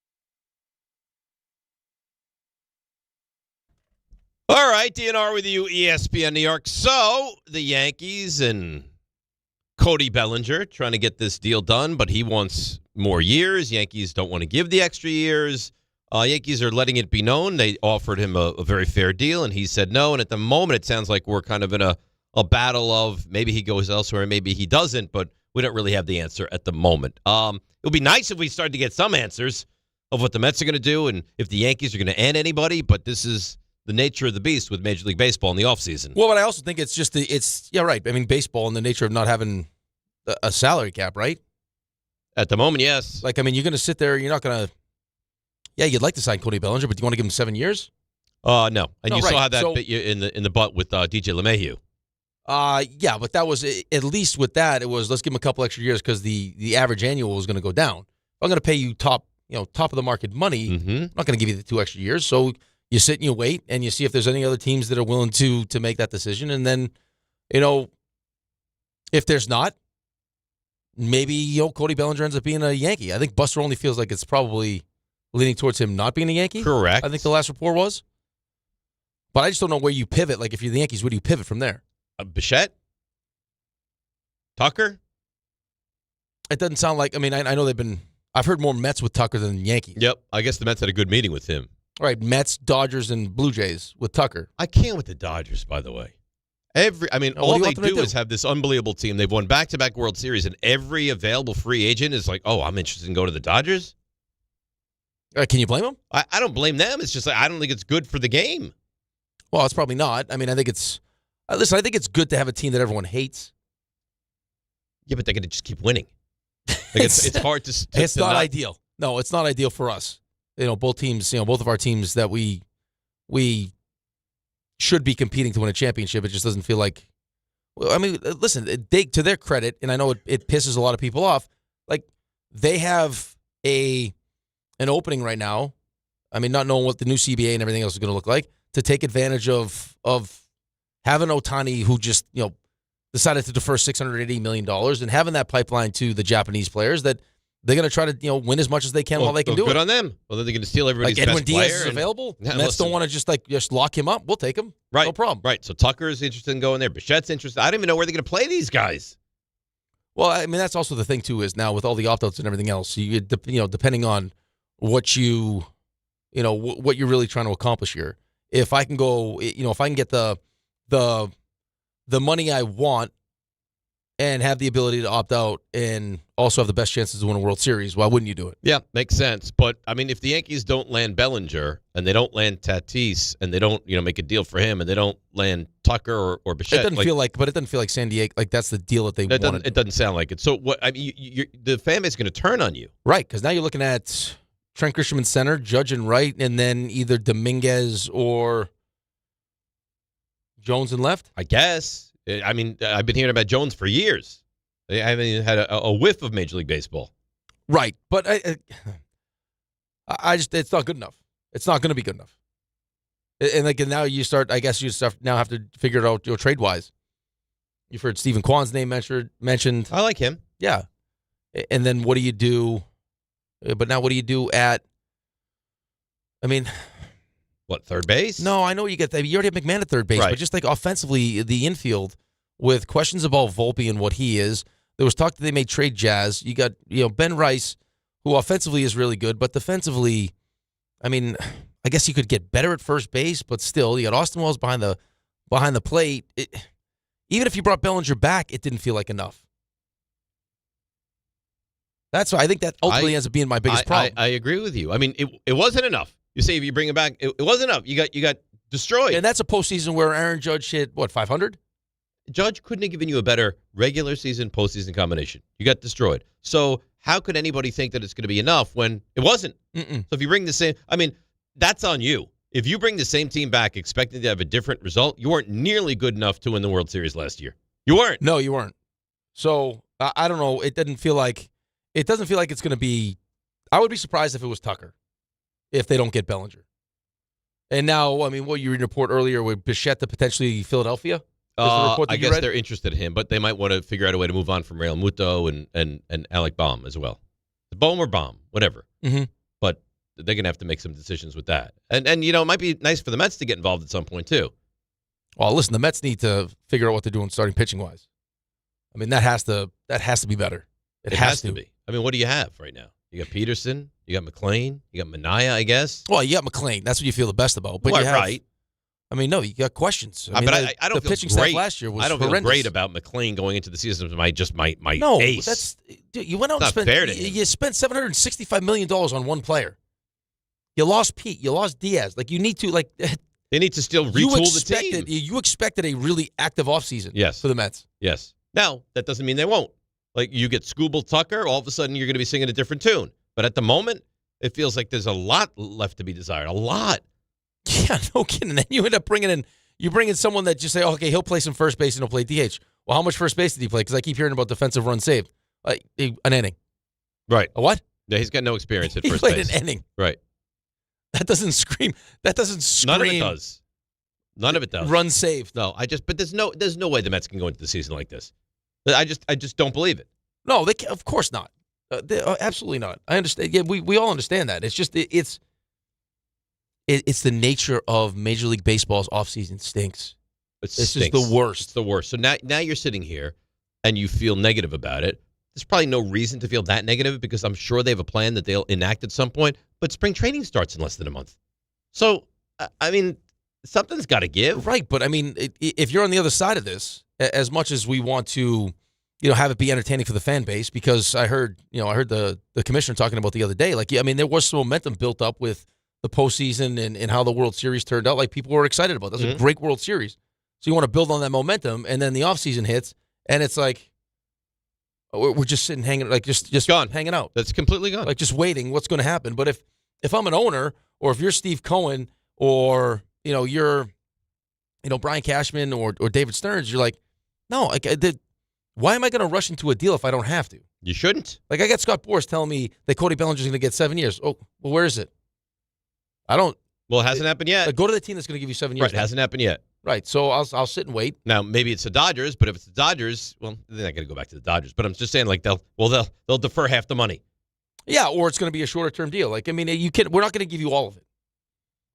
All right, DNR with you, ESPN New York. So, the Yankees and Cody Bellinger trying to get this deal done, but he wants more years. Yankees don't want to give the extra years. Yankees are letting it be known. They offered him a very fair deal, and he said no. And at the moment, it sounds like we're kind of in a battle of maybe he goes elsewhere, maybe he doesn't, but we don't really have the answer at the moment. It would be nice if we started to get some answers of what the Mets are going to do and if the Yankees are going to end anybody, but this is the nature of the beast with Major League Baseball in the offseason. Well, but I also think it's just yeah, right. I mean, baseball and the nature of not having a salary cap, right? At the moment, yes. Like, I mean, you're going to sit there, you're not going to, yeah, you'd like to sign Cody Bellinger, but do you want to give him 7 years? No. And no, you right. saw how that bit you in the butt with DJ LeMahieu. Yeah, but that was, at least with that, it was, let's give him a couple extra years because the average annual was going to go down. If I'm going to pay you top of the market money, I'm not going to give you the 2 extra years. So you sit and you wait and you see if there's any other teams that are willing to make that decision. And then, if there's not, maybe Cody Bellinger ends up being a Yankee. I think Buster only feels like it's probably leaning towards him not being a Yankee. Correct. I think the last report was. But I just don't know where you pivot. Like, if you're the Yankees, where do you pivot from there? Bichette? Tucker? It doesn't sound like, I mean, I know I've heard more Mets with Tucker than Yankees. Yep. I guess the Mets had a good meeting with him. All right, Mets, Dodgers, and Blue Jays with Tucker. I can't with the Dodgers, by the way. All they do is have this unbelievable team. They've won back-to-back World Series, and every available free agent is like, oh, I'm interested in going to the Dodgers. Can you blame them? I don't blame them. It's just like I don't think it's good for the game. Well, it's probably not. I mean, I think it's listen, I think it's good to have a team that everyone hates. Yeah, but they're going to just keep winning. Like it's hard to it's not ideal. No, it's not ideal for us. Both teams, both of our teams that we should be competing to win a championship. It just doesn't feel like. Well, I mean, listen, to their credit, and I know it pisses a lot of people off. Like, they have an opening right now. I mean, not knowing what the new CBA and everything else is going to look like, to take advantage of having Ohtani, who just decided to defer $680 million, and having that pipeline to the Japanese players that they're going to try to win as much as they can while they can do it. Good on them. Well, then they're going to steal everybody's best player. Edwin Diaz is available. Mets don't want to just lock him up. We'll take him. Right. No problem. Right. So Tucker's interested in going there. Bichette's interested. I don't even know where they're going to play these guys. Well, I mean, that's also the thing, too, is now with all the opt-outs and everything else, depending on what what you're really trying to accomplish here. If I can go, if I can get the money I want and have the ability to opt out and also have the best chances to win a World Series, why wouldn't you do it? Yeah, makes sense. But, I mean, if the Yankees don't land Bellinger and they don't land Tatis and they don't, make a deal for him and they don't land Tucker or Bichette. It doesn't feel like San Diego, like that's the deal that they wanted. It doesn't sound like it. So, what? I mean, the fan base is going to turn on you. Right, because now you're looking at Trent Grisham in center, Judge in right, and then either Dominguez or Jones in left? I guess. I mean, I've been hearing about Jones for years. I haven't even had a whiff of Major League Baseball. Right, but I just it's not good enough. It's not going to be good enough. And like now you start. I guess you now have to figure it out trade wise. You've heard Stephen Kwan's name mentioned. I like him. Yeah, and then what do you do? But now what do you do at? I mean, what, third base? No, I know you get that. You already have McMahon at third base, right. But just like offensively, the infield with questions about Volpe and what he is. There was talk that they may trade Jazz. You got Ben Rice, who offensively is really good, but defensively, I mean, I guess you could get better at first base, but still, you got Austin Wells behind the plate. Even if you brought Bellinger back, it didn't feel like enough. That's why I think that ultimately ends up being my biggest problem. I agree with you. I mean, it wasn't enough. You say if you bring him back, it wasn't enough. You got destroyed. And that's a postseason where Aaron Judge hit, 500? Judge couldn't have given you a better regular season, postseason combination. You got destroyed. So how could anybody think that it's going to be enough when it wasn't? Mm-mm. So if you bring the same, I mean, that's on you. If you bring the same team back expecting to have a different result, you weren't nearly good enough to win the World Series last year. You weren't. No, you weren't. So I don't know. It doesn't feel like it's going to be. I would be surprised if it was Tucker, if they don't get Bellinger. And now, I mean, what you read a report earlier with Bichette to potentially Philadelphia. I guess they're interested in him, but they might want to figure out a way to move on from Real Muto and Alec Baum as well. Baum or Baum, whatever. Mm-hmm. But they're going to have to make some decisions with that. And it might be nice for the Mets to get involved at some point, too. Well, listen, the Mets need to figure out what they're doing starting pitching-wise. I mean, that has to be better. It has to be. I mean, what do you have right now? You got Peterson, you got McClain, you got Minaya, I guess. Well, you got McClain. That's what you feel the best about. But you have, right. I mean, no, you got questions. I mean, I don't the feel pitching great. staff last year was I don't horrendous. feel great about McClain going into the season. My no, ace. That's dude, you went out it's and spent. Fair to him. You spent $765 million on one player. You lost Pete. You lost Diaz. Like you need to They need to still retool the team. You expected a really active offseason. Yes. For the Mets. Yes. Now that doesn't mean they won't. Like you get Scooble Tucker, all of a sudden you're going to be singing a different tune. But at the moment, it feels like there's a lot left to be desired. A lot. Yeah, no kidding. And then you end up bringing in someone that just say, okay, he'll play some first base and he'll play DH. Well, how much first base did he play? Because I keep hearing about defensive runs saved. An inning. Right. A what? Yeah, he's got no experience at he first played base. An inning. Right. That doesn't scream. None of it does. None of it does. Run saved. No, but there's no way the Mets can go into the season like this. I just don't believe it. No, they can, of course not. Absolutely not. I understand. Yeah, we all understand that. It's just it's the nature of Major League Baseball's offseason stinks. It's just the worst. It's the worst. So now you're sitting here and you feel negative about it. There's probably no reason to feel that negative because I'm sure they have a plan that they'll enact at some point. But spring training starts in less than a month. So, I mean, something's got to give. Right, but I mean, if you're on the other side of this, as much as we want to, have it be entertaining for the fan base, because I heard the commissioner talking about the other day, I mean, there was some momentum built up with the postseason and how the World Series turned out. Like, people were excited about. That's a great World Series. So you want to build on that momentum, and then the offseason hits, and it's like, we're just sitting hanging, just gone, hanging out. That's completely gone. Just waiting. What's going to happen? But if I'm an owner, or if you're Steve Cohen, or you're Brian Cashman or David Stearns, you're like, no, why am I going to rush into a deal if I don't have to? You shouldn't. I got Scott Boras telling me that Cody Bellinger is going to get 7 years. Oh, well, where is it? I don't. Well, it hasn't happened yet. Go to the team that's going to give you 7 years. Right, it hasn't happened yet. Right, so I'll sit and wait. Now maybe it's the Dodgers, but if it's the Dodgers, well, they're not going to go back to the Dodgers. But I'm just saying, they'll defer half the money. Yeah, or it's going to be a shorter term deal. We're not going to give you all of it.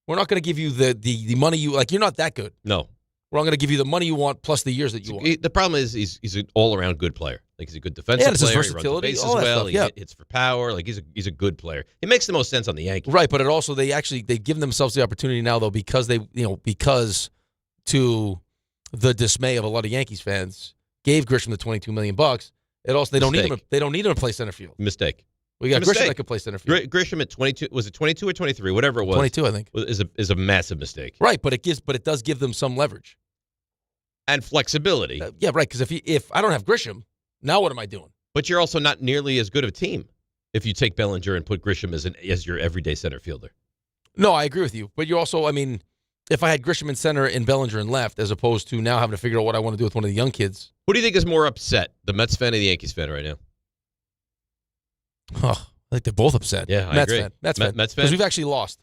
We're not going to give you the money you're not that good. No. We're not going to give you the money you want plus the years that you want. The problem is he's an all around good player. He's a good defensive player. His versatility, he runs the all that well. stuff, yeah. He hits for power. He's a good player. It makes the most sense on the Yankees. Right, but it also they've given themselves the opportunity now though because because to the dismay of a lot of Yankees fans gave Grisham the $22 million. It also they don't need him to play center field. Mistake. We got Grisham that could play center field. Grisham at 22, was it 22 or 23? Whatever it was. 22, I think. Is a massive mistake. Right, but it does give them some leverage. And flexibility. Yeah, right, because if I don't have Grisham, now what am I doing? But you're also not nearly as good of a team. if you take Bellinger and put Grisham as your everyday center fielder. No, I agree with you. But you also, I mean, if I had Grisham in center and Bellinger in left, as opposed to now having to figure out what I want to do with one of the young kids. Who do you think is more upset, the Mets fan or the Yankees fan right now? Oh, I think they're both upset. Yeah, I Mets agree. Fan. Mets fan. Because we've actually lost.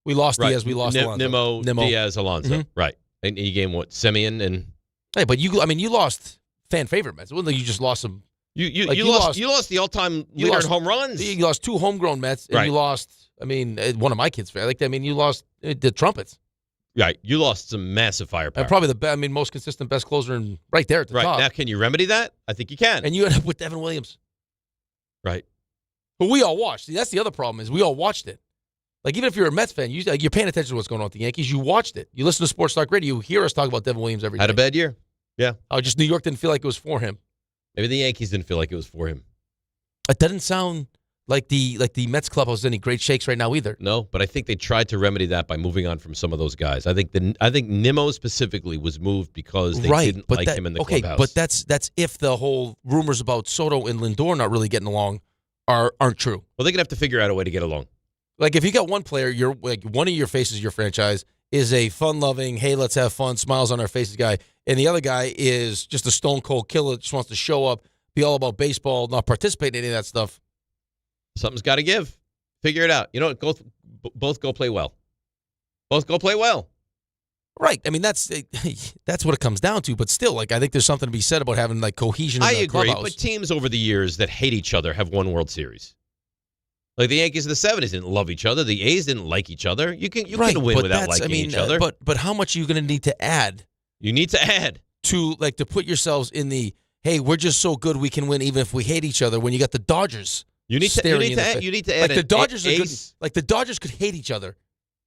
We lost Diaz. We lost Alonso. Nimmo, Diaz, Alonso. Right. And you game what? Semien and. Hey, but you lost fan favorite Mets. It wasn't like you just lost some. You lost the all-time leader in home runs. You lost 2 homegrown Mets, and you lost. I mean, one of my kids. You lost the Trumpets. Right. You lost some massive firepower. And probably most consistent, best closer, and right there at the top. Right now, can you remedy that? I think you can. And you end up with Devin Williams. Right. But we all watched. See, that's the other problem is we all watched it. Like, even if you're a Mets fan, you're paying attention to what's going on with the Yankees. You watched it. You listen to Sports Talk Radio. You hear us talk about Devin Williams every day. Had a bad year. Yeah. Oh, just New York didn't feel like it was for him. Maybe the Yankees didn't feel like it was for him. It doesn't sound like the Mets clubhouse is any great shakes right now either. No, but I think they tried to remedy that by moving on from some of those guys. I think Nimmo specifically was moved because they didn't like him in the clubhouse. But that's if the whole rumors about Soto and Lindor not really getting along aren't true. Well, they're gonna have to figure out a way to get along. Like, if you got one player, you're like, one of your faces, your franchise is a fun-loving, hey, let's have fun, smiles on our faces guy, and the other guy is just a stone-cold killer, just wants to show up, be all about baseball, not participate in any of that stuff. Something's got to give. Figure it out. You know what? Both go play well. Both go play well. Right. I mean, that's what it comes down to. But still, like, I think there's something to be said about having like cohesion in the clubhouse. I agree, but teams over the years that hate each other have won World Series. Like the Yankees in the 70s didn't love each other. The A's didn't like each other. You can win without liking each other. But how much are you going to need to add? You need to add to put yourselves in the, hey, we're just so good we can win even if we hate each other. When you got the Dodgers, you need to add. Like the Dodgers are good. Like the Dodgers could hate each other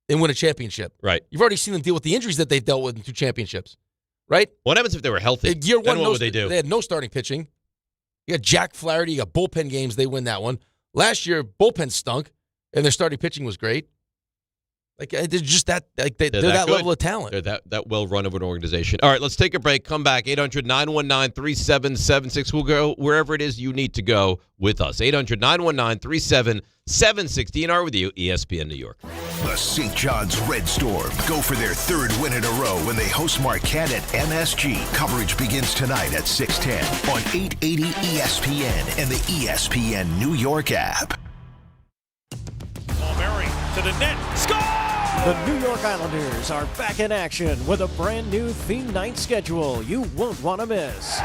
and win a championship. Right. You've already seen them deal with the injuries that they've dealt with in 2 championships. Right. What happens if they were healthy? Year one, what would they do? They had no starting pitching. You got Jack Flaherty. You got bullpen games. They win that one. Last year, bullpen stunk. And their starting pitching was great. Like, they're just that, like, they're that level of talent. They're that well-run of an organization. All right, let's take a break. Come back. 800-919-3776. We'll go wherever it is you need to go with us. 800-919-3776. DNR with you, ESPN New York. The St. John's Red Storm go for their 3rd win in a row when they host Marquette at MSG. Coverage begins tonight at 6:10 on 880 ESPN and the ESPN New York app. To the net. Score! The New York Islanders are back in action with a brand new theme night schedule you won't want to miss.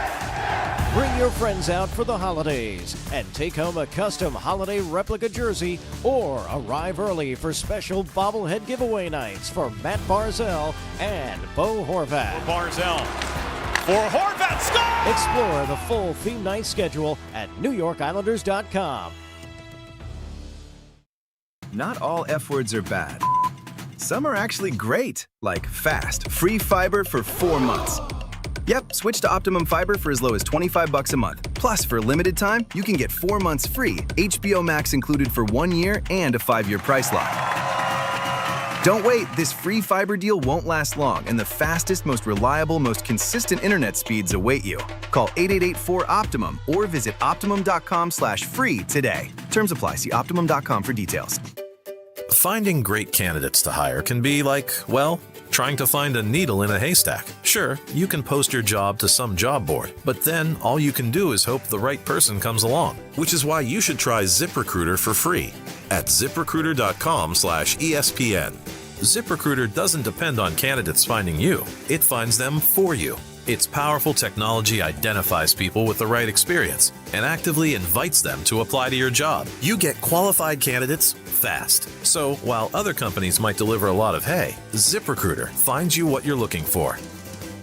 Bring your friends out for the holidays and take home a custom holiday replica jersey or arrive early for special bobblehead giveaway nights for Matt Barzell and Bo Horvat. Barzell for Horvat. Score! Explore the full theme night schedule at NewYorkIslanders.com. Not all F words are bad. Some are actually great, like fast, free fiber for 4 months. Yep, switch to Optimum Fiber for as low as $25 a month. Plus, for a limited time, you can get 4 months free, HBO Max included for 1 year, and a 5-year price lock. Don't wait, this free fiber deal won't last long, and the fastest, most reliable, most consistent internet speeds await you. Call 888-4-OPTIMUM or visit Optimum.com/free today. Terms apply. See Optimum.com for details. Finding great candidates to hire can be like, well, trying to find a needle in a haystack. Sure, you can post your job to some job board, but then all you can do is hope the right person comes along, which is why you should try ZipRecruiter for free at ZipRecruiter.com/ESPN. ZipRecruiter doesn't depend on candidates finding you. It finds them for you. Its powerful technology identifies people with the right experience and actively invites them to apply to your job. You get qualified candidates fast. So while other companies might deliver a lot of hay, ZipRecruiter finds you what you're looking for.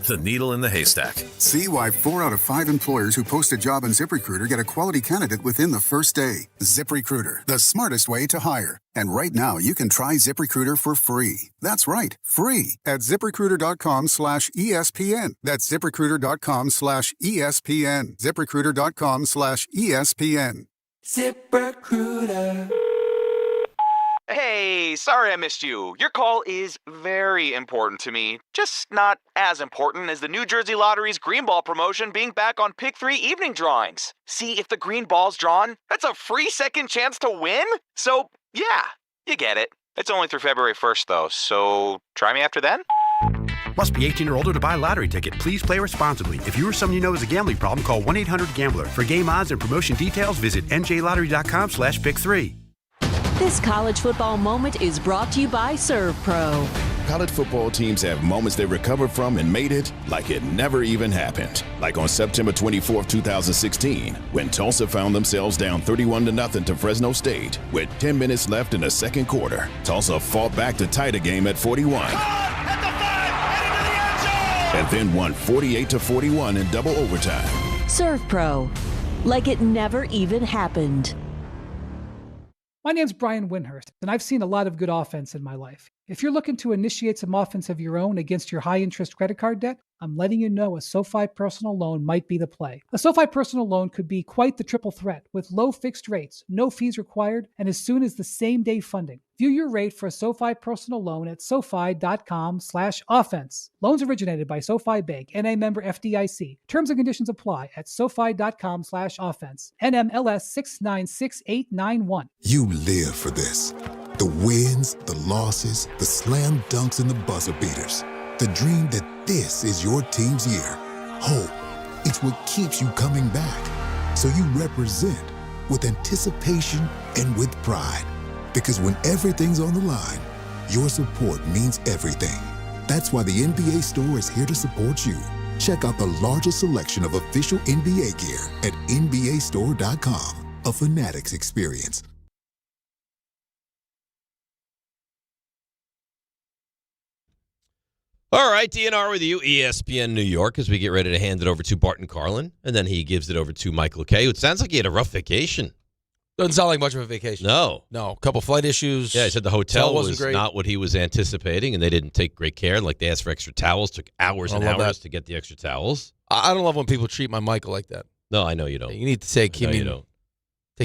The needle in the haystack. See why 4 out of 5 employers who post a job on ZipRecruiter get a quality candidate within the first day. ZipRecruiter, the smartest way to hire. And right now, you can try ZipRecruiter for free. That's right, free at ZipRecruiter.com/ESPN. That's ZipRecruiter.com/ESPN. ZipRecruiter.com/ESPN. ZipRecruiter. Hey, sorry I missed you. Your call is very important to me. Just not as important as the New Jersey Lottery's Green Ball promotion being back on Pick 3 evening drawings. See, if the green ball's drawn, that's a free second chance to win. So, yeah, you get it. It's only through February 1st, though, so try me after then. Must be 18 or older to buy a lottery ticket. Please play responsibly. If you or someone you know has a gambling problem, call 1-800-GAMBLER. For game odds and promotion details, visit njlottery.com/pick3. This college football moment is brought to you by ServPro. College football teams have moments they recovered from and made it like it never even happened. Like on September 24, 2016, when Tulsa found themselves down 31-0 to Fresno State. With 10 minutes left in the second quarter, Tulsa fought back to tie the game at 41. And then won 48-41 in double overtime. ServPro, like it never even happened. My name's Brian Windhurst, and I've seen a lot of good offense in my life. If you're looking to initiate some offense of your own against your high-interest credit card debt, I'm letting you know a SoFi personal loan might be the play. A SoFi personal loan could be quite the triple threat with low fixed rates, no fees required, and as soon as the same day funding. View your rate for a SoFi personal loan at SoFi.com/offense. Loans originated by SoFi Bank, N.A. member FDIC. Terms and conditions apply at SoFi.com/offense. NMLS 696891. You live for this. The wins, the losses, the slam dunks, and the buzzer beaters. The dream that this is your team's year. Hope, it's what keeps you coming back. So you represent with anticipation and with pride. Because when everything's on the line, your support means everything. That's why the NBA Store is here to support you. Check out the largest selection of official NBA gear at NBAstore.com. A Fanatics experience. All right, DNR with you, ESPN New York, as we get ready to hand it over to Bart Carlin, and then he gives it over to Michael Kay. It sounds like he had a rough vacation. Doesn't sound like much of a vacation. No. A couple flight issues. Yeah, he said the hotel was great. not what he was anticipating, and they didn't take great care. Like, they asked for extra towels, took hours and hours to get the extra towels. I don't love when people treat my Michael like that. No, I know you don't. You need to take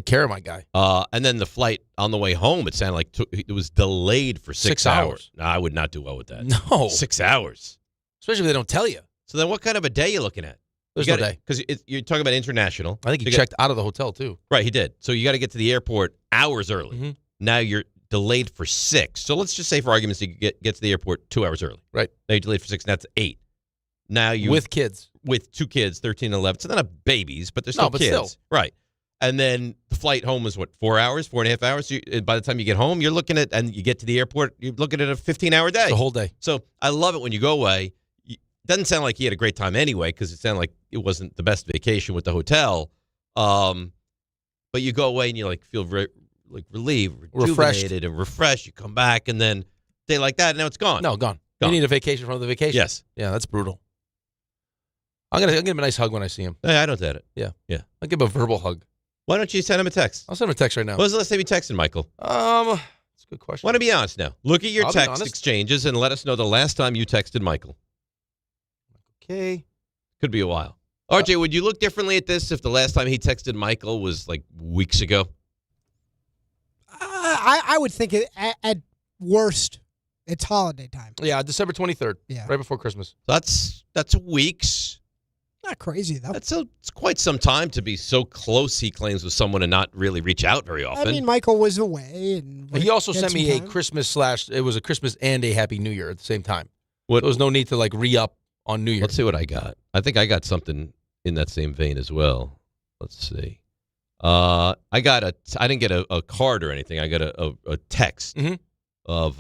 care of my guy. And then the flight on the way home, it sounded like it was delayed for 6 hours. No, I would not do well with that. No. 6 hours. Especially if they don't tell you. So then what kind of a day are you looking at? There's no day. Because you're talking about international. I think he checked out of the hotel, too. Right, he did. So you got to get to the airport hours early. Mm-hmm. Now you're delayed for 6. So let's just say, for argument's sake, you get to the airport 2 hours early. Right. Now you're delayed for 6, and that's 8. Now you with kids. With 2 kids, 13 and 11. So they're not babies, but they're still kids. Still. Right. And then the flight home is, 4 hours, 4.5 hours? So by the time you get home, you're looking at, and you get to the airport, you're looking at a 15-hour day. It's a whole day. So I love it when you go away. Doesn't sound like he had a great time anyway, because it sounded like it wasn't the best vacation with the hotel. But you go away and you feel relieved, rejuvenated, and refreshed. You come back, and then day like that, and now it's gone. No, gone. You need a vacation from the vacation. Yes. Yeah, that's brutal. I'll give him a nice hug when I see him. Hey, I don't doubt it. Yeah. I'll give him a verbal hug. Why don't you send him a text? I'll send him a text right now. When was the last time you texted Michael? That's a good question. Want to be honest now. Look at your text exchanges and let us know the last time you texted Michael. Okay. Could be a while. RJ, would you look differently at this if the last time he texted Michael was weeks ago? I would think at worst, it's holiday time. Yeah, December 23rd. Yeah. Right before Christmas. That's weeks. Not crazy, though. It's quite some time to be so close, he claims, with someone and not really reach out very often. I mean, Michael was away. And he also sent me a Christmas it was a Christmas and a Happy New Year at the same time. There was no need to re-up on New Year. Let's see what I got. I think I got something in that same vein as well. Let's see. I didn't get a card or anything. I got a text of,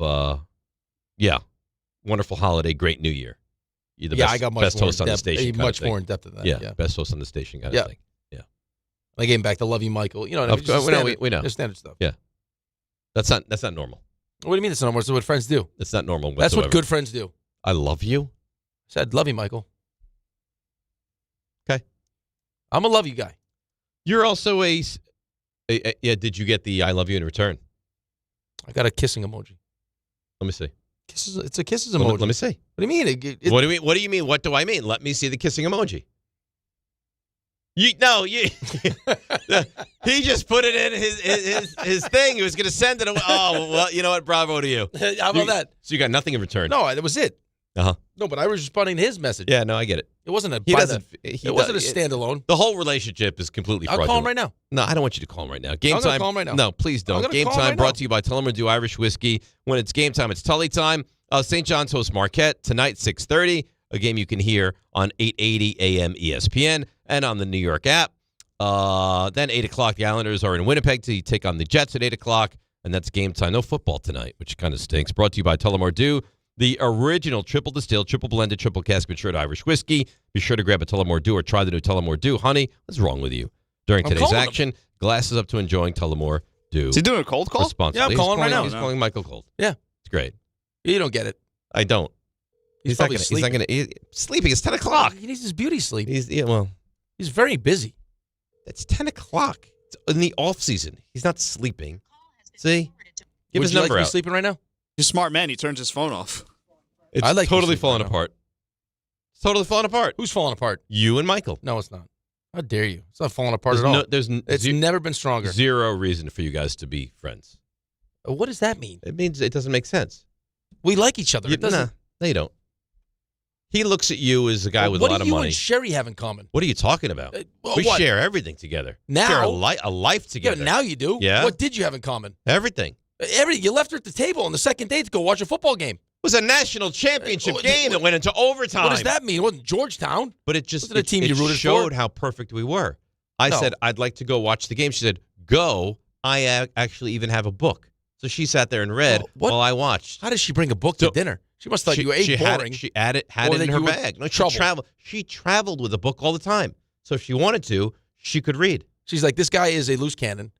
wonderful holiday, great New Year. You're the I got best host on the station. Much more in depth than that. Yeah, best host on the station kind of thing. Yeah. I gave him back the Love You, Michael. You know, we know. Just standard stuff. Yeah. That's not normal. What do you mean it's not normal? It's what friends do. It's not normal whatsoever. That's what good friends do. I love you. Said, love you, Michael. Okay. I'm a love you guy. You're also did you get the I love you in return? I got a kissing emoji. Let me see. It's a kisses emoji. Let me see. What do you mean? What do you mean? What do you mean? What do I mean? Let me see the kissing emoji. He just put it in his thing. He was going to send it away. Oh, well, you know what? Bravo to you. How about that? So you got nothing in return. No, that was it. Uh-huh. No, but I was responding to his message. Yeah, no, I get it. It wasn't a standalone. The whole relationship is completely I'll fraudulent. call him right now. No, I don't want you to call him right now. Game I'm gonna time. call him right now. No, please don't. Game time brought to you by Tullamore Dew Irish Whiskey. When it's game time, it's Tully time. St. John's hosts Marquette tonight, 6:30. A game you can hear on 880 AM ESPN and on the New York app. Then 8 o'clock, the Islanders are in Winnipeg to take on the Jets at 8 o'clock, and that's game time. No football tonight, which kind of stinks. Brought to you by Tullamore Dew, the original triple distilled, triple blended, triple cask matured Irish whiskey. Be sure to grab a Tullamore Dew or try the new Tullamore Dew. Honey, what's wrong with you? During today's action, glasses up to enjoying Tullamore Dew. Is he doing a cold call? Yeah, I'm calling right now. He's calling Michael Cold. Yeah. It's great. You don't get it. I don't. He's probably sleeping. Sleeping. It's 10 o'clock. He needs his beauty sleep. He's very busy. It's 10 o'clock. It's in the off season. He's not sleeping. See? Give his number out. Sleeping right now? He's a smart man. He turns his phone off. It's totally falling apart. It's totally falling apart. Who's falling apart? You and Michael. No, it's not. How dare you? It's not falling apart at all. It's never been stronger. Zero reason for you guys to be friends. What does that mean? It means it doesn't make sense. We like each other. No, you don't. He looks at you as a guy with a lot of money. What do you and Sherry have in common? What are you talking about? We share everything together. Now? Share a life together. Yeah, now you do. Yeah. What did you have in common? Everything. Everything. You left her at the table on the second date to go watch a football game. It was a national championship game that went into overtime. What does that mean? It wasn't Georgetown. But it just wasn't a team you rooted showed for. how perfect we were. I said, I'd like to go watch the game. She said, go. I actually even have a book. So she sat there and read while I watched. How does she bring a book to dinner? She must have thought you ate boring. She had it in her bag. No, she traveled with a book all the time. So if she wanted to, she could read. She's like, this guy is a loose cannon.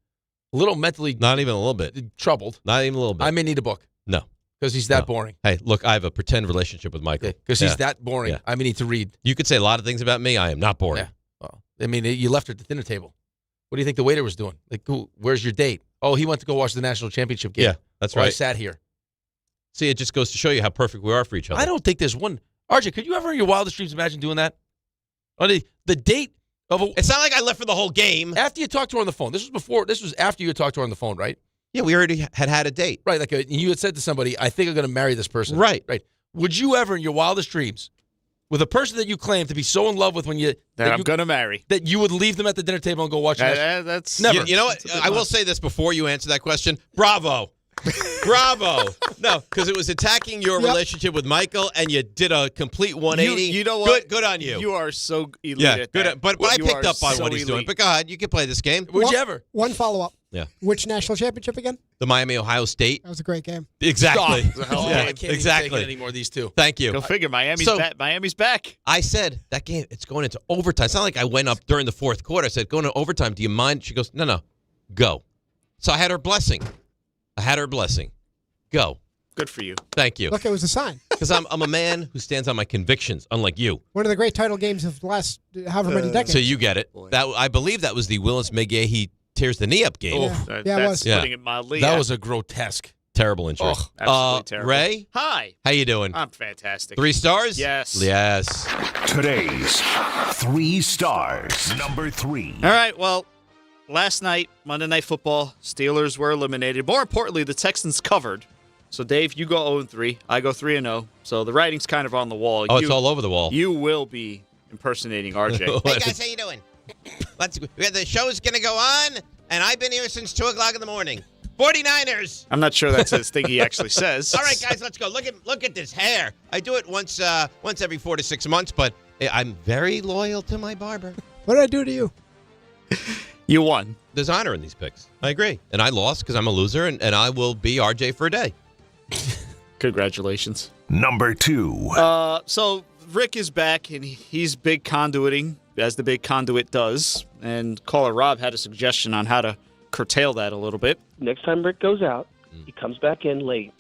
A little mentally. Not even a little bit. Troubled. Not even a little bit. I may need a book. No. Because he's that boring. Hey, look, I have a pretend relationship with Michael. Because he's that boring. Yeah. I may need to read. You could say a lot of things about me. I am not boring. Yeah. Well, I mean, you left her at the dinner table. What do you think the waiter was doing? Like, where's your date? Oh, he went to go watch the national championship game. Yeah, that's right. I sat here. See, it just goes to show you how perfect we are for each other. I don't think there's one. RJ, could you ever in your wildest dreams imagine doing that? On the date of a. It's not like I left for the whole game. After you talked to her on the phone. This was after you had talked to her on the phone, right? Yeah, we already had a date. Right. Like you had said to somebody, I think I'm going to marry this person. Right. Right. Would you ever in your wildest dreams, with a person that you claim to be so in love with that I'm going to marry, that you would leave them at the dinner table and go watch that's never. You know what? I will say this before you answer that question. Bravo. Bravo. No, because it was attacking your relationship with Michael, and you did a complete 180. You know what? Good on you. You are so elite at that. But I picked up on what he's doing. But go ahead. You can play this game. Would you ever? One follow-up. Yeah. Which national championship again? The Miami-Ohio State. That was a great game. Exactly. I can't even take it anymore, these two. Thank you. Go figure. Miami's back. I said, that game, it's going into overtime. It's not like I went up during the fourth quarter. I said, going to overtime, do you mind? She goes, no, go. So I had her blessing. Go. Good for you. Thank you. Look, it was a sign. Because I'm a man who stands on my convictions, unlike you. One of the great title games of the last however many decades. So you get it. That I believe that was the Willis McGahee tears the knee up game. It was. Putting it mildly. That was a grotesque. Terrible injury. Absolutely terrible. Ray? Hi. How you doing? I'm fantastic. 3 stars? Yes. Yes. Today's 3 stars. Number 3. All right, well, last night, Monday Night Football, Steelers were eliminated. More importantly, the Texans covered. So, Dave, you go 0-3. I go 3-0. So the writing's kind of on the wall. Oh, it's all over the wall. You will be impersonating RJ. Hey, guys, how you doing? The show's going to go on, and I've been here since 2 o'clock in the morning. 49ers. I'm not sure that's his thing he actually says. All right, guys, let's go. Look at this hair. I do it once every 4 to 6 months, but I'm very loyal to my barber. What did I do to you? You won. There's honor in these picks. I agree. And I lost because I'm a loser, and I will be RJ for a day. Congratulations. Number 2. So Rick is back, and he's big conduiting, as the big conduit does. And caller Rob had a suggestion on how to curtail that a little bit. Next time Rick goes out, he comes back in late,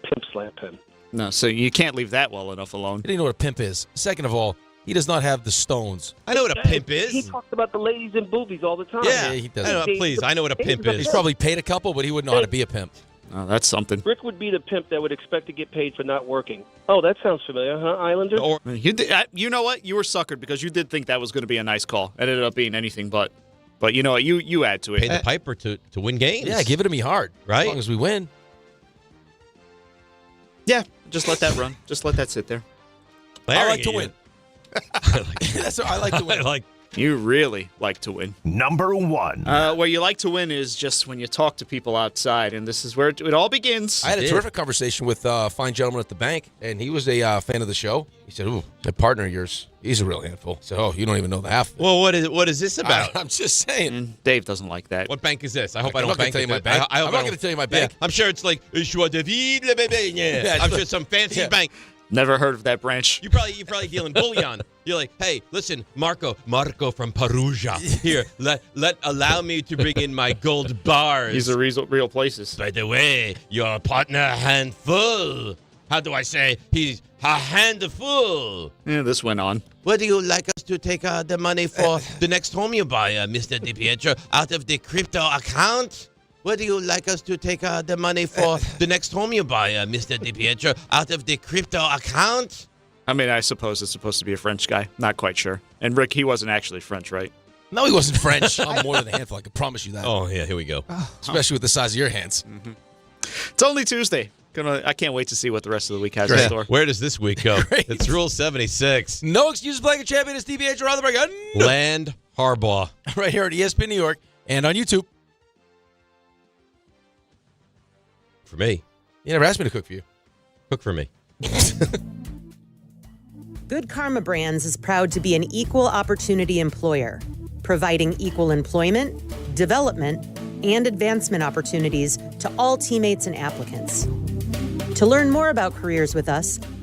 pimp slap him. No, so you can't leave that well enough alone. He didn't know what a pimp is. Second of all, he does not have the stones. I know what a pimp is. He talks about the ladies and boobies all the time. Yeah, he does. Please, I know what a pimp is. He's probably paid a couple, but he wouldn't know how to be a pimp. Oh, that's something. Rick would be the pimp that would expect to get paid for not working. Oh, that sounds familiar, huh, Islander? You know what? You were suckered because you did think that was going to be a nice call. It ended up being anything but. But you know what? You add to it. Pay the piper to win games. Yeah, give it to me hard. Right? As long as we win. Yeah, just let that run. Just let that sit there. I like to win. That's what I like to win. You really like to win. Number 1. Where you like to win is just when you talk to people outside, and this is where it all begins. I had a terrific conversation with a fine gentleman at the bank, and he was a fan of the show. He said, "Ooh, that partner of yours, he's a real handful." I said, "Oh, you don't even know the half." Well, what is this about? I'm just saying. Dave doesn't like that. What bank is this? I hope I I'm don't not gonna bank tell you my it. bank. I hope I'm not going to tell you my bank. Yeah, I'm sure it's like I'm sure some fancy bank. Never heard of that branch. You probably deal in bullion. You're like, hey, listen, Marco from Perugia. Here, allow me to bring in my gold bars. These are real places. By the way, your partner handful. How do I say? He's a handful. Yeah, this went on. Where do you like us to take the money for the next home you buy, Mr. DiPietro? Out of the crypto account? Where do you like us to take the money for the next home you buy, Mr. DiPietro? Out of the crypto account? I mean, I suppose it's supposed to be a French guy. Not quite sure. And Rick, he wasn't actually French, right? No, he wasn't French. I'm more than a handful. I can promise you that. Oh, yeah, here we go. Especially with the size of your hands. Mm-hmm. It's only Tuesday. I can't wait to see what the rest of the week has in store. Where does this week go? It's Rule 76. No excuses playing a champion is DiPietro Rothenberg. Land Harbaugh. Right here at ESPN New York and on YouTube. For me. You never asked me to cook for you. Cook for me. Good Karma Brands is proud to be an equal opportunity employer, providing equal employment, development, and advancement opportunities to all teammates and applicants. To learn more about careers with us,